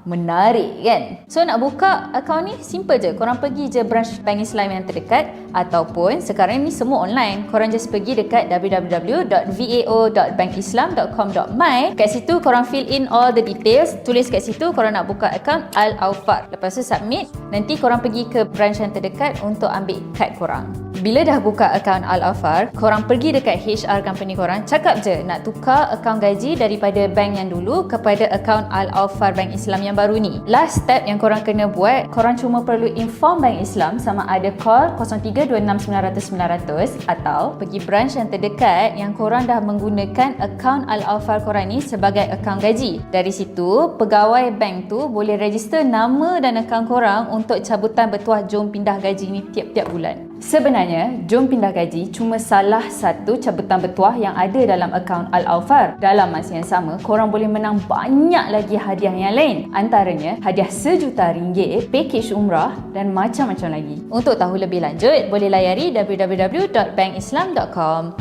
Menarik kan? So nak buka akaun ni simple je. Korang pergi je branch Bank Islam yang terdekat, ataupun sekarang ni semua online. Korang just pergi dekat www.vao.bankislam.com.my. Kat situ korang fill in all the details. Tulis kat situ korang nak buka akaun Al-Awfar. Lepas tu submit. Nanti korang pergi ke branch yang terdekat untuk ambil kad korang. Bila dah buka akaun Al-Awfar, korang pergi dekat HR company korang, cakap je nak tukar akaun gaji daripada bank yang dulu kepada akaun Al-Awfar Bank Islam yang baru ni. Last step yang korang kena buat, korang cuma perlu inform Bank Islam sama ada call 0326900900 atau pergi branch yang terdekat yang korang dah menggunakan akaun Al-Awfar korang ni sebagai akaun gaji. Dari situ, pegawai bank tu boleh register nama dan akaun korang untuk cabutan bertuah jom pindah gaji ni tiap-tiap bulan. Sebenarnya, jom pindah gaji cuma salah satu cabutan bertuah yang ada dalam akaun Al-Awfar. Dalam masa yang sama, korang boleh menang banyak lagi hadiah yang lain. Antaranya, hadiah RM1,000,000, package umrah dan macam-macam lagi. Untuk tahu lebih lanjut, boleh layari www.bankislam.com.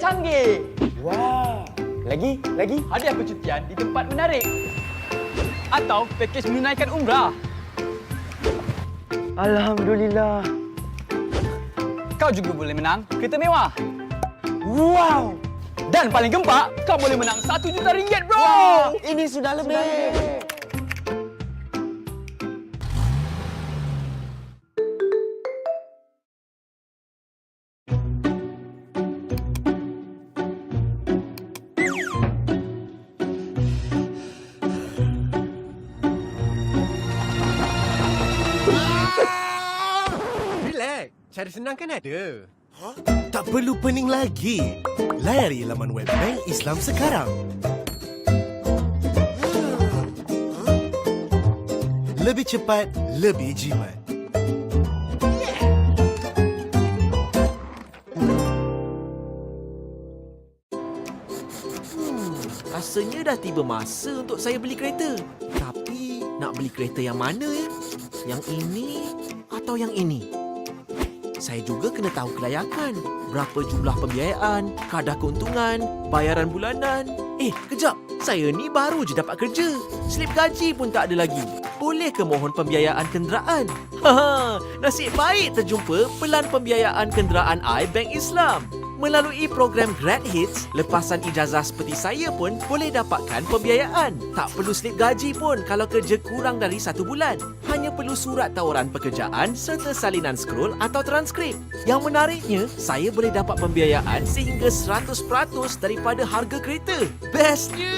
canggih. Wah. Lagi, hadiah percutian di tempat menarik. Atau pakej menunaikan umrah. Alhamdulillah. Kau juga boleh menang kereta mewah. Wow. Dan paling gempak, kau boleh menang RM1 juta, bro. Wow, ini sudah lebih. Relax, cara senang kan ada. Tak perlu pening lagi. Layari laman web Bank Islam sekarang. Lebih cepat, lebih jimat. Rasanya dah tiba masa untuk saya beli kereta. Tapi nak beli kereta yang mana ya? Yang ini atau yang ini? Saya juga kena tahu kelayakan, berapa jumlah pembiayaan, kadar keuntungan, bayaran bulanan. Kejap. Saya ni baru je dapat kerja. Slip gaji pun tak ada lagi. Boleh ke mohon pembiayaan kenderaan? Nasib baik terjumpa pelan pembiayaan kenderaan Bank Islam. Melalui program Grad Hits, lepasan ijazah seperti saya pun boleh dapatkan pembiayaan. Tak perlu slip gaji pun kalau kerja kurang dari 1 bulan. Hanya perlu surat tawaran pekerjaan serta salinan scroll atau transkrip. Yang menariknya, saya boleh dapat pembiayaan sehingga 100% daripada harga kereta. Bestnya!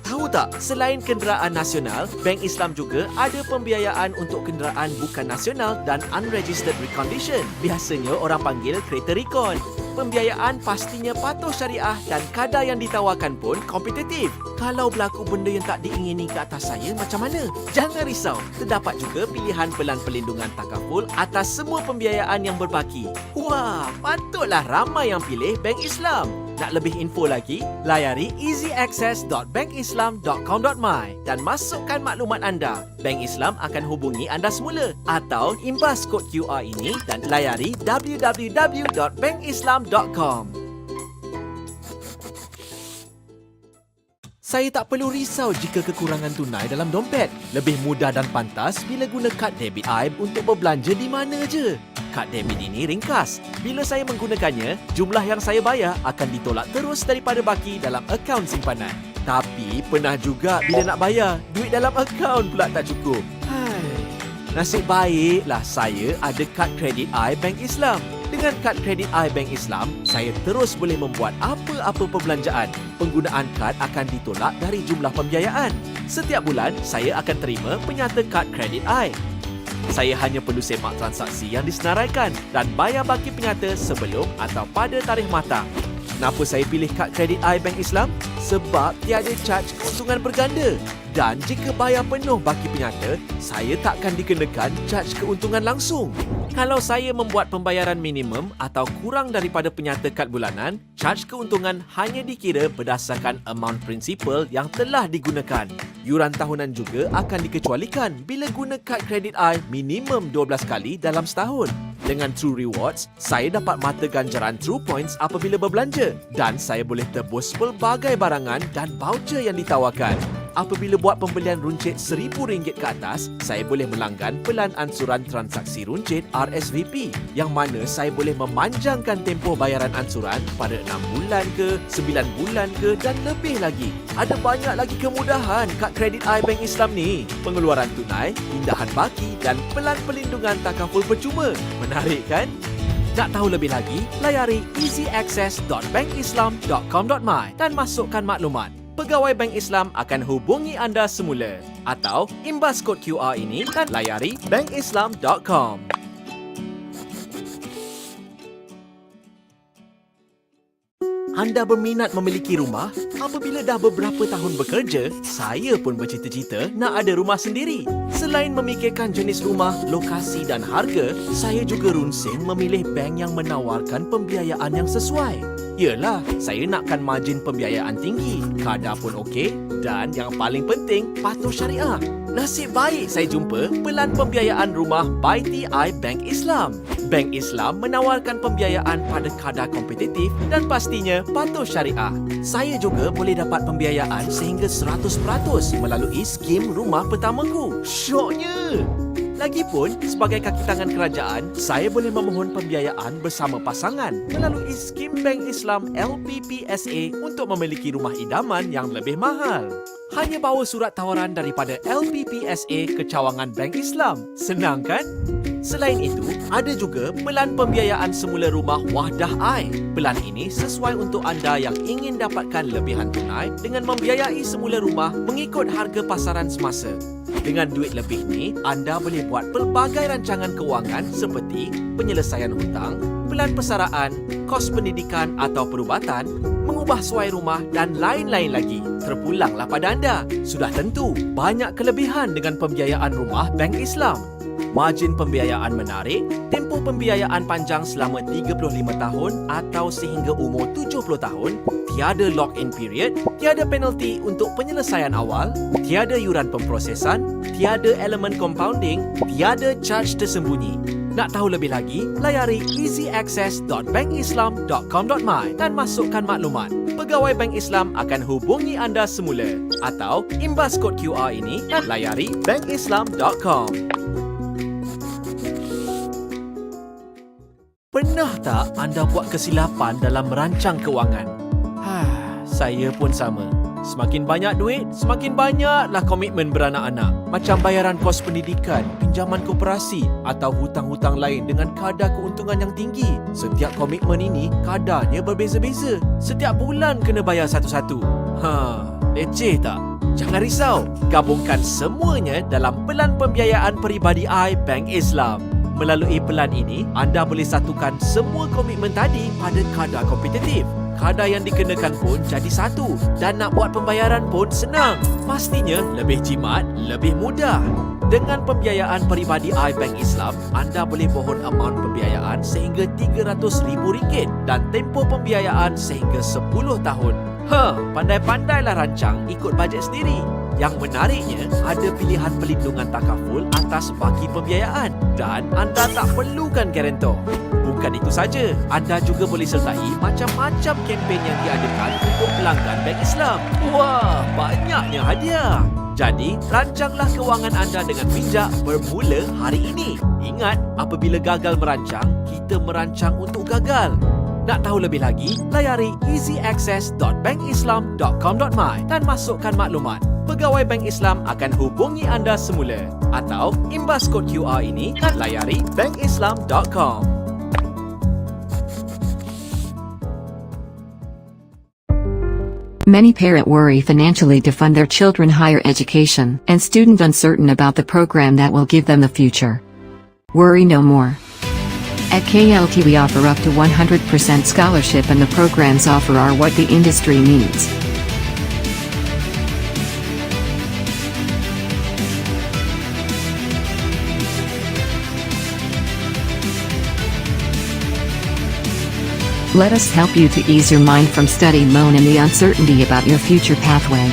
Tahu tak, selain kenderaan nasional, Bank Islam juga ada pembiayaan untuk kenderaan bukan nasional dan unregistered recondition. Biasanya orang panggil kereta recon. Pembiayaan pastinya patuh syariah dan kadar yang ditawarkan pun kompetitif. Kalau berlaku benda yang tak diingini ke atas saya, macam mana? Jangan risau, terdapat juga pilihan pelan pelindungan takaful atas semua pembiayaan yang berbaki. Wah, patutlah ramai yang pilih Bank Islam. Nak lebih info lagi, layari easyaccess.bankislam.com.my dan masukkan maklumat anda. Bank Islam akan hubungi anda semula atau imbas kod QR ini dan layari www.bankislam.com. Saya tak perlu risau jika kekurangan tunai dalam dompet. Lebih mudah dan pantas bila guna kad debit AIB untuk berbelanja di mana je. Kad debit ini ringkas. Bila saya menggunakannya, jumlah yang saya bayar akan ditolak terus daripada baki dalam akaun simpanan. Tapi pernah juga bila nak bayar, duit dalam akaun pula tak cukup. Nasib baiklah saya ada kad kredit Bank Islam. Dengan kad kredit Bank Islam, saya terus boleh membuat apa-apa perbelanjaan. Penggunaan kad akan ditolak dari jumlah pembiayaan. Setiap bulan, saya akan terima penyata kad kredit Saya hanya perlu semak transaksi yang disenaraikan dan bayar baki penyata sebelum atau pada tarikh matang. Kenapa saya pilih kad kredit Bank Islam? Sebab tiada charge keuntungan berganda. Dan jika bayar penuh baki penyata, saya takkan dikenakan charge keuntungan langsung. Kalau saya membuat pembayaran minimum atau kurang daripada penyata kad bulanan, charge keuntungan hanya dikira berdasarkan amount prinsipal yang telah digunakan. Yuran tahunan juga akan dikecualikan bila guna kad kredit minimum 12 kali dalam setahun. Dengan True Rewards, saya dapat mata ganjaran True Points apabila berbelanja dan saya boleh tebus pelbagai barangan dan voucher yang ditawarkan. Apabila buat pembelian runcit RM1,000 ke atas, saya boleh melanggan pelan ansuran transaksi runcit RSVP yang mana saya boleh memanjangkan tempoh bayaran ansuran pada 6 bulan ke, 9 bulan ke dan lebih lagi. Ada banyak lagi kemudahan kad kredit Bank Islam ni. Pengeluaran tunai, pindahan baki dan pelan pelindungan takaful percuma. Menarik kan? Nak tahu lebih lagi, layari easyaccess.bankislam.com.my dan masukkan maklumat. Pegawai Bank Islam akan hubungi anda semula atau imbas kod QR ini dan layari bankislam.com. Anda berminat memiliki rumah? Apabila dah beberapa tahun bekerja, saya pun bercita-cita nak ada rumah sendiri. Selain memikirkan jenis rumah, lokasi dan harga, saya juga runsing memilih bank yang menawarkan pembiayaan yang sesuai. Yalah, saya nakkan margin pembiayaan tinggi, kadar pun okey dan yang paling penting, patuh syariah. Nasib baik saya jumpa pelan pembiayaan rumah by TI Bank Islam. Bank Islam menawarkan pembiayaan pada kadar kompetitif dan pastinya patuh syariah. Saya juga boleh dapat pembiayaan sehingga 100% melalui skim rumah pertamaku. Syoknya! Lagipun, sebagai kaki tangan kerajaan, saya boleh memohon pembiayaan bersama pasangan melalui skim Bank Islam LPPSA untuk memiliki rumah idaman yang lebih mahal. Hanya bawa surat tawaran daripada LPPSA ke cawangan Bank Islam. Senang kan? Selain itu, ada juga pelan pembiayaan semula rumah Wahdah I. Pelan ini sesuai untuk anda yang ingin dapatkan lebihan tunai dengan membiayai semula rumah mengikut harga pasaran semasa. Dengan duit lebih ni, anda boleh buat pelbagai rancangan kewangan seperti penyelesaian hutang, pelan persaraan, kos pendidikan atau perubatan, mengubah suai rumah dan lain-lain lagi. Terpulanglah pada anda. Sudah tentu, banyak kelebihan dengan pembiayaan rumah Bank Islam. Margin pembiayaan menarik, tempoh pembiayaan panjang selama 35 tahun atau sehingga umur 70 tahun, tiada lock-in period, tiada penalti untuk penyelesaian awal, tiada yuran pemprosesan, tiada elemen compounding, tiada charge tersembunyi. Nak tahu lebih lagi, layari easyaccess.bankislam.com.my dan masukkan maklumat. Pegawai Bank Islam akan hubungi anda semula. Atau imbas kod QR ini, layari bankislam.com. Pernah tak anda buat kesilapan dalam merancang kewangan? Saya pun sama. Semakin banyak duit, semakin banyaklah komitmen beranak-anak. Macam bayaran kos pendidikan, pinjaman koperasi atau hutang-hutang lain dengan kadar keuntungan yang tinggi. Setiap komitmen ini kadarnya berbeza-beza. Setiap bulan kena bayar satu-satu. Leceh tak? Jangan risau. Gabungkan semuanya dalam pelan pembiayaan peribadi I Bank Islam. Melalui pelan ini, anda boleh satukan semua komitmen tadi pada kadar kompetitif. Kadar yang dikenakan pun jadi satu dan nak buat pembayaran pun senang. Pastinya lebih jimat, lebih mudah. Dengan pembiayaan peribadi I Bank Islam, anda boleh mohon amount pembiayaan sehingga RM300,000 dan tempoh pembiayaan sehingga 10 tahun. Pandai-pandailah rancang ikut bajet sendiri. Yang menariknya, ada pilihan pelindungan takaful atas baki pembiayaan dan anda tak perlukan garantor. Bukan itu saja, anda juga boleh sertai macam-macam kempen yang diadakan untuk pelanggan Bank Islam. Wah, banyaknya hadiah. Jadi, rancanglah kewangan anda dengan bijak bermula hari ini. Ingat, apabila gagal merancang, kita merancang untuk gagal. Nak tahu lebih lagi, layari easyaccess.bankislam.com.my dan masukkan maklumat. Pegawai Bank Islam akan hubungi anda semula. Atau imbas kod QR ini, layari bankislam.com. Many parents worry financially to fund their children higher education, and students uncertain about the program that will give them the future. Worry no more. At KLT we offer up to 100% scholarship, and the programs offer are what the industry needs. Let us help you to ease your mind from study loan and the uncertainty about your future pathway.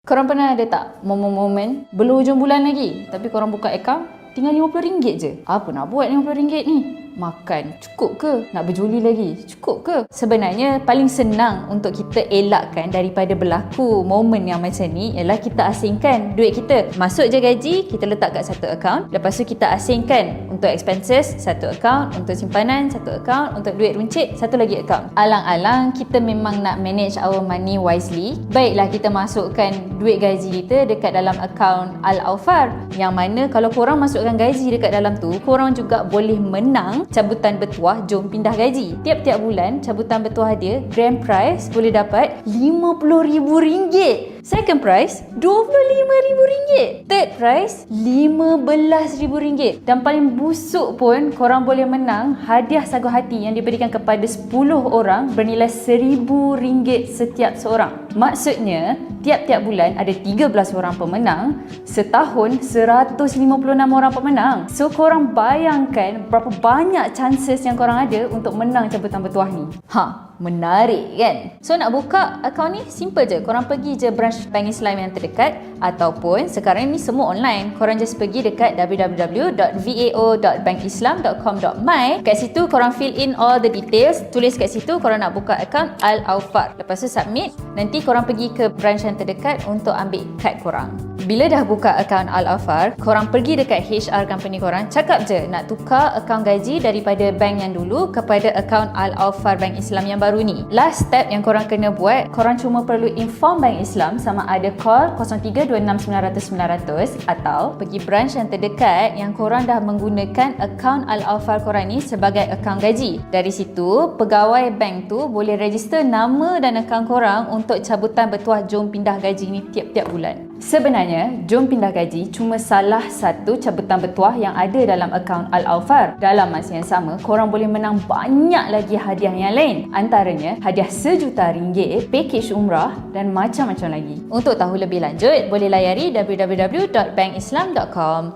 Korang pernah ada tak momen-momen belum hujung bulan lagi tapi korang buka akaun tinggal RM50 je? Apa nak buat RM50 ni? Makan cukup ke? Nak berjuli lagi cukup ke? Sebenarnya paling senang untuk kita elakkan daripada berlaku momen yang macam ni ialah kita asingkan duit kita. Masuk je gaji, kita letak kat satu akaun. Lepas tu kita asingkan untuk expenses satu akaun, untuk simpanan satu akaun, untuk duit runcit satu lagi akaun. Alang-alang kita memang nak manage our money wisely, baiklah kita masukkan duit gaji kita dekat dalam akaun Al-Awfar, yang mana kalau korang masukkan gaji dekat dalam tu, korang juga boleh menang cabutan bertuah jom pindah gaji. Tiap-tiap bulan cabutan bertuah dia grand prize boleh dapat RM50,000. Second prize RM25,000. Third prize RM15,000. Dan paling busuk pun korang boleh menang hadiah sagu hati yang diberikan kepada 10 orang bernilai RM1,000 setiap seorang. Maksudnya tiap-tiap bulan ada 13 orang pemenang, setahun 156 orang pemenang. So korang bayangkan berapa banyak chances yang korang ada untuk menang cabutan bertuah ni. Menarik kan? So nak buka akaun ni simple je. Korang pergi je branch Bank Islam yang terdekat, ataupun sekarang ni semua online. Korang just pergi dekat www.vao.bankislam.com.my. Kat situ korang fill in all the details. Tulis kat situ korang nak buka akaun Al-Awfar. Lepas tu submit. Nanti korang pergi ke branch yang terdekat untuk ambil kad korang. Bila dah buka akaun Al-Awfar, korang pergi dekat HR company korang, cakap je nak tukar akaun gaji daripada bank yang dulu kepada akaun Al-Awfar Bank Islam yang baru ni. Last step yang korang kena buat, korang cuma perlu inform Bank Islam sama ada call 0326900900 atau pergi branch yang terdekat yang korang dah menggunakan akaun Al-Awfar korang ni sebagai akaun gaji. Dari situ, pegawai bank tu boleh register nama dan akaun korang untuk cabutan bertuah jom pindah gaji ni tiap-tiap bulan. Sebenarnya, jom pindah gaji cuma salah satu cabutan bertuah yang ada dalam akaun Al-Awfar. Dalam masa yang sama, korang boleh menang banyak lagi hadiah yang lain. Antaranya, hadiah RM1,000,000, package umrah dan macam-macam lagi. Untuk tahu lebih lanjut, boleh layari www.bankislam.com.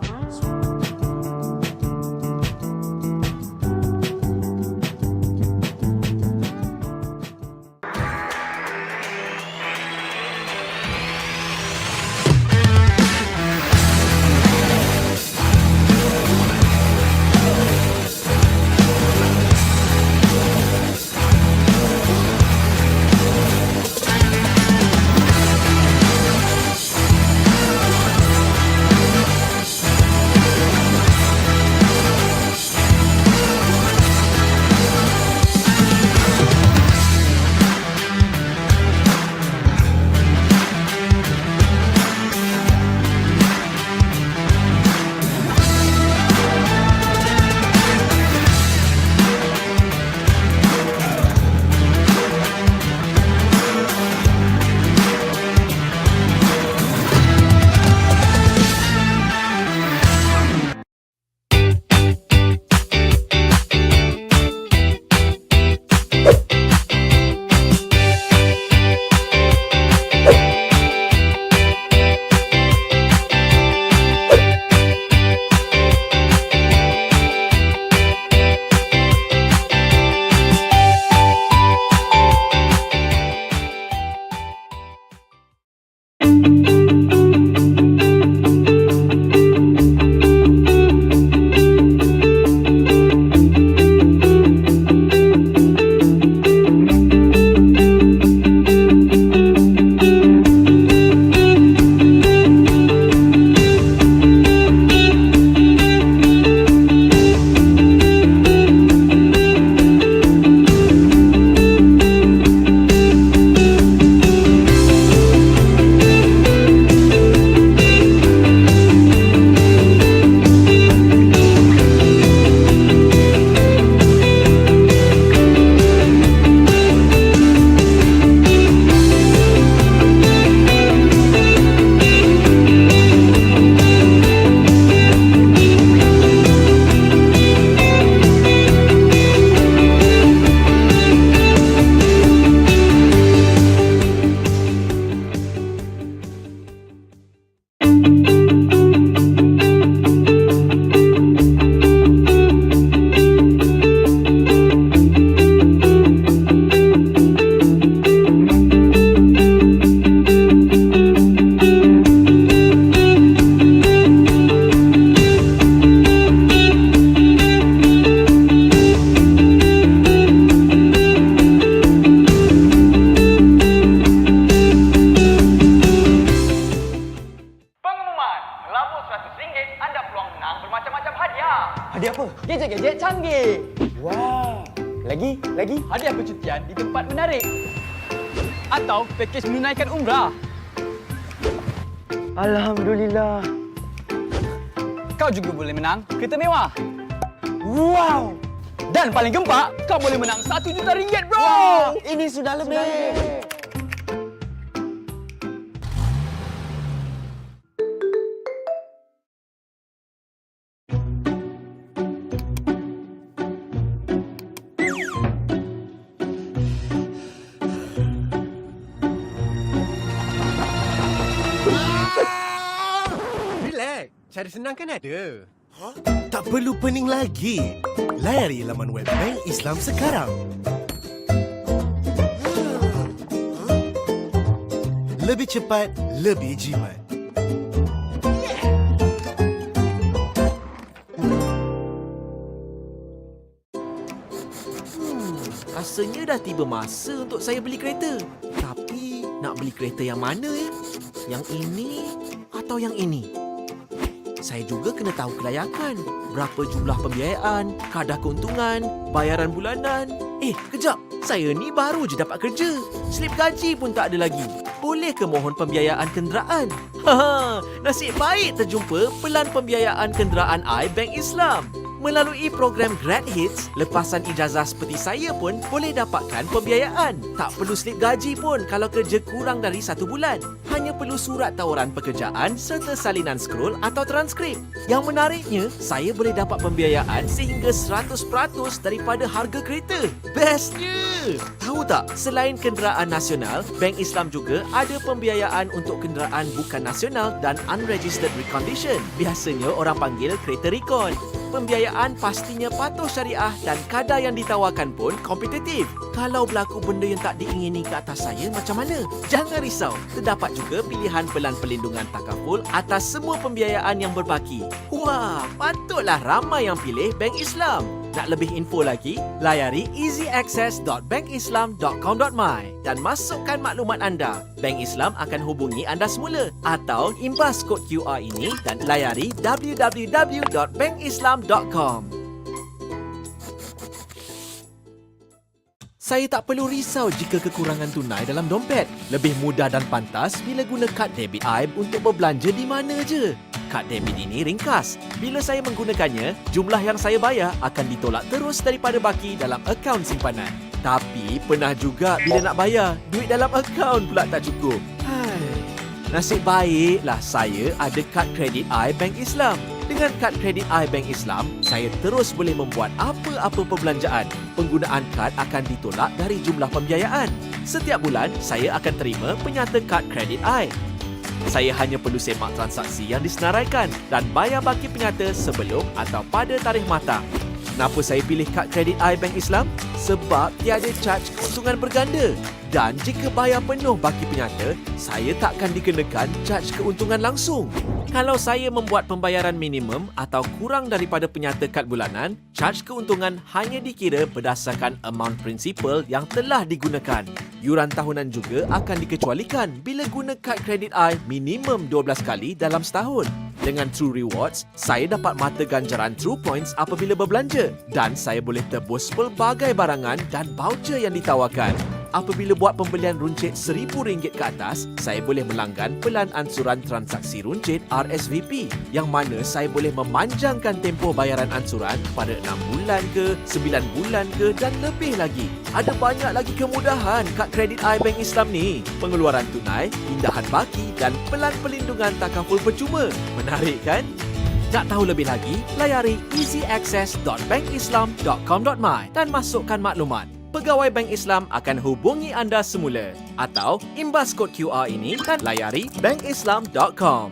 canggih. Wah. Lagi hadiah percutian di tempat menarik. Atau pakej menunaikan umrah. Alhamdulillah. Kau juga boleh menang kereta mewah. Wow. Dan paling gempak, kau boleh menang RM1 juta, bro. Wow, ini sudah lebih. Relax, cara senang kan ada. Tak perlu pening lagi. Layari laman web Bank Islam sekarang. Lebih cepat, lebih jimat. Rasanya dah tiba masa untuk saya beli kereta. Tapi nak beli kereta yang mana ya? Yang ini atau yang ini? Saya juga kena tahu kelayakan. Berapa jumlah pembiayaan, kadar keuntungan, bayaran bulanan. Kejap. Saya ni baru je dapat kerja. Slip gaji pun tak ada lagi. Boleh ke mohon pembiayaan kenderaan? Nasib baik terjumpa pelan pembiayaan kenderaan I Bank Islam. Melalui program Grad Hits, lepasan ijazah seperti saya pun boleh dapatkan pembiayaan. Tak perlu slip gaji pun kalau kerja kurang dari 1 bulan. Hanya perlu surat tawaran pekerjaan serta salinan scroll atau transkrip. Yang menariknya, saya boleh dapat pembiayaan sehingga 100% daripada harga kereta. Bestnya! Tahu tak, selain kenderaan nasional, Bank Islam juga ada pembiayaan untuk kenderaan bukan nasional dan unregistered recondition. Biasanya orang panggil kereta recon. Pembiayaan pastinya patuh syariah dan kadar yang ditawarkan pun kompetitif. Kalau berlaku benda yang tak diingini ke atas saya, macam mana? Jangan risau, terdapat juga pilihan pelan perlindungan takaful atas semua pembiayaan yang berbaki. Wah, patutlah ramai yang pilih Bank Islam. Nak lebih info lagi, layari easyaccess.bankislam.com.my dan masukkan maklumat anda. Bank Islam akan hubungi anda semula atau imbas kod QR ini dan layari www.bankislam.com. Saya tak perlu risau jika kekurangan tunai dalam dompet. Lebih mudah dan pantas bila guna kad debit AIB untuk berbelanja di mana je. Kad debit ini ringkas. Bila saya menggunakannya, jumlah yang saya bayar akan ditolak terus daripada baki dalam akaun simpanan. Tapi pernah juga bila nak bayar, duit dalam akaun pula tak cukup. Nasib baiklah saya ada kad kredit I Bank Islam. Dengan kad kredit I Bank Islam, saya terus boleh membuat apa-apa perbelanjaan. Penggunaan kad akan ditolak dari jumlah pembiayaan. Setiap bulan, saya akan terima penyata kad kredit I. Saya hanya perlu semak transaksi yang disenaraikan dan bayar baki penyata sebelum atau pada tarikh matang. Kenapa saya pilih kad kredit I Bank Islam? Sebab tiada charge keuntungan berganda. Dan jika bayar penuh baki penyata, saya takkan dikenakan charge keuntungan langsung. Kalau saya membuat pembayaran minimum atau kurang daripada penyata kad bulanan, charge keuntungan hanya dikira berdasarkan amount prinsipal yang telah digunakan. Yuran tahunan juga akan dikecualikan bila guna kad kredit I minimum 12 kali dalam setahun. Dengan True Rewards, saya dapat mata ganjaran True Points apabila berbelanja dan saya boleh tebus pelbagai barangan dan voucher yang ditawarkan. Apabila buat pembelian runcit RM1,000 ke atas, saya boleh melanggan pelan ansuran transaksi runcit RSVP yang mana saya boleh memanjangkan tempoh bayaran ansuran pada 6 bulan ke, 9 bulan ke dan lebih lagi. Ada banyak lagi kemudahan kad kredit I Bank Islam ni. Pengeluaran tunai, pindahan baki dan pelan perlindungan takaful percuma. Menarik kan? Nak tahu lebih lagi, layari easyaccess.bankislam.com.my dan masukkan maklumat. Pegawai Bank Islam akan hubungi anda semula atau imbas kod QR ini dan layari bankislam.com.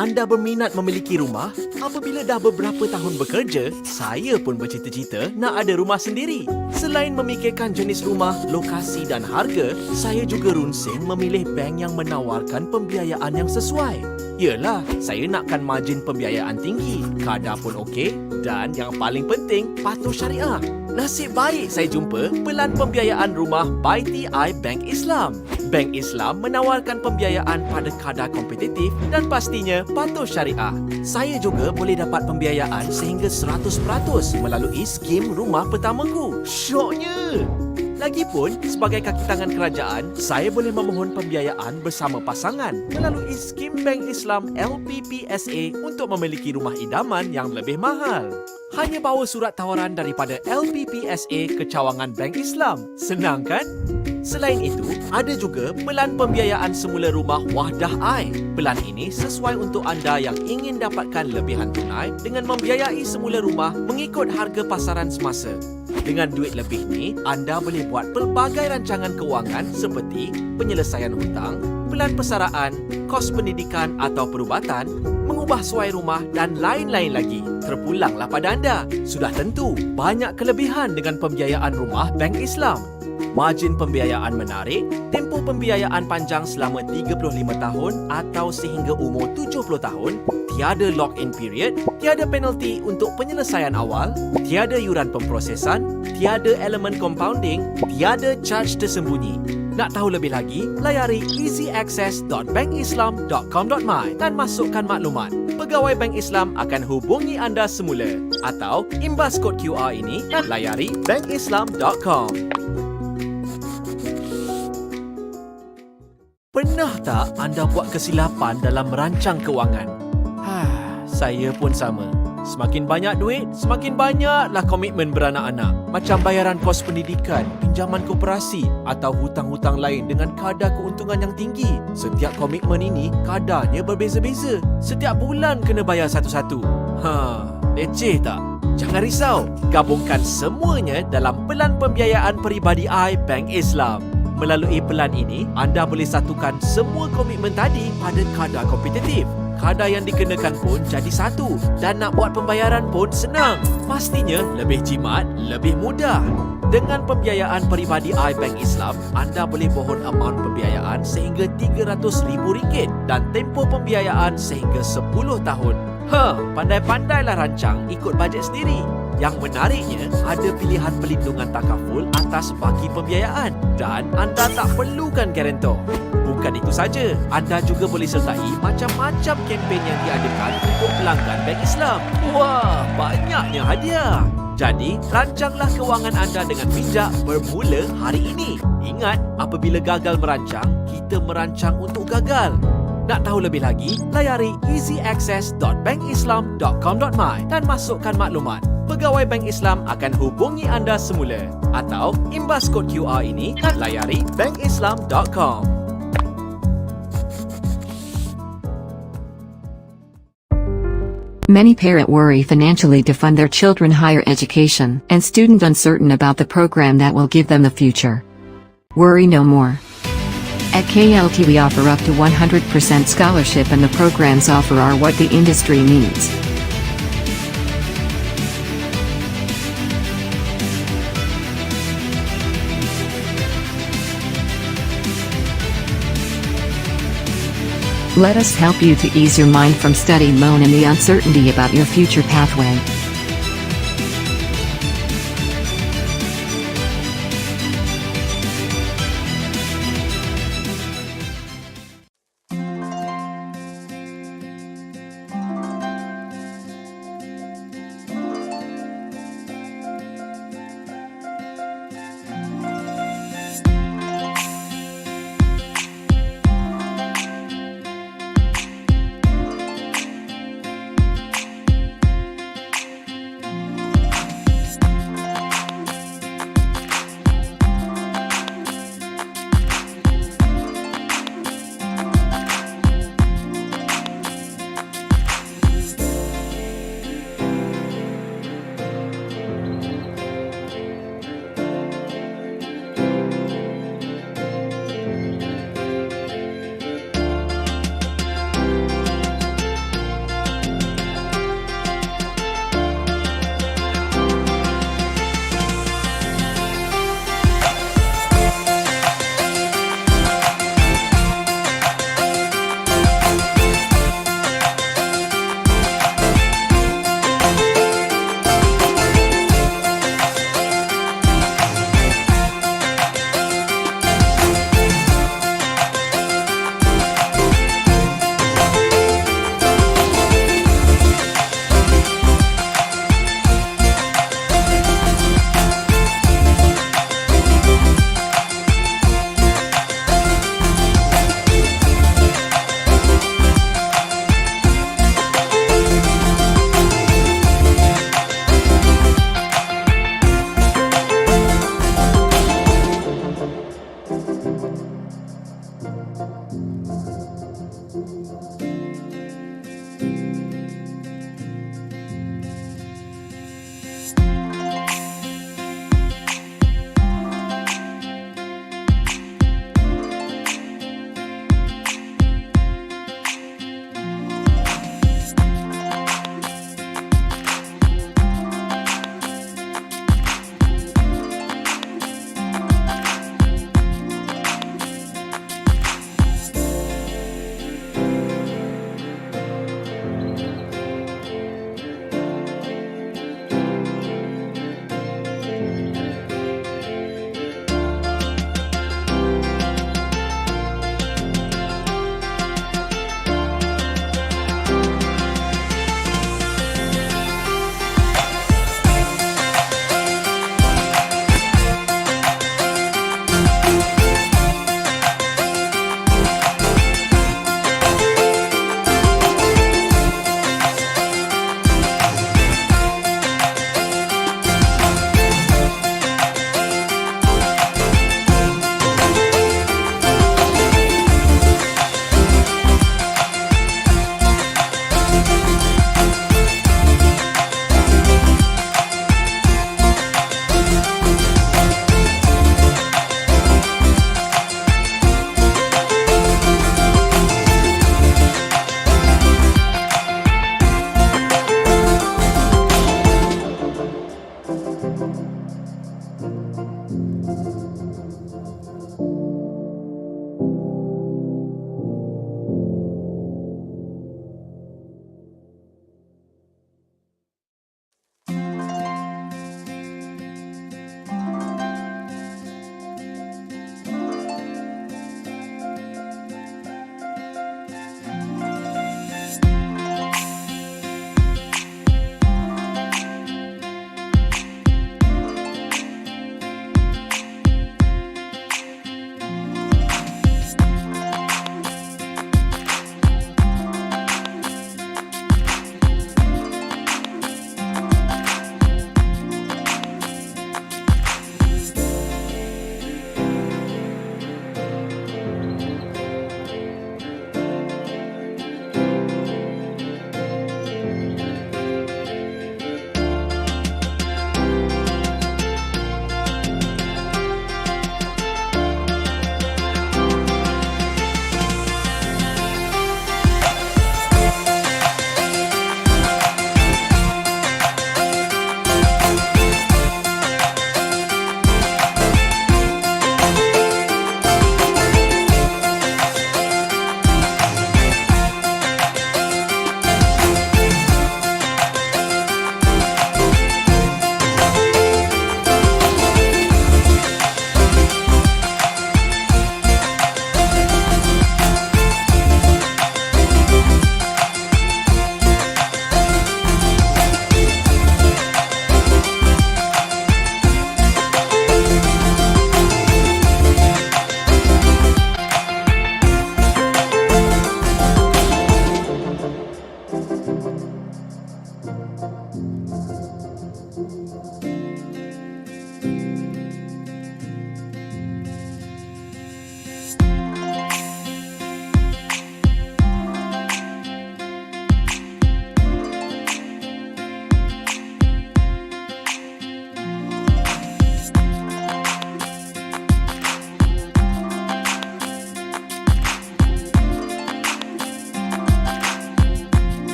Anda berminat memiliki rumah? Apabila dah beberapa tahun bekerja, saya pun bercita-cita nak ada rumah sendiri. Selain memikirkan jenis rumah, lokasi dan harga, saya juga runsing memilih bank yang menawarkan pembiayaan yang sesuai. Yalah, saya nakkan margin pembiayaan tinggi, kadar pun okey dan yang paling penting, patuh syariah. Nasib baik saya jumpa pelan pembiayaan rumah by TI Bank Islam. Bank Islam menawarkan pembiayaan pada kadar kompetitif dan pastinya patuh syariah. Saya juga boleh dapat pembiayaan sehingga 100% melalui skim rumah pertamaku. Syoknya! Lagipun, sebagai kaki tangan kerajaan, saya boleh memohon pembiayaan bersama pasangan melalui skim Bank Islam LPPSA untuk memiliki rumah idaman yang lebih mahal. Hanya bawa surat tawaran daripada LPPSA ke cawangan Bank Islam. Senang kan? Selain itu, ada juga pelan pembiayaan semula rumah Wahdah I. Pelan ini sesuai untuk anda yang ingin dapatkan lebihan tunai dengan membiayai semula rumah mengikut harga pasaran semasa. Dengan duit lebih ni, anda boleh buat pelbagai rancangan kewangan seperti penyelesaian hutang, pelan persaraan, kos pendidikan atau perubatan, mengubah suai rumah dan lain-lain lagi. Terpulanglah pada anda. Sudah tentu, banyak kelebihan dengan pembiayaan rumah Bank Islam. Margin pembiayaan menarik, tempoh pembiayaan panjang selama 35 tahun atau sehingga umur 70 tahun, tiada lock-in period, tiada penalti untuk penyelesaian awal, tiada yuran pemprosesan, tiada elemen compounding, tiada charge tersembunyi. Nak tahu lebih lagi, layari easyaccess.bankislam.com.my dan masukkan maklumat. Pegawai Bank Islam akan hubungi anda semula. Atau imbas kod QR ini dan layari bankislam.com. Pernah tak anda buat kesilapan dalam merancang kewangan? Saya pun sama. Semakin banyak duit, semakin banyaklah komitmen beranak-anak. Macam bayaran kos pendidikan, pinjaman koperasi atau hutang-hutang lain dengan kadar keuntungan yang tinggi. Setiap komitmen ini kadarnya berbeza-beza. Setiap bulan kena bayar satu-satu. Leceh tak? Jangan risau. Gabungkan semuanya dalam pelan pembiayaan peribadi I Bank Islam. Melalui pelan ini, anda boleh satukan semua komitmen tadi pada kadar kompetitif. Kadar yang dikenakan pun jadi satu dan nak buat pembayaran pun senang. Pastinya lebih jimat, lebih mudah. Dengan pembiayaan peribadi I Bank Islam, anda boleh mohon amaun pembiayaan sehingga RM300,000 dan tempoh pembiayaan sehingga 10 tahun. Pandai-pandailah rancang ikut bajet sendiri. Yang menariknya, ada pilihan pelindungan takaful atas baki pembiayaan dan anda tak perlukan garantor. Bukan itu saja, anda juga boleh sertai macam-macam kempen yang diadakan untuk pelanggan Bank Islam. Wah, banyaknya hadiah. Jadi, rancanglah kewangan anda dengan bijak bermula hari ini. Ingat, apabila gagal merancang, kita merancang untuk gagal. Nak tahu lebih lagi, layari easyaccess.bankislam.com.my dan masukkan maklumat. Pegawai Bank Islam akan hubungi anda semula. Atau imbas kod QR ini dan layari bankislam.com. Many parents worry financially to fund their children higher education, and students uncertain about the program that will give them the future. Worry no more. At KLT we offer up to 100% scholarship, and the programs offer are what the industry needs. Let us help you to ease your mind from study loan and the uncertainty about your future pathway.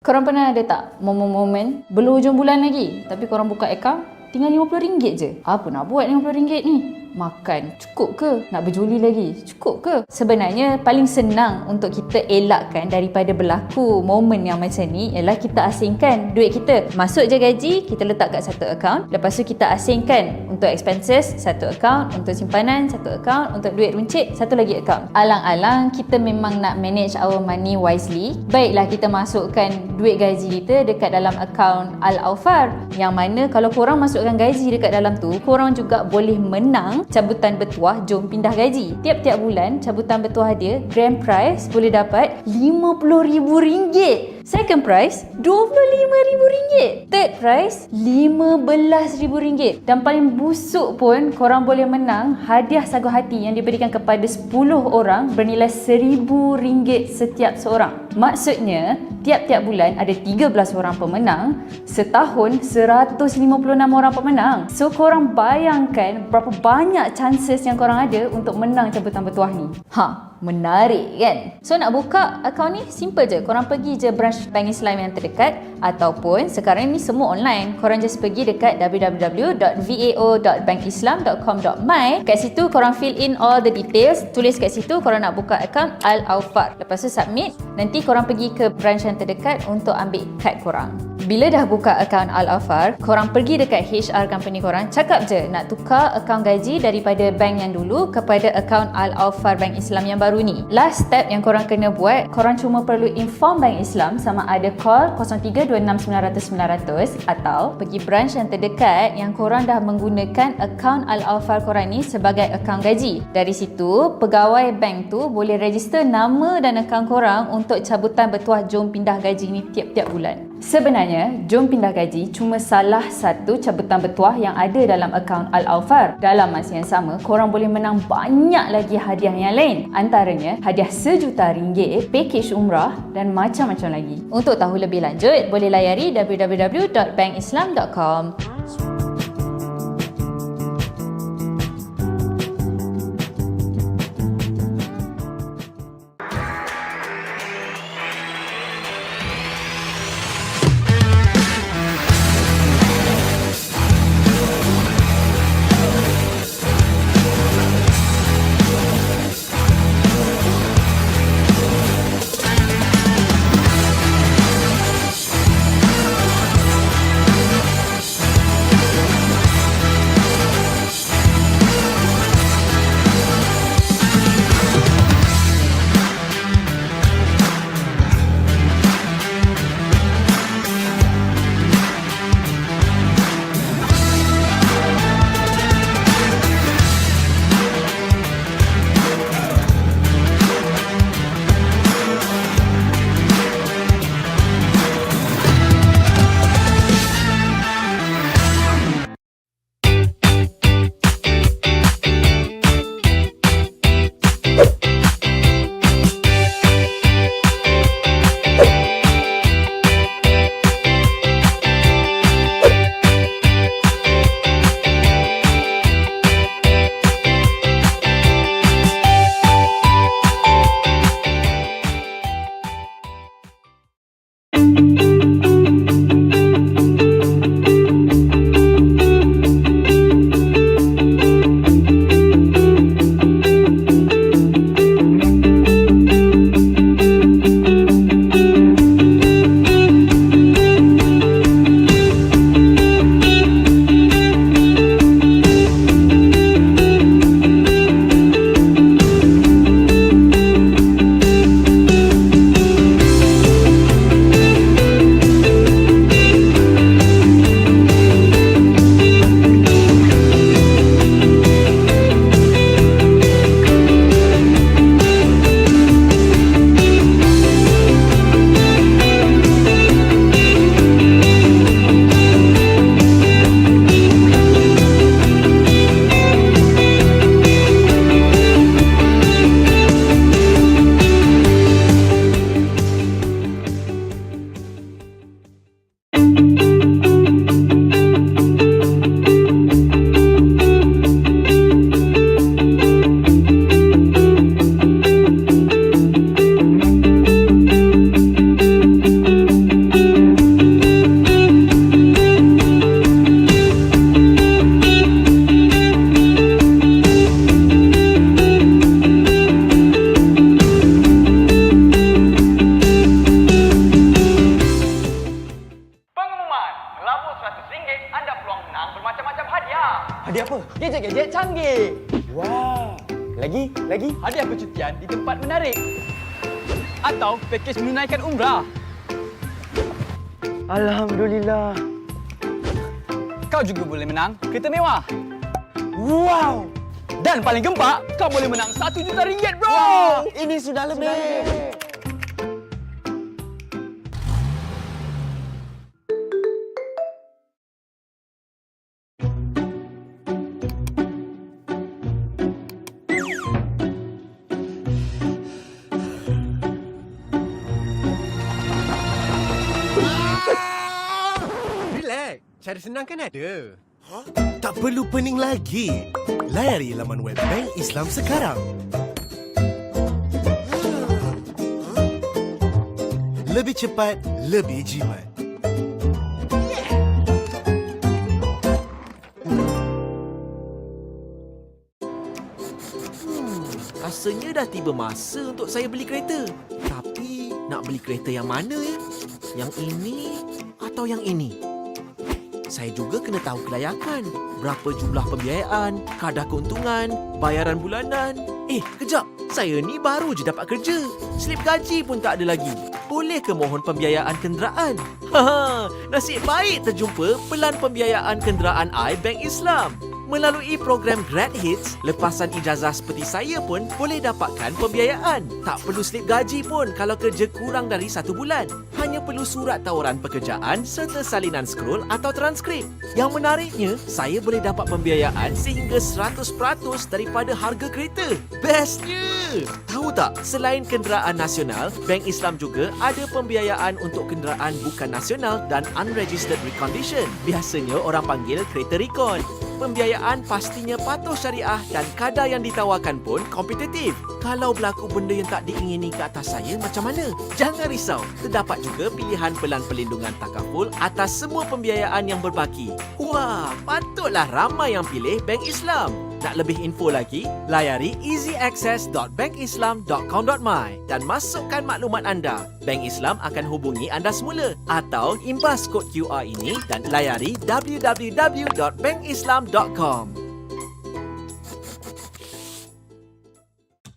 Korang pernah ada tak momen-momen belum hujung bulan lagi tapi korang buka akaun tinggal RM50 je? Apa nak buat RM50 ni? Makan cukup ke? Nak berjoli lagi cukup ke? Sebenarnya paling senang untuk kita elakkan daripada berlaku momen yang macam ni ialah kita asingkan duit kita. Masuk je gaji, kita letak kat satu akaun, lepas tu kita asingkan untuk expenses satu akaun, untuk simpanan satu akaun, untuk duit runcit satu lagi akaun. Alang-alang kita memang nak manage our money wisely, baiklah kita masukkan duit gaji kita dekat dalam akaun Al-Awfar, yang mana kalau korang masukkan gaji dekat dalam tu, korang juga boleh menang cabutan bertuah jom pindah gaji. Tiap-tiap bulan cabutan bertuah dia grand prize boleh dapat RM50,000. Second prize RM25,000. Third prize RM15,000. Dan paling busuk pun korang boleh menang hadiah sagu hati yang diberikan kepada 10 orang bernilai RM1,000 setiap seorang. Maksudnya tiap-tiap bulan ada 13 orang pemenang, setahun 156 orang pemenang. So korang bayangkan berapa banyak chances yang korang ada untuk menang cabutan bertuah ni. Menarik kan? So nak buka akaun ni simple je. Korang pergi je branch Bank Islam yang terdekat, ataupun sekarang ni semua online. Korang just pergi dekat www.vao.bankislam.com.my. Kat situ korang fill in all the details. Tulis kat situ korang nak buka akaun Al-Awfar. Lepas tu submit. Nanti korang pergi ke branch yang terdekat untuk ambil kad korang. Bila dah buka akaun Al-Awfar, korang pergi dekat HR company korang, cakap je nak tukar akaun gaji daripada bank yang dulu kepada akaun Al-Awfar Bank Islam yang baru ni. Last step yang korang kena buat, korang cuma perlu inform Bank Islam sama ada call 0326900900 atau pergi branch yang terdekat yang korang dah menggunakan akaun Al-Awfar korang ni sebagai akaun gaji. Dari situ, pegawai bank tu boleh register nama dan akaun korang untuk cabutan bertuah jom pindah gaji ni tiap-tiap bulan. Sebenarnya, jom pindah gaji cuma salah satu cabutan bertuah yang ada dalam akaun Al-Awfar. Dalam masa yang sama, korang boleh menang banyak lagi hadiah yang lain. Antaranya, hadiah RM1,000,000, package umrah dan macam-macam lagi. Untuk tahu lebih lanjut, boleh layari www.bankislam.com. gadget canggih. Wah. Lagi hadiah percutian di tempat menarik. Atau pakej menunaikan umrah. Alhamdulillah. Kau juga boleh menang kereta mewah. Wow. Dan paling gempak, kau boleh menang RM1 juta, bro. Wow, ini sudah lebih. Relax, cara senang kan ada. Tak perlu pening lagi. Layari laman web Bank Islam sekarang. Lebih cepat, lebih jimat. Rasanya dah tiba masa untuk saya beli kereta. Tapi nak beli kereta yang mana ya? Yang ini atau yang ini? Saya juga kena tahu kelayakan. Berapa jumlah pembiayaan, kadar keuntungan, bayaran bulanan. Kejap. Saya ni baru je dapat kerja. Slip gaji pun tak ada lagi. Boleh ke mohon pembiayaan kenderaan? Nasib baik terjumpa pelan pembiayaan kenderaan I Bank Islam. Melalui program Grad Hits, lepasan ijazah seperti saya pun boleh dapatkan pembiayaan. Tak perlu slip gaji pun kalau kerja kurang dari 1 bulan. Hanya perlu surat tawaran pekerjaan serta salinan scroll atau transkrip. Yang menariknya, saya boleh dapat pembiayaan sehingga 100% daripada harga kereta. Bestnya! Tahu tak, selain kenderaan nasional, Bank Islam juga ada pembiayaan untuk kenderaan bukan nasional dan unregistered recondition. Biasanya orang panggil kereta recon. Pembiayaan pastinya patuh syariah dan kadar yang ditawarkan pun kompetitif. Kalau berlaku benda yang tak diingini ke atas saya, macam mana? Jangan risau, terdapat juga pilihan pelan pelindungan takaful atas semua pembiayaan yang berbaki. Wah, patutlah ramai yang pilih Bank Islam. Nak lebih info lagi, layari easyaccess.bankislam.com.my dan masukkan maklumat anda. Bank Islam akan hubungi anda semula atau imbas kod QR ini dan layari www.bankislam.com.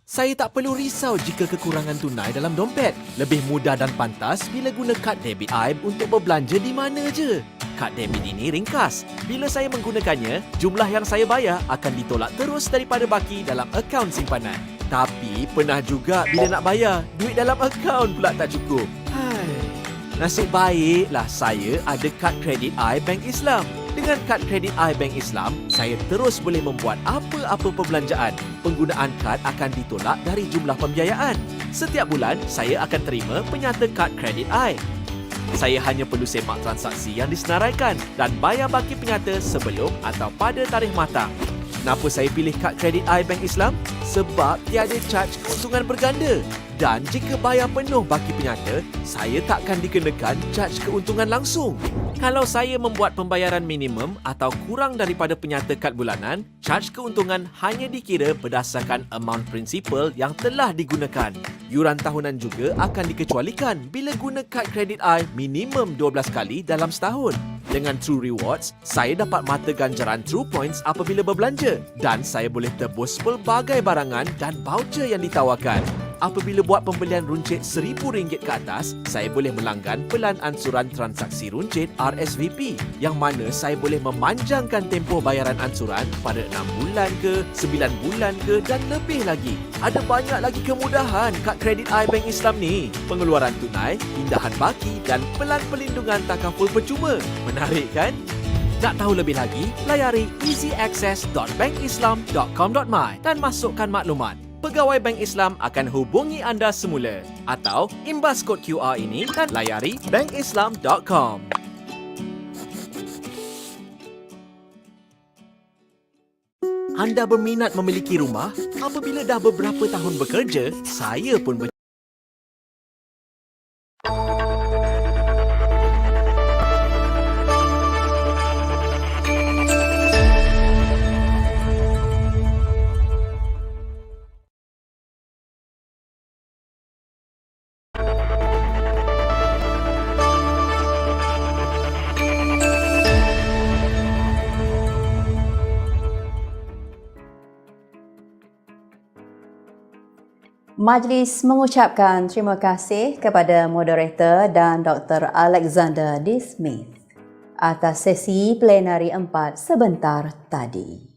Saya tak perlu risau jika kekurangan tunai dalam dompet. Lebih mudah dan pantas bila guna kad debit AIB untuk berbelanja di mana je. Kad debit ini ringkas. Bila saya menggunakannya, jumlah yang saya bayar akan ditolak terus daripada baki dalam akaun simpanan. Tapi pernah juga bila nak bayar, duit dalam akaun pula tak cukup. Nasib baiklah saya ada kad kredit I Bank Islam. Dengan kad kredit I Bank Islam, saya terus boleh membuat apa-apa perbelanjaan. Penggunaan kad akan ditolak dari jumlah pembiayaan. Setiap bulan, saya akan terima penyata kad kredit I. Saya hanya perlu semak transaksi yang disenaraikan dan bayar baki penyata sebelum atau pada tarikh matang. Kenapa saya pilih kad kredit I Bank Islam? Sebab tiada charge keuntungan berganda. Dan jika bayar penuh baki penyata, saya takkan dikenakan charge keuntungan langsung. Kalau saya membuat pembayaran minimum atau kurang daripada penyata kad bulanan, charge keuntungan hanya dikira berdasarkan amount prinsipal yang telah digunakan. Yuran tahunan juga akan dikecualikan bila guna kad kredit I minimum 12 kali dalam setahun. Dengan True Rewards, saya dapat mata ganjaran True Points apabila berbelanja dan saya boleh tebus pelbagai barangan dan voucher yang ditawarkan. Apabila buat pembelian runcit RM1,000 ke atas, saya boleh melanggan pelan ansuran transaksi runcit RSVP yang mana saya boleh memanjangkan tempoh bayaran ansuran pada 6 bulan ke, 9 bulan ke dan lebih lagi. Ada banyak lagi kemudahan kad kredit I Bank Islam ni. Pengeluaran tunai, pindahan baki dan pelan pelindungan takaful percuma. Menarik kan? Nak tahu lebih lagi, layari easyaccess.bankislam.com.my dan masukkan maklumat. Pegawai Bank Islam akan hubungi anda semula atau imbas kod QR ini dan layari bankislam.com. Anda berminat memiliki rumah? Apabila dah beberapa tahun bekerja, saya pun Majlis mengucapkan terima kasih kepada moderator dan Dr. Alexander D. Smith atas sesi plenari 4 sebentar tadi.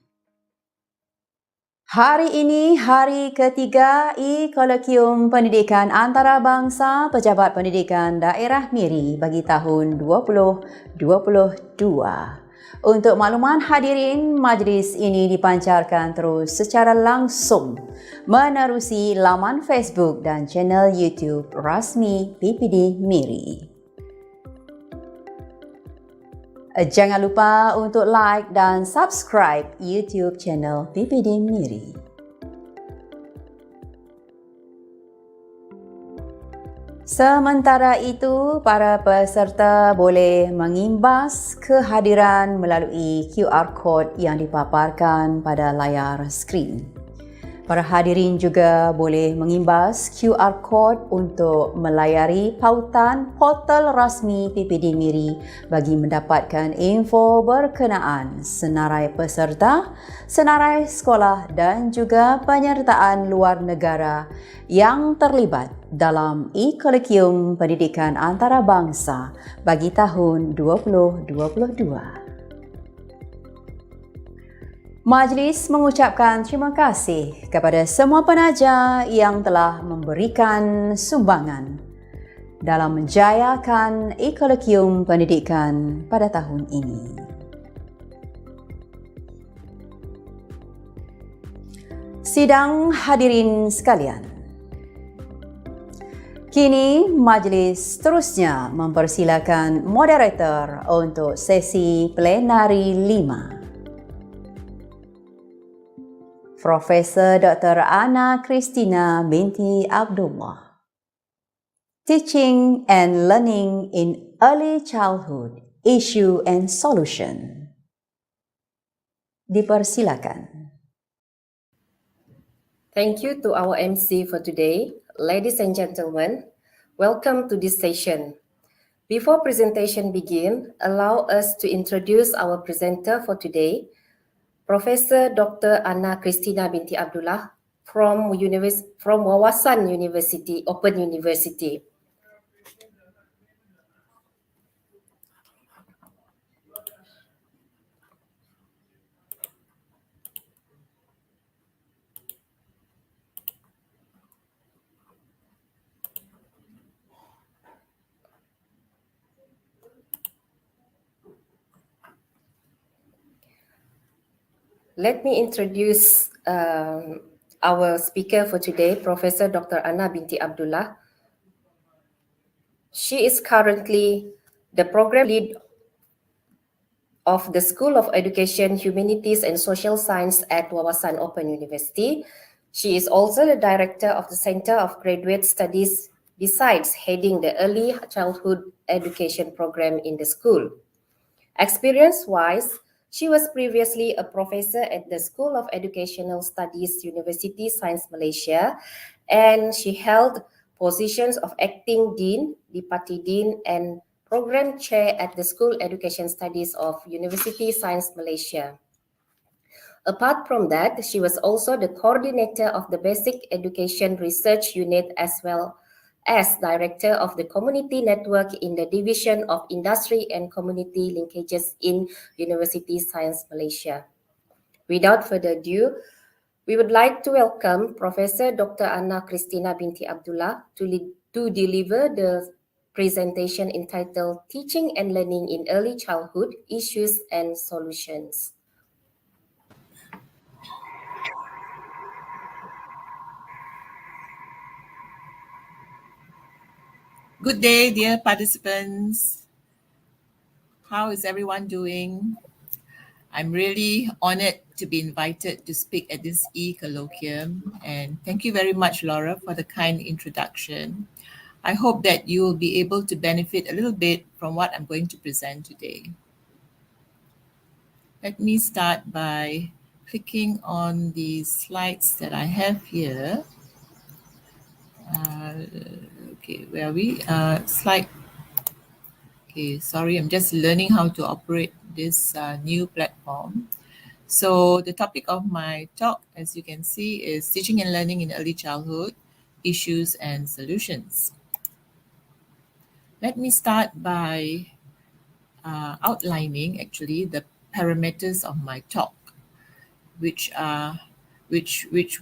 Hari ini hari ketiga E-Colloquium Pendidikan Antarabangsa Pejabat Pendidikan Daerah Miri bagi tahun 2022. Untuk makluman hadirin, majlis ini dipancarkan terus secara langsung menerusi laman Facebook dan channel YouTube rasmi PPD Miri. Jangan lupa untuk like dan subscribe YouTube channel PPD Miri. Sementara itu, para peserta boleh mengimbas kehadiran melalui QR code yang dipaparkan pada layar skrin. Para hadirin juga boleh mengimbas QR code untuk melayari pautan portal rasmi PPD Miri bagi mendapatkan info berkenaan senarai peserta, senarai sekolah dan juga penyertaan luar negara yang terlibat dalam E-Colloquium Pendidikan Antarabangsa bagi tahun 2022. Majlis mengucapkan terima kasih kepada semua penaja yang telah memberikan sumbangan dalam menjayakan E-Colloquium Pendidikan pada tahun ini. Sidang hadirin sekalian, kini majlis terusnya mempersilakan moderator untuk sesi plenari 5. Profesor Dr. Ana Christina binti Abdullah. Teaching and Learning in Early Childhood, Issue and Solution. Dipersilakan. Thank you to our MC for today. Ladies and gentlemen, welcome to this session. Before presentation begin, allow us to introduce our presenter for today, Professor Dr. Ana Christina binti Abdullah from Wawasan University, Open University. Let me introduce our speaker for today, Professor Dr. Ana binti Abdullah. She is currently the program lead of the School of Education, Humanities and Social Science at Wawasan Open University. She is also the director of the Center of Graduate Studies, besides heading the Early Childhood Education program in the school. Experience-wise, she was previously a professor at the School of Educational Studies, University Science Malaysia, and she held positions of acting dean, deputy dean, and program chair at the School Education Studies of University Science Malaysia. Apart from that, she was also the coordinator of the Basic Education Research Unit as well as Director of the Community Network in the Division of Industry and Community Linkages in University Science Malaysia. Without further ado, we would like to welcome Professor Dr. Ana Christina binti Abdullah to deliver the presentation entitled Teaching and Learning in Early Childhood, Issues and Solutions. Good day, dear participants. How is everyone doing? I'm really honored to be invited to speak at this E-Colloquium, and thank you very much, Laura, for the kind introduction. I hope that you will be able to benefit a little bit from what I'm going to present today. Let me start by clicking on the slides that I have here. Okay, where are we? Slide. Okay, sorry, I'm just learning how to operate this new platform. So the topic of my talk, as you can see, is teaching and learning in early childhood, issues and solutions. Let me start by outlining actually the parameters of my talk, which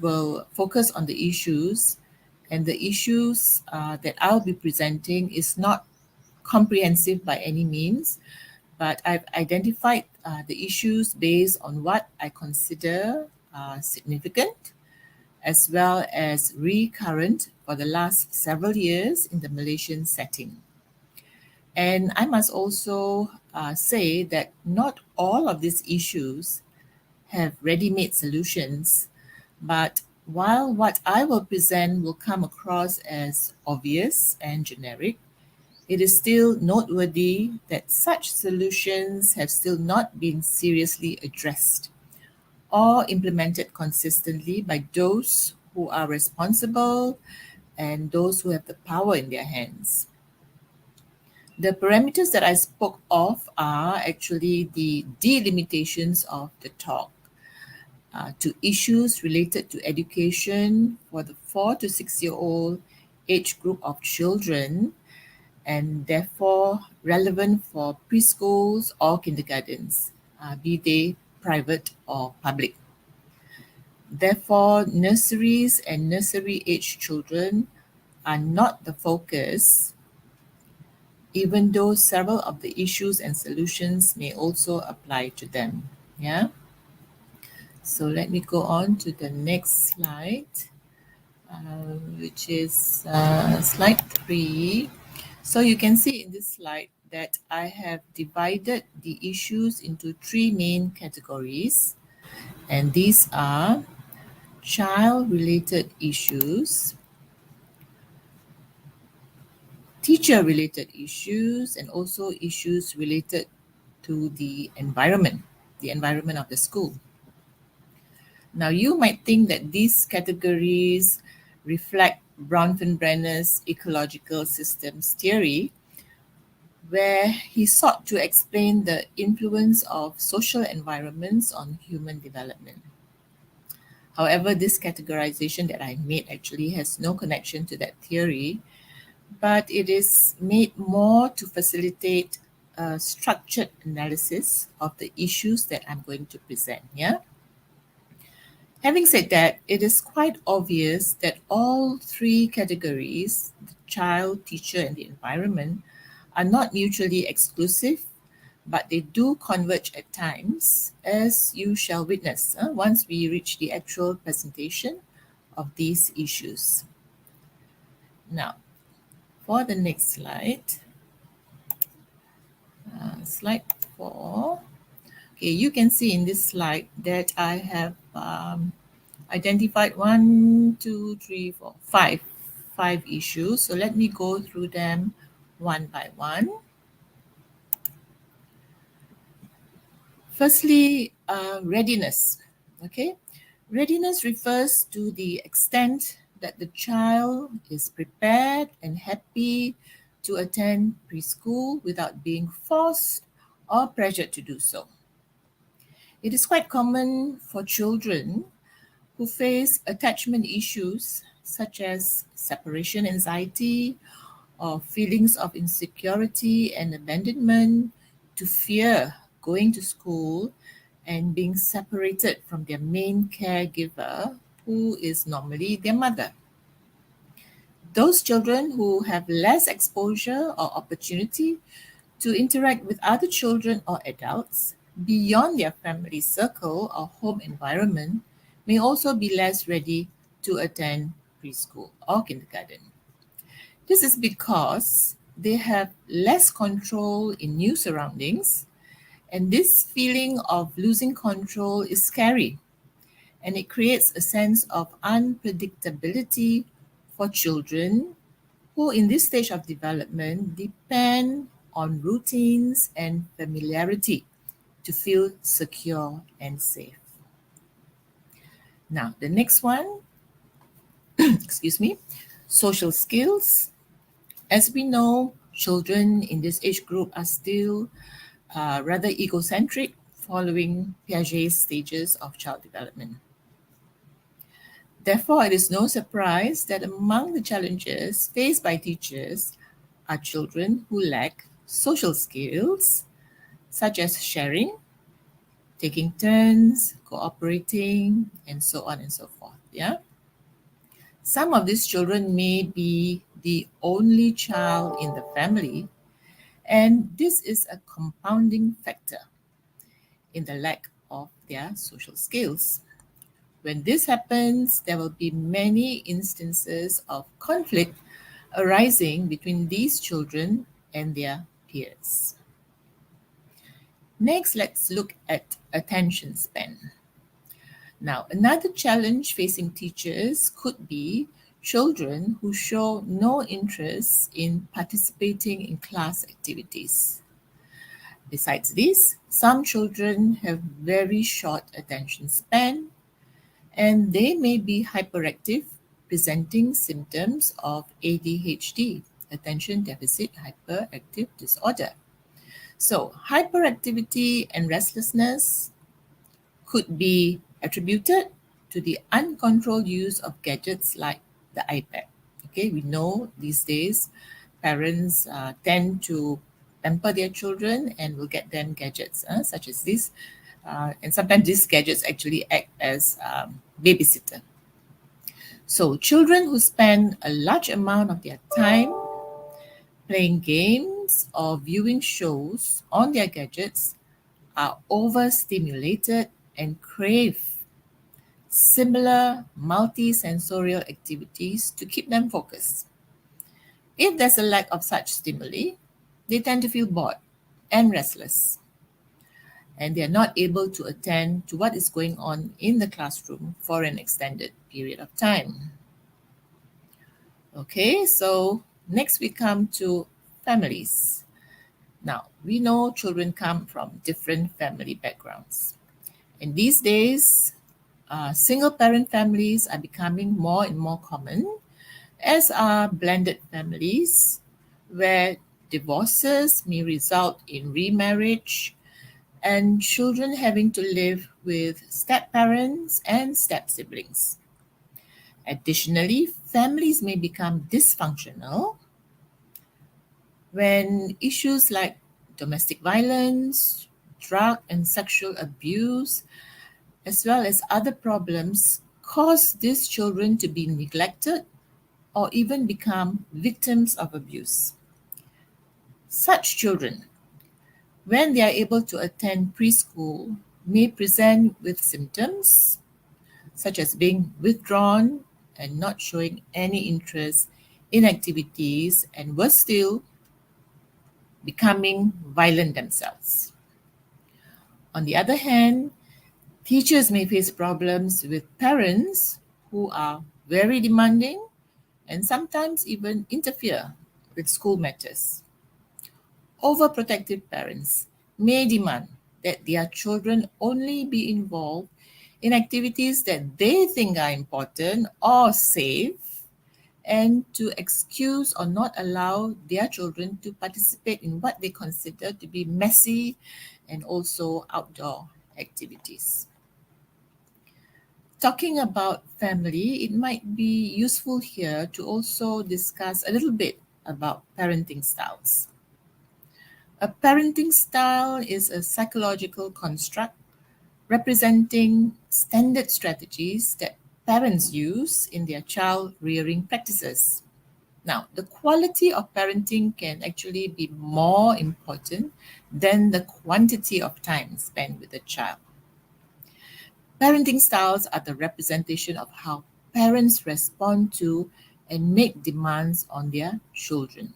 will focus on the issues, and the issues that I'll be presenting is not comprehensive by any means, but I've identified the issues based on what I consider significant as well as recurrent for the last several years in the Malaysian setting. And I must also say that not all of these issues have ready-made solutions, but while what I will present will come across as obvious and generic, it is still noteworthy that such solutions have still not been seriously addressed or implemented consistently by those who are responsible and those who have the power in their hands. The parameters that I spoke of are actually the delimitations of the talk to issues related to education for the 4 to 6-year-old age group of children, and therefore relevant for preschools or kindergartens, be they private or public. Therefore, nurseries and nursery age children are not the focus, even though several of the issues and solutions may also apply to them. Yeah. So let me go on to the next slide, which is slide 3. So you can see in this slide that I have divided the issues into 3 main categories, and these are child-related issues, teacher-related issues, and also issues related to the environment of the school. Now, you might think that these categories reflect Bronfenbrenner's ecological systems theory, where he sought to explain the influence of social environments on human development. However, this categorization that I made actually has no connection to that theory, but it is made more to facilitate a structured analysis of the issues that I'm going to present. Yeah. Having said that, it is quite obvious that all 3 categories, the child, teacher, and the environment, are not mutually exclusive, but they do converge at times, as you shall witness once we reach the actual presentation of these issues. Now, for the next slide, slide 4. Okay, you can see in this slide that I have identified 5 issues. So let me go through them one by one. Firstly, readiness. Okay, readiness refers to the extent that the child is prepared and happy to attend preschool without being forced or pressured to do so. It is quite common for children who face attachment issues such as separation anxiety or feelings of insecurity and abandonment to fear going to school and being separated from their main caregiver, who is normally their mother. Those children who have less exposure or opportunity to interact with other children or adults beyond their family circle or home environment may also be less ready to attend preschool or kindergarten. This is because they have less control in new surroundings, and this feeling of losing control is scary, and it creates a sense of unpredictability for children who in this stage of development depend on routines and familiarity to feel secure and safe. Now, the next one, excuse me, social skills. As we know, children in this age group are still rather egocentric following Piaget's stages of child development. Therefore, it is no surprise that among the challenges faced by teachers are children who lack social skills, such as sharing, taking turns, cooperating, and so on and so forth. Yeah. Some of these children may be the only child in the family, and this is a compounding factor in the lack of their social skills. When this happens, there will be many instances of conflict arising between these children and their peers. Next, let's look at attention span. Now, another challenge facing teachers could be children who show no interest in participating in class activities. Besides this, some children have very short attention span and they may be hyperactive, presenting symptoms of ADHD, attention deficit hyperactive disorder. So, hyperactivity and restlessness could be attributed to the uncontrolled use of gadgets like the iPad. Okay, we know these days parents tend to pamper their children and will get them gadgets such as this. And sometimes these gadgets actually act as babysitter. So children who spend a large amount of their time playing games or viewing shows on their gadgets are overstimulated and crave similar multi-sensorial activities to keep them focused. If there's a lack of such stimuli, they tend to feel bored and restless, and they are not able to attend to what is going on in the classroom for an extended period of time. Okay, so next we come to families. Now, we know children come from different family backgrounds. And these days, single-parent families are becoming more and more common, as are blended families, where divorces may result in remarriage and children having to live with step-parents and step-siblings. Additionally, families may become dysfunctional when issues like domestic violence, drug and sexual abuse, as well as other problems cause these children to be neglected or even become victims of abuse. Such children, when they are able to attend preschool, may present with symptoms such as being withdrawn and not showing any interest in activities, and worse still, becoming violent themselves. On the other hand, teachers may face problems with parents who are very demanding and sometimes even interfere with school matters. Overprotective parents may demand that their children only be involved in activities that they think are important or safe, and to excuse or not allow their children to participate in what they consider to be messy and also outdoor activities. Talking about family, it might be useful here to also discuss a little bit about parenting styles. A parenting style is a psychological construct representing standard strategies that parents use in their child rearing practices. Now, the quality of parenting can actually be more important than the quantity of time spent with the child. Parenting styles are the representation of how parents respond to and make demands on their children.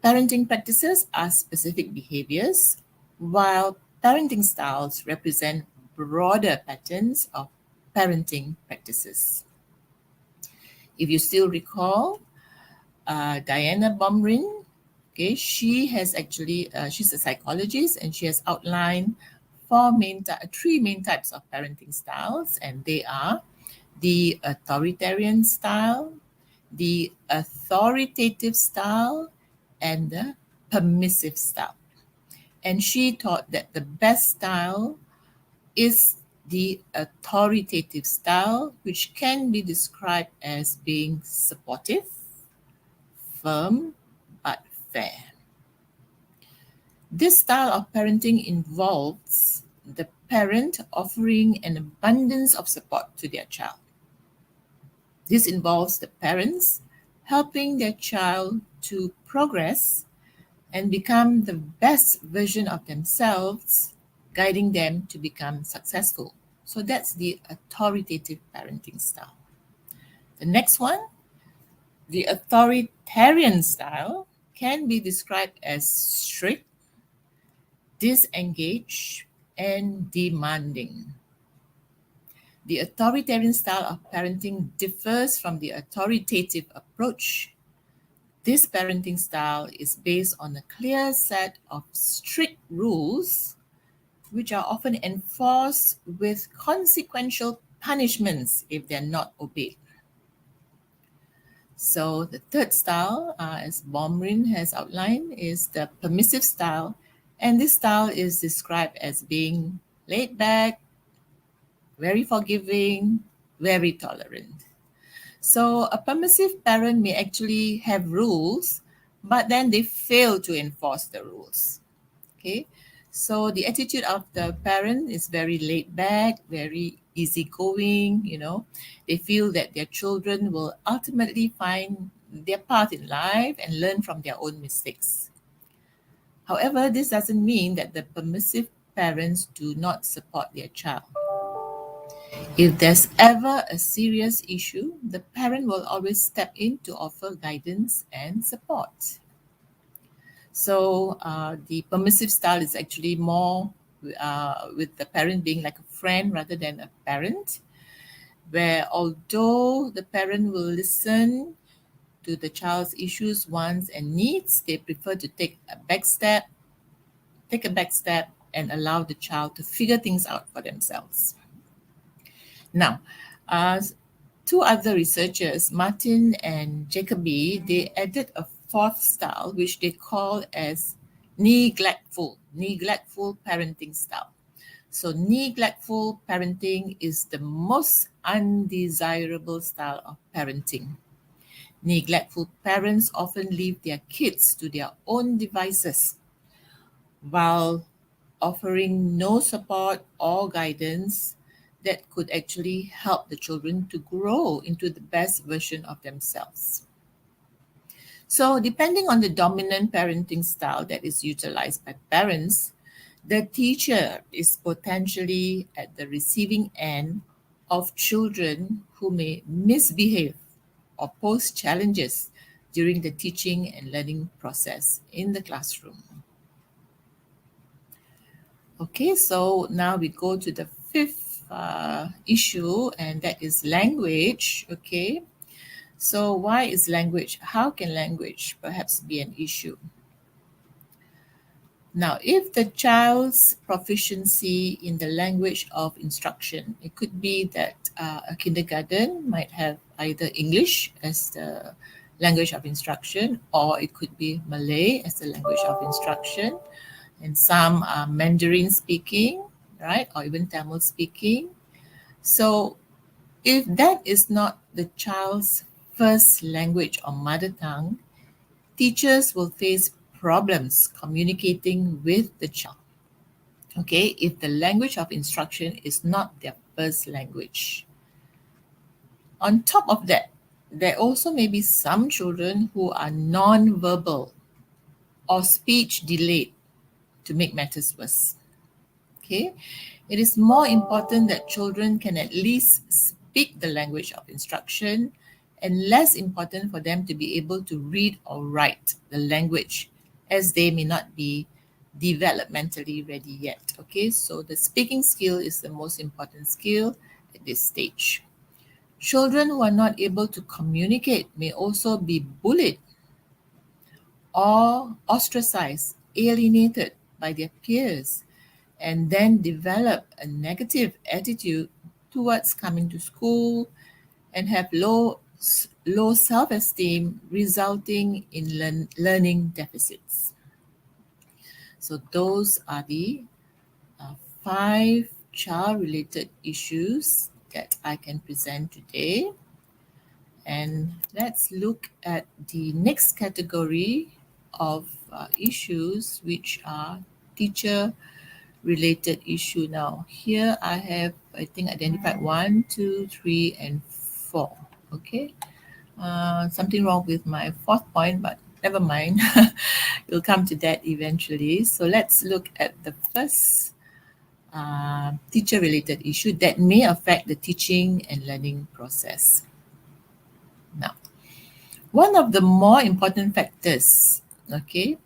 Parenting practices are specific behaviors, while parenting styles represent broader patterns of parenting practices. If you still recall, Diana Baumrind, okay, she has actually, she's a psychologist, and she has outlined three main types of parenting styles, and they are the authoritarian style, the authoritative style, and the permissive style. And she thought that the best style is the authoritative style, which can be described as being supportive, firm, but fair. This style of parenting involves the parent offering an abundance of support to their child. This involves the parents helping their child to progress and become the best version of themselves, guiding them to become successful. So that's the authoritative parenting style. The next one, the authoritarian style, can be described as strict, disengaged, and demanding. The authoritarian style of parenting differs from the authoritative approach. This parenting style is based on a clear set of strict rules, which are often enforced with consequential punishments if they're not obeyed. So the third style, as Bomrin has outlined, is the permissive style. And this style is described as being laid back, very forgiving, very tolerant. So a permissive parent may actually have rules, but then they fail to enforce the rules. Okay, so the attitude of the parent is very laid back, very easygoing, They feel that their children will ultimately find their path in life and learn from their own mistakes. However, this doesn't mean that the permissive parents do not support their child. If there's ever a serious issue, the parent will always step in to offer guidance and support. So the permissive style is actually more with the parent being like a friend rather than a parent, where although the parent will listen to the child's issues, wants, and needs, they prefer to take a back step and allow the child to figure things out for themselves. Now, two other researchers, Martin and Jacoby, they added a fourth style, which they call as neglectful parenting style. So neglectful parenting is the most undesirable style of parenting. Neglectful parents often leave their kids to their own devices while offering no support or guidance that could actually help the children to grow into the best version of themselves. So depending on the dominant parenting style that is utilized by parents, the teacher is potentially at the receiving end of children who may misbehave or pose challenges during the teaching and learning process in the classroom. Okay, so now we go to the fifth issue, and that is language. Okay, so why is language? How can language perhaps be an issue? Now, if the child's proficiency in the language of instruction, it could be that a kindergarten might have either English as the language of instruction, or it could be Malay as the language of instruction, and some are Mandarin speaking, right, or even Tamil speaking. So if that is not the child's first language or mother tongue, teachers will face problems communicating with the child. Okay, if the language of instruction is not their first language. On top of that, there also may be some children who are non-verbal or speech delayed, to make matters worse. Okay, it is more important that children can at least speak the language of instruction, and less important for them to be able to read or write the language, as they may not be developmentally ready yet. Okay, so the speaking skill is the most important skill at this stage. Children who are not able to communicate may also be bullied or ostracized, alienated by their peers, and then develop a negative attitude towards coming to school and have low self-esteem, resulting in learning deficits. So those are the 5 child-related issues that I can present today. And let's look at the next category of issues, which are teacher-related issue. Now, here I have, I think, identified 1, 2, 3, and 4. Okay. Something wrong with my fourth point, but never mind. We'll come to that eventually. So let's look at the first teacher-related issue that may affect the teaching and learning process. Now, one of the more important factors, okay,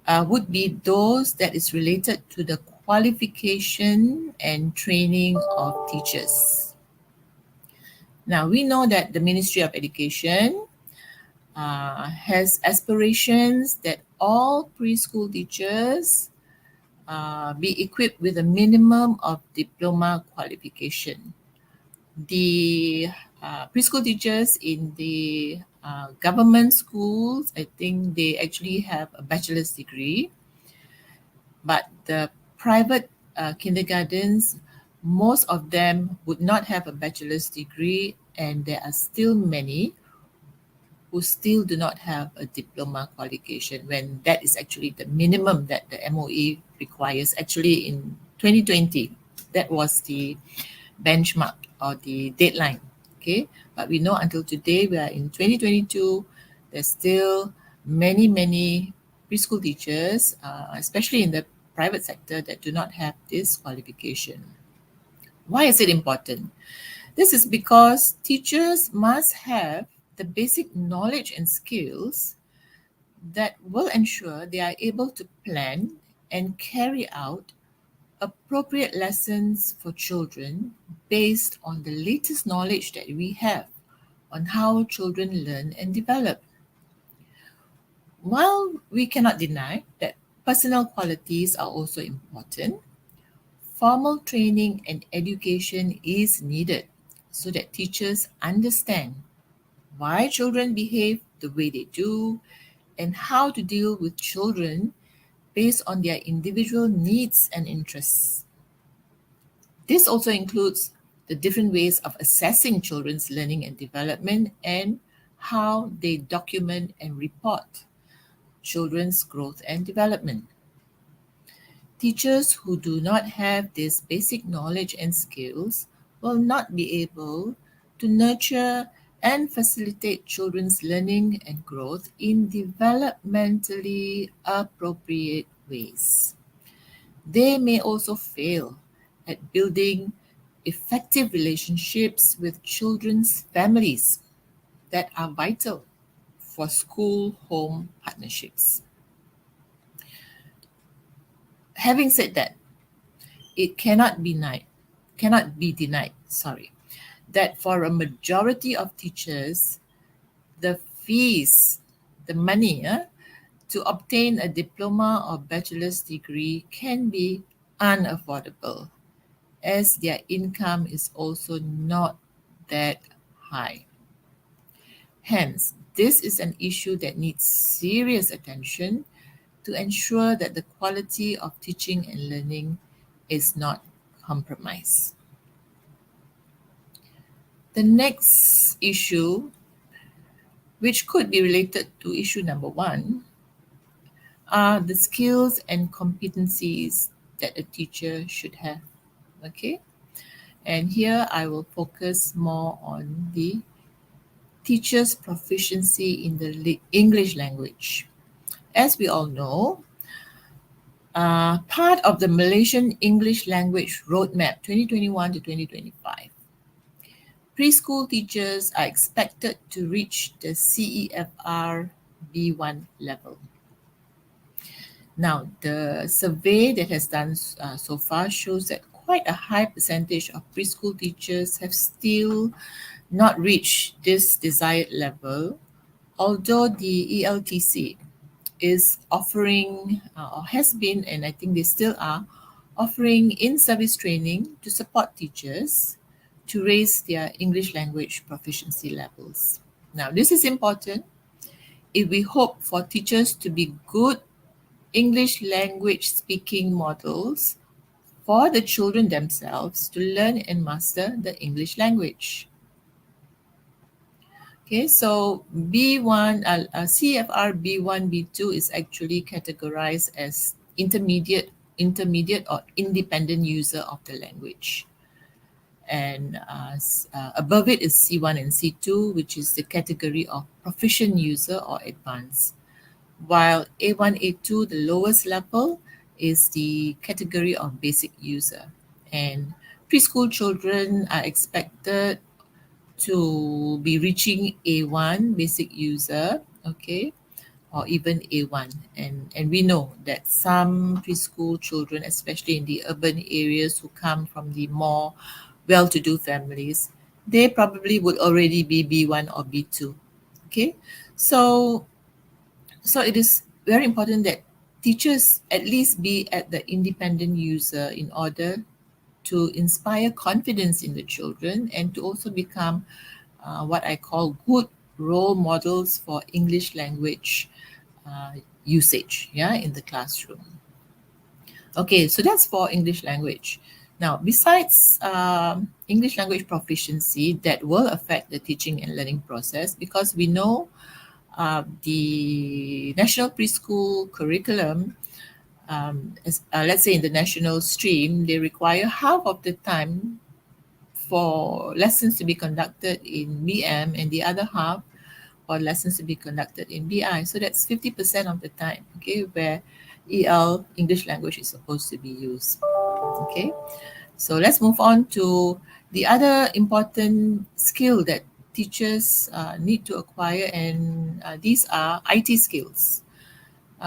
would be those that is related to the qualification and training of teachers. Now, we know that the Ministry of Education has aspirations that all preschool teachers be equipped with a minimum of diploma qualification. The preschool teachers in the government schools, I think they actually have a bachelor's degree, but the private kindergartens, most of them would not have a bachelor's degree, and there are still many who still do not have a diploma qualification, when that is actually the minimum that the MOE requires. Actually, in 2020, that was the benchmark or the deadline. Okay, but we know until today, we are in 2022, there's still many preschool teachers, especially in the private sector, that do not have this qualification. Why is it important? This is because teachers must have the basic knowledge and skills that will ensure they are able to plan and carry out appropriate lessons for children based on the latest knowledge that we have on how children learn and develop. While we cannot deny that personal qualities are also important, formal training and education is needed so that teachers understand why children behave the way they do and how to deal with children based on their individual needs and interests. This also includes the different ways of assessing children's learning and development and how they document and report children's growth and development. Teachers who do not have this basic knowledge and skills will not be able to nurture and facilitate children's learning and growth in developmentally appropriate ways. They may also fail at building effective relationships with children's families that are vital for school-home partnerships. Having said that, it cannot be denied, that for a majority of teachers, the fees, the money to obtain a diploma or bachelor's degree can be unaffordable, as their income is also not that high. Hence, this is an issue that needs serious attention to ensure that the quality of teaching and learning is not compromised. The next issue, which could be related to issue number 1, are the skills and competencies that a teacher should have. Okay, and here I will focus more on the teacher's proficiency in the English language. As we all know, part of the Malaysian English Language Roadmap 2021 to 2025, preschool teachers are expected to reach the CEFR B1 level. Now, the survey that has done so far shows that quite a high percentage of preschool teachers have still not reached this desired level, although the ELTC is offering, or has been, and I think they still are, offering in-service training to support teachers to raise their English language proficiency levels. Now, this is important if we hope for teachers to be good English language speaking models for the children themselves to learn and master the English language. Okay, so CFR B1, B2 is actually categorized as intermediate or independent user of the language. And above it is C1 and C2, which is the category of proficient user or advanced. While A1, A2, the lowest level, is the category of basic user. And preschool children are expected to be reaching A1, basic user, okay, or even A1. And we know that some preschool children, especially in the urban areas who come from the more well-to-do families, they probably would already be B1 or B2, okay? So it is very important that teachers at least be at the independent user in order to inspire confidence in the children and to also become what I call good role models for English language usage, in the classroom. Okay, so that's for English language. Now, besides English language proficiency, that will affect the teaching and learning process, because we know the national preschool curriculum, let's say in the national stream, they require half of the time for lessons to be conducted in BM and the other half for lessons to be conducted in BI. So that's 50% of the time, okay, where EL, English language, is supposed to be used. Okay, so let's move on to the other important skill that teachers need to acquire, and these are IT skills.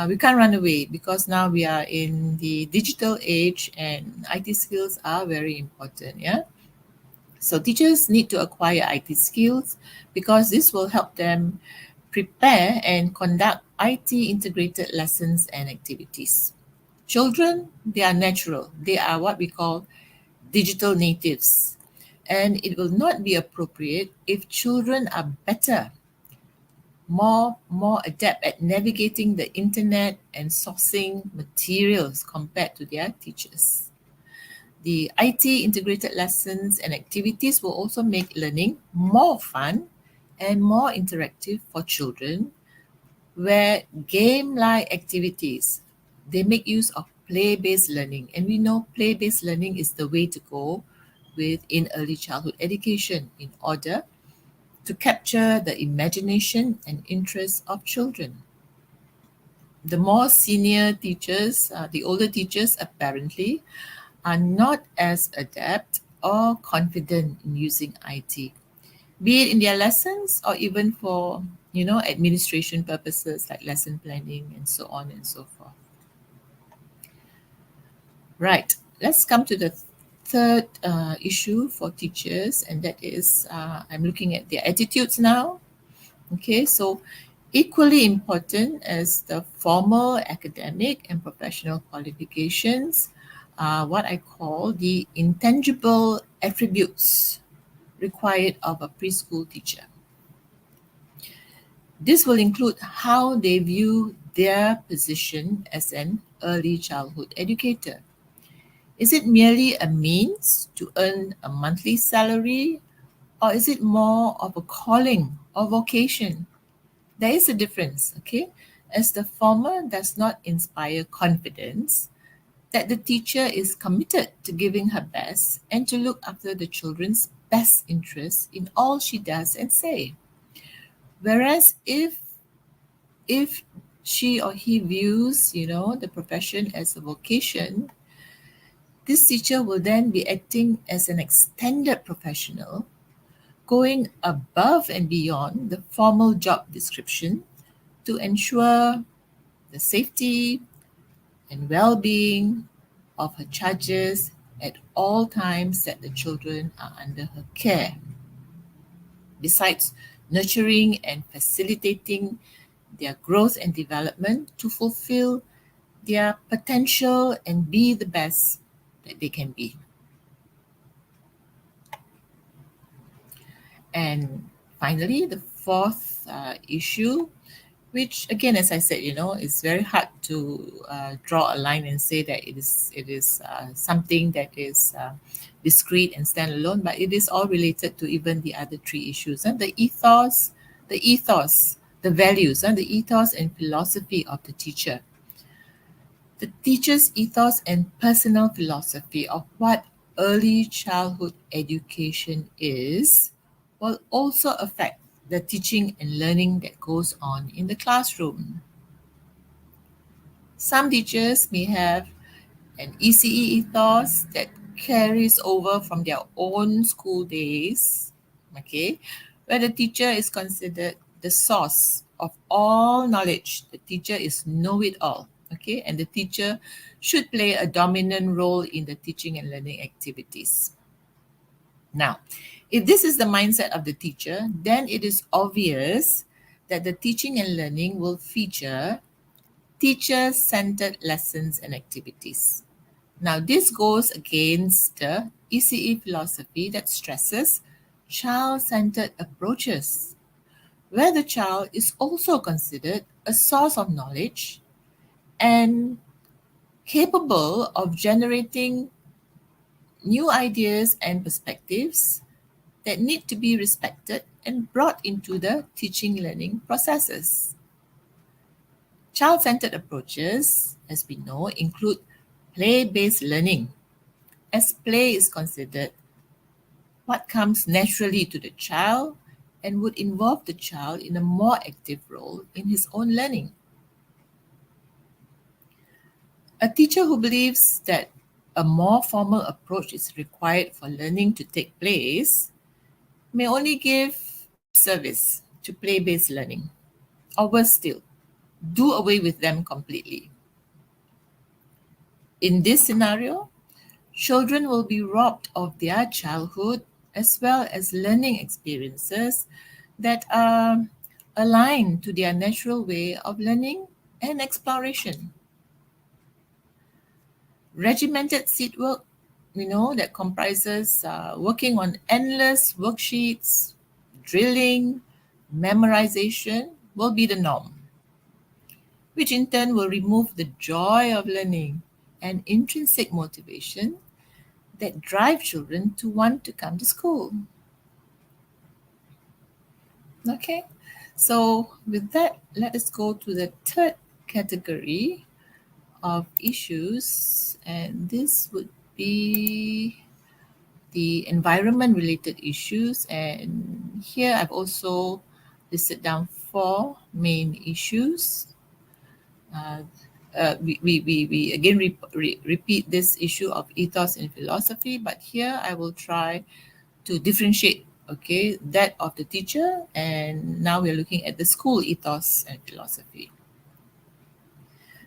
We can't run away because now we are in the digital age and IT skills are very important, yeah? So teachers need to acquire IT skills because this will help them prepare and conduct IT integrated lessons and activities. Children, they are natural. They are what we call digital natives. And it will not be appropriate if children are better, more adept at navigating the internet and sourcing materials compared to their teachers. The IT integrated lessons and activities will also make learning more fun and more interactive for children, where game-like activities, they make use of play-based learning. And we know play-based learning is the way to go in early childhood education in order to capture the imagination and interest of children. The more senior teachers, the older teachers apparently, are not as adept or confident in using IT, be it in their lessons or even for, administration purposes like lesson planning and so on and so forth. Right, let's come to the third issue for teachers, and that is I'm looking at their attitudes now. Okay, so equally important as the formal academic and professional qualifications, what I call the intangible attributes required of a preschool teacher. This will include how they view their position as an early childhood educator. Is it merely a means to earn a monthly salary, or is it more of a calling or vocation? There is a difference, okay? As the former does not inspire confidence that the teacher is committed to giving her best and to look after the children's best interests in all she does and say. Whereas if she or he views, the profession as a vocation, this teacher will then be acting as an extended professional, going above and beyond the formal job description to ensure the safety and well-being of her charges at all times that the children are under her care. Besides nurturing and facilitating their growth and development to fulfill their potential and be the best that they can be. And finally, the fourth issue which again, as I said, it's very hard to draw a line and say that it is something that is discrete and standalone, but it is all related to even the other three issues, and the ethos, the values, and the ethos and philosophy of the teacher. The teacher's ethos and personal philosophy of what early childhood education is will also affect the teaching and learning that goes on in the classroom. Some teachers may have an ECE ethos that carries over from their own school days, okay, where the teacher is considered the source of all knowledge. The teacher is know-it-all, okay, and the teacher should play a dominant role in the teaching and learning activities. Now, if this is the mindset of the teacher, then it is obvious that the teaching and learning will feature teacher-centered lessons and activities. Now, this goes against the ECE philosophy that stresses child-centered approaches, where the child is also considered a source of knowledge and capable of generating new ideas and perspectives that need to be respected and brought into the teaching learning processes. Child-centered approaches, as we know, include play-based learning, as play is considered what comes naturally to the child and would involve the child in a more active role in his own learning. A teacher who believes that a more formal approach is required for learning to take place may only give lip service to play-based learning, or worse still, do away with them completely. In this scenario, children will be robbed of their childhood as well as learning experiences that are aligned to their natural way of learning and exploration. Regimented seat work, that comprises working on endless worksheets, drilling, memorization will be the norm, which in turn will remove the joy of learning and intrinsic motivation that drive children to want to come to school. Okay, so with that, let us go to the third category of issues, and this would be the environment related issues. And here I've also listed down 4 main issues. We again repeat this issue of ethos and philosophy, but here I will try to differentiate, okay, that of the teacher, and now we're looking at the school ethos and philosophy.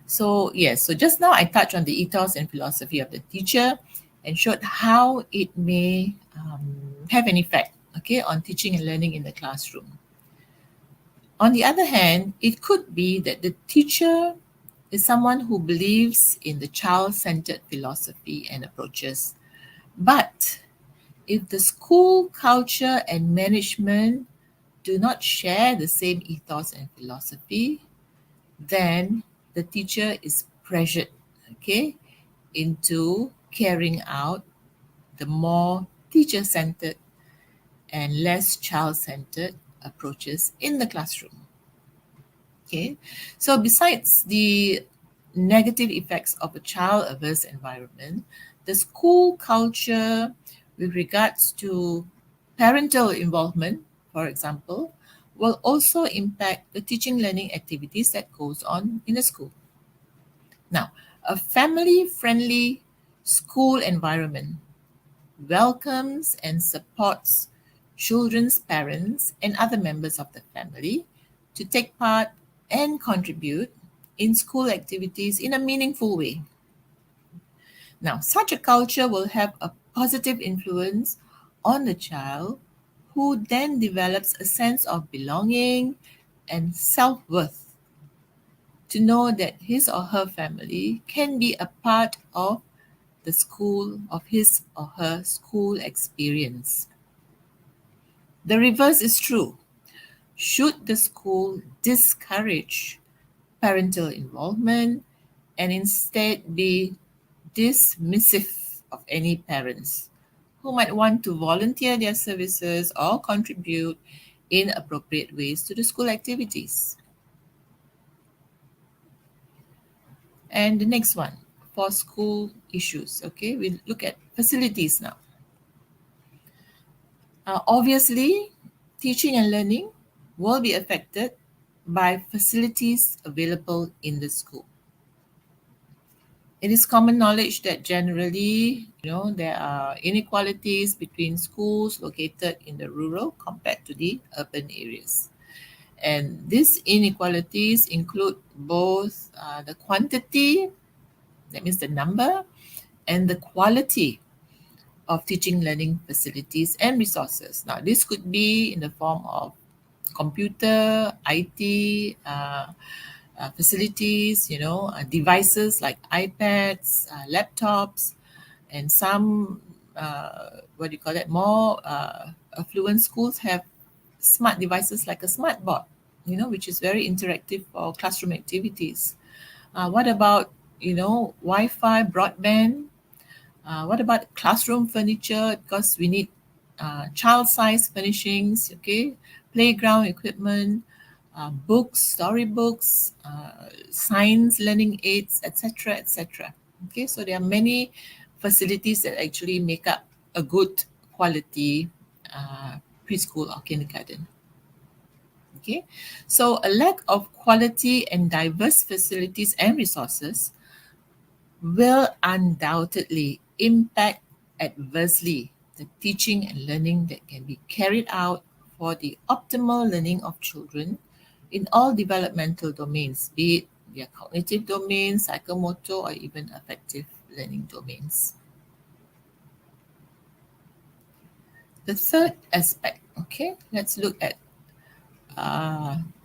So yes, so just now I touched on the ethos and philosophy of the teacher and showed how it may have an effect, okay, on teaching and learning in the classroom. On the other hand, it could be that the teacher is someone who believes in the child-centered philosophy and approaches. But if the school culture and management do not share the same ethos and philosophy, then the teacher is pressured, okay, into carrying out the more teacher-centered and less child-centered approaches in the classroom. Okay, so besides the negative effects of a child-averse environment, the school culture with regards to parental involvement, for example, will also impact the teaching learning activities that goes on in the school. Now, a family-friendly school environment welcomes and supports children's parents and other members of the family to take part and contribute in school activities in a meaningful way. Now, such a culture will have a positive influence on the child, who then develops a sense of belonging and self-worth to know that his or her family can be a part of the school, of his or her school experience. The reverse is true. Should the school discourage parental involvement and instead be dismissive of any parents who might want to volunteer their services or contribute in appropriate ways to the school activities? And the next one, for school issues, okay, we look at facilities now. Obviously, teaching and learning will be affected by facilities available in the school. It is common knowledge that generally, there are inequalities between schools located in the rural compared to the urban areas. And these inequalities include both the quantity, that means the number, and the quality of teaching learning facilities and resources. Now, this could be in the form of computer, IT, facilities, devices like iPads, laptops, and some, more affluent schools have smart devices like a smart board, which is very interactive for classroom activities. What about, Wi-Fi, broadband? What about classroom furniture? Because we need child-size furnishings, okay, playground equipment, books, storybooks, science learning aids, etc., etc. Okay, so there are many facilities that actually make up a good quality preschool or kindergarten. Okay, so a lack of quality and diverse facilities and resources will undoubtedly impact adversely the teaching and learning that can be carried out for the optimal learning of children in all developmental domains, be it their cognitive domains, psychomotor, or even affective learning domains. The third aspect, okay, let's look at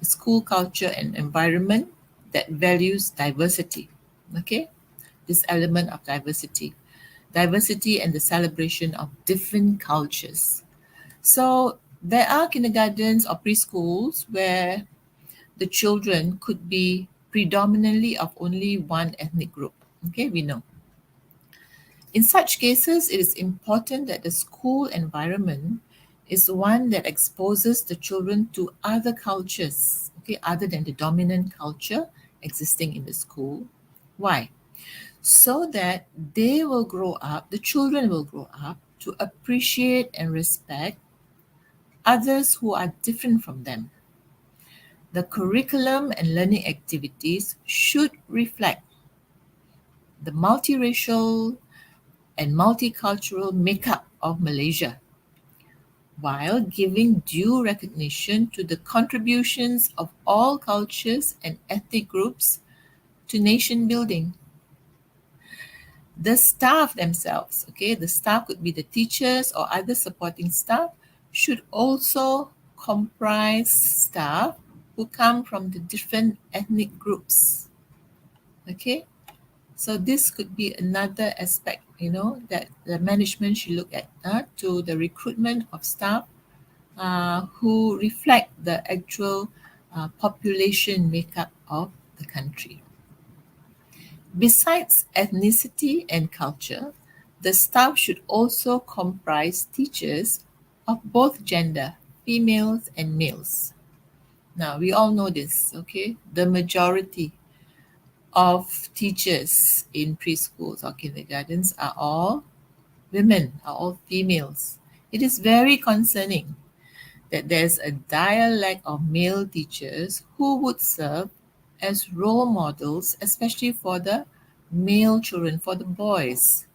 school culture and environment that values diversity, okay, this element of diversity and the celebration of different cultures. So there are kindergartens or preschools where the children could be predominantly of only one ethnic group. Okay, we know. In such cases, it is important that the school environment is one that exposes the children to other cultures, okay, other than the dominant culture existing in the school. Why? So that they will grow up, the children will grow up to appreciate and respect others who are different from them. The curriculum and learning activities should reflect the multiracial and multicultural makeup of Malaysia, while giving due recognition to the contributions of all cultures and ethnic groups to nation building. The staff themselves, okay, the staff could be the teachers or other supporting staff, should also comprise staff who come from the different ethnic groups. Okay, so this could be another aspect, that the management should look at to the recruitment of staff who reflect the actual population makeup of the country. Besides ethnicity and culture, the staff should also comprise teachers of both gender, females and males. Now, we all know this, okay? The majority of teachers in preschools or kindergartens are all women, are all females. It is very concerning that there's a dire lack of male teachers who would serve as role models, especially for the male children, for the boys.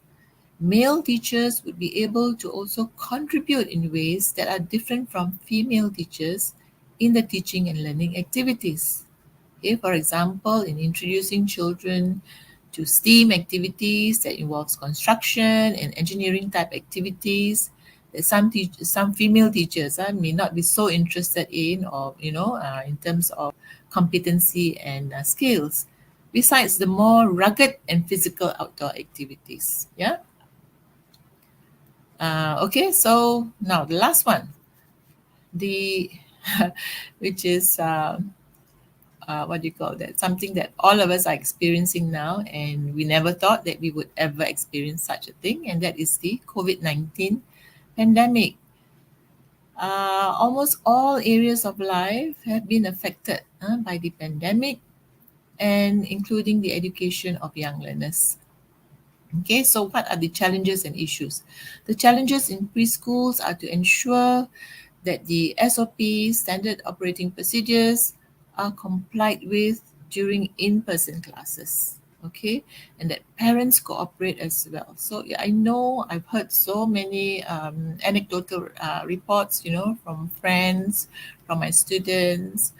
Male teachers would be able to also contribute in ways that are different from female teachers in the teaching and learning activities. Okay, for example, in introducing children to STEAM activities that involves construction and engineering type activities, that some female teachers may not be so interested in, or in terms of competency and skills, besides the more rugged and physical outdoor activities. Yeah. Okay, so now the last one, the which is what do you call that? Something that all of us are experiencing now, and we never thought that we would ever experience such a thing, and that is the COVID-19 pandemic. Almost all areas of life have been affected by the pandemic, and including the education of young learners. Okay, so what are the challenges and issues? The challenges in preschools are to ensure that the SOPs, standard operating procedures, are complied with during in-person classes. Okay, and that parents cooperate as well. So yeah, I know I've heard so many anecdotal reports, from friends, from my students,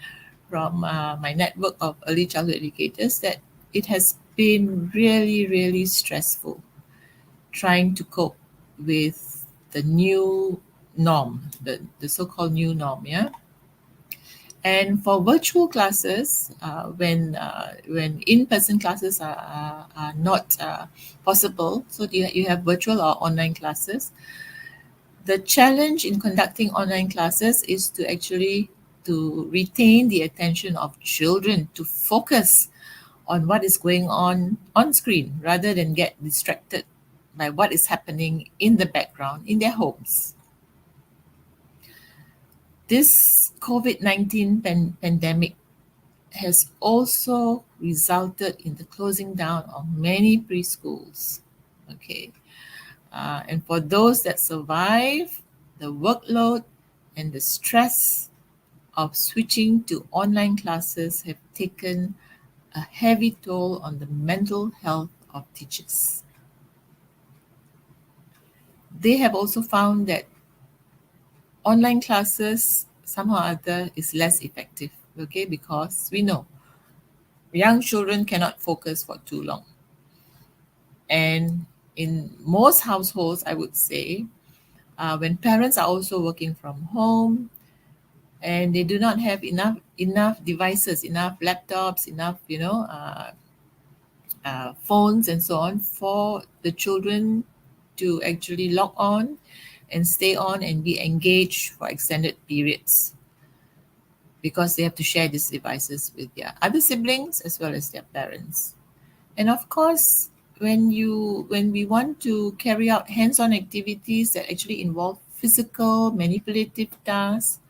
from my network of early childhood educators, that it has been really, really stressful trying to cope with the new norm, the so-called new norm, yeah. And for virtual classes, when in-person classes are not possible, so you have virtual or online classes. The challenge in conducting online classes is to actually to retain the attention of children, to focus on what is going on screen rather than get distracted by what is happening in the background in their homes. This COVID-19 pandemic has also resulted in the closing down of many preschools. Okay. And for those that survive, the workload and the stress of switching to online classes have taken a heavy toll on the mental health of teachers. They have also found that online classes somehow or other is less effective, okay, because we know young children cannot focus for too long. And in most households, I would say, when parents are also working from home and they do not have enough devices, enough laptops, enough phones and so on for the children to actually log on and stay on and be engaged for extended periods, because they have to share these devices with their other siblings as well as their parents. And of course, when we want to carry out hands-on activities that actually involve physical, manipulative tasks,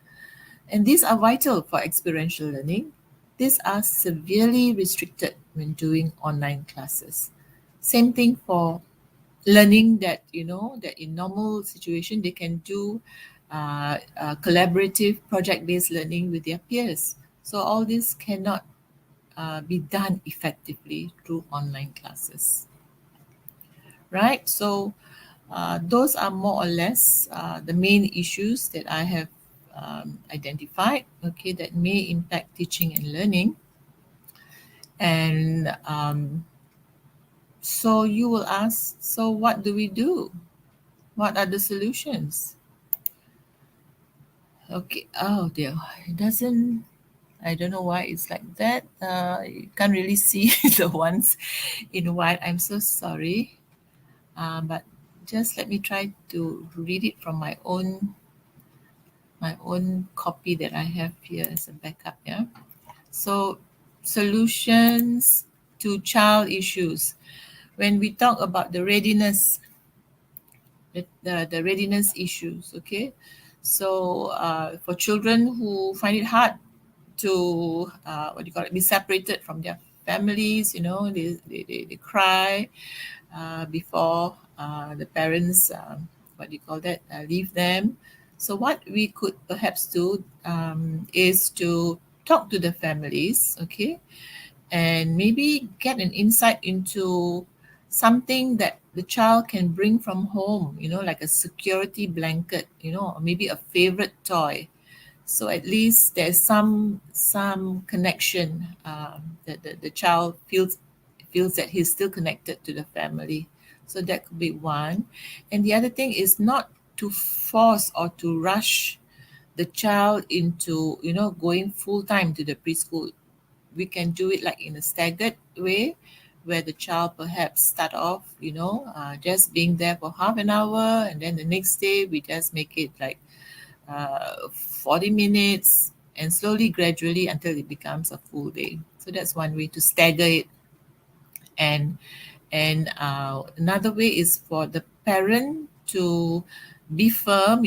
and these are vital for experiential learning, these are severely restricted when doing online classes. Same thing for learning that, that in normal situation they can do collaborative project-based learning with their peers. So all this cannot be done effectively through online classes. Right? So those are more or less the main issues that I have identified, okay, that may impact teaching and learning. And so you will ask, so what do we do? What are the solutions? Okay, oh dear, it doesn't, I don't know why it's like that. You can't really see the ones in white. I'm so sorry. But just let me try to read it from my own copy that I have here as a backup. Yeah. So solutions to child issues. When we talk about the readiness, the readiness issues, okay. So for children who find it hard to be separated from their families, they cry before the parents leave them. So what we could perhaps do is to talk to the families, okay, and maybe get an insight into something that the child can bring from home, like a security blanket, or maybe a favorite toy. So at least there's some connection that the child feels that he's still connected to the family. So that could be one. And the other thing is not to force or to rush the child into, going full time to the preschool. We can do it like in a staggered way, where the child perhaps start off, just being there for half an hour, and then the next day we just make it like 40 minutes, and slowly, gradually until it becomes a full day. So that's one way to stagger it. And another way is for the parent to be firm,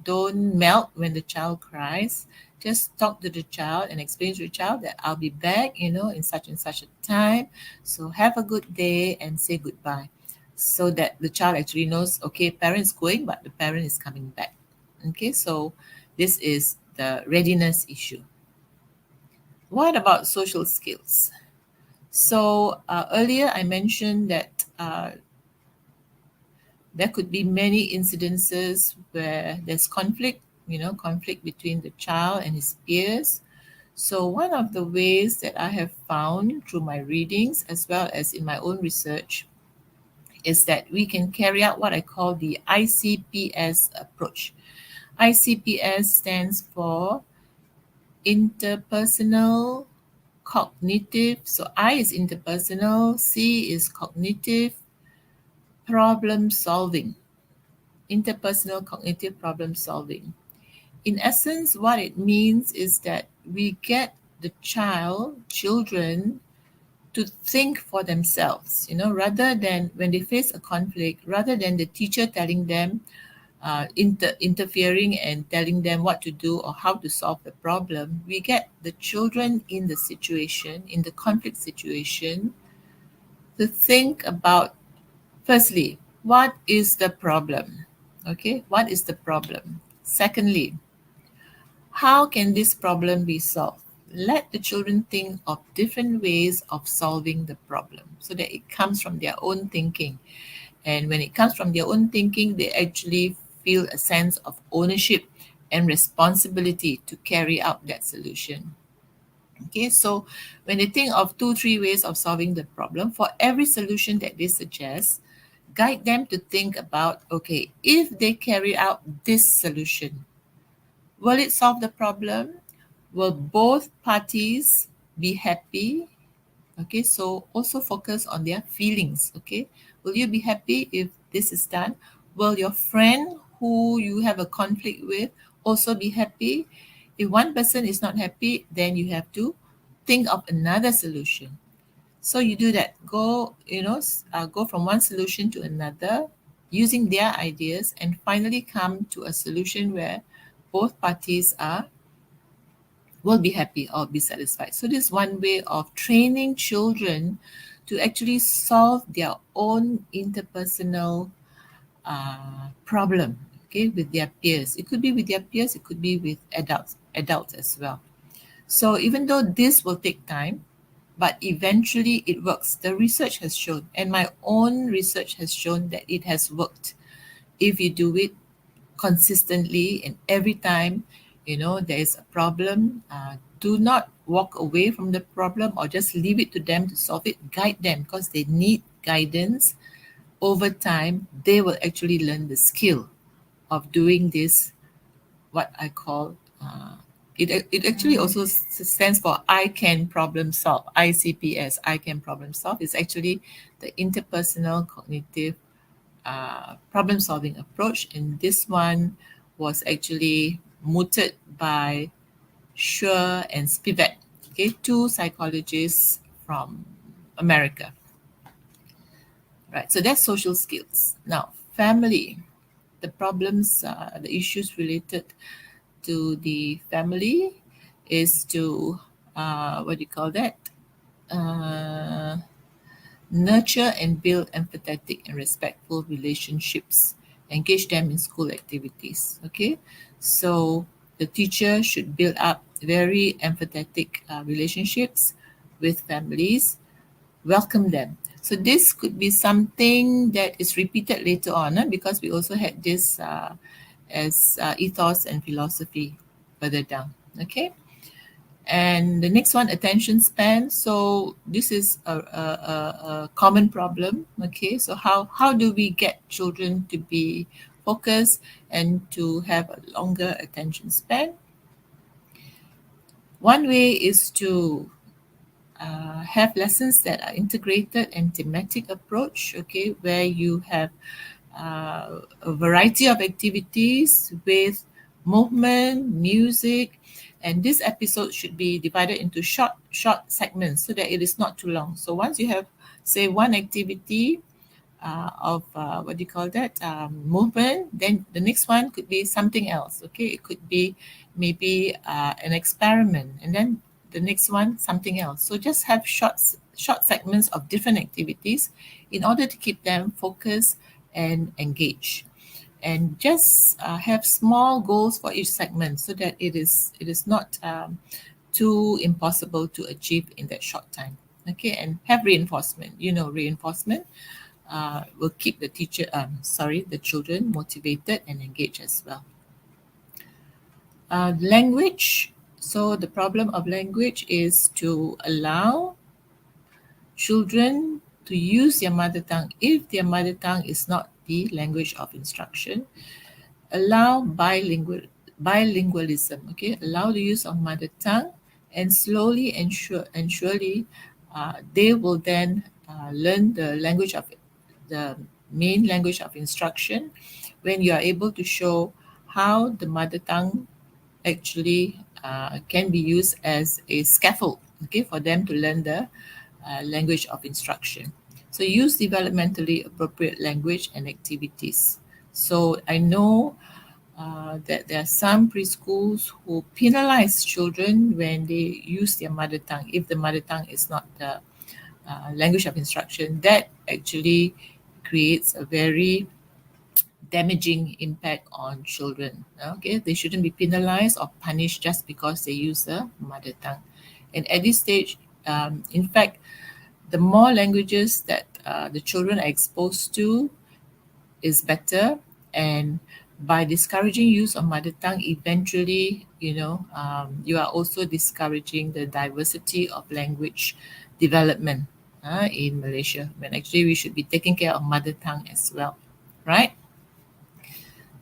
don't melt when the child cries. Just talk to the child and explain to the child that I'll be back, in such and such a time. So have a good day and say goodbye. So that the child actually knows, okay, parent's going, but the parent is coming back. Okay, so this is the readiness issue. What about social skills? So earlier I mentioned that there could be many incidences where there's conflict, conflict between the child and his peers. So one of the ways that I have found through my readings as well as in my own research is that we can carry out what I call the ICPS approach. ICPS stands for interpersonal, cognitive. So I is interpersonal, C is cognitive, problem solving. Interpersonal cognitive problem solving. In essence, what it means is that we get the children to think for themselves, rather than when they face a conflict, rather than the teacher telling them, interfering and telling them what to do or how to solve the problem, we get the children in the situation, in the conflict situation, to think about, firstly, what is the problem? Okay, what is the problem? Secondly, how can this problem be solved? Let the children think of different ways of solving the problem so that it comes from their own thinking. And when it comes from their own thinking, they actually feel a sense of ownership and responsibility to carry out that solution. Okay, so when they think of 2-3 ways of solving the problem, for every solution that they suggest, guide them to think about, okay, if they carry out this solution, will it solve the problem? Will both parties be happy? Okay, so also focus on their feelings. Okay, will you be happy if this is done? Will your friend who you have a conflict with also be happy? If one person is not happy, then you have to think of another solution. So you do that. Go from one solution to another using their ideas and finally come to a solution where both parties will be happy or be satisfied. So this is one way of training children to actually solve their own interpersonal problem, okay, with their peers. It could be with their peers, it could be with adults as well. So even though this will take time, but eventually it works. The research has shown, and my own research has shown that it has worked. If you do it consistently and every time, there is a problem, do not walk away from the problem or just leave it to them to solve it. Guide them because they need guidance. Over time, they will actually learn the skill of doing this, what I call, it actually also stands for I can problem solve, ICPS, I can problem solve. It's actually the interpersonal cognitive problem solving approach. And this one was actually mooted by Schur and Spivak, okay, 2 psychologists from America. Right, so that's social skills. Now, family, the problems, the issues related to the family is to, nurture and build empathetic and respectful relationships. Engage them in school activities, okay? So the teacher should build up very empathetic relationships with families, welcome them. So this could be something that is repeated later on because we also had this as ethos and philosophy further down, okay? And the next one, attention span. So this is a common problem, okay? So how do we get children to be focused and to have a longer attention span? One way is to have lessons that are integrated and thematic approach, okay, where you have a variety of activities with movement, music, and this episode should be divided into short segments so that it is not too long. So once you have, say, one activity of what do you call that, movement, then the next one could be something else. Okay, it could be maybe an experiment, and then the next one something else. So just have short segments of different activities in order to keep them focused and engaged, and just have small goals for each segment so that it is not too impossible to achieve in that short time. Okay, and have reinforcement. Reinforcement will keep the the children motivated and engaged as well. Language. So the problem of language is to allow children to use their mother tongue if their mother tongue is not the language of instruction. Allow bilingualism. Okay, allow the use of mother tongue, and slowly and surely they will then learn the main language of instruction when you are able to show how the mother tongue actually can be used as a scaffold, okay, for them to learn the language of instruction. So use developmentally appropriate language and activities. So I know that there are some preschools who penalize children when they use their mother tongue, if the mother tongue is not the language of instruction. That actually creates a very damaging impact on children. Okay, they shouldn't be penalized or punished just because they use the mother tongue. And at this stage, in fact, the more languages that the children are exposed to is better. And by discouraging use of mother tongue, eventually, you are also discouraging the diversity of language development in Malaysia, when actually we should be taking care of mother tongue as well, right?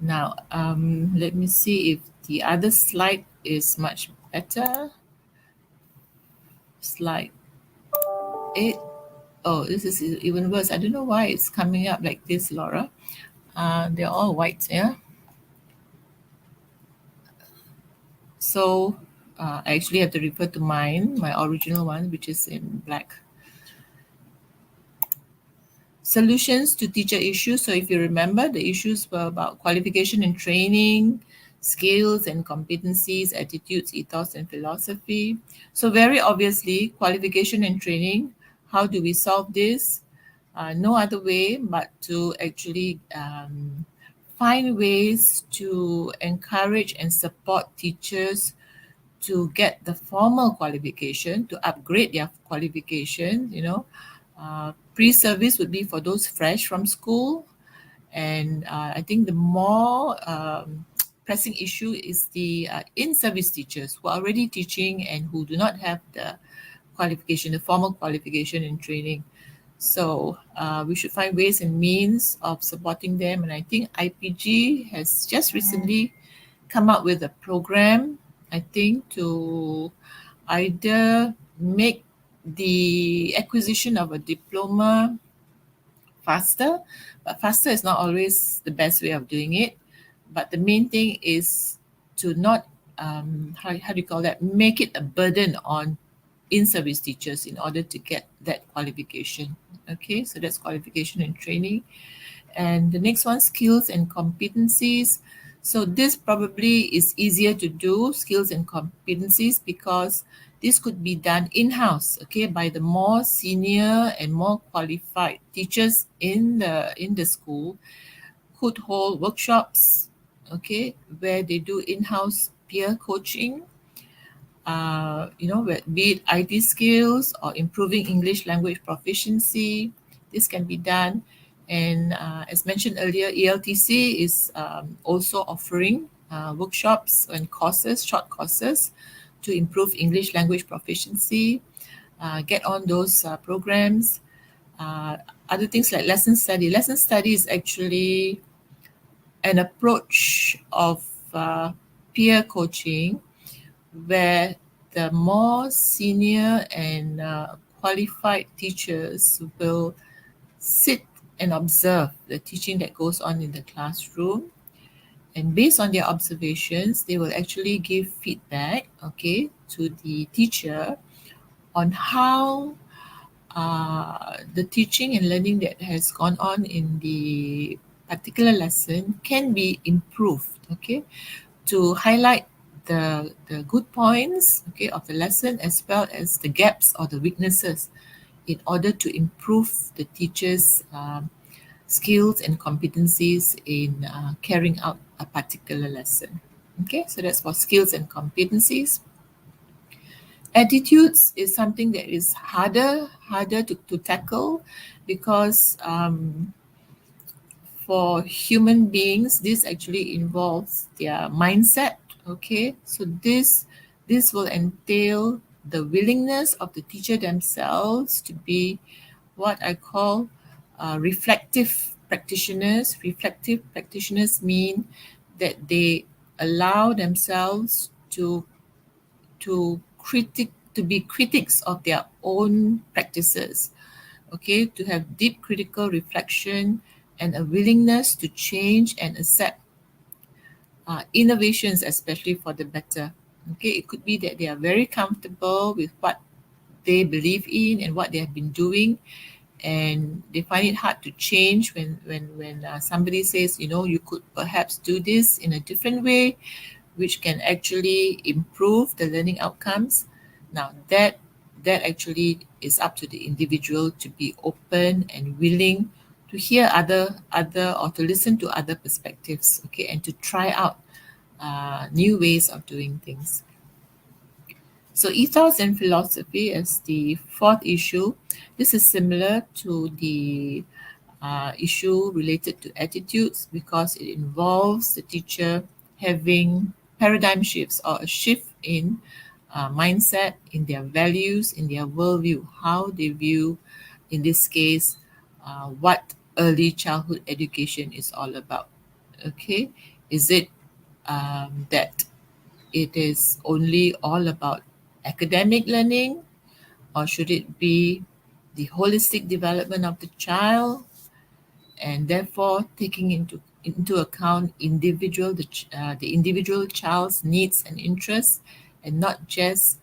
Now, let me see if the other slide is much better. Slide 8. Oh, this is even worse. I don't know why it's coming up like this, Laura. They're all white, yeah? So I actually have to refer to my original one, which is in black. Solutions to teacher issues. So if you remember, the issues were about qualification and training, skills and competencies, attitudes, ethos, and philosophy. So very obviously, qualification and training, how do we solve this? No other way but to actually find ways to encourage and support teachers to get the formal qualification, to upgrade their qualification. Pre-service would be for those fresh from school. And I think the more pressing issue is the in-service teachers who are already teaching and who do not have the qualification, the formal qualification and training. So we should find ways and means of supporting them. And I think IPG has just recently come up with a program, I think, to either make the acquisition of a diploma faster, but faster is not always the best way of doing it. But the main thing is to not, how do you call that, make it a burden on in-service teachers in order to get that qualification. Okay, so that's qualification and training. And the next one, skills and competencies. So this probably is easier to do, skills and competencies, because this could be done in-house, okay, by the more senior and more qualified teachers in the school. Could hold workshops, okay, where they do in-house peer coaching, be it IT skills or improving English language proficiency. This can be done. And as mentioned earlier, ELTC is also offering workshops and courses, short courses, to improve English language proficiency. Get on those programs. Other things like lesson study. Lesson study is actually an approach of peer coaching where the more senior and qualified teachers will sit and observe the teaching that goes on in the classroom And based on their observations, they will actually give feedback, okay, to the teacher on how the teaching and learning that has gone on in the particular lesson can be improved, okay, to highlight the good points, okay, of the lesson as well as the gaps or the weaknesses in order to improve the teacher's skills and competencies in carrying out a particular lesson. Okay, so that's for skills and competencies. Attitudes is something that is harder to tackle because for human beings, this actually involves their mindset. Okay, so this will entail the willingness of the teacher themselves to be what I call reflective practitioners. Reflective practitioners mean that they allow themselves to be critics of their own practices, okay, to have deep critical reflection and a willingness to change and accept innovations, especially for the better. Okay, it could be that they are very comfortable with what they believe in and what they have been doing, and they find it hard to change when somebody says, you know, you could perhaps do this in a different way, which can actually improve the learning outcomes. Now that actually is up to the individual to be open and willing to hear other or to listen to other perspectives, okay, and to try out new ways of doing things. So ethos and philosophy as the fourth issue. This is similar to the issue related to attitudes because it involves the teacher having paradigm shifts or a shift in mindset, in their values, in their worldview, how they view, in this case, what early childhood education is all about. Okay, is it that it is only all about academic learning, or should it be the holistic development of the child, and therefore taking into account the individual child's needs and interests, and not just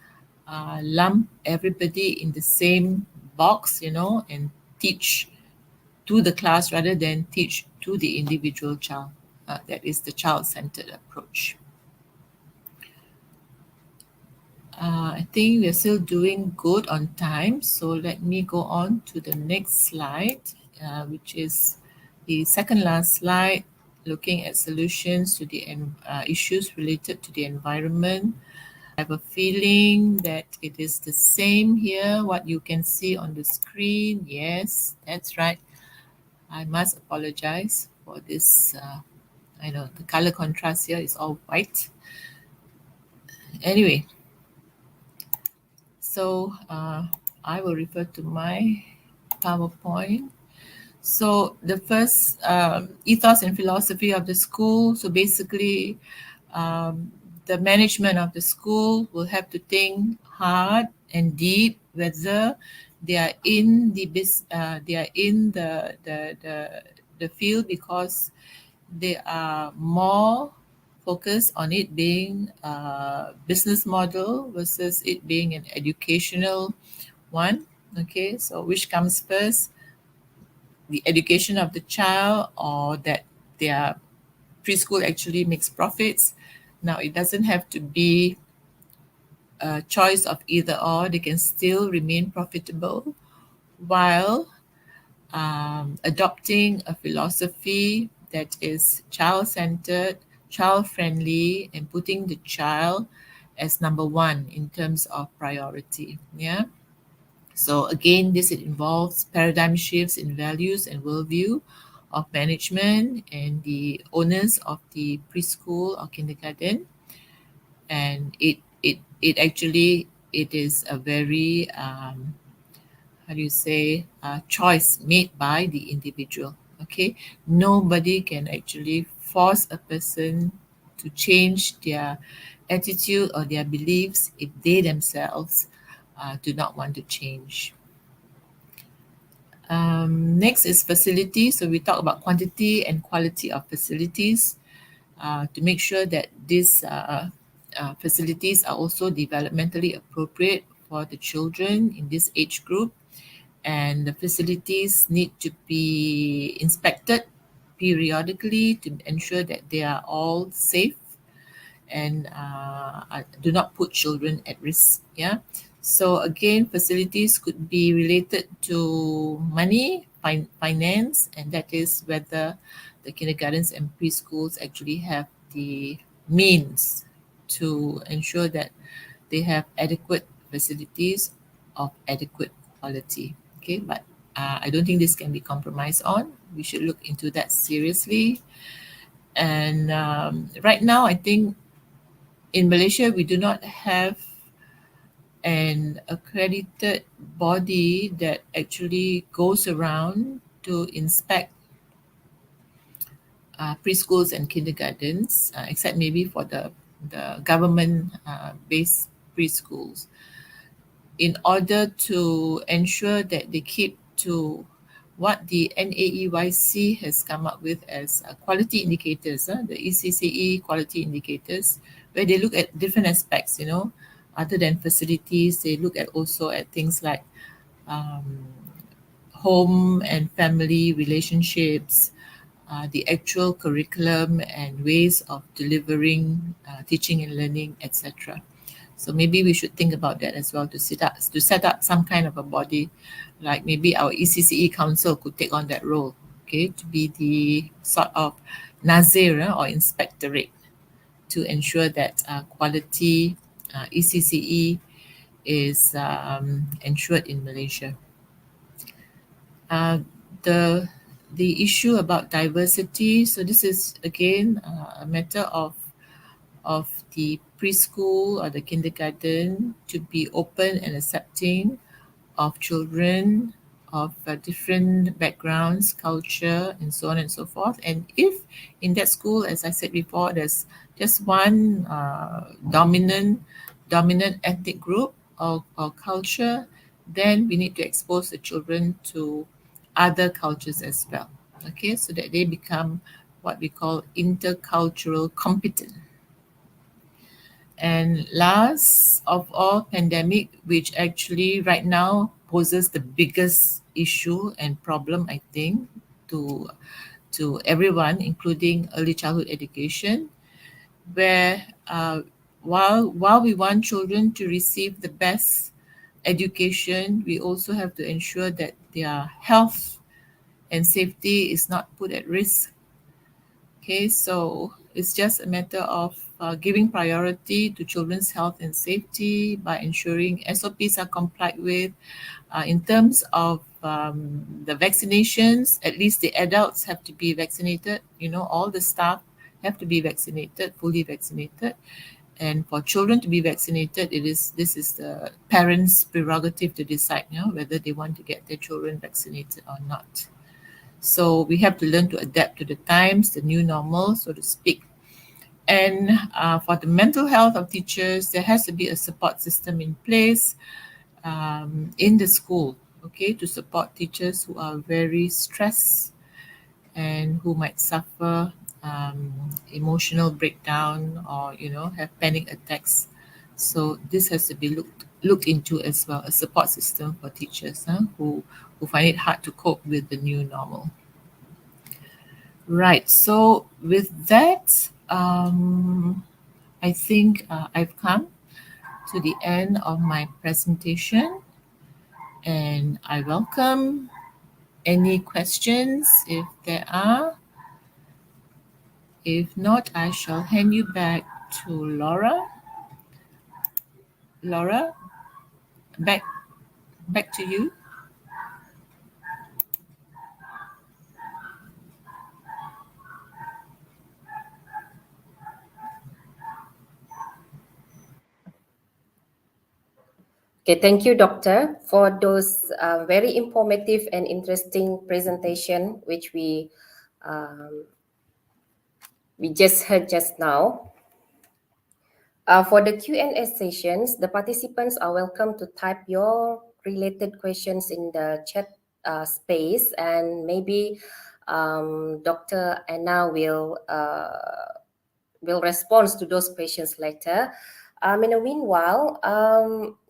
lump everybody in the same box, you know, and teach to the class rather than teach to the individual child. That is the child-centered approach. I think we're still doing good on time, so let me go on to the next slide, which is the second last slide, looking at solutions to the issues related to the environment. I have a feeling that it is the same here, what you can see on the screen. Yes, that's right. I must apologize for this. I know the color contrast here is all white. Anyway, so I will refer to my PowerPoint. So the first ethos and philosophy of the school. So basically, the management of the school will have to think hard and deep whether they are in the field because they are more focused on it being a business model versus it being an educational one. Okay, so which comes first? The education of the child, or that their preschool actually makes profits? Now, it doesn't have to be a choice of either or. They can still remain profitable while adopting a philosophy that is child-centered, child-friendly, and putting the child as number one in terms of priority. Yeah. So again, this involves paradigm shifts in values and worldview of management and the owners of the preschool or kindergarten. And it actually is a very how do you say choice made by the individual. Okay, nobody can actually force a person to change their attitude or their beliefs if they themselves do not want to change. Next is facilities. So we talk about quantity and quality of facilities. to make sure that these facilities are also developmentally appropriate for the children in this age group, and the facilities need to be inspected periodically to ensure that they are all safe and do not put children at risk. Yeah. So again, facilities could be related to money, finance, and that is whether the kindergartens and preschools actually have the means to ensure that they have adequate facilities of adequate quality. Okay, but I don't think this can be compromised on. We should look into that seriously. And right now, I think in Malaysia, we do not have an accredited body that actually goes around to inspect preschools and kindergartens, except maybe for the government-based preschools, in order to ensure that they keep to what the NAEYC has come up with as quality indicators, the ECCE quality indicators, where they look at different aspects, you know, other than facilities, they look at also at things like home and family relationships, the actual curriculum and ways of delivering teaching and learning, etc. So maybe we should think about that as well to set up some kind of a body, like maybe our ECCE council could take on that role, okay, to be the sort of Nazir or inspectorate to ensure that quality ECCE is ensured in Malaysia. The issue about diversity, so this is again a matter of the preschool or the kindergarten to be open and accepting of children of different backgrounds, culture, and so on and so forth. And if in that school, as I said before, there's just one dominant ethnic group or culture, then we need to expose the children to other cultures as well, okay, so that they become what we call intercultural competent. And last of all, pandemic, which actually right now poses the biggest issue and problem, I think, to everyone, including early childhood education, where while we want children to receive the best education, we also have to ensure that their health and safety is not put at risk. Okay, so it's just a matter of giving priority to children's health and safety by ensuring SOPs are complied with. In terms of the vaccinations, at least the adults have to be vaccinated. You know, all the staff have to be vaccinated, fully vaccinated. And for children to be vaccinated, this is the parents' prerogative to decide, you know, whether they want to get their children vaccinated or not. So we have to learn to adapt to the times, the new normal, so to speak. And for the mental health of teachers, there has to be a support system in place in the school, okay, to support teachers who are very stressed and who might suffer emotional breakdown or, you know, have panic attacks. So this has to be looked into as well, a support system for teachers who find it hard to cope with the new normal. Right, so with that, I think I've come to the end of my presentation, and I welcome any questions if there are. If not, I shall hand you back to Laura. Laura, back to you. Okay, thank you, Doctor, for those very informative and interesting presentation, which we just heard just now. For the Q&A sessions, the participants are welcome to type your related questions in the chat space, and maybe Dr. Anna will will respond to those questions later. In the meanwhile,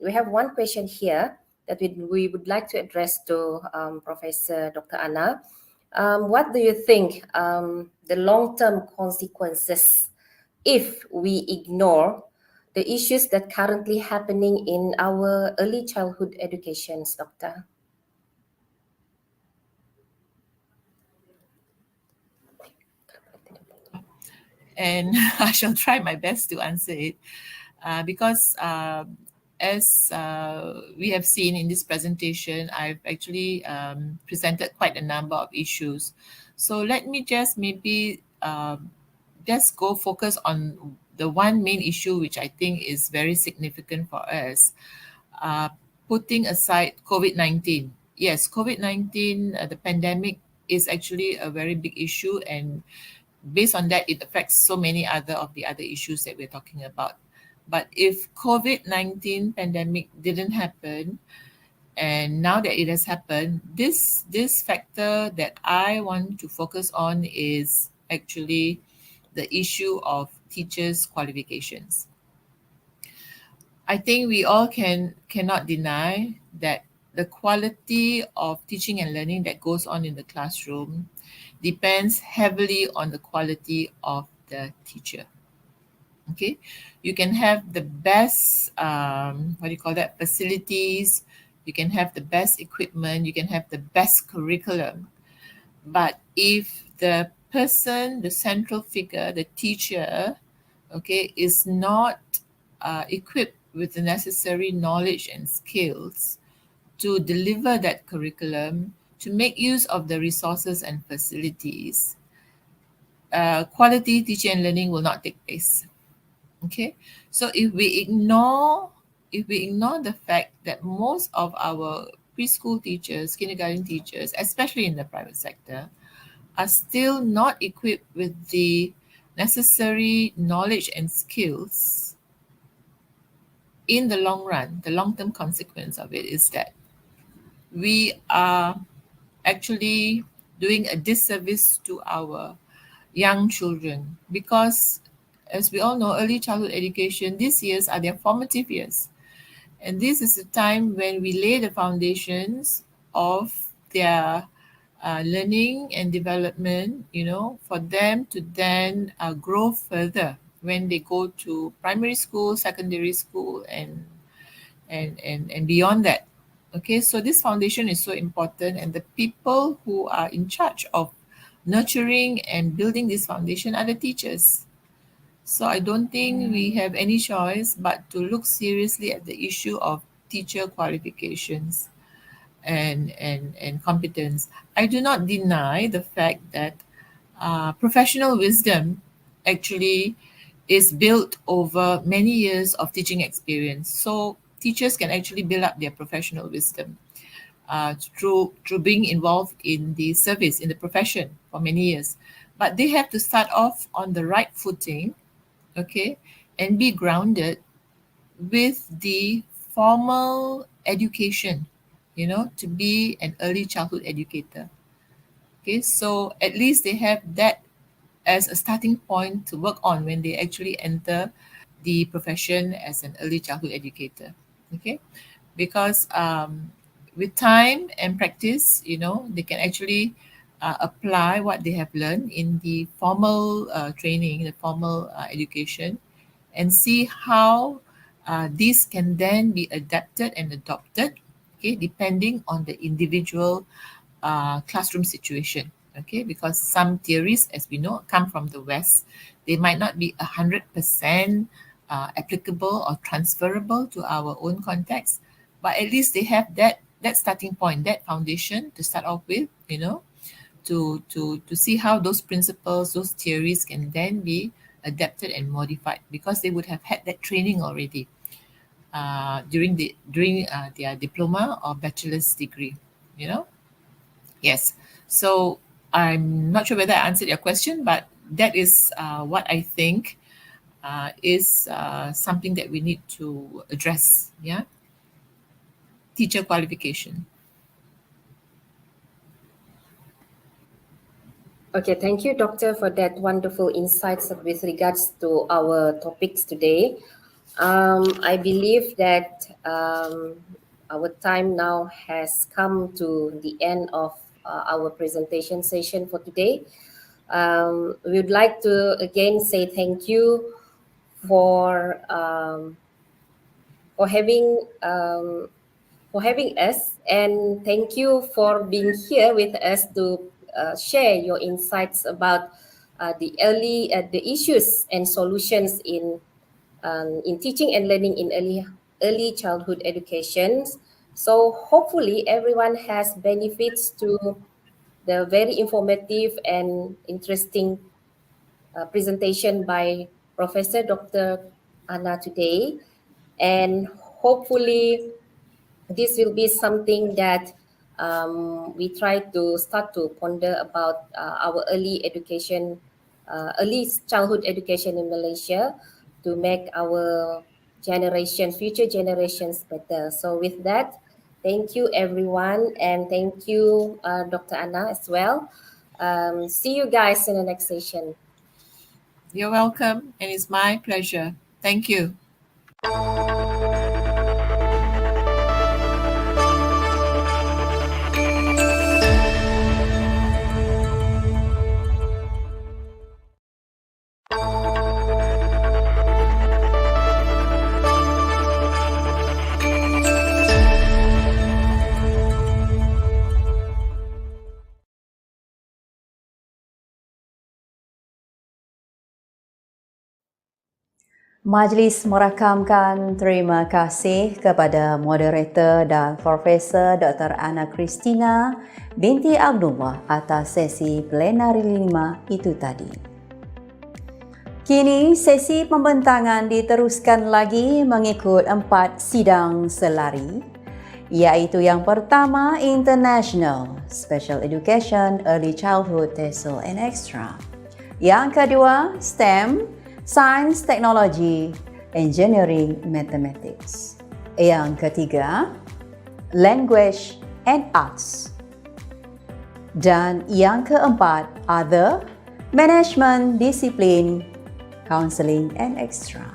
we have one question here that we would like to address to Professor Dr. Anna. What do you think the long-term consequences if we ignore the issues that currently happening in our early childhood educations, Doctor? And I shall try my best to answer it because as we have seen in this presentation, I've actually presented quite a number of issues. So let me just maybe just go focus on the one main issue which I think is very significant for us, putting aside COVID-19. Yes, COVID-19, the pandemic is actually a very big issue, and based on that, it affects so many other issues that we're talking about. But if COVID-19 pandemic didn't happen, and now that it has happened, this factor that I want to focus on is actually the issue of teachers' qualifications. I think we all cannot deny that the quality of teaching and learning that goes on in the classroom depends heavily on the quality of the teacher. Okay, you can have the best facilities, you can have the best equipment, you can have the best curriculum, but if the person, the central figure, the teacher, okay, is not equipped with the necessary knowledge and skills to deliver that curriculum, to make use of the resources and facilities, quality teaching and learning will not take place. Okay, so if we ignore the fact that most of our preschool teachers, kindergarten teachers, especially in the private sector, are still not equipped with the necessary knowledge and skills, in the long run, the long-term consequence of it is that we are actually doing a disservice to our young children, because as we all know, early childhood education, these years are their formative years. And this is the time when we lay the foundations of their learning and development, for them to then grow further when they go to primary school, secondary school, and beyond that. Okay, so this foundation is so important, and the people who are in charge of nurturing and building this foundation are the teachers. So I don't think we have any choice but to look seriously at the issue of teacher qualifications and competence. I do not deny the fact that professional wisdom actually is built over many years of teaching experience. So teachers can actually build up their professional wisdom through being involved in the service, in the profession for many years. But they have to start off on the right footing, okay, and be grounded with the formal education, to be an early childhood educator. Okay, so at least they have that as a starting point to work on when they actually enter the profession as an early childhood educator. Okay, because with time and practice, they can actually apply what they have learned in the formal training, the formal education, and see how these can then be adapted and adopted, okay, depending on the individual classroom situation. Okay, because some theories, as we know, come from the West. They might not be 100% applicable or transferable to our own context, but at least they have that starting point, that foundation to start off with, to see how those principles, those theories can then be adapted and modified, because they would have had that training already during their diploma or bachelor's degree. Yes. So I'm not sure whether I answered your question, but that is what I think is something that we need to address. Yeah. Teacher qualification. Okay, thank you, Doctor, for that wonderful insights with regards to our topics today. I believe that our time now has come to the end of our presentation session for today. We would like to again say thank you for um, for having um, for having us, and thank you for being here with us to share your insights about the issues and solutions in teaching and learning in early childhood education. So hopefully everyone has benefits to the very informative and interesting presentation by Professor Dr. Anna today, and hopefully this will be something that we try to start to ponder about our early childhood education in Malaysia to make our future generations better. So with that, thank you everyone, and thank you Dr. Anna as well. See you guys in the next session. You're welcome, and it's my pleasure. Thank you. Majlis merakamkan terima kasih kepada moderator dan Profesor Dr. Ana Christina binti Abdullah atas sesi plenari 5 itu tadi. Kini sesi pembentangan diteruskan lagi mengikut 4 sidang selari, iaitu yang pertama International Special Education Early Childhood Tesl and Extra. Yang kedua STEM, Science, Technology, Engineering, Mathematics. Yang ketiga, Language and Arts. Dan yang keempat, Other, Management, Discipline, Counseling and Extra.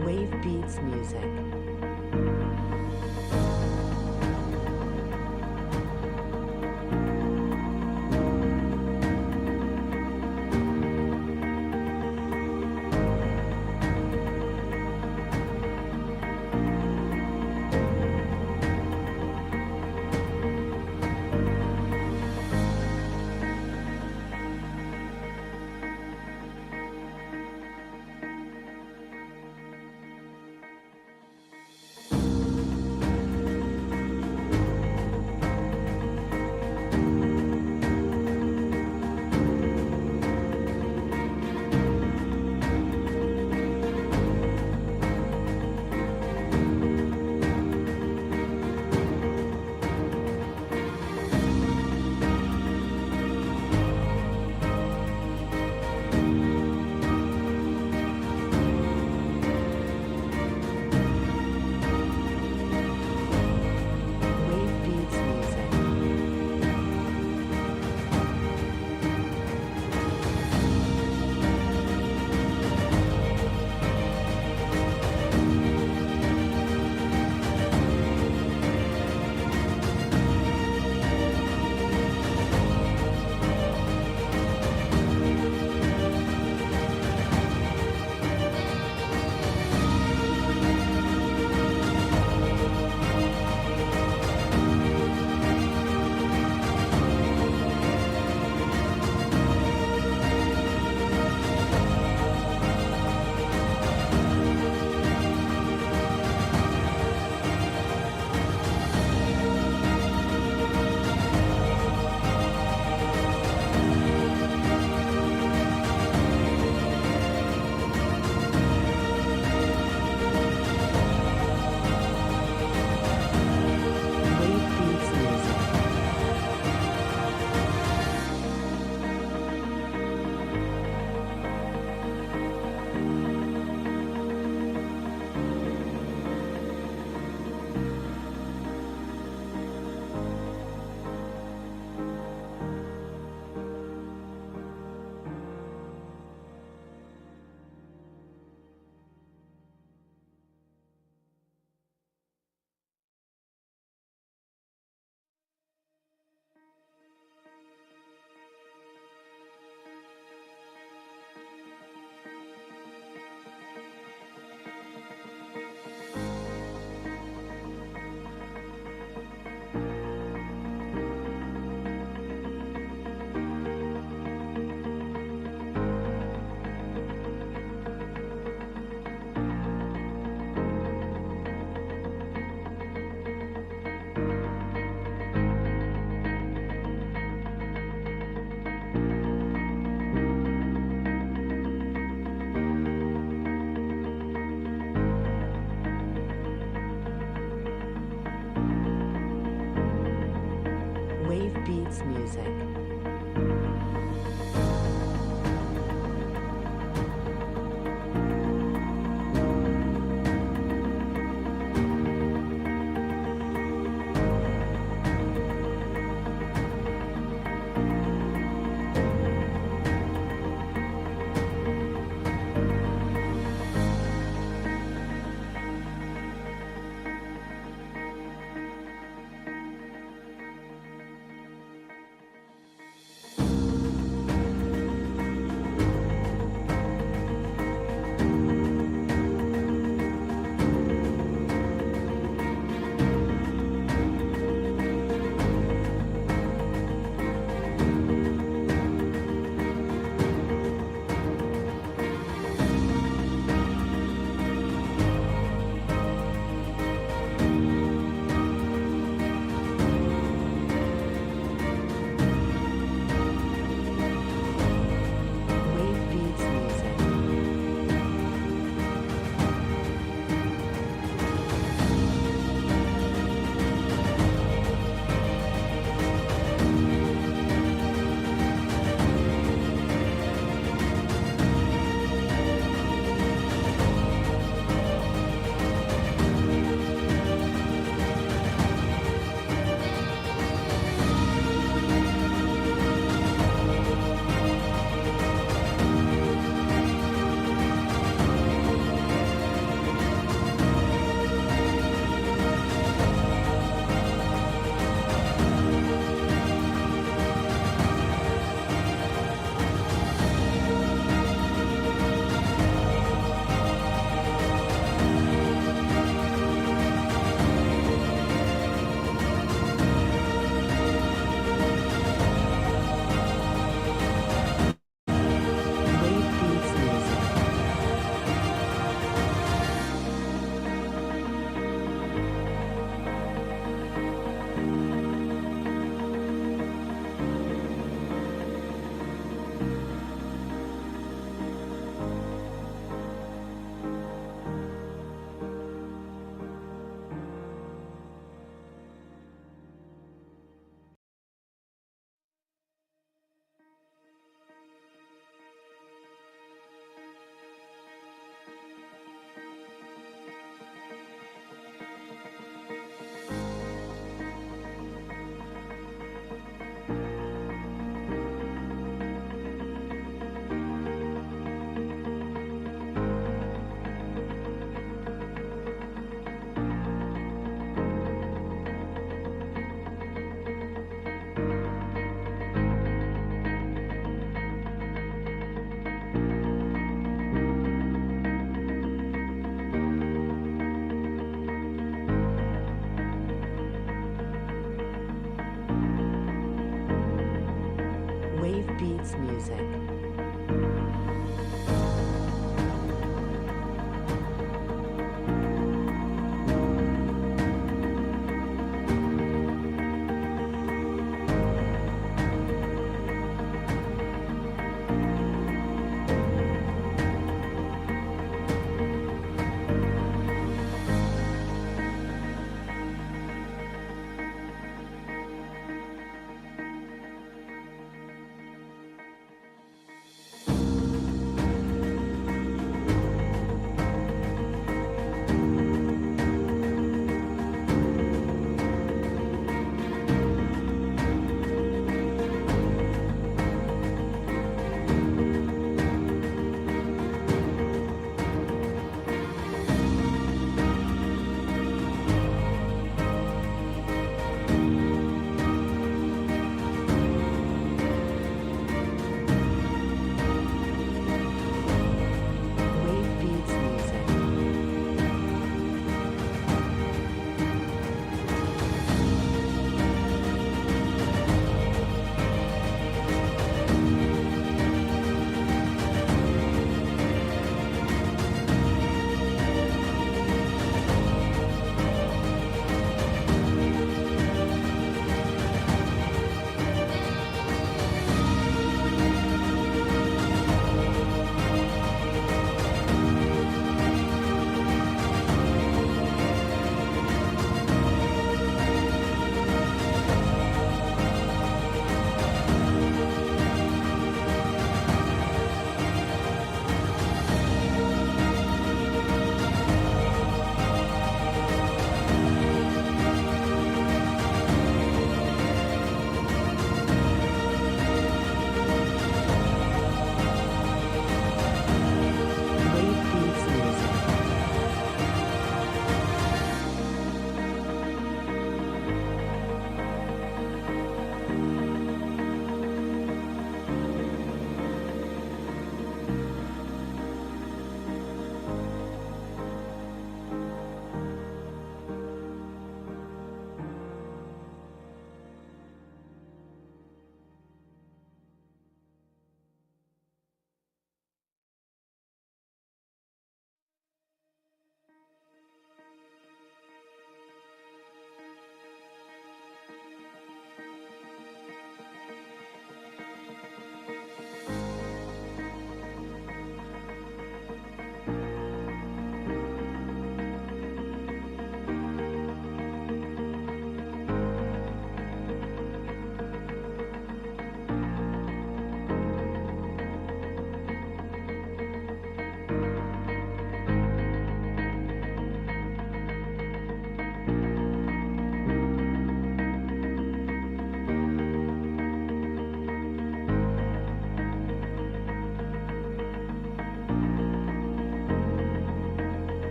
Wave Beats Music. beats music. Wave beats music. Wave beats music.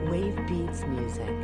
Wave beats music.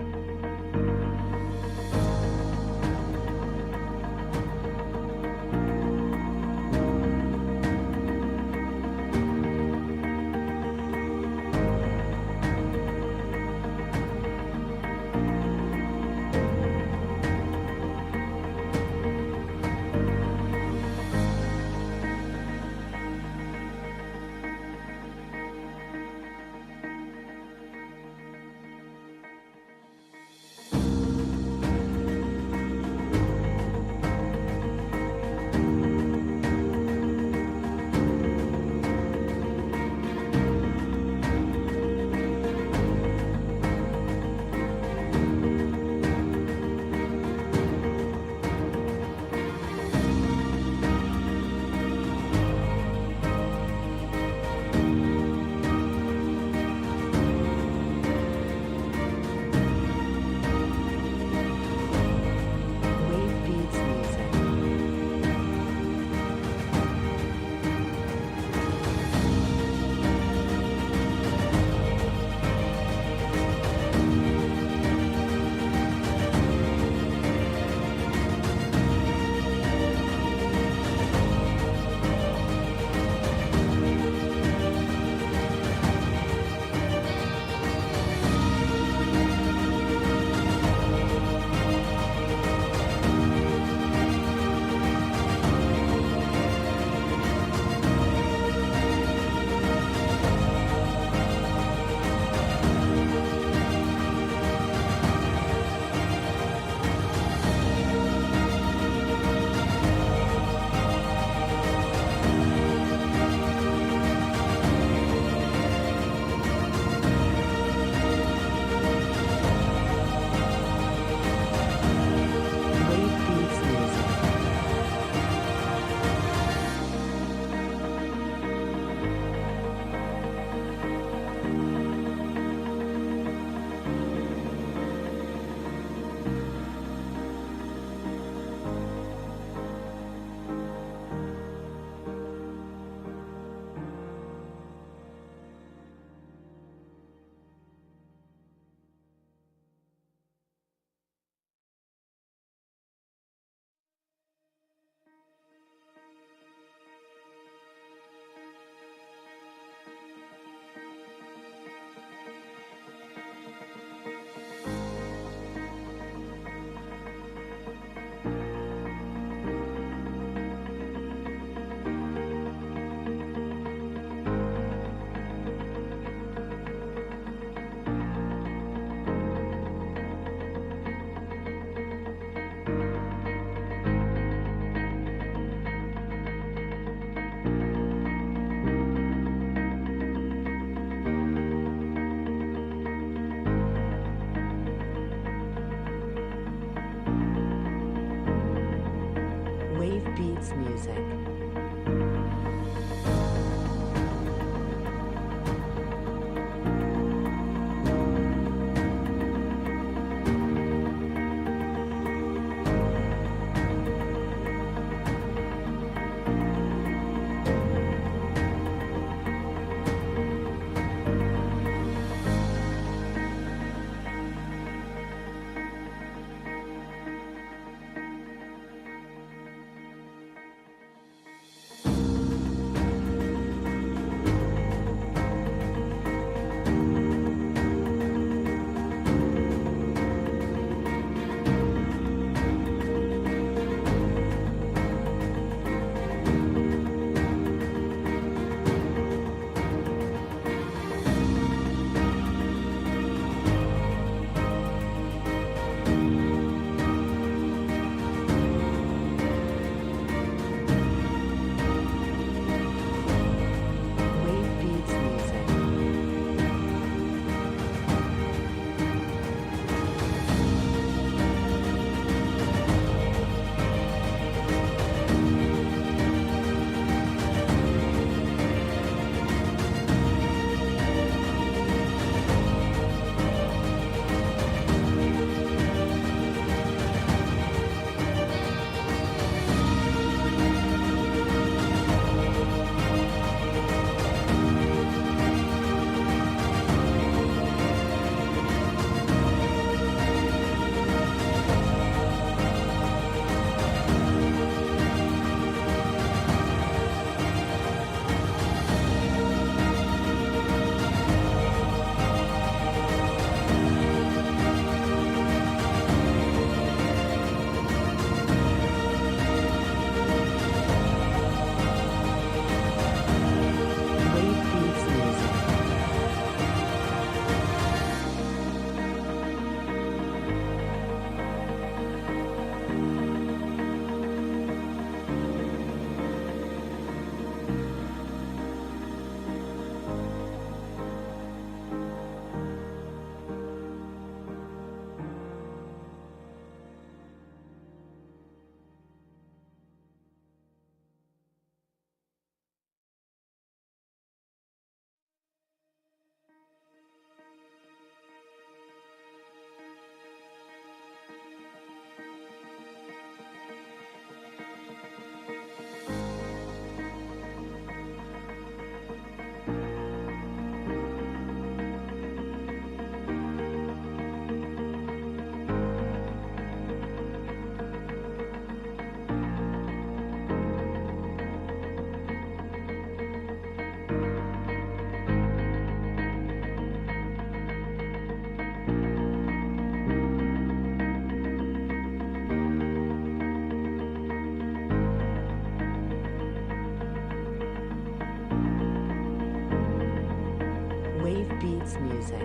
beats music.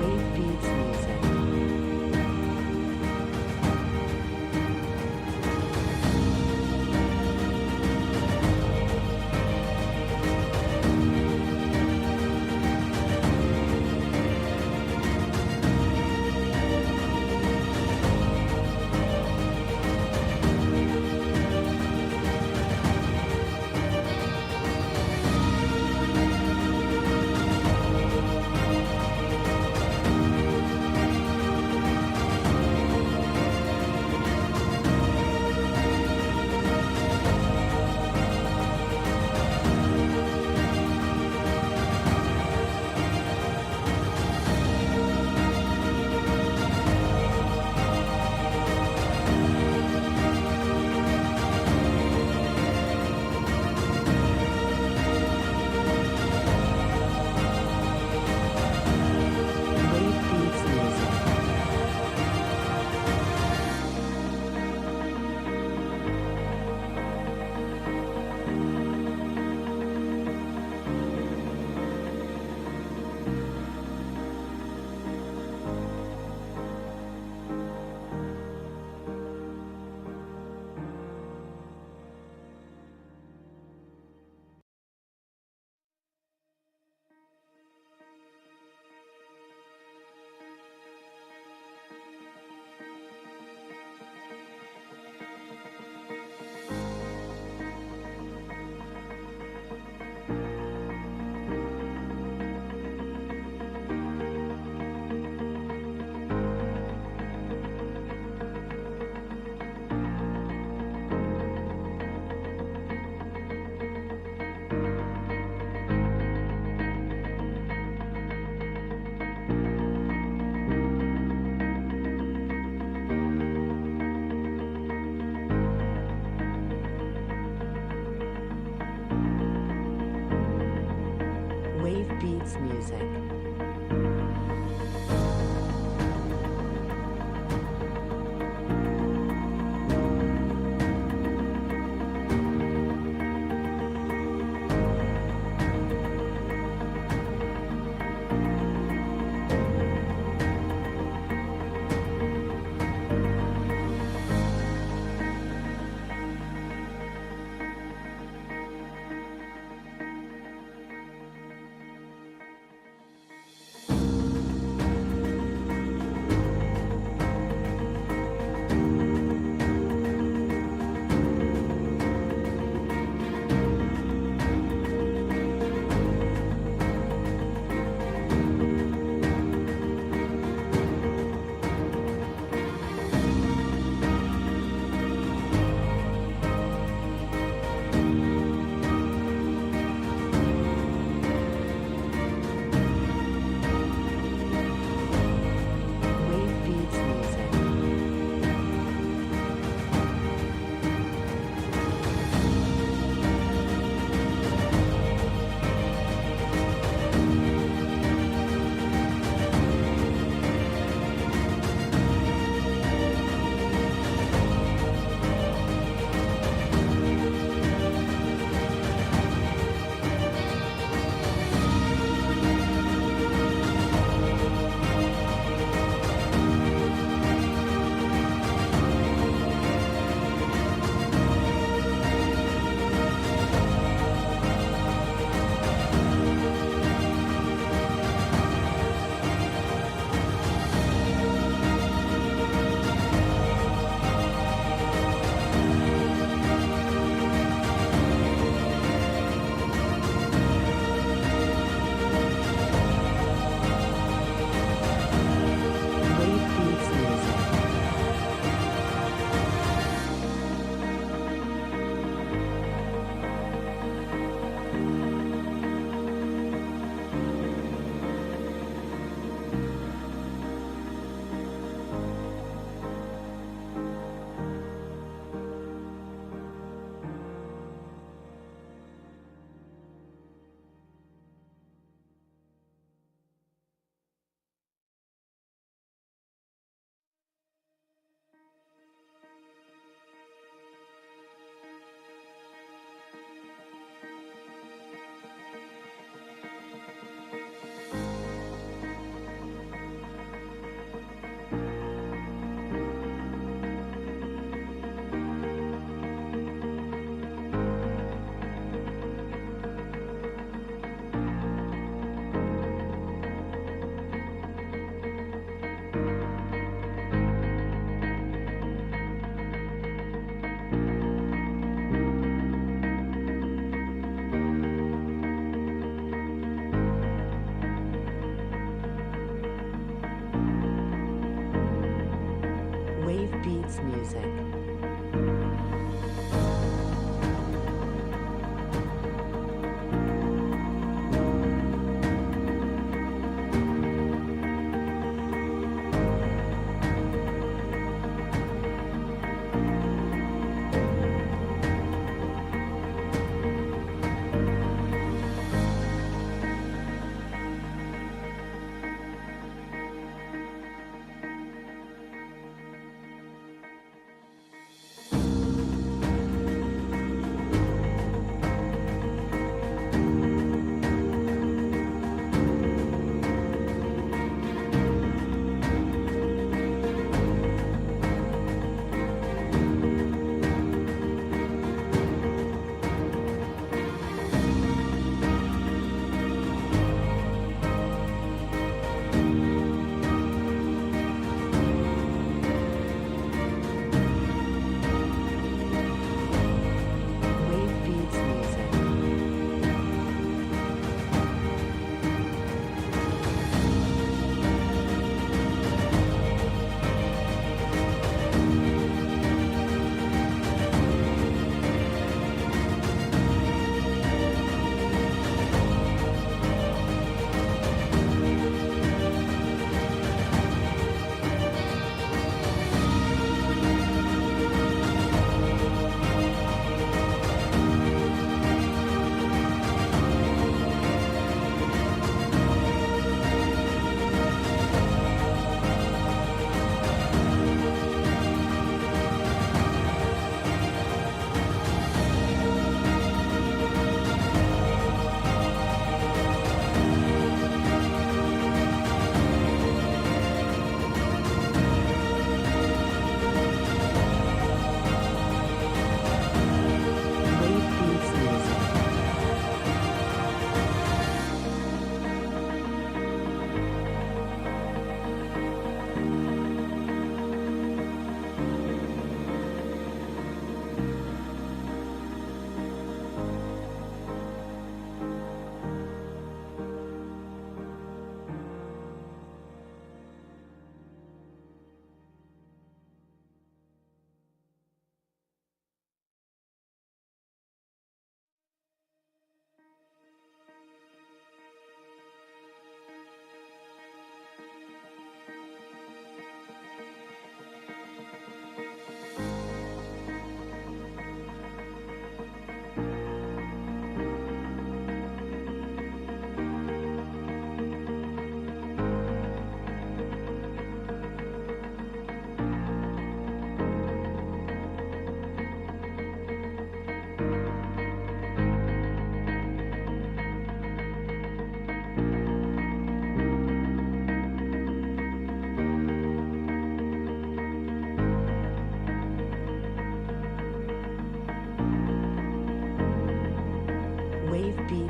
Wave beats music. Wave beats music. Wave beats music.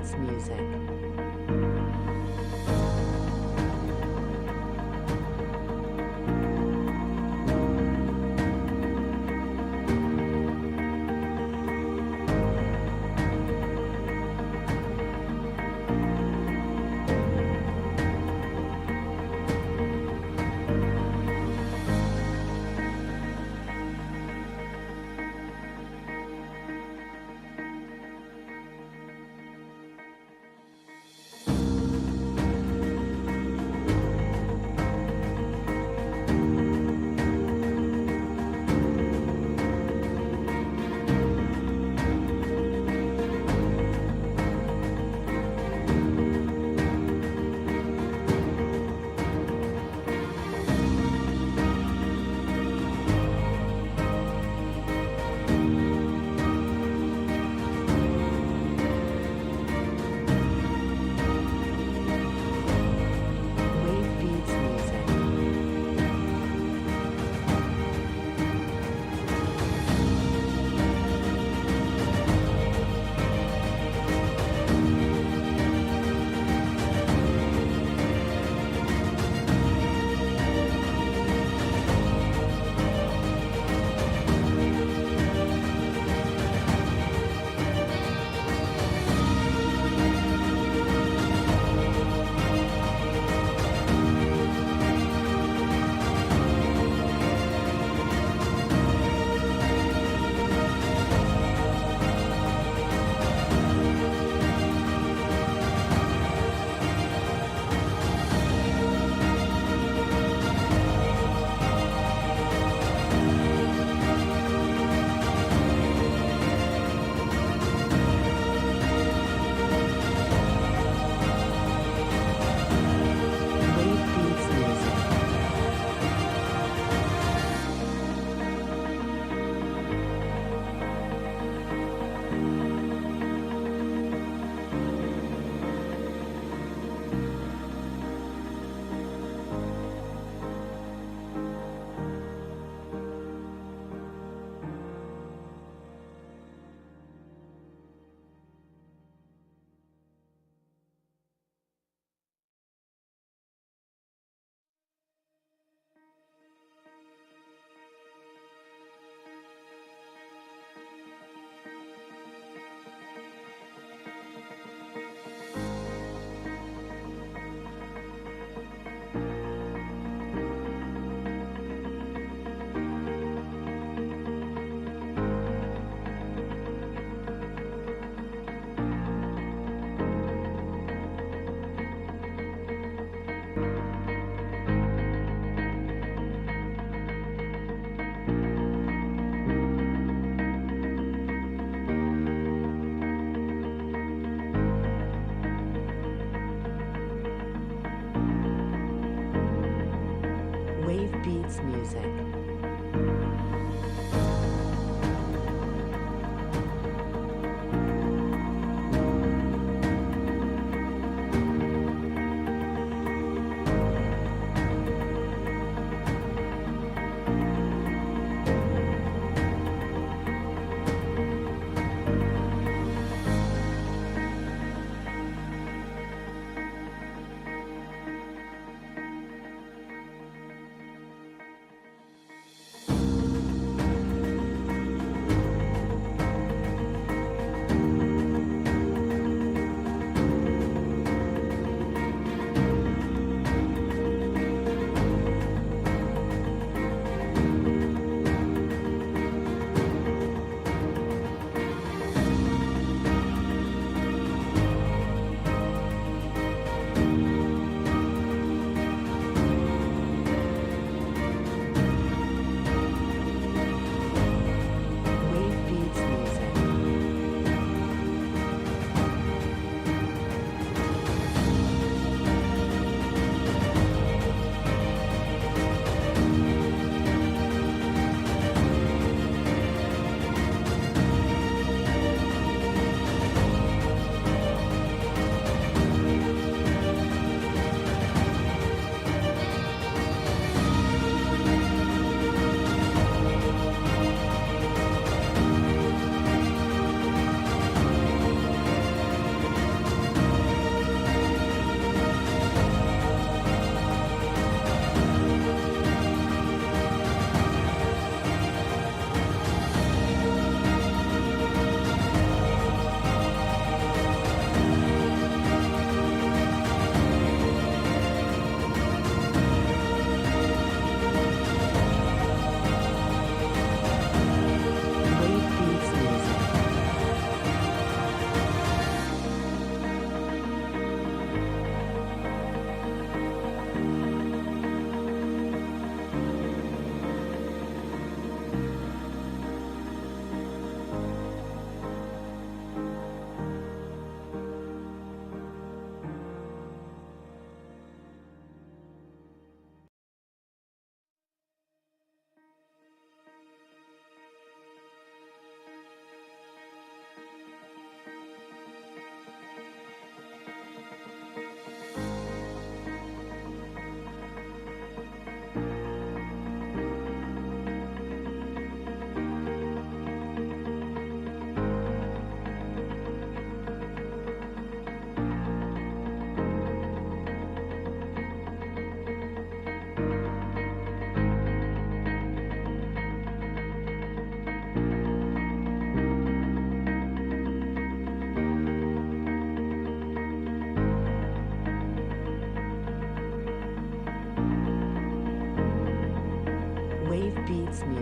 Beats Music. Wave Beats Music. Wave Beats Music. Wave Beats Music.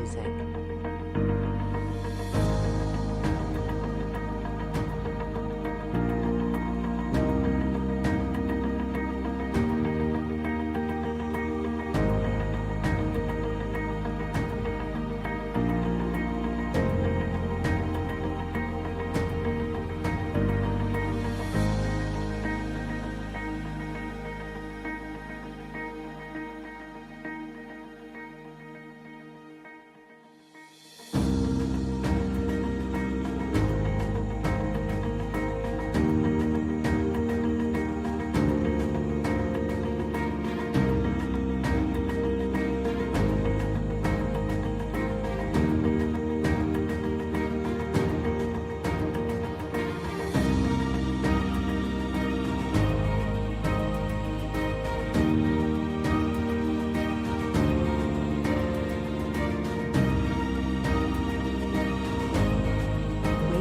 music.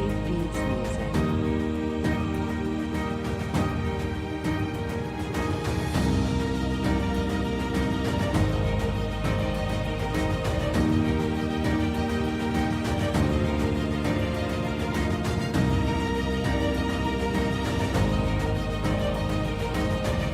Wave beats music.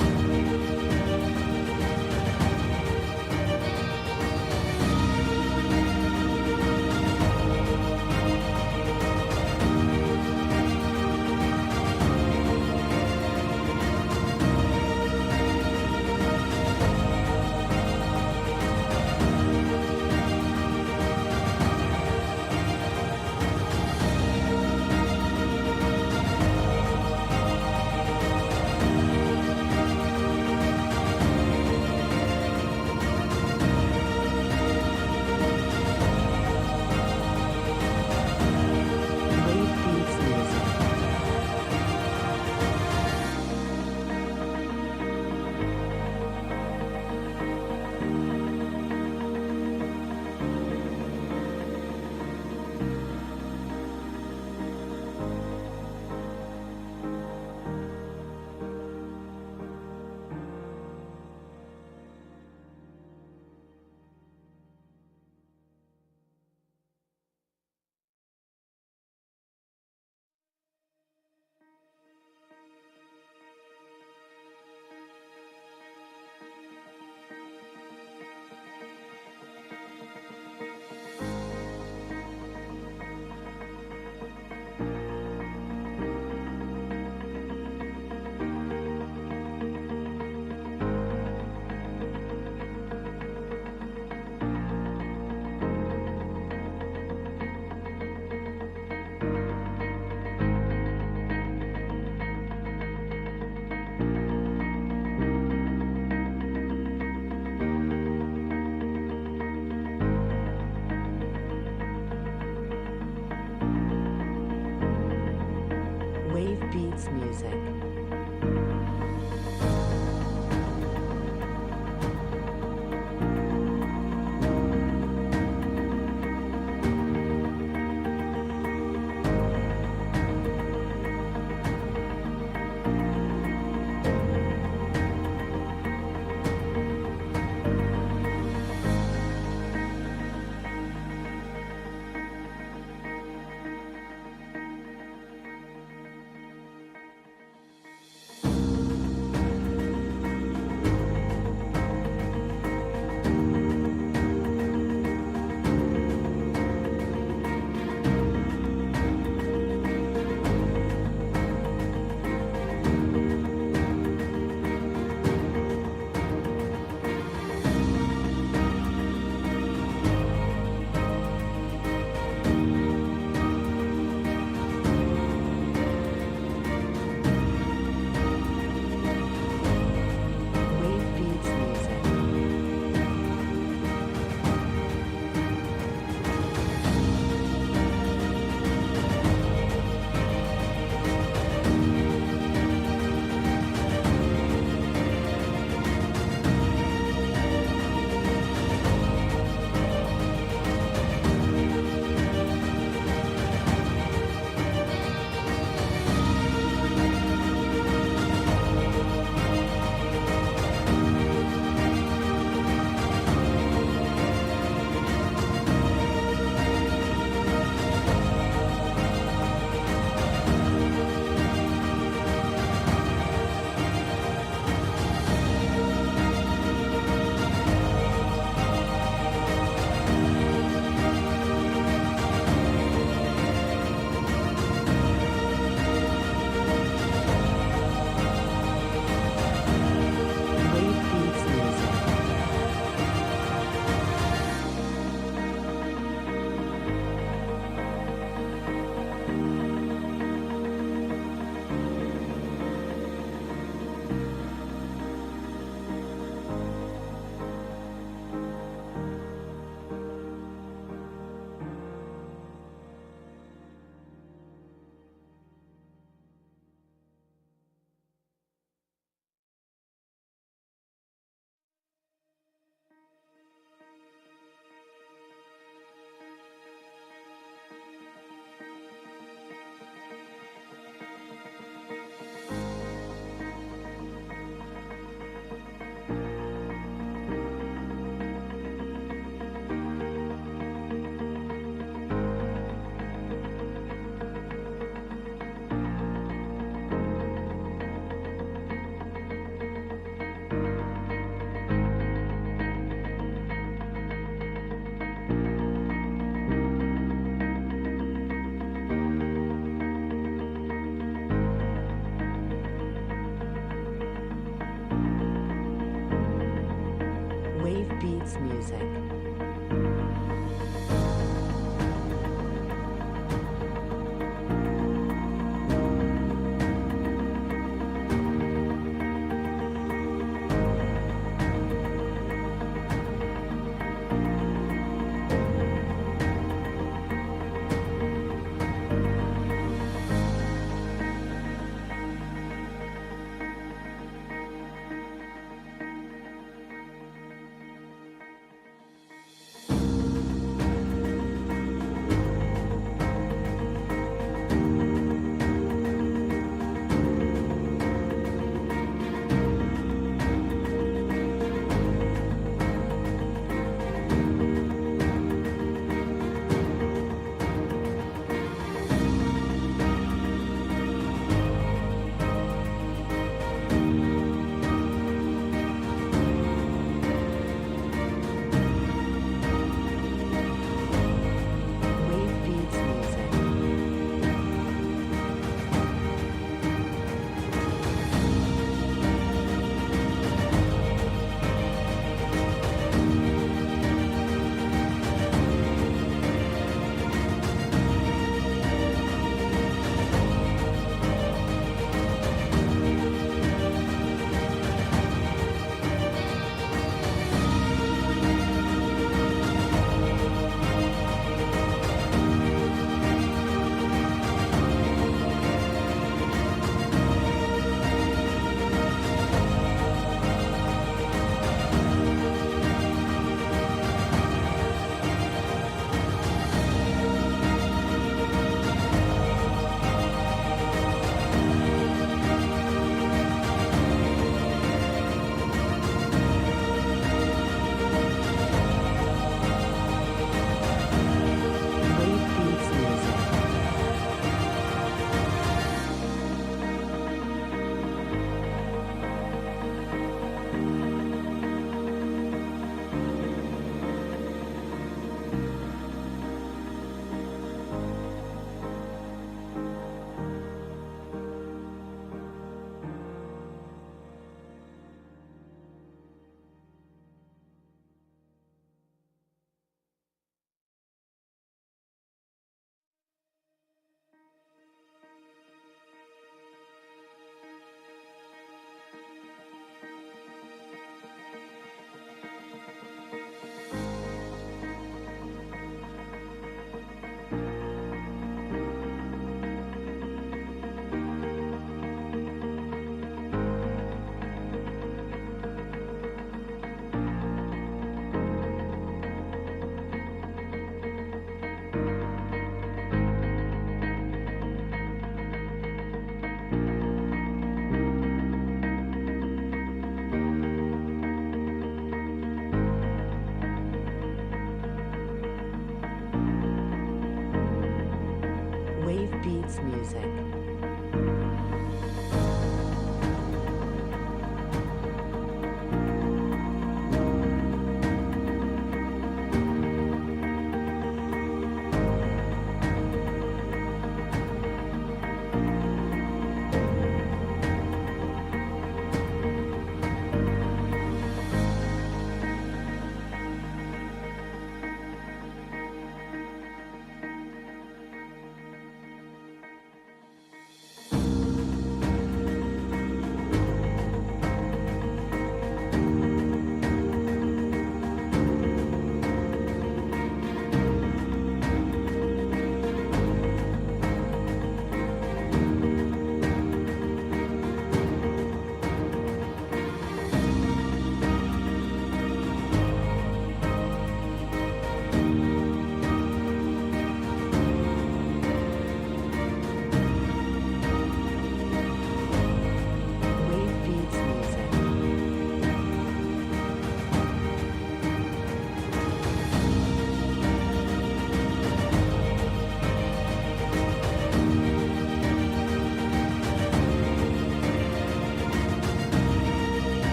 Wave beats music. Wave beats music. music.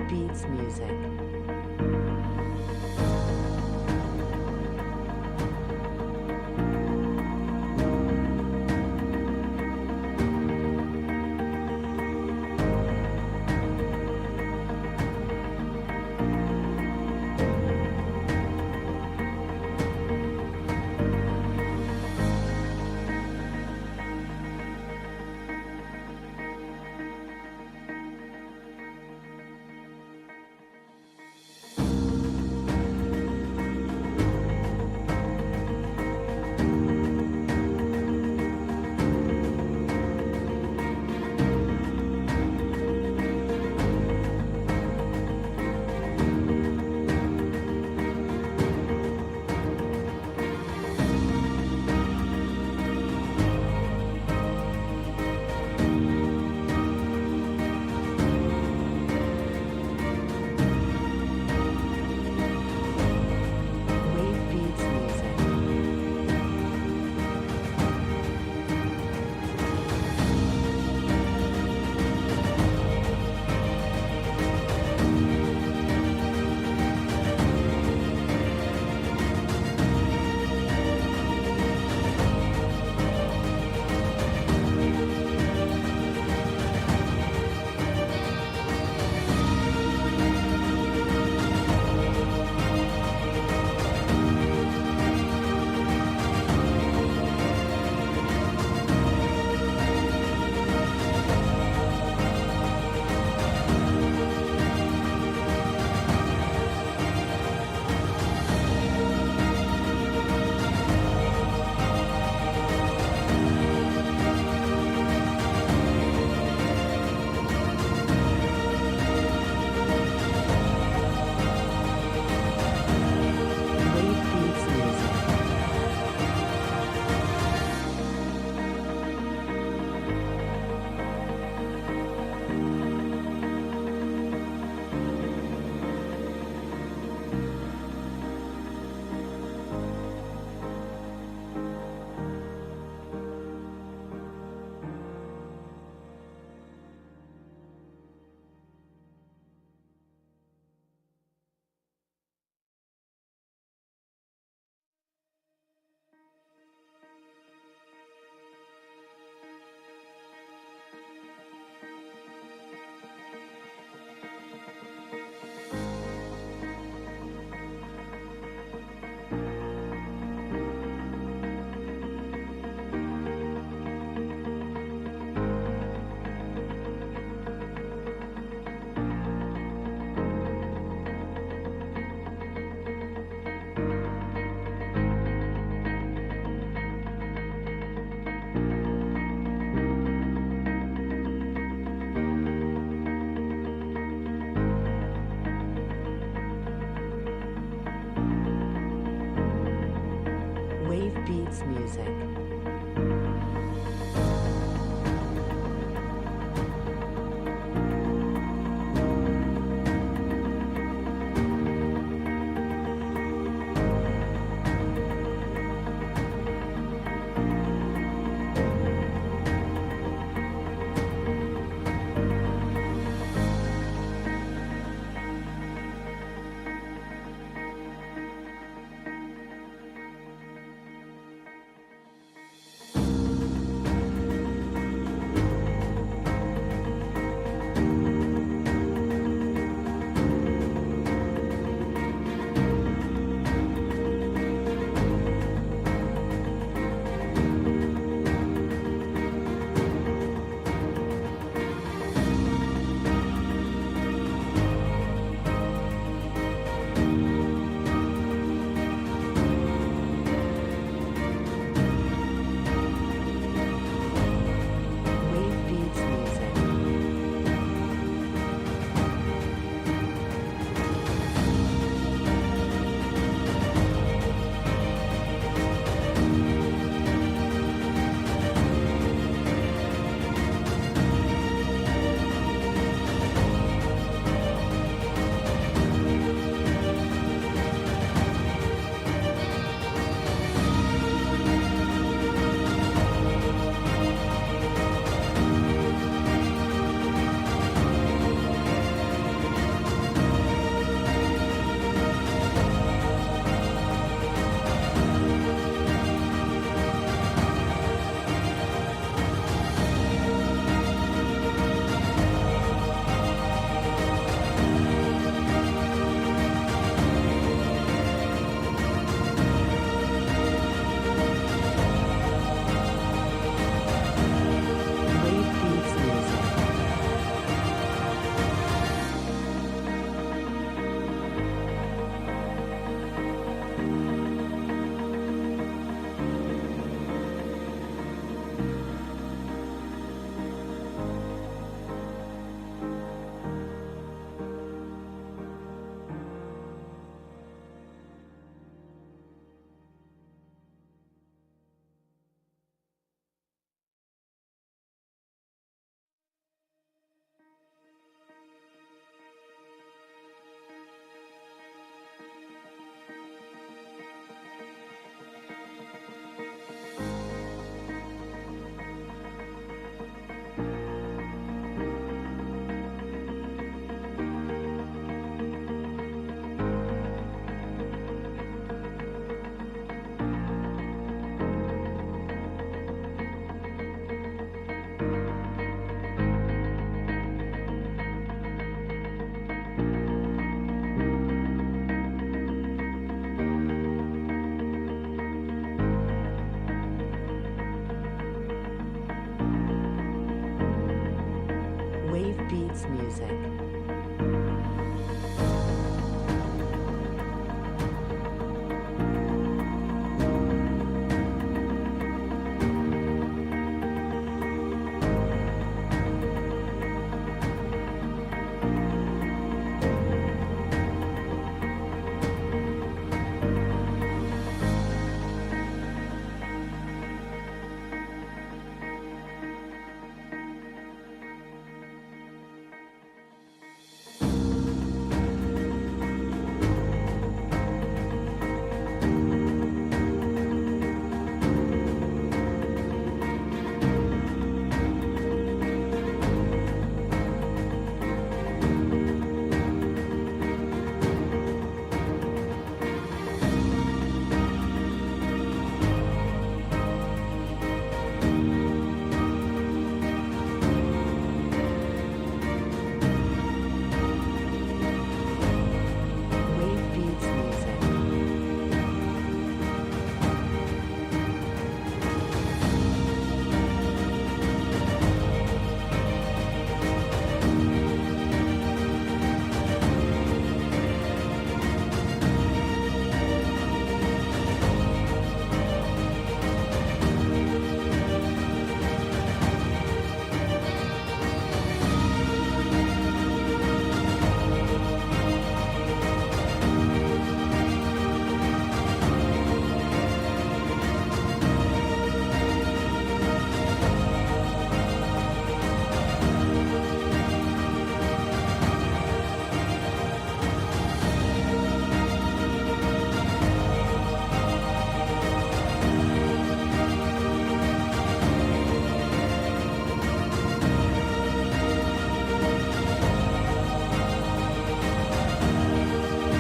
Beats Music. Wave Beats Music. Wave Beats Music. Wave Beats Music. music.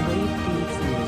Wave beats music.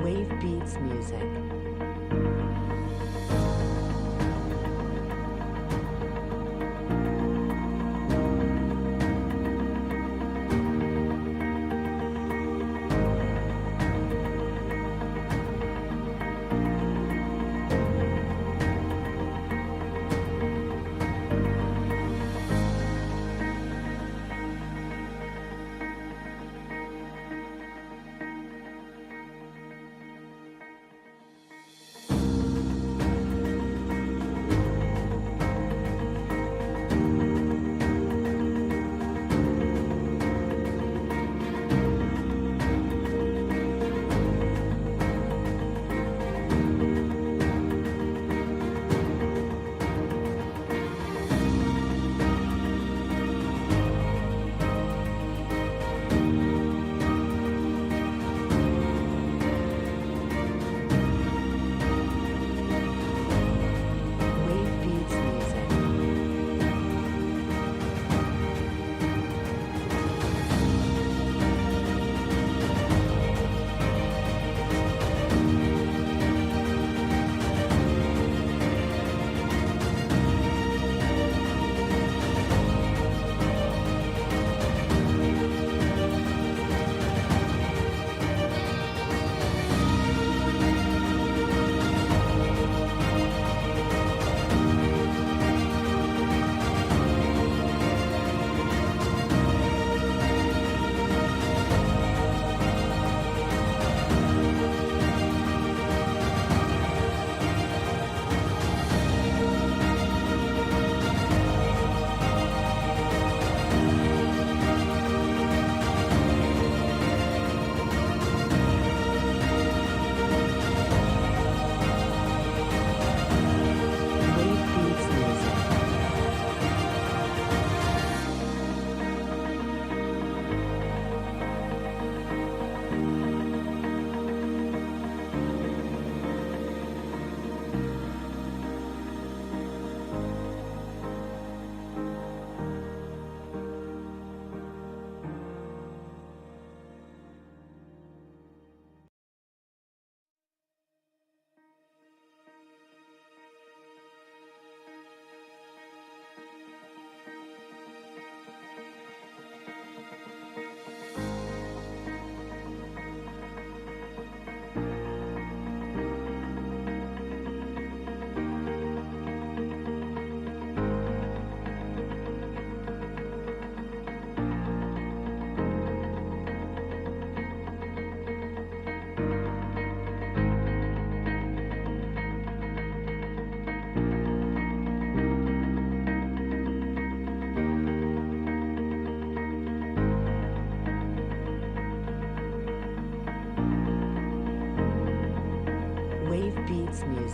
Wave beats music. Wave beats music.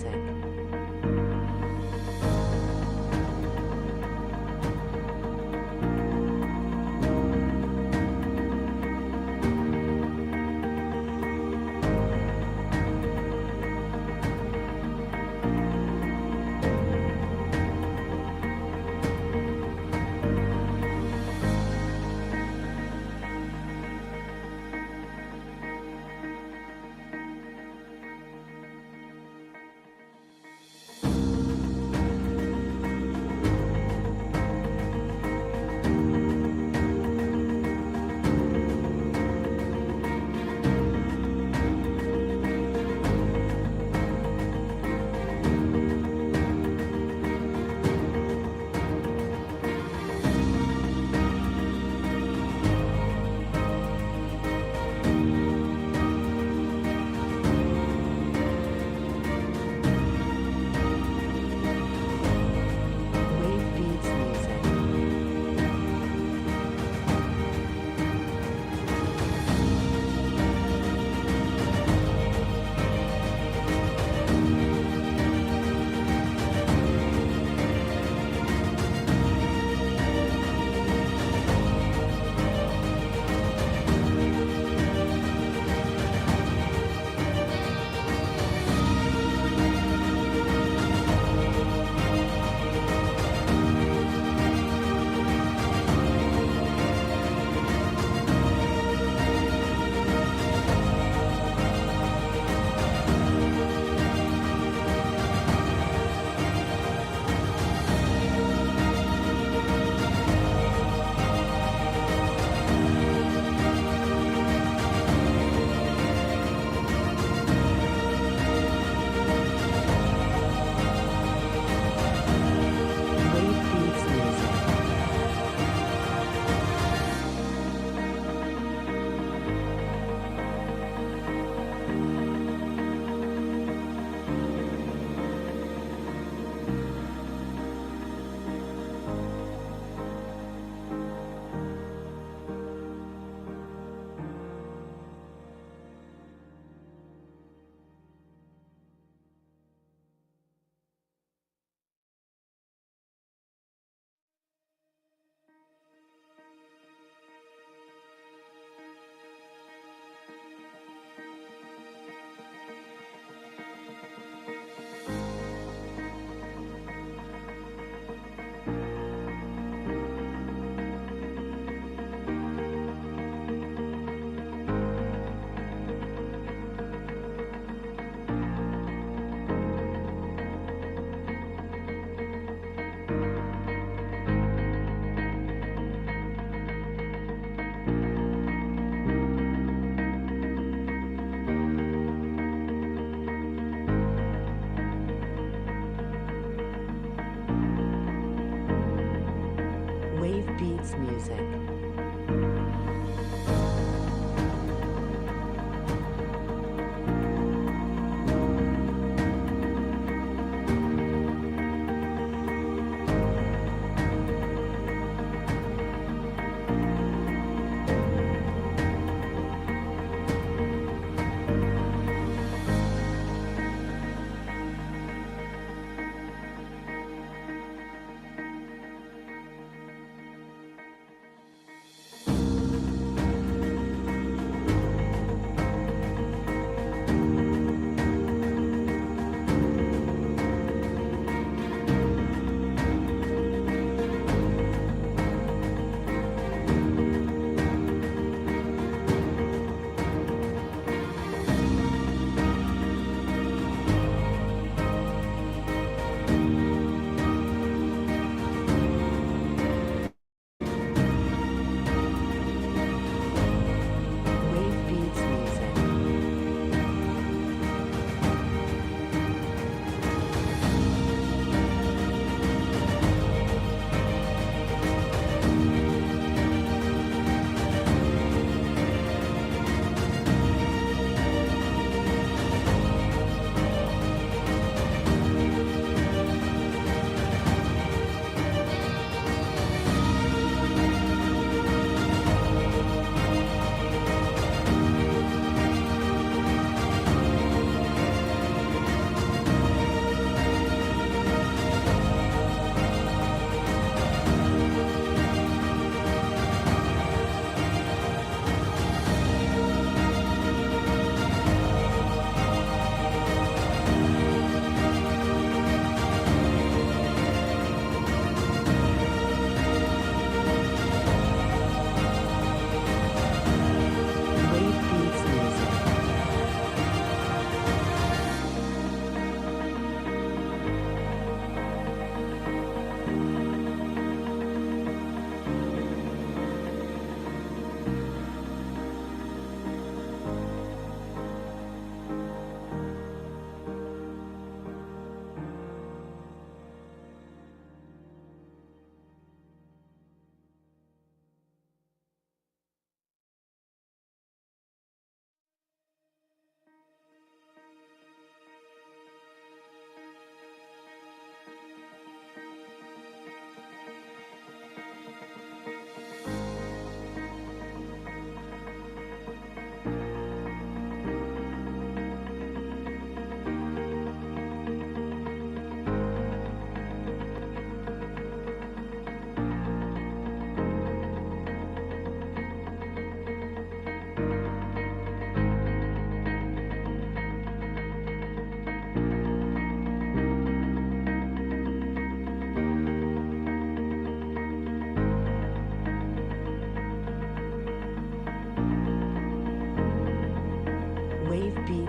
music. Wave beats music. Wave beats music. Wave beats music.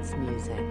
beats music.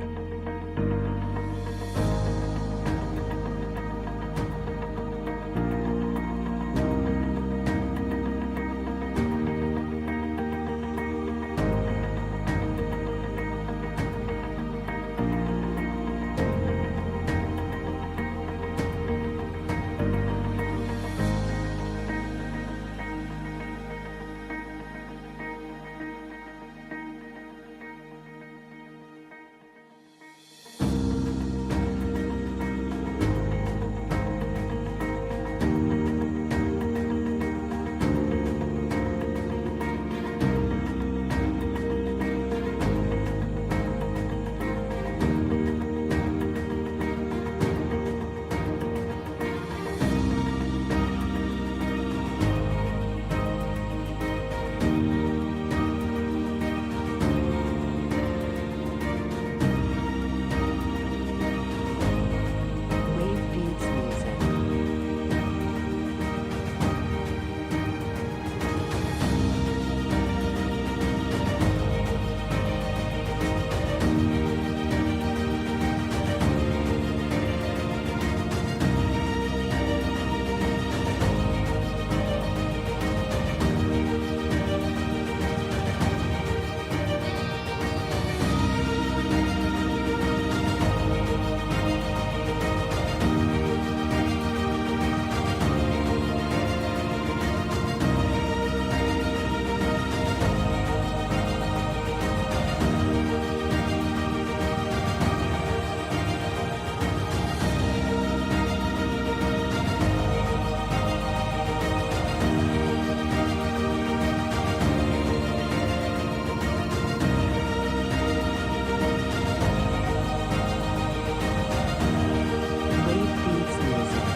Wave beats music.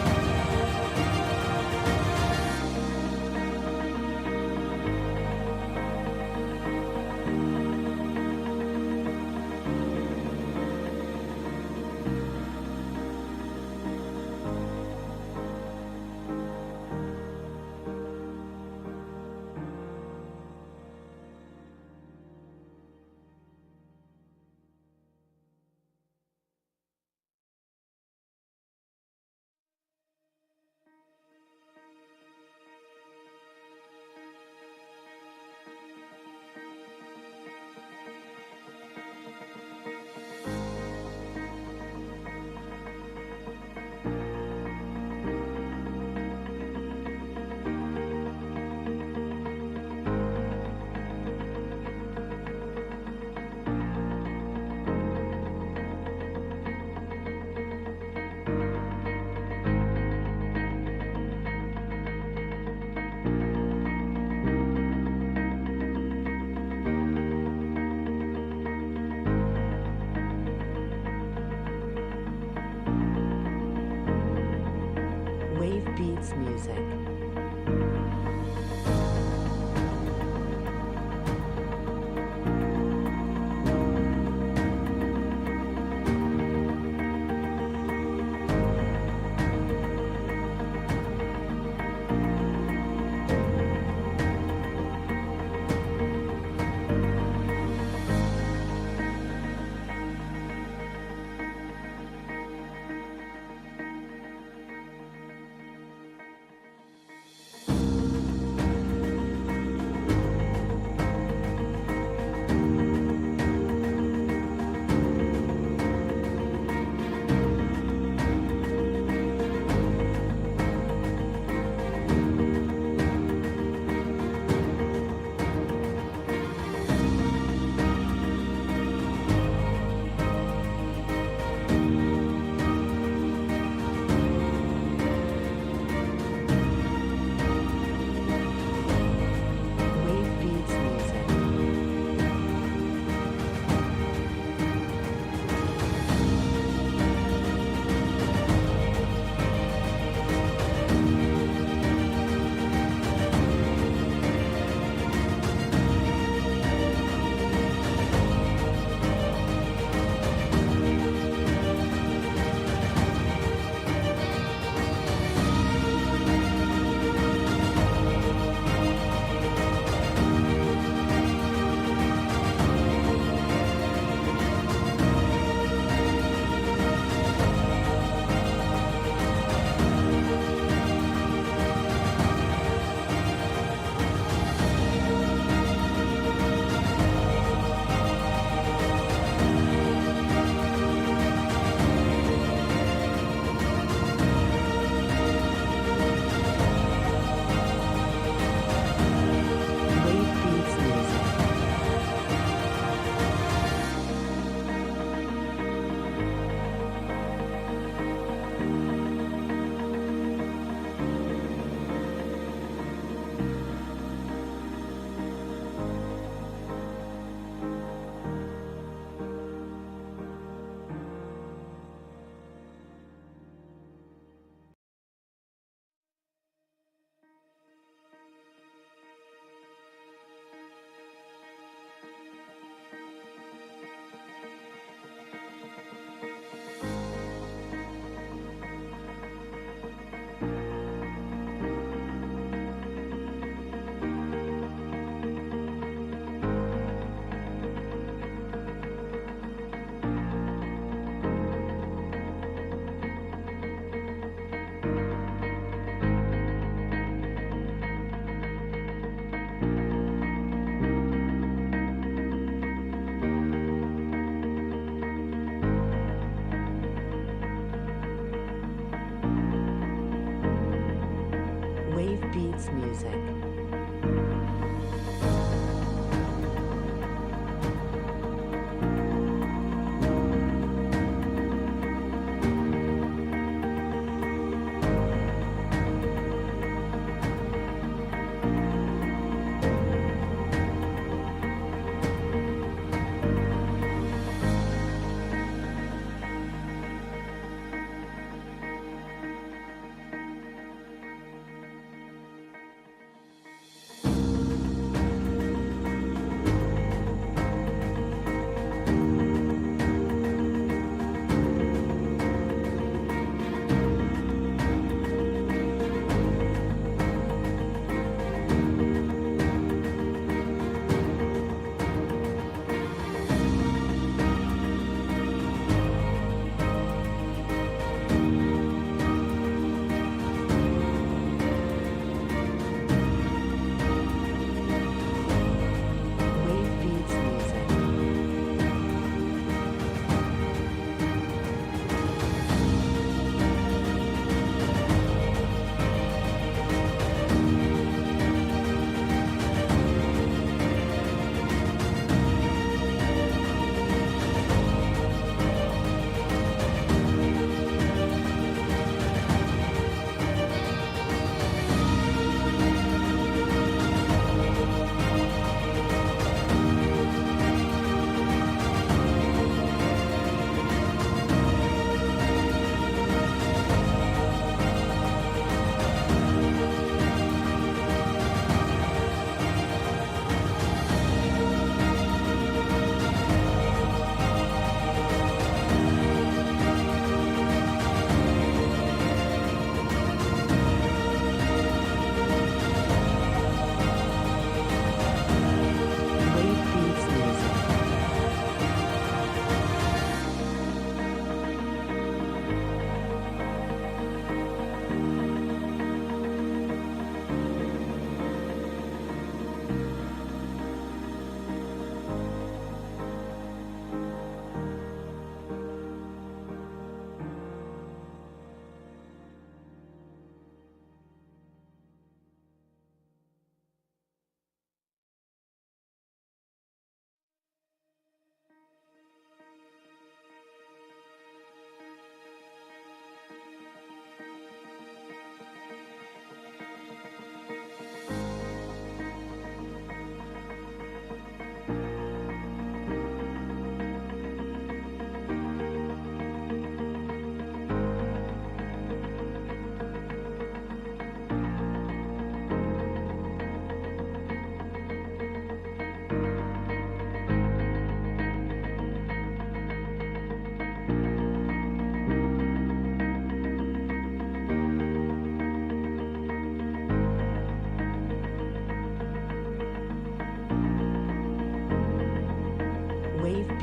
Wave beats music. Wave beats music.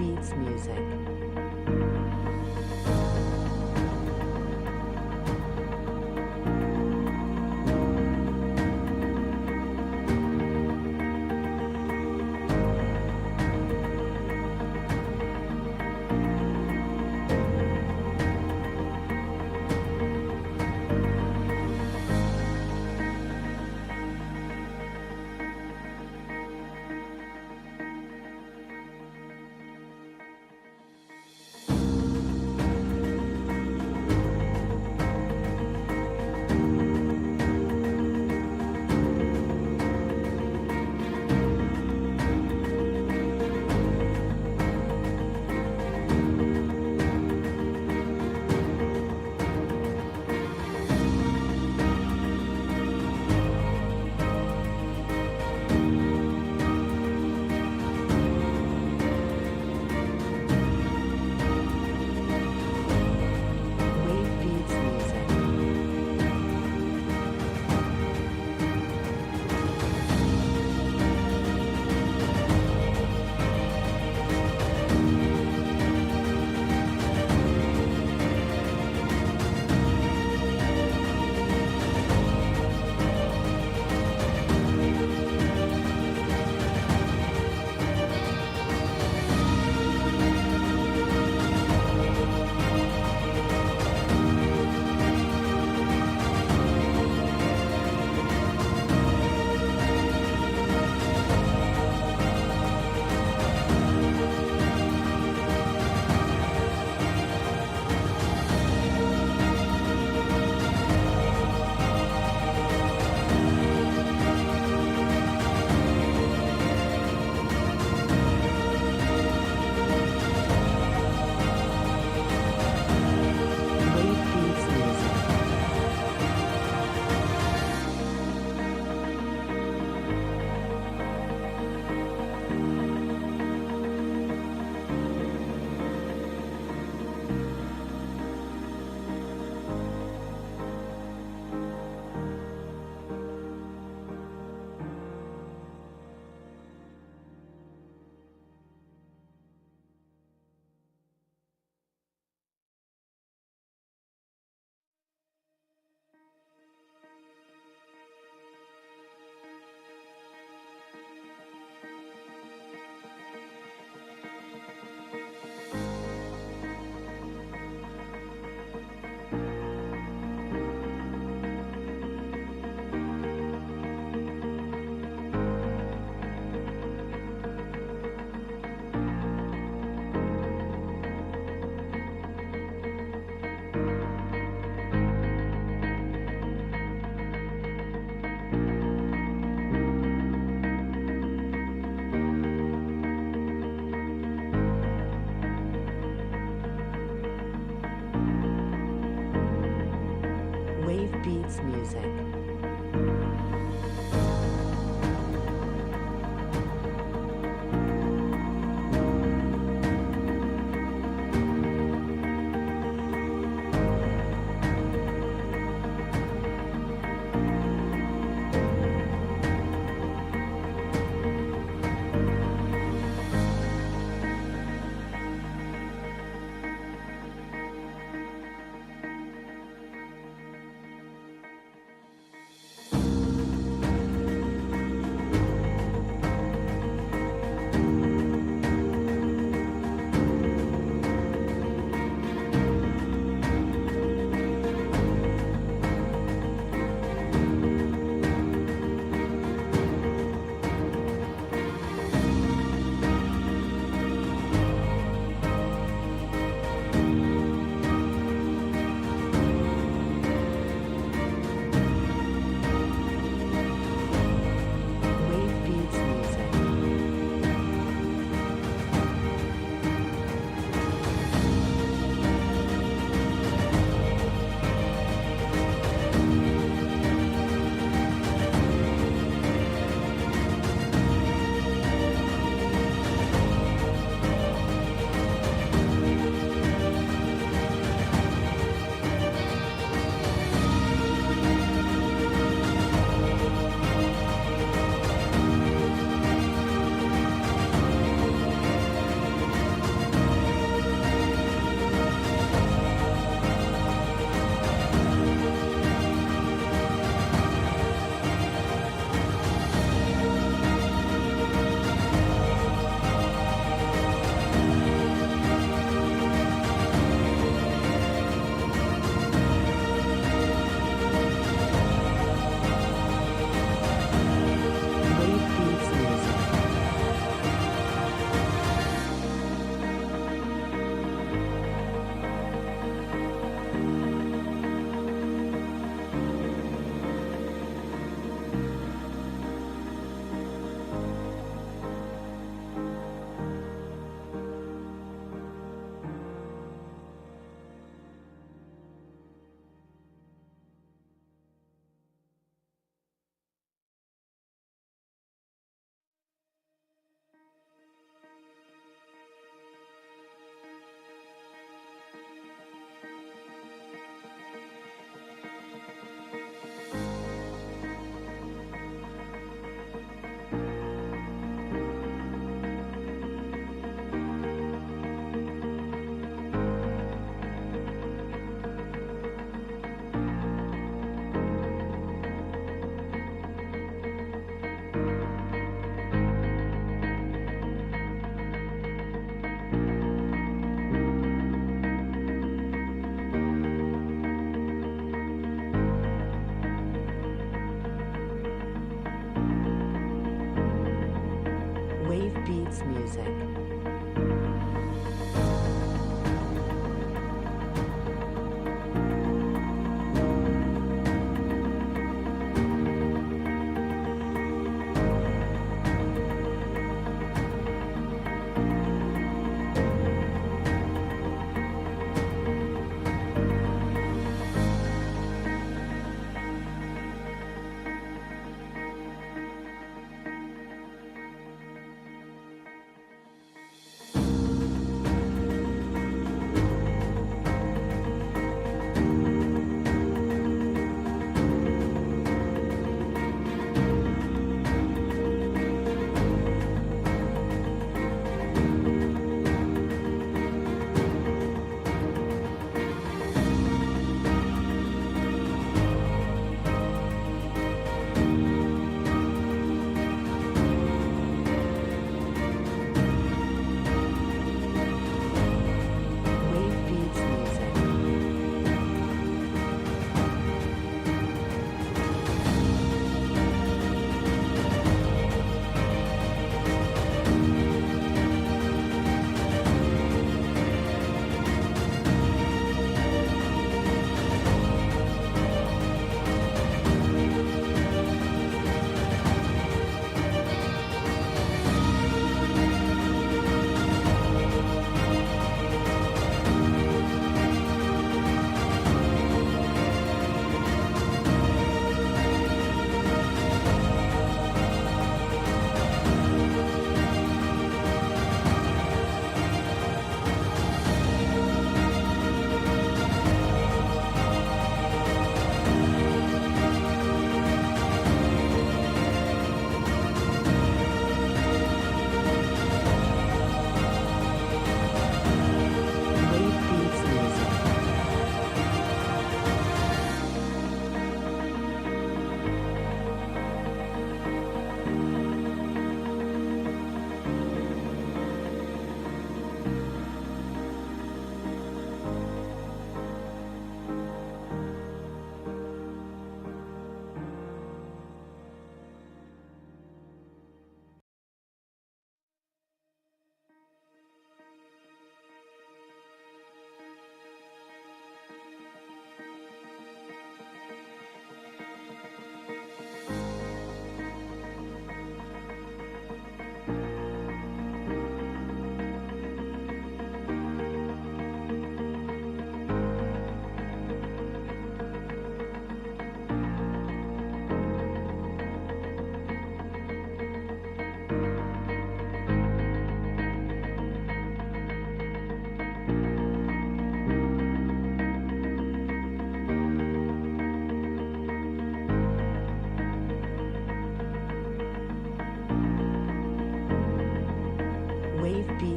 Beats Music.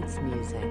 beats music.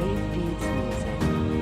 Wave beats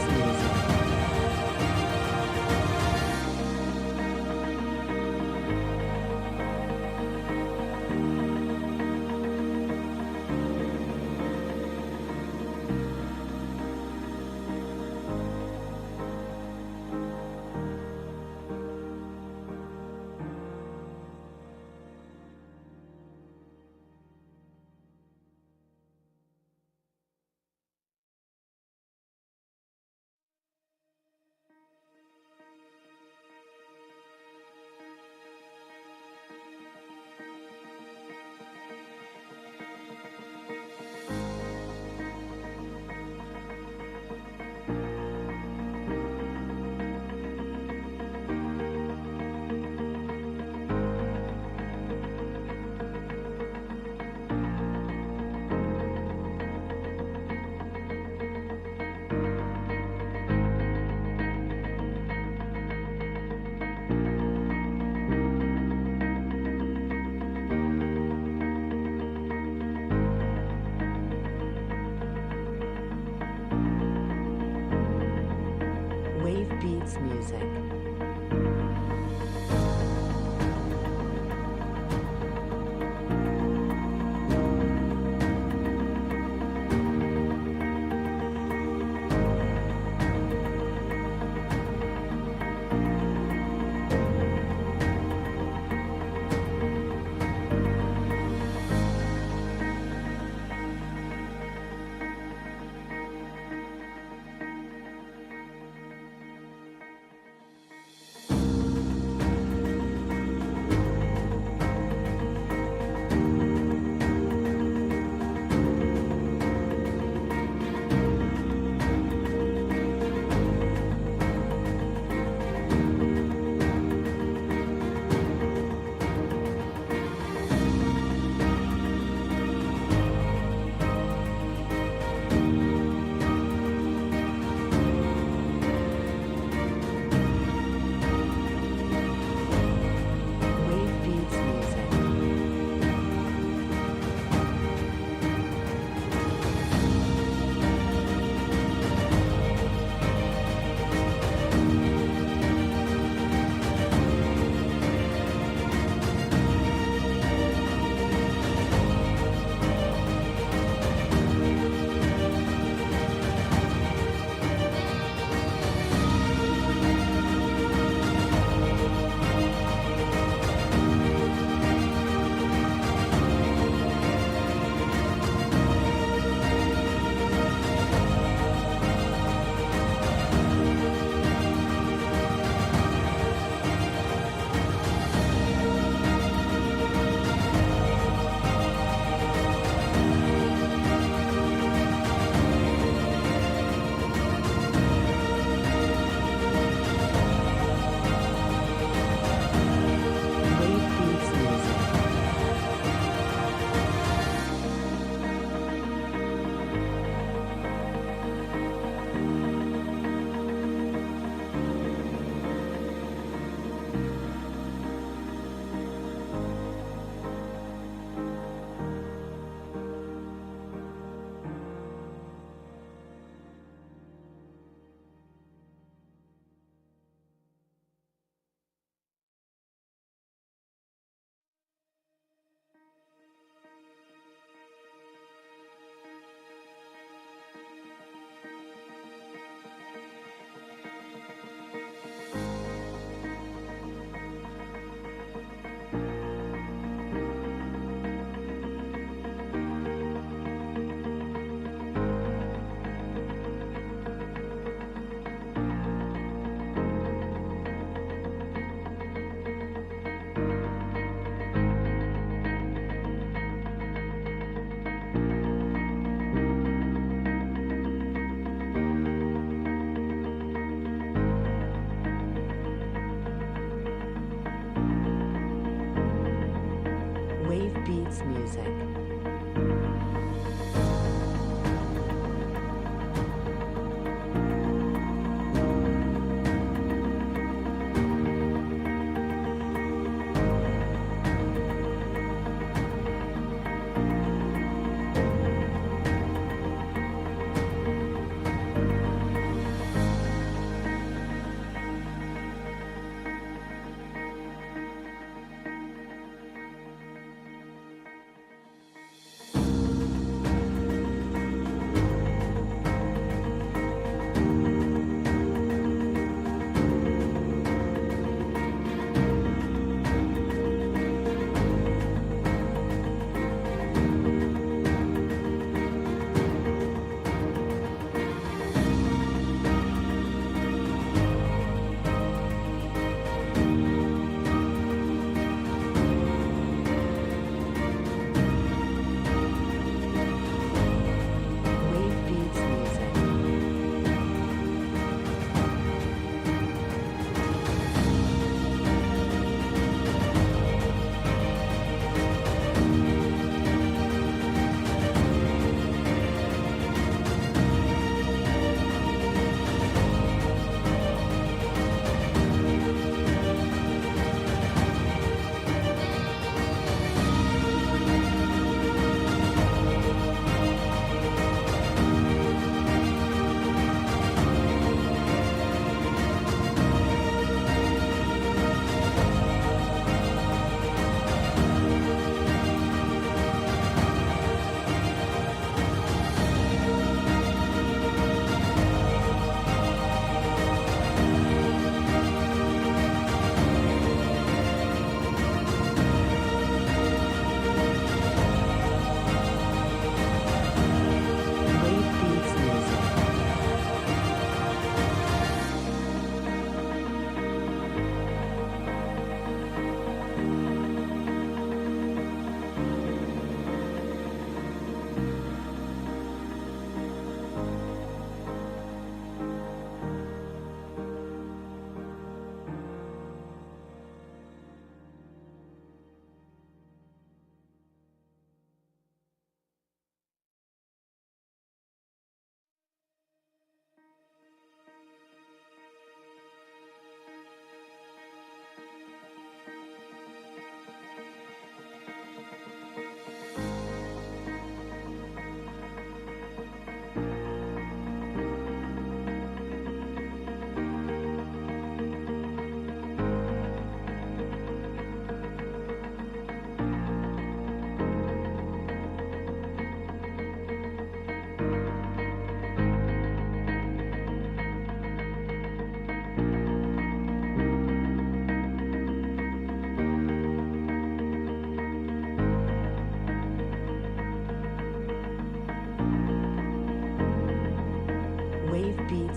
music. Wave beats music. Wave beats music.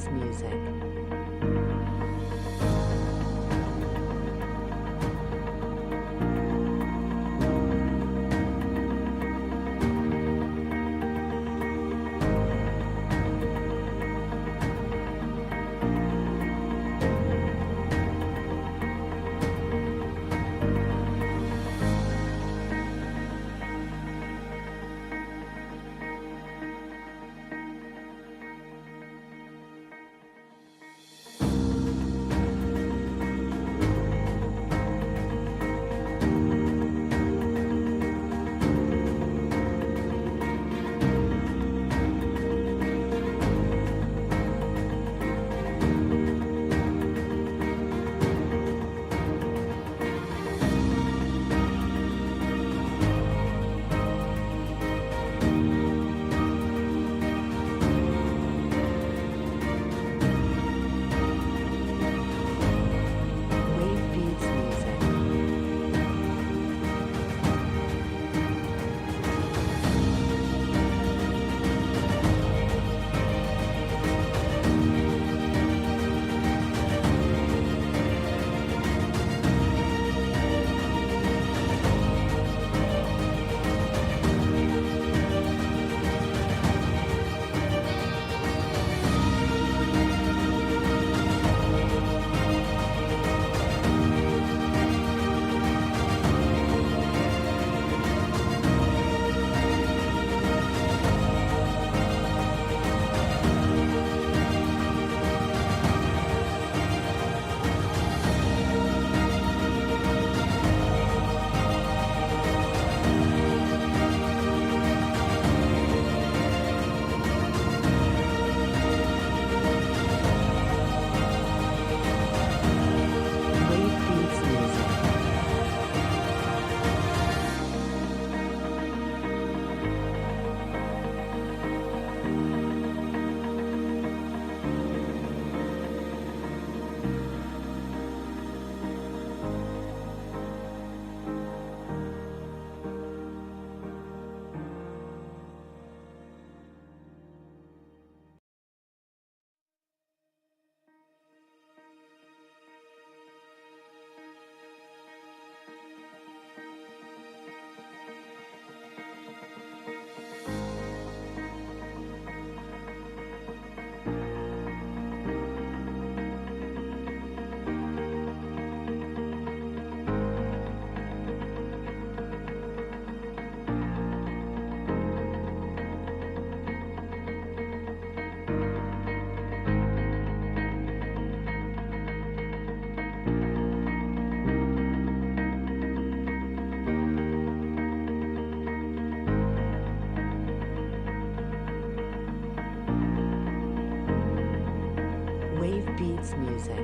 beats music. Wave beats music. Wave beats music. Wave beats music.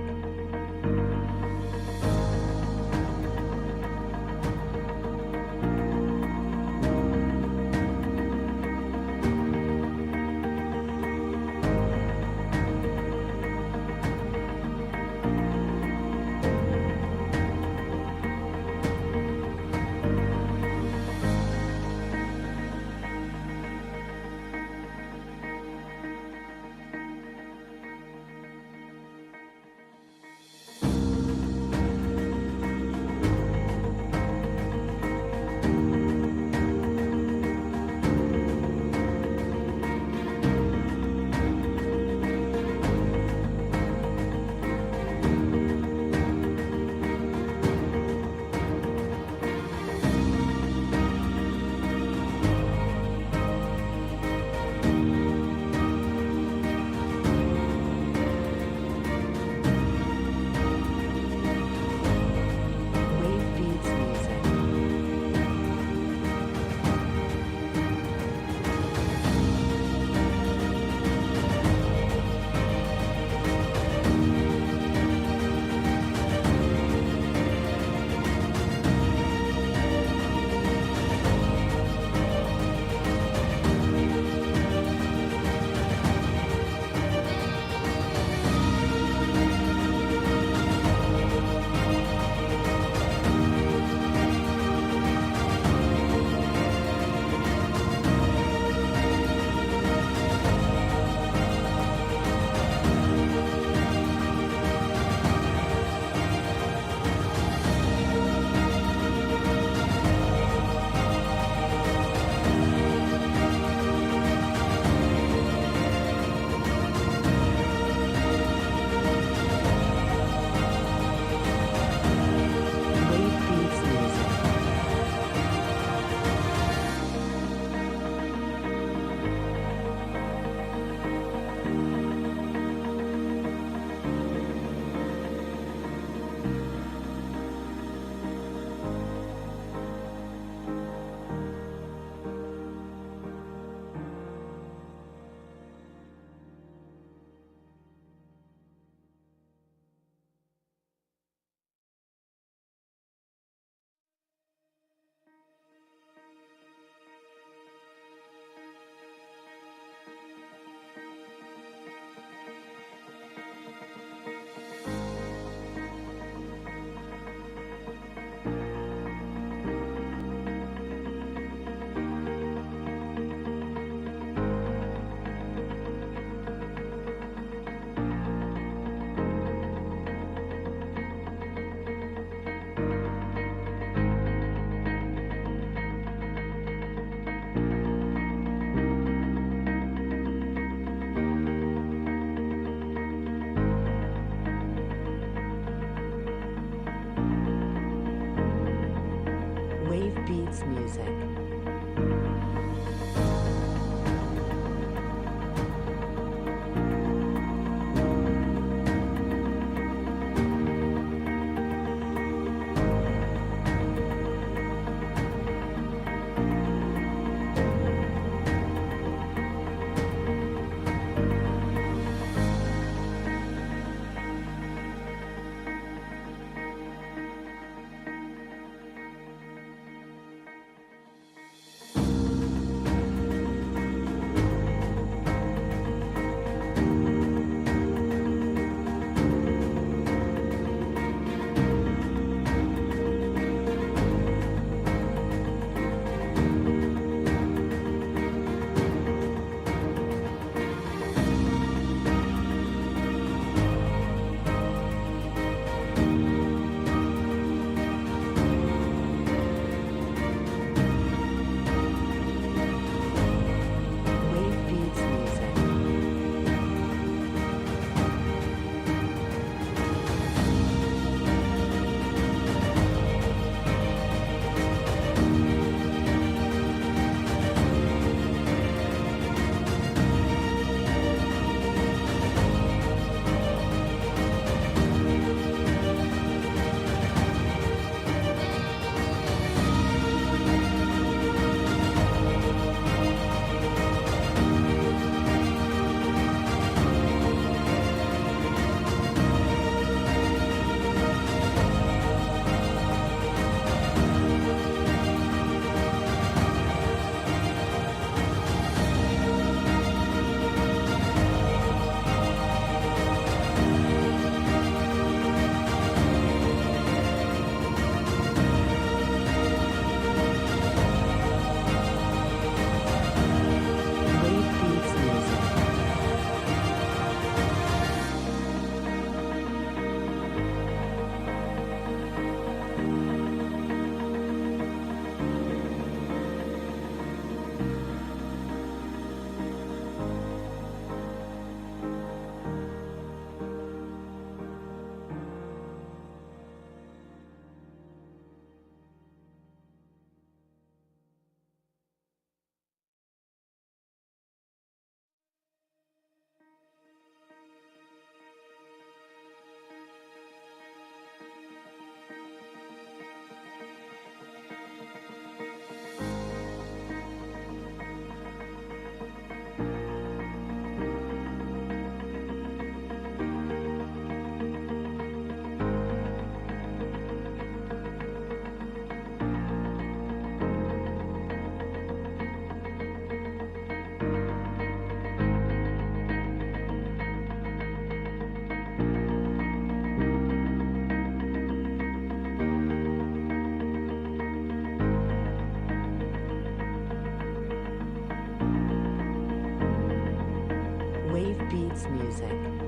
Beats Music.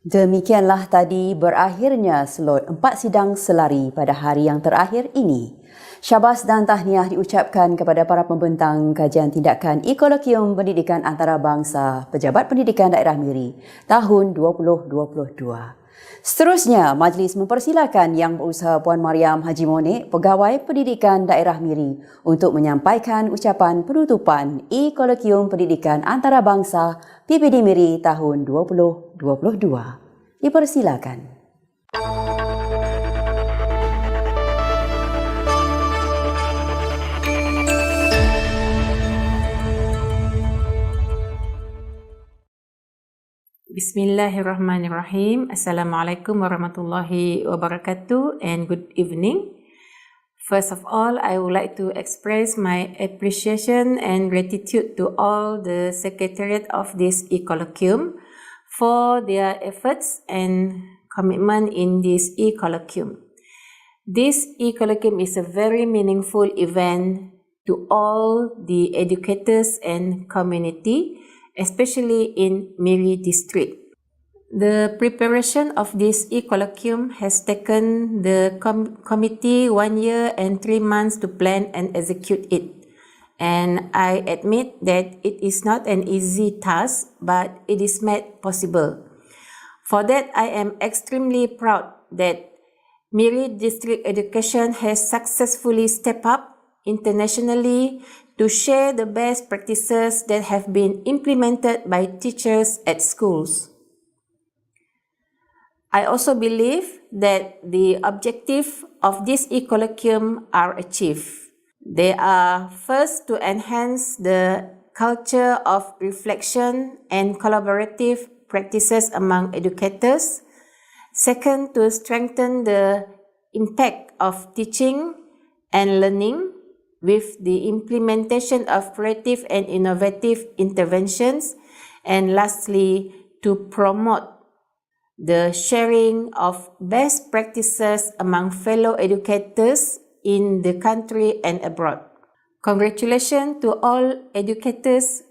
Demikianlah tadi berakhirnya slot 4 sidang selari pada hari yang terakhir ini. Syabas dan tahniah diucapkan kepada para pembentang kajian tindakan E-Colloquium Pendidikan Antarabangsa Pejabat Pendidikan Daerah Miri tahun 2022. Seterusnya, majlis mempersilakan Yang Berusaha Puan Mariam Haji Monik, Pegawai Pendidikan Daerah Miri untuk menyampaikan ucapan penutupan E-Colloquium Pendidikan Antarabangsa PPD Miri tahun 2022. Dipersilakan. Bismillahirrahmanirrahim. Assalamualaikum warahmatullahi wabarakatuh and good evening. First of all, I would like to express my appreciation and gratitude to all the secretariat of this E-Colloquium for their efforts and commitment in this E-Colloquium. This E-Colloquium is a very meaningful event to all the educators and community, especially in Miri district. The preparation of this E-Colloquium has taken the committee 1 year and 3 months to plan and execute it. And I admit that it is not an easy task, but it is made possible. For that, I am extremely proud that Miri District Education has successfully stepped up internationally to share the best practices that have been implemented by teachers at schools. I also believe that the objective of this E-Colloquium are achieved. They are first to enhance the culture of reflection and collaborative practices among educators. Second, to strengthen the impact of teaching and learning with the implementation of creative and innovative interventions. And lastly, to promote the sharing of best practices among fellow educators in the country and abroad. Congratulations to all educators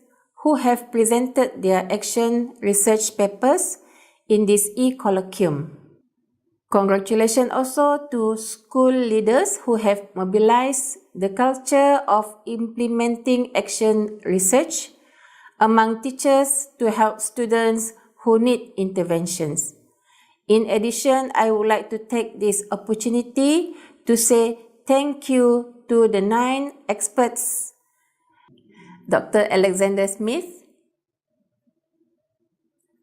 who have presented their action research papers in this E-Colloquium. Congratulations also to school leaders who have mobilized the culture of implementing action research among teachers to help students who need interventions. In addition, I would like to take this opportunity to say thank you to the 9 experts, Dr. Alexander Smith,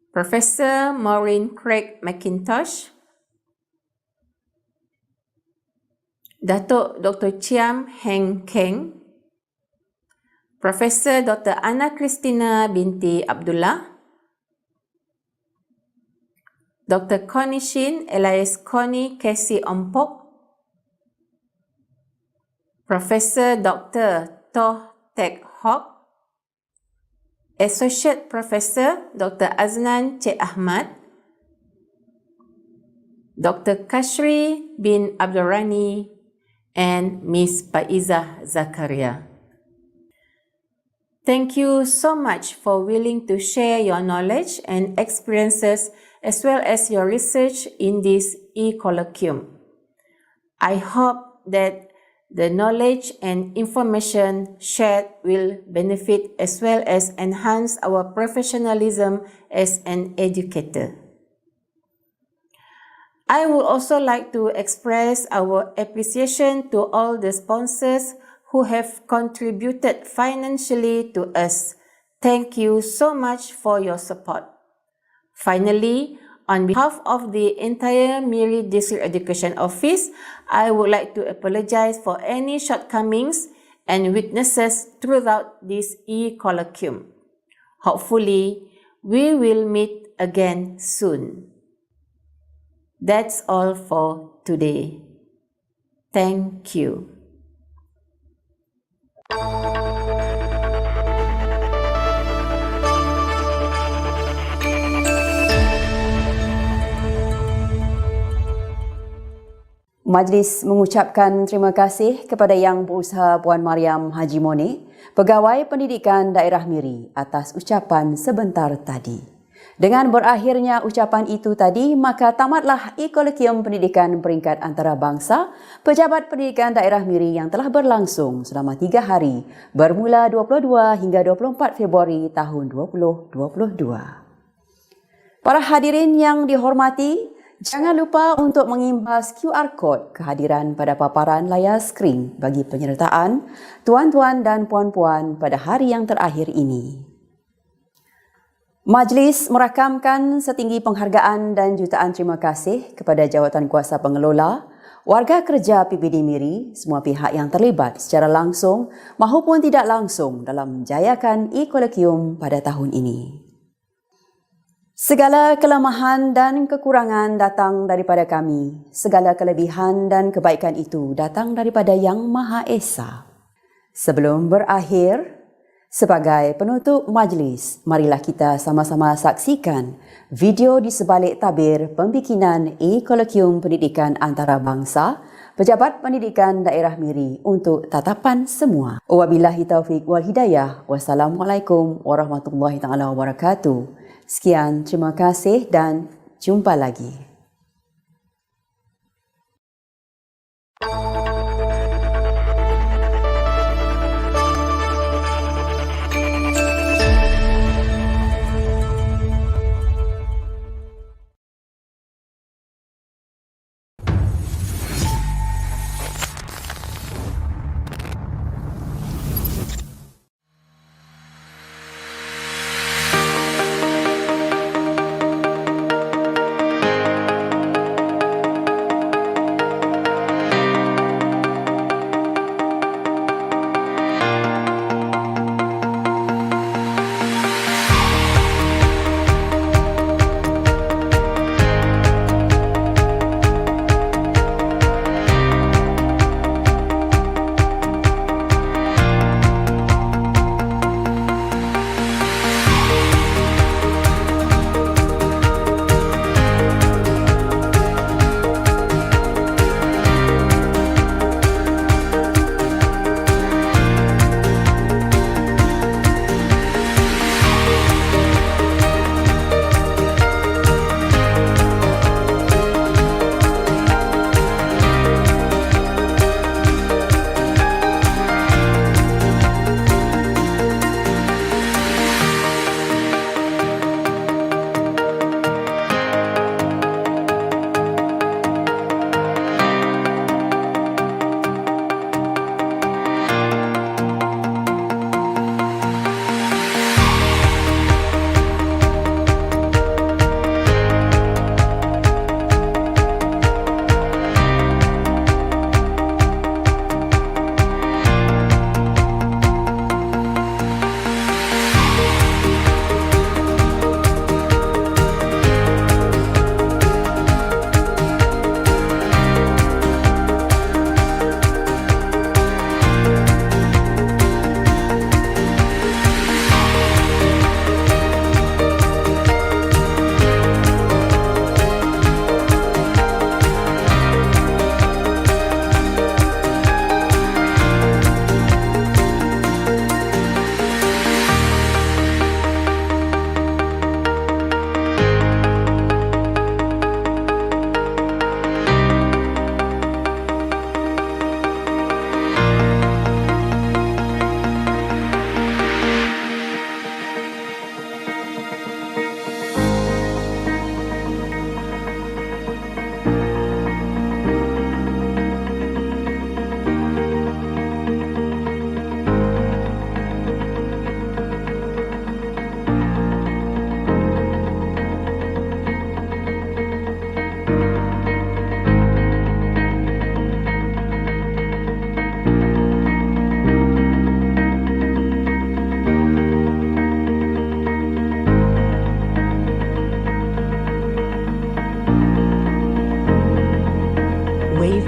Professor Maureen Craig McIntosh, Datuk Dr. Chiam Heng Keng, Professor Dr. Anna Christina binti Abdullah, Dr. Connie Shin alias Connie Casey Ompok, Professor Dr. Toh Tek Hock, Associate Professor Dr. Aznan Cik Ahmad, Dr. Kashri bin Abdurrani, and Miss Faizah Zakaria. Thank you so much for willing to share your knowledge and experiences as well as your research in this E-Colloquium. I hope that the knowledge and information shared will benefit as well as enhance our professionalism as an educator. I would also like to express our appreciation to all the sponsors who have contributed financially to us. Thank you so much for your support. Finally, on behalf of the entire Miri District Education Office, I would like to apologize for any shortcomings and weaknesses throughout this E-Colloquium. Hopefully, we will meet again soon. That's all for today. Thank you. Majlis mengucapkan terima kasih kepada Yang Berusaha Puan Mariam Haji Monik, Pegawai Pendidikan Daerah Miri atas ucapan sebentar tadi. Dengan berakhirnya ucapan itu tadi, maka tamatlah E-Colloquium Pendidikan Peringkat Antarabangsa Pejabat Pendidikan Daerah Miri yang telah berlangsung selama 3 hari bermula 22 hingga 24 Februari tahun 2022. Para hadirin yang dihormati, jangan lupa untuk mengimbas QR Code kehadiran pada paparan layar skrin bagi penyertaan tuan-tuan dan puan-puan pada hari yang terakhir ini. Majlis merakamkan setinggi penghargaan dan jutaan terima kasih kepada jawatan kuasa pengelola, warga kerja PPD Miri, semua pihak yang terlibat secara langsung maupun tidak langsung dalam menjayakan E-Colloquium pada tahun ini. Segala kelemahan dan kekurangan datang daripada kami. Segala kelebihan dan kebaikan itu datang daripada Yang Maha Esa. Sebelum berakhir, sebagai penutup majlis, marilah kita sama-sama saksikan video di sebalik tabir pembikinan E-Colloquium Pendidikan Antarabangsa Pejabat Pendidikan Daerah Miri untuk tatapan semua. Wabillahi taufiq wal hidayah. Wassalamualaikum warahmatullahi taala wabarakatuh. Sekian, terima kasih dan jumpa lagi.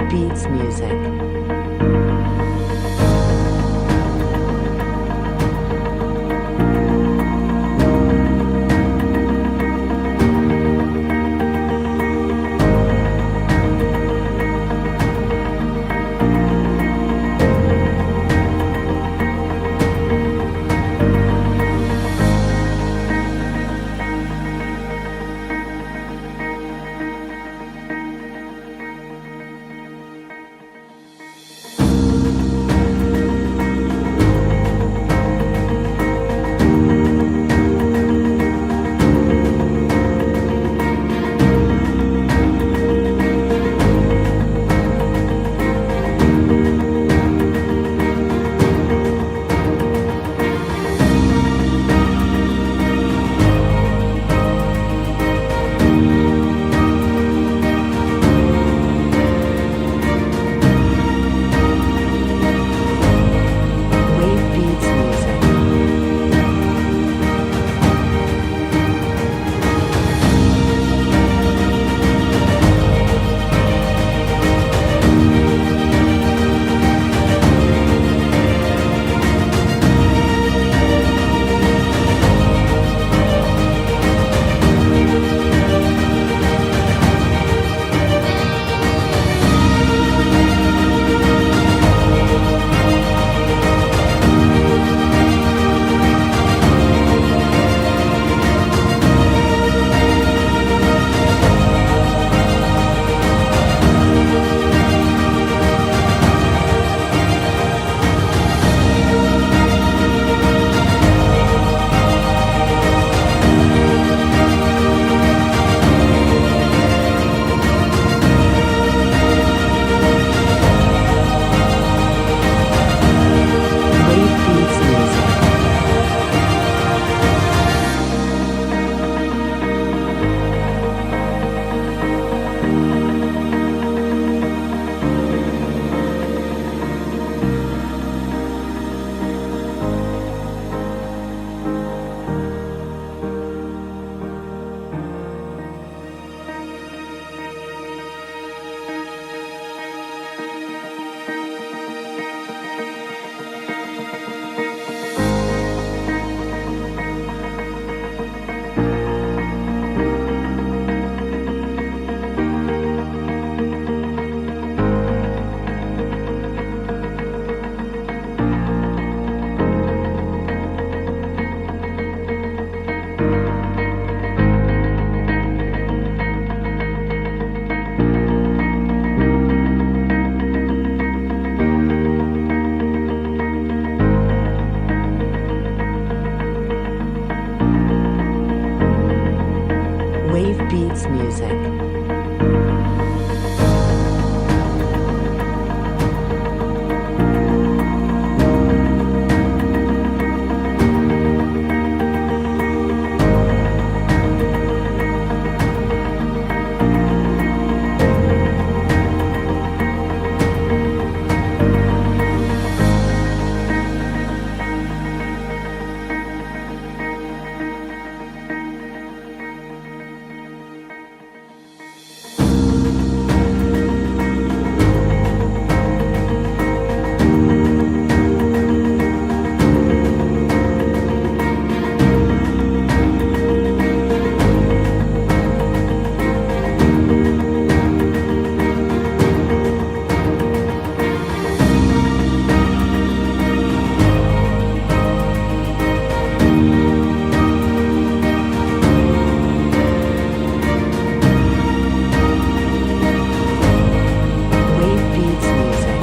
Beats music. music. Wave beats music.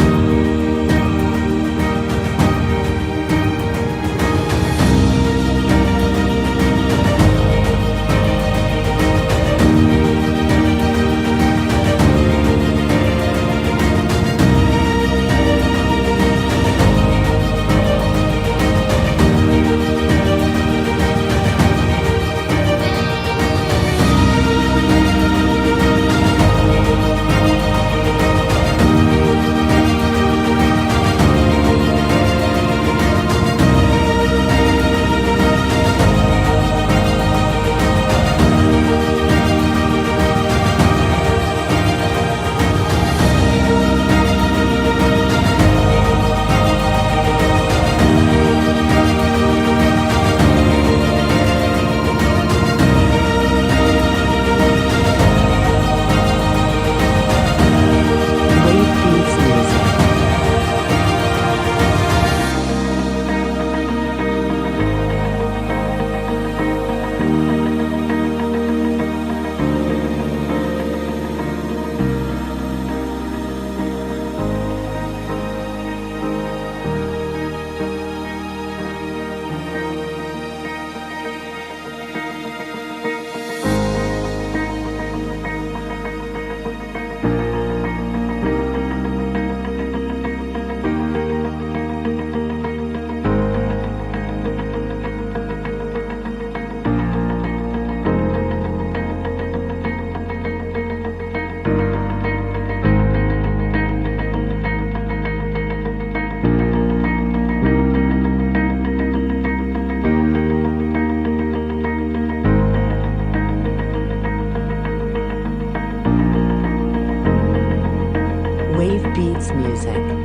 Wave beats music. Wave beats music.